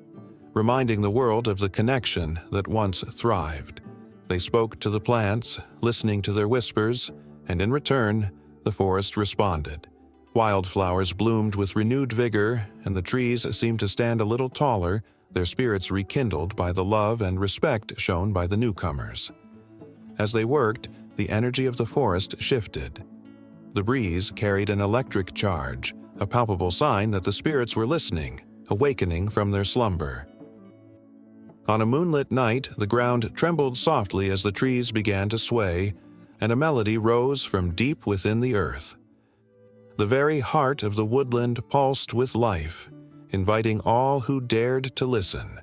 reminding the world of the connection that once thrived. They spoke to the plants, listening to their whispers, and in return, the forest responded. Wildflowers bloomed with renewed vigor, and the trees seemed to stand a little taller, their spirits rekindled by the love and respect shown by the newcomers. As they worked, the energy of the forest shifted. The breeze carried an electric charge, a palpable sign that the spirits were listening, awakening from their slumber. On a moonlit night, the ground trembled softly as the trees began to sway, and a melody rose from deep within the earth. The very heart of the woodland pulsed with life, inviting all who dared to listen.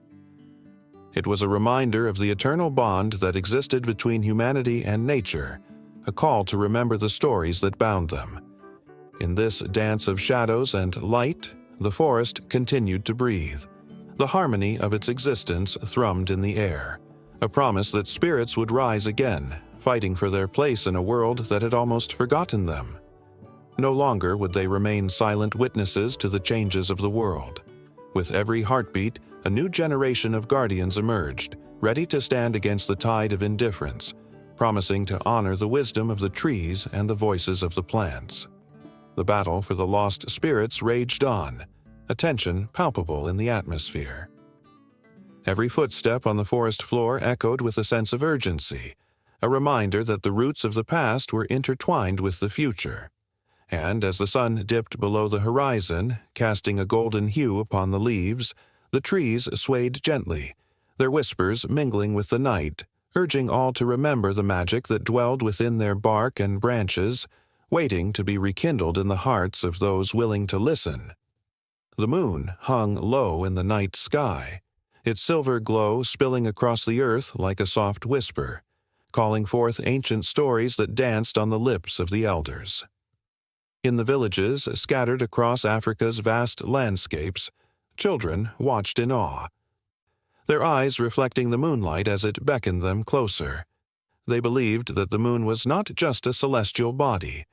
It was a reminder of the eternal bond that existed between humanity and nature, a call to remember the stories that bound them. In this dance of shadows and light, the forest continued to breathe. The harmony of its existence thrummed in the air, a promise that spirits would rise again, fighting for their place in a world that had almost forgotten them. No longer would they remain silent witnesses to the changes of the world. With every heartbeat, a new generation of guardians emerged, ready to stand against the tide of indifference, promising to honor the wisdom of the trees and the voices of the plants. The battle for the lost spirits raged on, a tension palpable in the atmosphere. Every footstep on the forest floor echoed with a sense of urgency, a reminder that the roots of the past were intertwined with the future. And as the sun dipped below the horizon, casting a golden hue upon the leaves, the trees swayed gently, their whispers mingling with the night, urging all to remember the magic that dwelled within their bark and branches, waiting to be rekindled in the hearts of those willing to listen. The moon hung low in the night sky, its silver glow spilling across the earth like a soft whisper, calling forth ancient stories that danced on the lips of the elders. In the villages scattered across Africa's vast landscapes, children watched in awe, their eyes reflecting the moonlight as it beckoned them closer. They believed that the moon was not just a celestial body.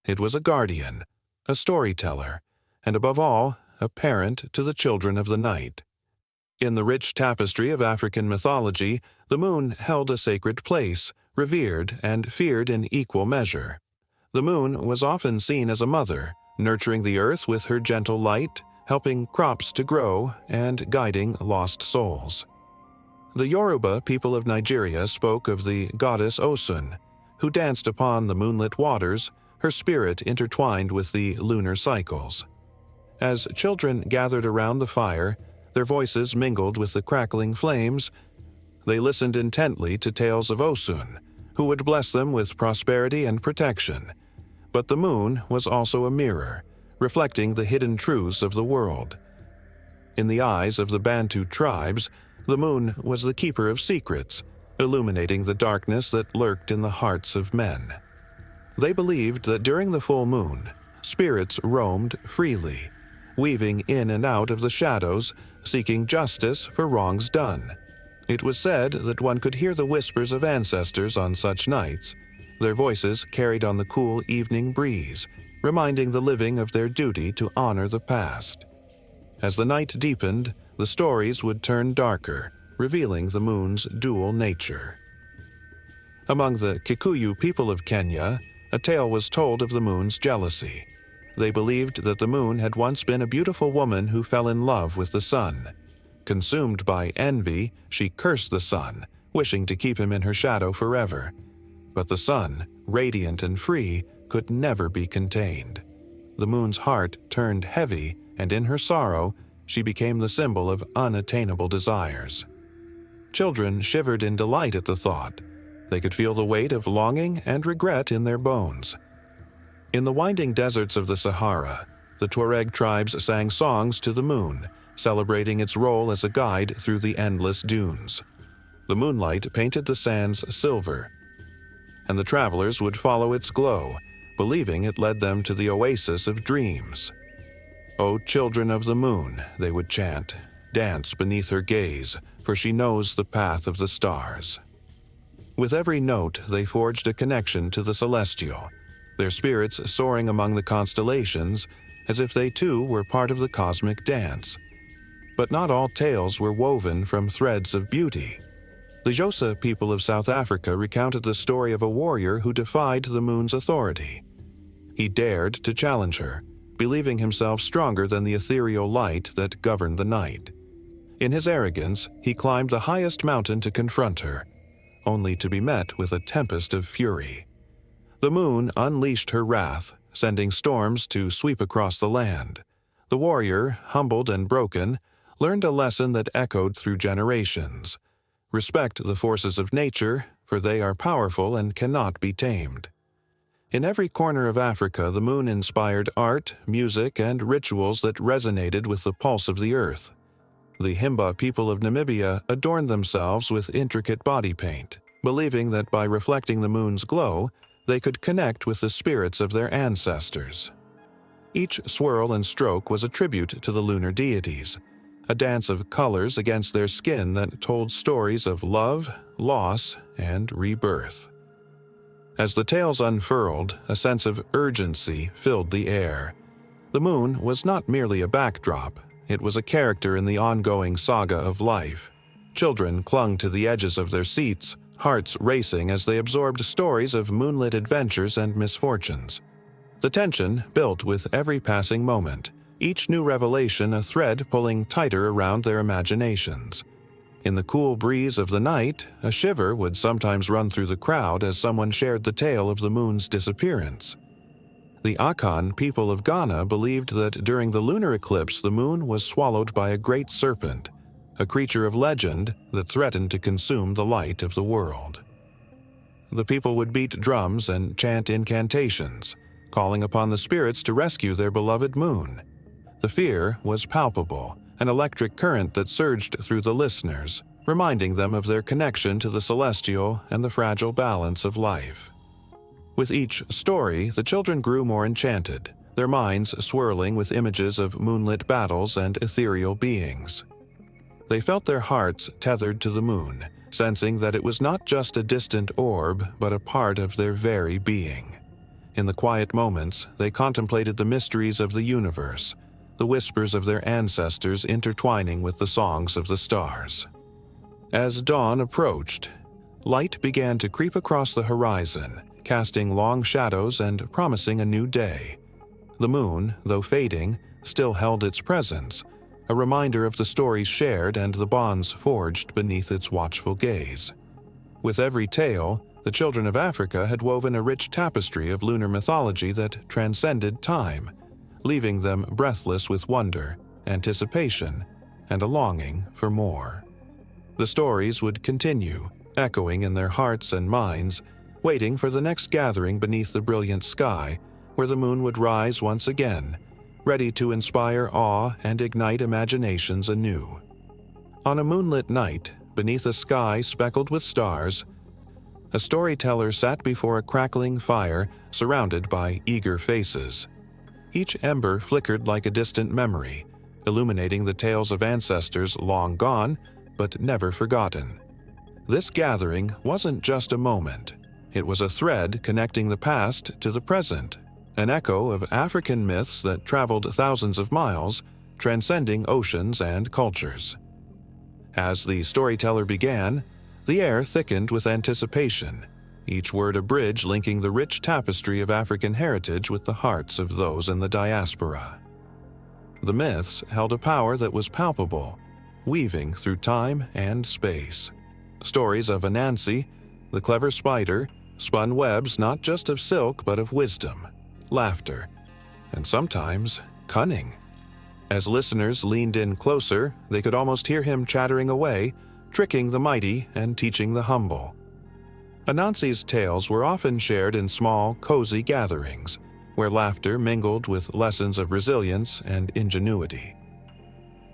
It was a guardian, a storyteller, and above all, a parent to the children of the night. In the rich tapestry of African mythology, the moon held a sacred place, revered and feared in equal measure. The moon was often seen as a mother, nurturing the earth with her gentle light, helping crops to grow, and guiding lost souls. The Yoruba people of Nigeria spoke of the goddess Osun, who danced upon the moonlit waters, her spirit intertwined with the lunar cycles. As children gathered around the fire, their voices mingled with the crackling flames. They listened intently to tales of Osun, who would bless them with prosperity and protection. But the moon was also a mirror, reflecting the hidden truths of the world. In the eyes of the Bantu tribes, the moon was the keeper of secrets, illuminating the darkness that lurked in the hearts of men. They believed that during the full moon, spirits roamed freely, weaving in and out of the shadows, seeking justice for wrongs done. It was said that one could hear the whispers of ancestors on such nights, their voices carried on the cool evening breeze, reminding the living of their duty to honor the past. As the night deepened, the stories would turn darker, revealing the moon's dual nature. Among the Kikuyu people of Kenya, a tale was told of the moon's jealousy. They believed that the moon had once been a beautiful woman who fell in love with the sun. Consumed by envy, she cursed the sun, wishing to keep him in her shadow forever. But the sun, radiant and free, could never be contained. The moon's heart turned heavy, and in her sorrow, she became the symbol of unattainable desires. Children shivered in delight at the thought. They could feel the weight of longing and regret in their bones. In the winding deserts of the Sahara, the Tuareg tribes sang songs to the moon, celebrating its role as a guide through the endless dunes. The moonlight painted the sands silver, and the travelers would follow its glow, believing it led them to the oasis of dreams. "O children of the moon," they would chant, "dance beneath her gaze, for she knows the path of the stars." With every note, they forged a connection to the celestial, their spirits soaring among the constellations as if they too were part of the cosmic dance. But not all tales were woven from threads of beauty. The Xhosa people of South Africa recounted the story of a warrior who defied the moon's authority. He dared to challenge her, believing himself stronger than the ethereal light that governed the night. In his arrogance, he climbed the highest mountain to confront her, only to be met with a tempest of fury. The moon unleashed her wrath, sending storms to sweep across the land. The warrior, humbled and broken, learned a lesson that echoed through generations. Respect the forces of nature, for they are powerful and cannot be tamed. In every corner of Africa, the moon inspired art, music, and rituals that resonated with the pulse of the earth. The Himba people of Namibia adorned themselves with intricate body paint, believing that by reflecting the moon's glow, they could connect with the spirits of their ancestors. Each swirl and stroke was a tribute to the lunar deities, a dance of colors against their skin that told stories of love, loss, and rebirth. As the tales unfurled, a sense of urgency filled the air. The moon was not merely a backdrop, it was a character in the ongoing saga of life. Children clung to the edges of their seats, hearts racing as they absorbed stories of moonlit adventures and misfortunes. The tension built with every passing moment, each new revelation a thread pulling tighter around their imaginations. In the cool breeze of the night, a shiver would sometimes run through the crowd as someone shared the tale of the moon's disappearance. The Akan people of Ghana believed that during the lunar eclipse the moon was swallowed by a great serpent, a creature of legend that threatened to consume the light of the world. The people would beat drums and chant incantations, calling upon the spirits to rescue their beloved moon. The fear was palpable, an electric current that surged through the listeners, reminding them of their connection to the celestial and the fragile balance of life. With each story, the children grew more enchanted, their minds swirling with images of moonlit battles and ethereal beings. They felt their hearts tethered to the moon, sensing that it was not just a distant orb, but a part of their very being. In the quiet moments, they contemplated the mysteries of the universe, the whispers of their ancestors intertwining with the songs of the stars. As dawn approached, light began to creep across the horizon, casting long shadows and promising a new day. The moon, though fading, still held its presence, a reminder of the stories shared and the bonds forged beneath its watchful gaze. With every tale, the children of Africa had woven a rich tapestry of lunar mythology that transcended time, leaving them breathless with wonder, anticipation, and a longing for more. The stories would continue, echoing in their hearts and minds, waiting for the next gathering beneath the brilliant sky, where the moon would rise once again, ready to inspire awe and ignite imaginations anew. On a moonlit night, beneath a sky speckled with stars, a storyteller sat before a crackling fire surrounded by eager faces. Each ember flickered like a distant memory, illuminating the tales of ancestors long gone, but never forgotten. This gathering wasn't just a moment. It was a thread connecting the past to the present, an echo of African myths that traveled thousands of miles, transcending oceans and cultures. As the storyteller began, the air thickened with anticipation, each word a bridge linking the rich tapestry of African heritage with the hearts of those in the diaspora. The myths held a power that was palpable, weaving through time and space. Stories of Anansi, the clever spider, spun webs not just of silk but of wisdom, laughter, and sometimes cunning. As listeners leaned in closer, they could almost hear him chattering away, tricking the mighty and teaching the humble. Anansi's tales were often shared in small, cozy gatherings, where laughter mingled with lessons of resilience and ingenuity.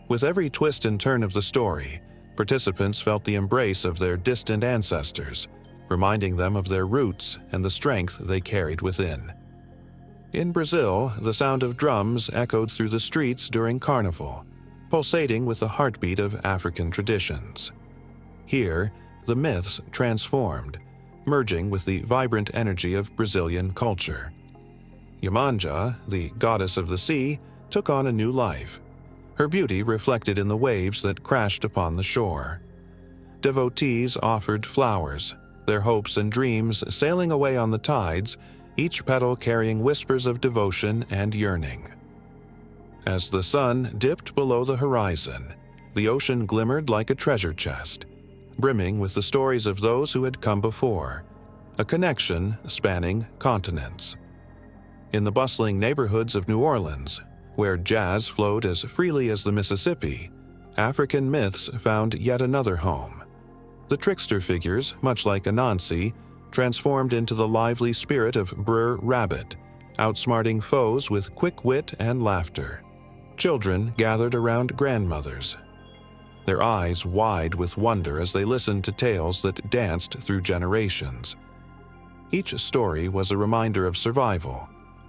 With every twist and turn of the story, participants felt the embrace of their distant ancestors, reminding them of their roots and the strength they carried within. In Brazil, the sound of drums echoed through the streets during Carnival, pulsating with the heartbeat of African traditions. Here, the myths transformed, merging with the vibrant energy of Brazilian culture. Yamanja, the goddess of the sea, took on a new life, her beauty reflected in the waves that crashed upon the shore. Devotees offered flowers, their hopes and dreams sailing away on the tides, each petal carrying whispers of devotion and yearning. As the sun dipped below the horizon, the ocean glimmered like a treasure chest, brimming with the stories of those who had come before, a connection spanning continents. In the bustling neighborhoods of New Orleans, where jazz flowed as freely as the Mississippi, African myths found yet another home. The trickster figures, much like Anansi, transformed into the lively spirit of Br'er Rabbit, outsmarting foes with quick wit and laughter. Children gathered around grandmothers, their eyes wide with wonder as they listened to tales that danced through generations. Each story was a reminder of survival,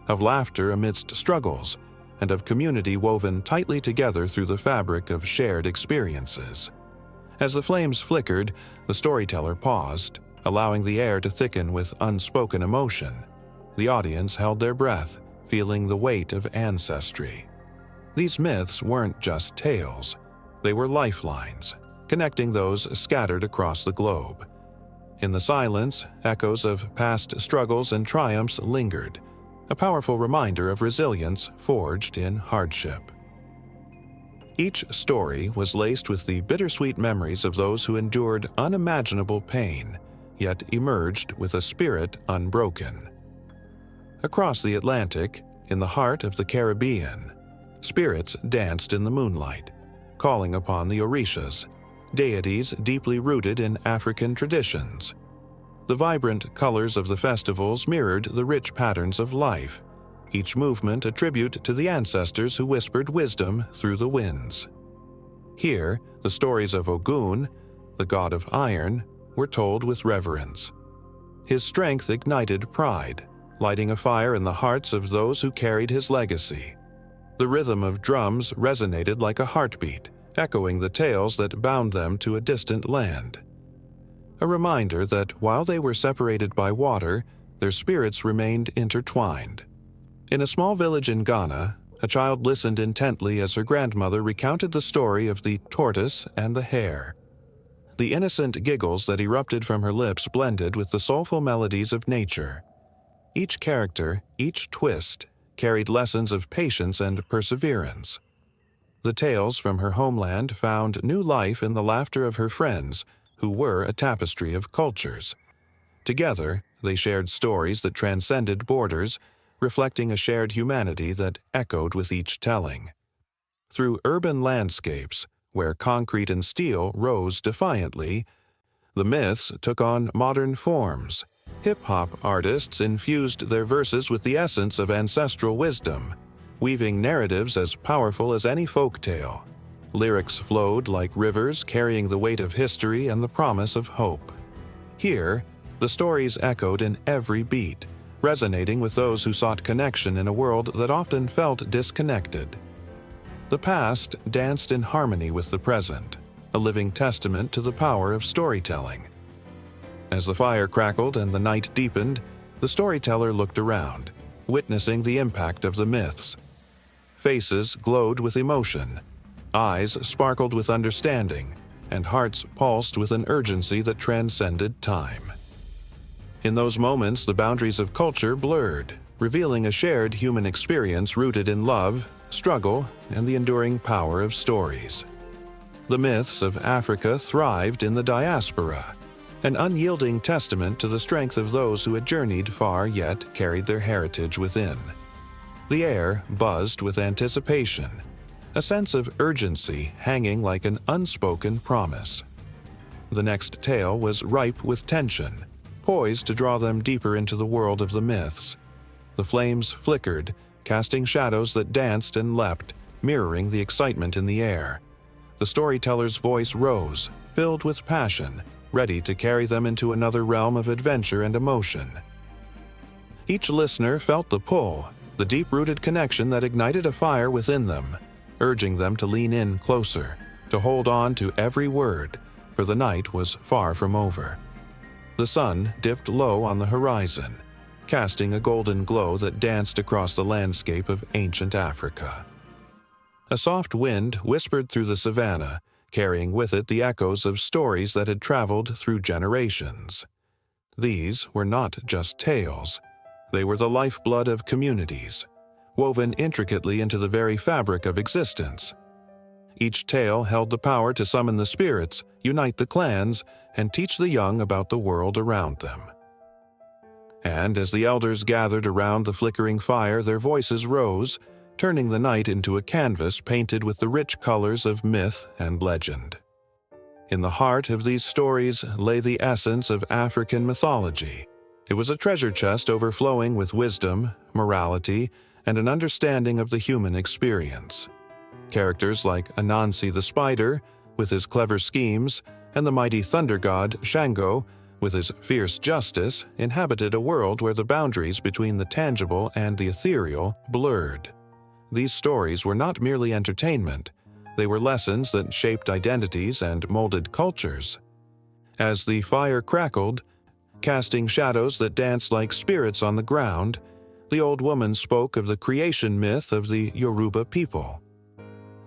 of laughter amidst struggles, and of community woven tightly together through the fabric of shared experiences. As the flames flickered, the storyteller paused, allowing the air to thicken with unspoken emotion. The audience held their breath, feeling the weight of ancestry. These myths weren't just tales. They were lifelines, connecting those scattered across the globe. In the silence, echoes of past struggles and triumphs lingered, a powerful reminder of resilience forged in hardship. Each story was laced with the bittersweet memories of those who endured unimaginable pain, yet emerged with a spirit unbroken. Across the Atlantic, in the heart of the Caribbean, spirits danced in the moonlight, calling upon the Orishas, deities deeply rooted in African traditions. The vibrant colors of the festivals mirrored the rich patterns of life, each movement a tribute to the ancestors who whispered wisdom through the winds. Here, the stories of Ogun, the god of iron, were told with reverence. His strength ignited pride, lighting a fire in the hearts of those who carried his legacy. The rhythm of drums resonated like a heartbeat, echoing the tales that bound them to a distant land. A reminder that while they were separated by water, their spirits remained intertwined. In a small village in Ghana, a child listened intently as her grandmother recounted the story of the tortoise and the hare. The innocent giggles that erupted from her lips blended with the soulful melodies of nature. Each character, each twist, carried lessons of patience and perseverance. The tales from her homeland found new life in the laughter of her friends, who were a tapestry of cultures. Together, they shared stories that transcended borders, reflecting a shared humanity that echoed with each telling. Through urban landscapes, where concrete and steel rose defiantly, the myths took on modern forms. Hip-hop artists infused their verses with the essence of ancestral wisdom, weaving narratives as powerful as any folk tale. Lyrics flowed like rivers, carrying the weight of history and the promise of hope. Here, the stories echoed in every beat, resonating with those who sought connection in a world that often felt disconnected. The past danced in harmony with the present, a living testament to the power of storytelling. As the fire crackled and the night deepened, the storyteller looked around, witnessing the impact of the myths. Faces glowed with emotion, eyes sparkled with understanding, and hearts pulsed with an urgency that transcended time. In those moments, the boundaries of culture blurred, revealing a shared human experience rooted in love, struggle, and the enduring power of stories. The myths of Africa thrived in the diaspora, an unyielding testament to the strength of those who had journeyed far yet carried their heritage within. The air buzzed with anticipation, a sense of urgency hanging like an unspoken promise. The next tale was ripe with tension, poised to draw them deeper into the world of the myths. The flames flickered, casting shadows that danced and leapt, mirroring the excitement in the air. The storyteller's voice rose, filled with passion, ready to carry them into another realm of adventure and emotion. Each listener felt the pull, the deep-rooted connection that ignited a fire within them, urging them to lean in closer, to hold on to every word, for the night was far from over. The sun dipped low on the horizon, casting a golden glow that danced across the landscape of ancient Africa. A soft wind whispered through the savannah, carrying with it the echoes of stories that had traveled through generations. These were not just tales. They were the lifeblood of communities, woven intricately into the very fabric of existence. Each tale held the power to summon the spirits, unite the clans, and teach the young about the world around them. And as the elders gathered around the flickering fire, their voices rose, turning the night into a canvas painted with the rich colors of myth and legend. In the heart of these stories lay the essence of African mythology. It was a treasure chest overflowing with wisdom, morality, and an understanding of the human experience. Characters like Anansi the spider, with his clever schemes, and the mighty thunder god Shango, with his fierce justice, inhabited a world where the boundaries between the tangible and the ethereal blurred. These stories were not merely entertainment, they were lessons that shaped identities and molded cultures. As the fire crackled, casting shadows that danced like spirits on the ground, the old woman spoke of the creation myth of the Yoruba people.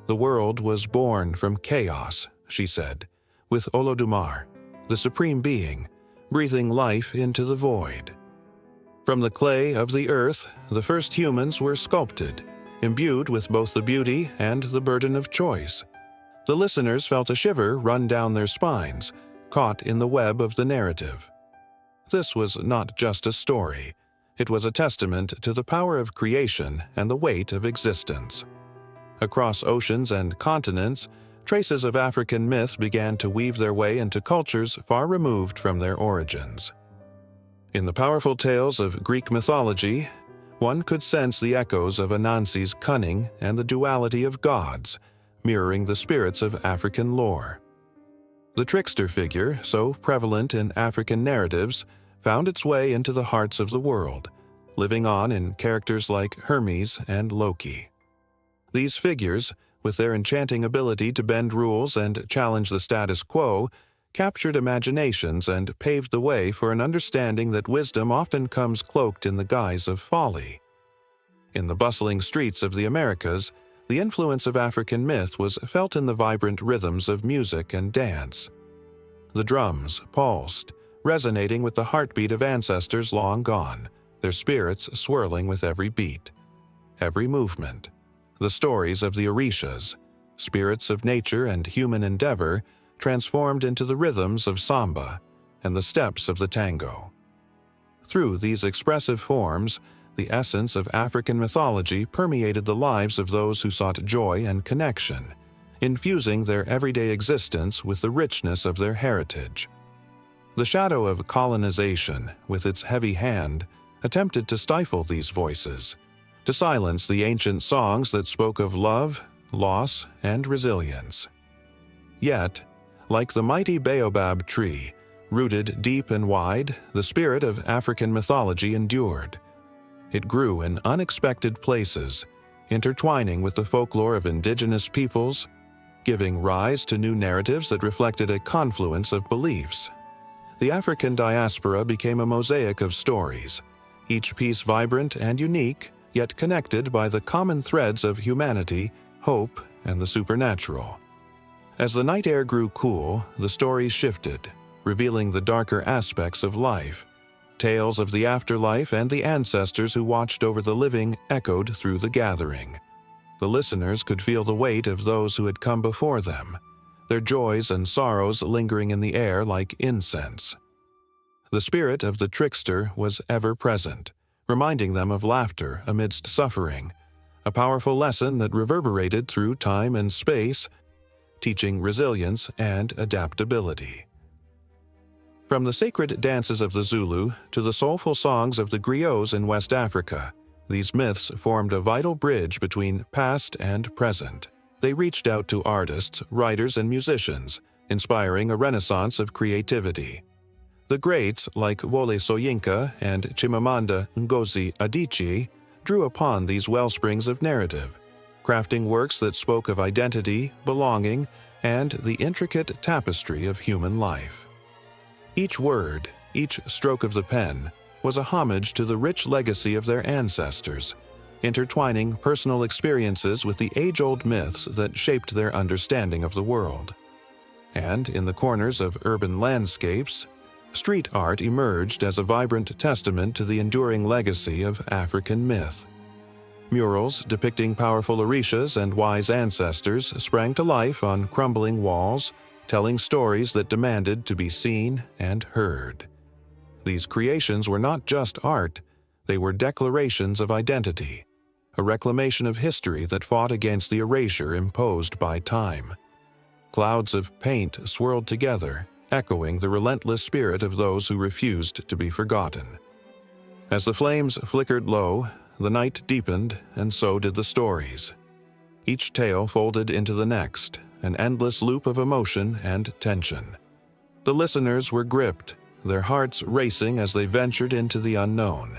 The world was born from chaos, she said, with Olodumare, the supreme being, breathing life into the void. From the clay of the earth, the first humans were sculpted, imbued with both the beauty and the burden of choice. The listeners felt a shiver run down their spines, caught in the web of the narrative. This was not just a story. It was a testament to the power of creation and the weight of existence. Across oceans and continents, traces of African myth began to weave their way into cultures far removed from their origins. In the powerful tales of Greek mythology, one could sense the echoes of Anansi's cunning and the duality of gods, mirroring the spirits of African lore. The trickster figure, so prevalent in African narratives, found its way into the hearts of the world, living on in characters like Hermes and Loki. These figures, with their enchanting ability to bend rules and challenge the status quo, captured imaginations and paved the way for an understanding that wisdom often comes cloaked in the guise of folly. In the bustling streets of the Americas, the influence of African myth was felt in the vibrant rhythms of music and dance. The drums pulsed, resonating with the heartbeat of ancestors long gone, their spirits swirling with every beat, every movement. The stories of the Orishas, spirits of nature and human endeavor, transformed into the rhythms of samba and the steps of the tango. Through these expressive forms, the essence of African mythology permeated the lives of those who sought joy and connection, infusing their everyday existence with the richness of their heritage. The shadow of colonization, with its heavy hand, attempted to stifle these voices, to silence the ancient songs that spoke of love, loss, and resilience. Yet, like the mighty baobab tree, rooted deep and wide, the spirit of African mythology endured. It grew in unexpected places, intertwining with the folklore of indigenous peoples, giving rise to new narratives that reflected a confluence of beliefs. The African diaspora became a mosaic of stories, each piece vibrant and unique, yet connected by the common threads of humanity, hope, and the supernatural. As the night air grew cool, the stories shifted, revealing the darker aspects of life. Tales of the afterlife and the ancestors who watched over the living echoed through the gathering. The listeners could feel the weight of those who had come before them, their joys and sorrows lingering in the air like incense. The spirit of the trickster was ever present, reminding them of laughter amidst suffering, a powerful lesson that reverberated through time and space, teaching resilience and adaptability. From the sacred dances of the Zulu to the soulful songs of the griots in West Africa, these myths formed a vital bridge between past and present. They reached out to artists, writers, and musicians, inspiring a renaissance of creativity. The greats like Wole Soyinka and Chimamanda Ngozi Adichie drew upon these wellsprings of narrative, crafting works that spoke of identity, belonging, and the intricate tapestry of human life. Each word, each stroke of the pen, was a homage to the rich legacy of their ancestors, intertwining personal experiences with the age-old myths that shaped their understanding of the world. And in the corners of urban landscapes, street art emerged as a vibrant testament to the enduring legacy of African myth. Murals depicting powerful orishas and wise ancestors sprang to life on crumbling walls, telling stories that demanded to be seen and heard. These creations were not just art, they were declarations of identity, a reclamation of history that fought against the erasure imposed by time. Clouds of paint swirled together, echoing the relentless spirit of those who refused to be forgotten. As the flames flickered low, the night deepened, and so did the stories. Each tale folded into the next, an endless loop of emotion and tension. The listeners were gripped, their hearts racing as they ventured into the unknown.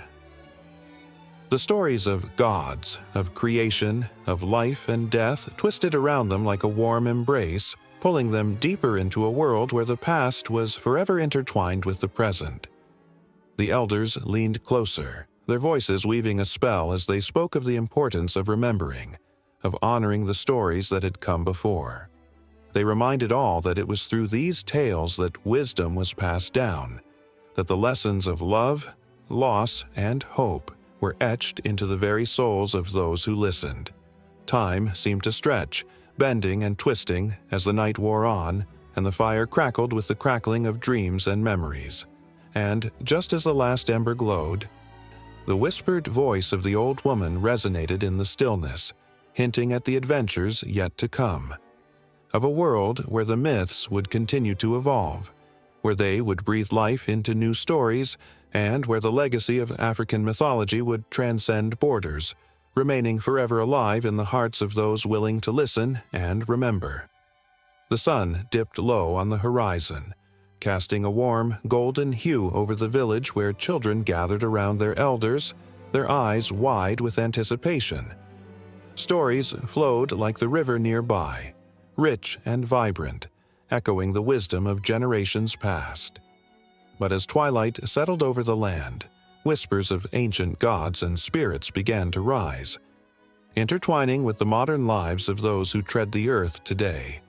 The stories of gods, of creation, of life and death twisted around them like a warm embrace, pulling them deeper into a world where the past was forever intertwined with the present. The elders leaned closer, their voices weaving a spell as they spoke of the importance of remembering, of honoring the stories that had come before. They reminded all that it was through these tales that wisdom was passed down, that the lessons of love, loss, and hope were etched into the very souls of those who listened. Time seemed to stretch, bending and twisting as the night wore on, and the fire crackled with the crackling of dreams and memories. And just as the last ember glowed, the whispered voice of the old woman resonated in the stillness, hinting at the adventures yet to come. Of a world where the myths would continue to evolve, where they would breathe life into new stories, and where the legacy of African mythology would transcend borders, remaining forever alive in the hearts of those willing to listen and remember. The sun dipped low on the horizon, casting a warm, golden hue over the village where children gathered around their elders, their eyes wide with anticipation. Stories flowed like the river nearby, rich and vibrant, echoing the wisdom of generations past. But as twilight settled over the land, whispers of ancient gods and spirits began to rise, intertwining with the modern lives of those who tread the earth today.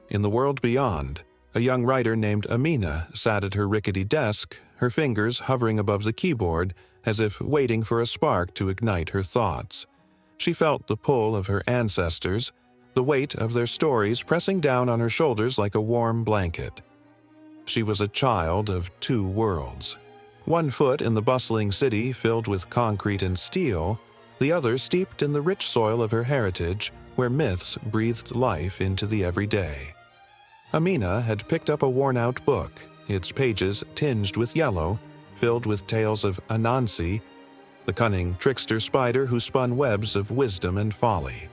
In the world beyond, a young writer named Amina sat at her rickety desk, her fingers hovering above the keyboard as if waiting for a spark to ignite her thoughts. She felt the pull of her ancestors, the weight of their stories pressing down on her shoulders like a warm blanket. She was a child of two worlds. One foot in the bustling city filled with concrete and steel, the other steeped in the rich soil of her heritage where myths breathed life into the everyday. Amina had picked up a worn-out book, its pages tinged with yellow, filled with tales of Anansi, the cunning trickster spider who spun webs of wisdom and folly.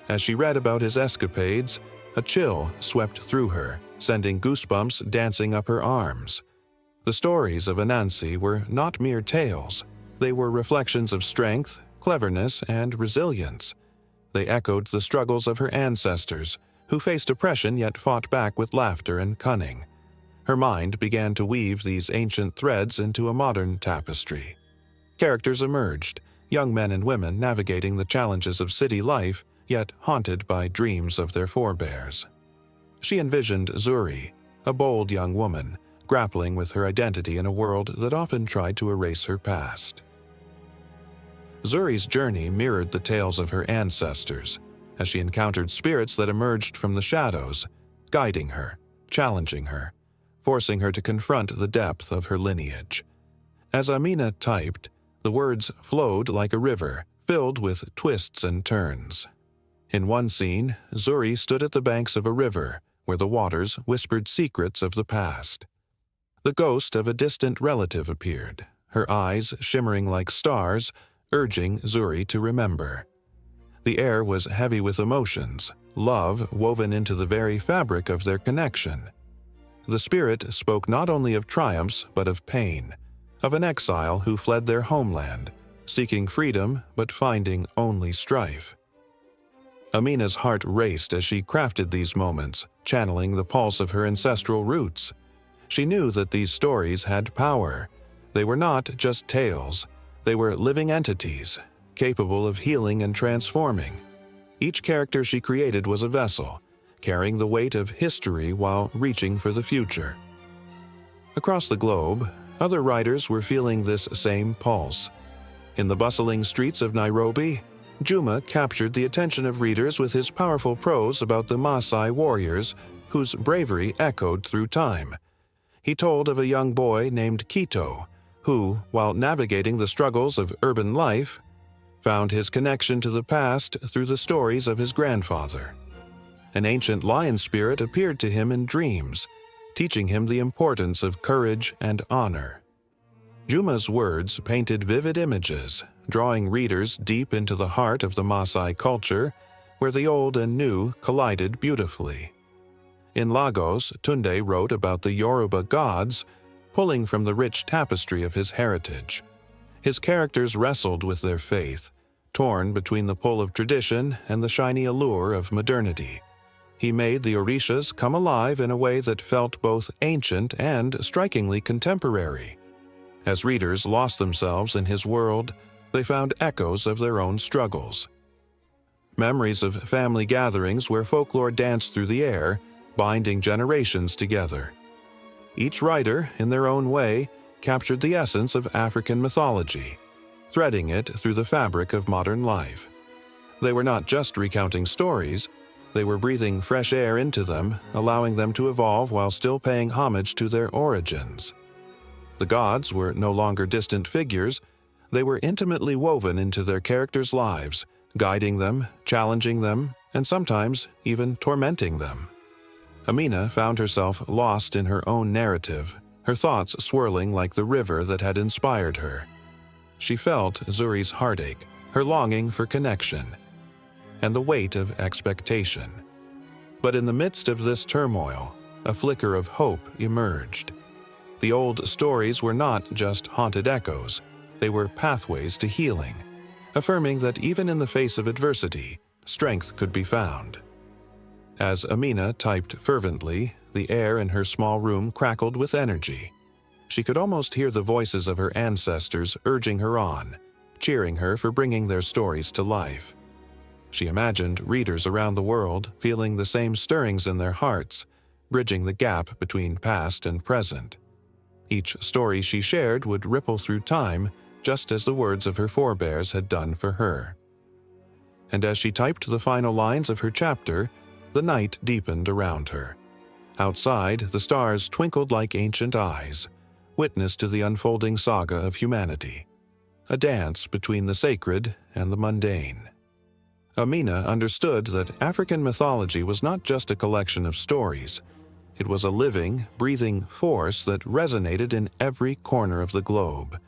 As she read about his escapades, a chill swept through her, sending goosebumps dancing up her arms. The stories of Anansi were not mere tales. They were reflections of strength, cleverness, and resilience. They echoed the struggles of her ancestors, who faced oppression yet fought back with laughter and cunning. Her mind began to weave these ancient threads into a modern tapestry, Characters emerged, young men and women navigating the challenges of city life, yet haunted by dreams of their forebears. She envisioned Zuri, a bold young woman, grappling with her identity in a world that often tried to erase her past. Zuri's journey mirrored the tales of her ancestors, as she encountered spirits that emerged from the shadows, guiding her, challenging her, forcing her to confront the depth of her lineage. As Amina typed, the words flowed like a river, filled with twists and turns. In one scene, Zuri stood at the banks of a river, where the waters whispered secrets of the past. The ghost of a distant relative appeared, her eyes shimmering like stars, urging Zuri to remember. The air was heavy with emotions, love woven into the very fabric of their connection. The spirit spoke not only of triumphs but of pain, of an exile who fled their homeland, seeking freedom but finding only strife. Amina's heart raced as she crafted these moments, channeling the pulse of her ancestral roots. She knew that these stories had power. They were not just tales. They were living entities, capable of healing and transforming. Each character she created was a vessel, carrying the weight of history while reaching for the future. Across the globe, other writers were feeling this same pulse. In the bustling streets of Nairobi, Juma captured the attention of readers with his powerful prose about the Maasai warriors whose bravery echoed through time. He told of a young boy named Kito, who, while navigating the struggles of urban life, found his connection to the past through the stories of his grandfather. An ancient lion spirit appeared to him in dreams, teaching him the importance of courage and honor. Juma's words painted vivid images, drawing readers deep into the heart of the Maasai culture, where the old and new collided beautifully. In Lagos, Tunde wrote about the Yoruba gods, pulling from the rich tapestry of his heritage. His characters wrestled with their faith, torn between the pull of tradition and the shiny allure of modernity. He made the Orishas come alive in a way that felt both ancient and strikingly contemporary. As readers lost themselves in his world, they found echoes of their own struggles. Memories of family gatherings where folklore danced through the air, binding generations together. Each writer, in their own way, captured the essence of African mythology, threading it through the fabric of modern life. They were not just recounting stories, they were breathing fresh air into them, allowing them to evolve while still paying homage to their origins. The gods were no longer distant figures, they were intimately woven into their characters' lives, guiding them, challenging them, and sometimes even tormenting them. Amina found herself lost in her own narrative, her thoughts swirling like the river that had inspired her. She felt Zuri's heartache, her longing for connection, and the weight of expectation. But in the midst of this turmoil, a flicker of hope emerged. The old stories were not just haunted echoes, they were pathways to healing, affirming that even in the face of adversity, strength could be found. As Amina typed fervently, the air in her small room crackled with energy. She could almost hear the voices of her ancestors urging her on, cheering her for bringing their stories to life. She imagined readers around the world feeling the same stirrings in their hearts, bridging the gap between past and present. Each story she shared would ripple through time, just as the words of her forebears had done for her. And as she typed the final lines of her chapter, the night deepened around her. Outside, the stars twinkled like ancient eyes, witness to the unfolding saga of humanity, a dance between the sacred and the mundane. Amina understood that African mythology was not just a collection of stories. It was a living, breathing force that resonated in every corner of the globe.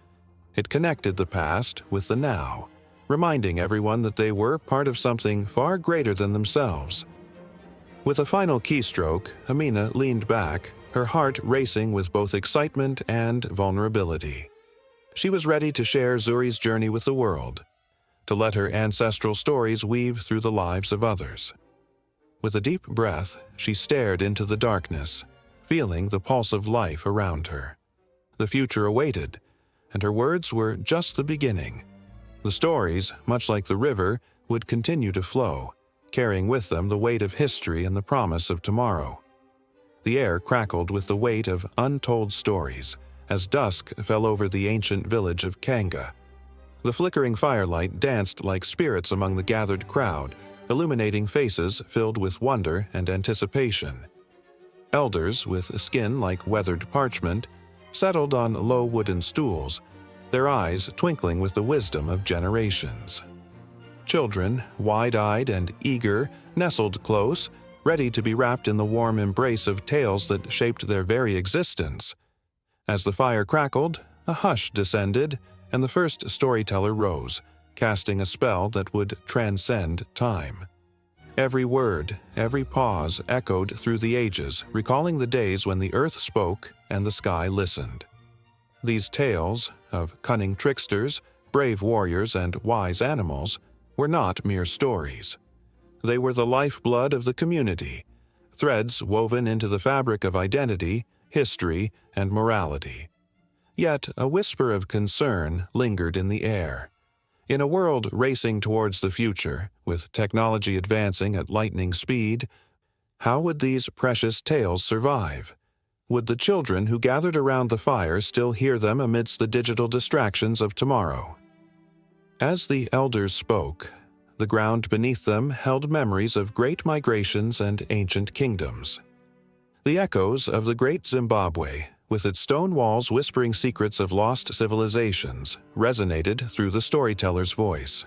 It connected the past with the now, reminding everyone that they were part of something far greater than themselves. With a final keystroke, Amina leaned back, her heart racing with both excitement and vulnerability. She was ready to share Zuri's journey with the world, to let her ancestral stories weave through the lives of others. With a deep breath, she stared into the darkness, feeling the pulse of life around her. The future awaited, and her words were just the beginning. The stories, much like the river, would continue to flow, carrying with them the weight of history and the promise of tomorrow. The air crackled with the weight of untold stories as dusk fell over the ancient village of Kanga. The flickering firelight danced like spirits among the gathered crowd, illuminating faces filled with wonder and anticipation. Elders, with skin like weathered parchment, settled on low wooden stools, their eyes twinkling with the wisdom of generations. Children, wide-eyed and eager, nestled close, ready to be wrapped in the warm embrace of tales that shaped their very existence. As the fire crackled, a hush descended, and the first storyteller rose, casting a spell that would transcend time. Every word, every pause echoed through the ages, recalling the days when the earth spoke and the sky listened. These tales of cunning tricksters, brave warriors, and wise animals were not mere stories. They were the lifeblood of the community, threads woven into the fabric of identity, history, and morality. Yet a whisper of concern lingered in the air. In a world racing towards the future, with technology advancing at lightning speed, how would these precious tales survive? Would the children who gathered around the fire still hear them amidst the digital distractions of tomorrow? As the elders spoke, the ground beneath them held memories of great migrations and ancient kingdoms. The echoes of the great Zimbabwe, with its stone walls whispering secrets of lost civilizations, resonated through the storyteller's voice.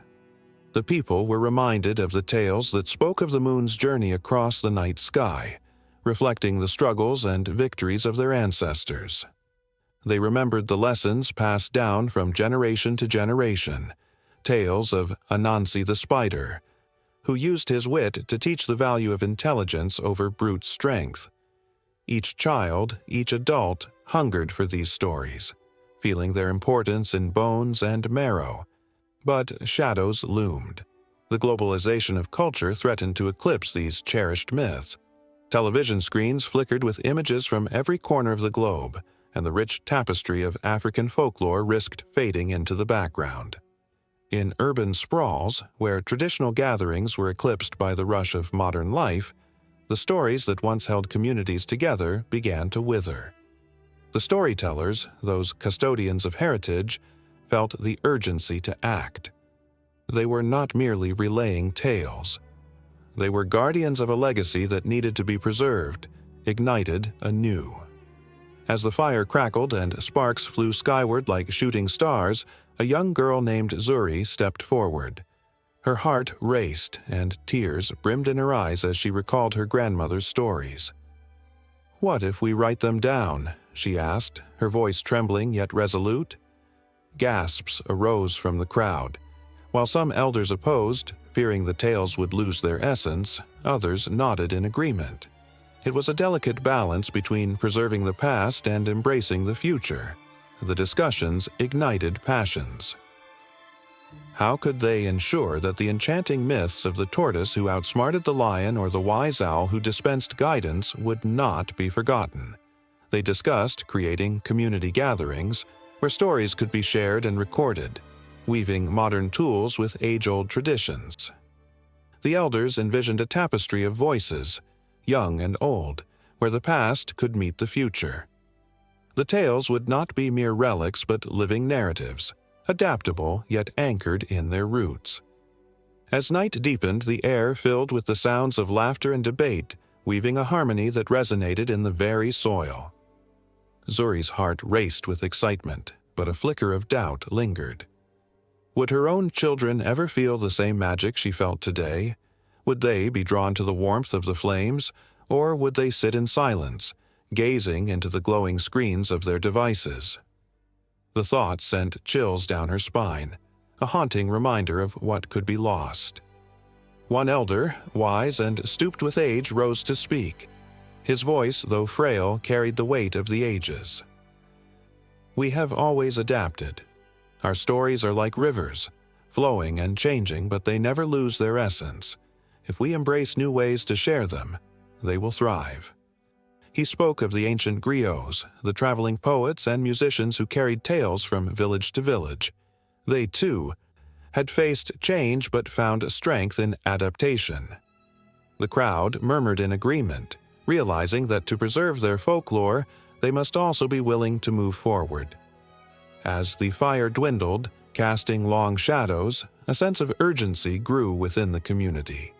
The people were reminded of the tales that spoke of the moon's journey across the night sky, reflecting the struggles and victories of their ancestors. They remembered the lessons passed down from generation to generation, tales of Anansi the spider, who used his wit to teach the value of intelligence over brute strength. Each child, each adult, hungered for these stories, feeling their importance in bones and marrow. But shadows loomed. The globalization of culture threatened to eclipse these cherished myths. Television screens flickered with images from every corner of the globe, and the rich tapestry of African folklore risked fading into the background. In urban sprawls, where traditional gatherings were eclipsed by the rush of modern life, the stories that once held communities together began to wither. The storytellers, those custodians of heritage, felt the urgency to act. They were not merely relaying tales. They were guardians of a legacy that needed to be preserved, ignited anew. As the fire crackled and sparks flew skyward like shooting stars, a young girl named Zuri stepped forward. Her heart raced, and tears brimmed in her eyes as she recalled her grandmother's stories. "What if we write them down?" she asked, her voice trembling yet resolute. Gasps arose from the crowd. While some elders opposed, fearing the tales would lose their essence, others nodded in agreement. It was a delicate balance between preserving the past and embracing the future. The discussions ignited passions. How could they ensure that the enchanting myths of the tortoise who outsmarted the lion or the wise owl who dispensed guidance would not be forgotten? They discussed creating community gatherings where stories could be shared and recorded, weaving modern tools with age-old traditions. The elders envisioned a tapestry of voices, young and old, where the past could meet the future. The tales would not be mere relics but living narratives, adaptable yet anchored in their roots. As night deepened, the air filled with the sounds of laughter and debate, weaving a harmony that resonated in the very soil. Zuri's heart raced with excitement, but a flicker of doubt lingered. Would her own children ever feel the same magic she felt today? Would they be drawn to the warmth of the flames, or would they sit in silence, gazing into the glowing screens of their devices? The thought sent chills down her spine, a haunting reminder of what could be lost. One elder, wise and stooped with age, rose to speak. His voice, though frail, carried the weight of the ages. "We have always adapted. Our stories are like rivers, flowing and changing, but they never lose their essence. If we embrace new ways to share them, they will thrive." He spoke of the ancient griots, the traveling poets and musicians who carried tales from village to village. They, too, had faced change but found strength in adaptation. The crowd murmured in agreement, realizing that to preserve their folklore, they must also be willing to move forward. As the fire dwindled, casting long shadows, a sense of urgency grew within the community.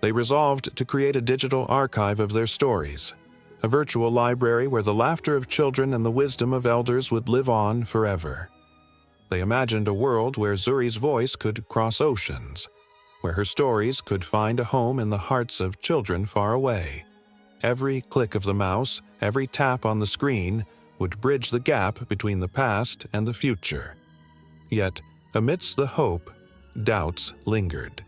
They resolved to create a digital archive of their stories, a virtual library where the laughter of children and the wisdom of elders would live on forever. They imagined a world where Zuri's voice could cross oceans, where her stories could find a home in the hearts of children far away. Every click of the mouse, every tap on the screen, would bridge the gap between the past and the future. Yet, amidst the hope, doubts lingered.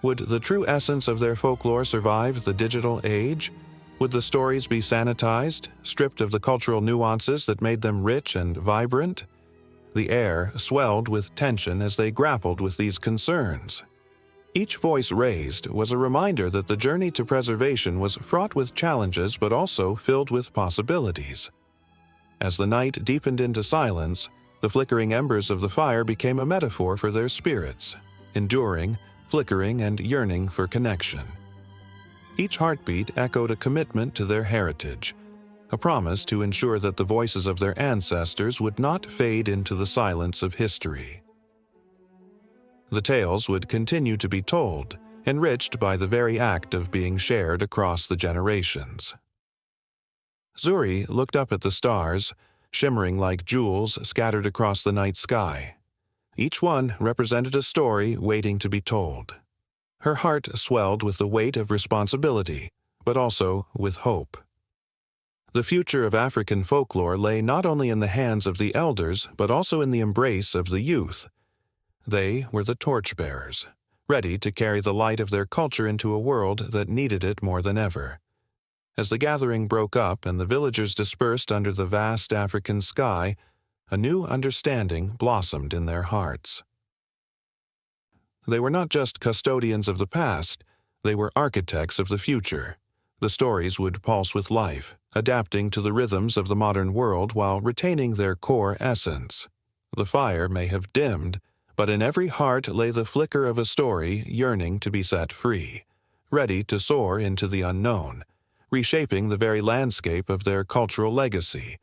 Would the true essence of their folklore survive the digital age? Would the stories be sanitized, stripped of the cultural nuances that made them rich and vibrant? The air swelled with tension as they grappled with these concerns. Each voice raised was a reminder that the journey to preservation was fraught with challenges but also filled with possibilities. As the night deepened into silence, the flickering embers of the fire became a metaphor for their spirits, enduring, flickering, and yearning for connection. Each heartbeat echoed a commitment to their heritage, a promise to ensure that the voices of their ancestors would not fade into the silence of history. The tales would continue to be told, enriched by the very act of being shared across the generations. Zuri looked up at the stars, shimmering like jewels scattered across the night sky. Each one represented a story waiting to be told. Her heart swelled with the weight of responsibility, but also with hope. The future of African folklore lay not only in the hands of the elders, but also in the embrace of the youth. They were the torchbearers, ready to carry the light of their culture into a world that needed it more than ever. As the gathering broke up and the villagers dispersed under the vast African sky, a new understanding blossomed in their hearts. They were not just custodians of the past, they were architects of the future. The stories would pulse with life, adapting to the rhythms of the modern world while retaining their core essence. The fire may have dimmed, but in every heart lay the flicker of a story yearning to be set free, ready to soar into the unknown, reshaping the very landscape of their cultural legacy,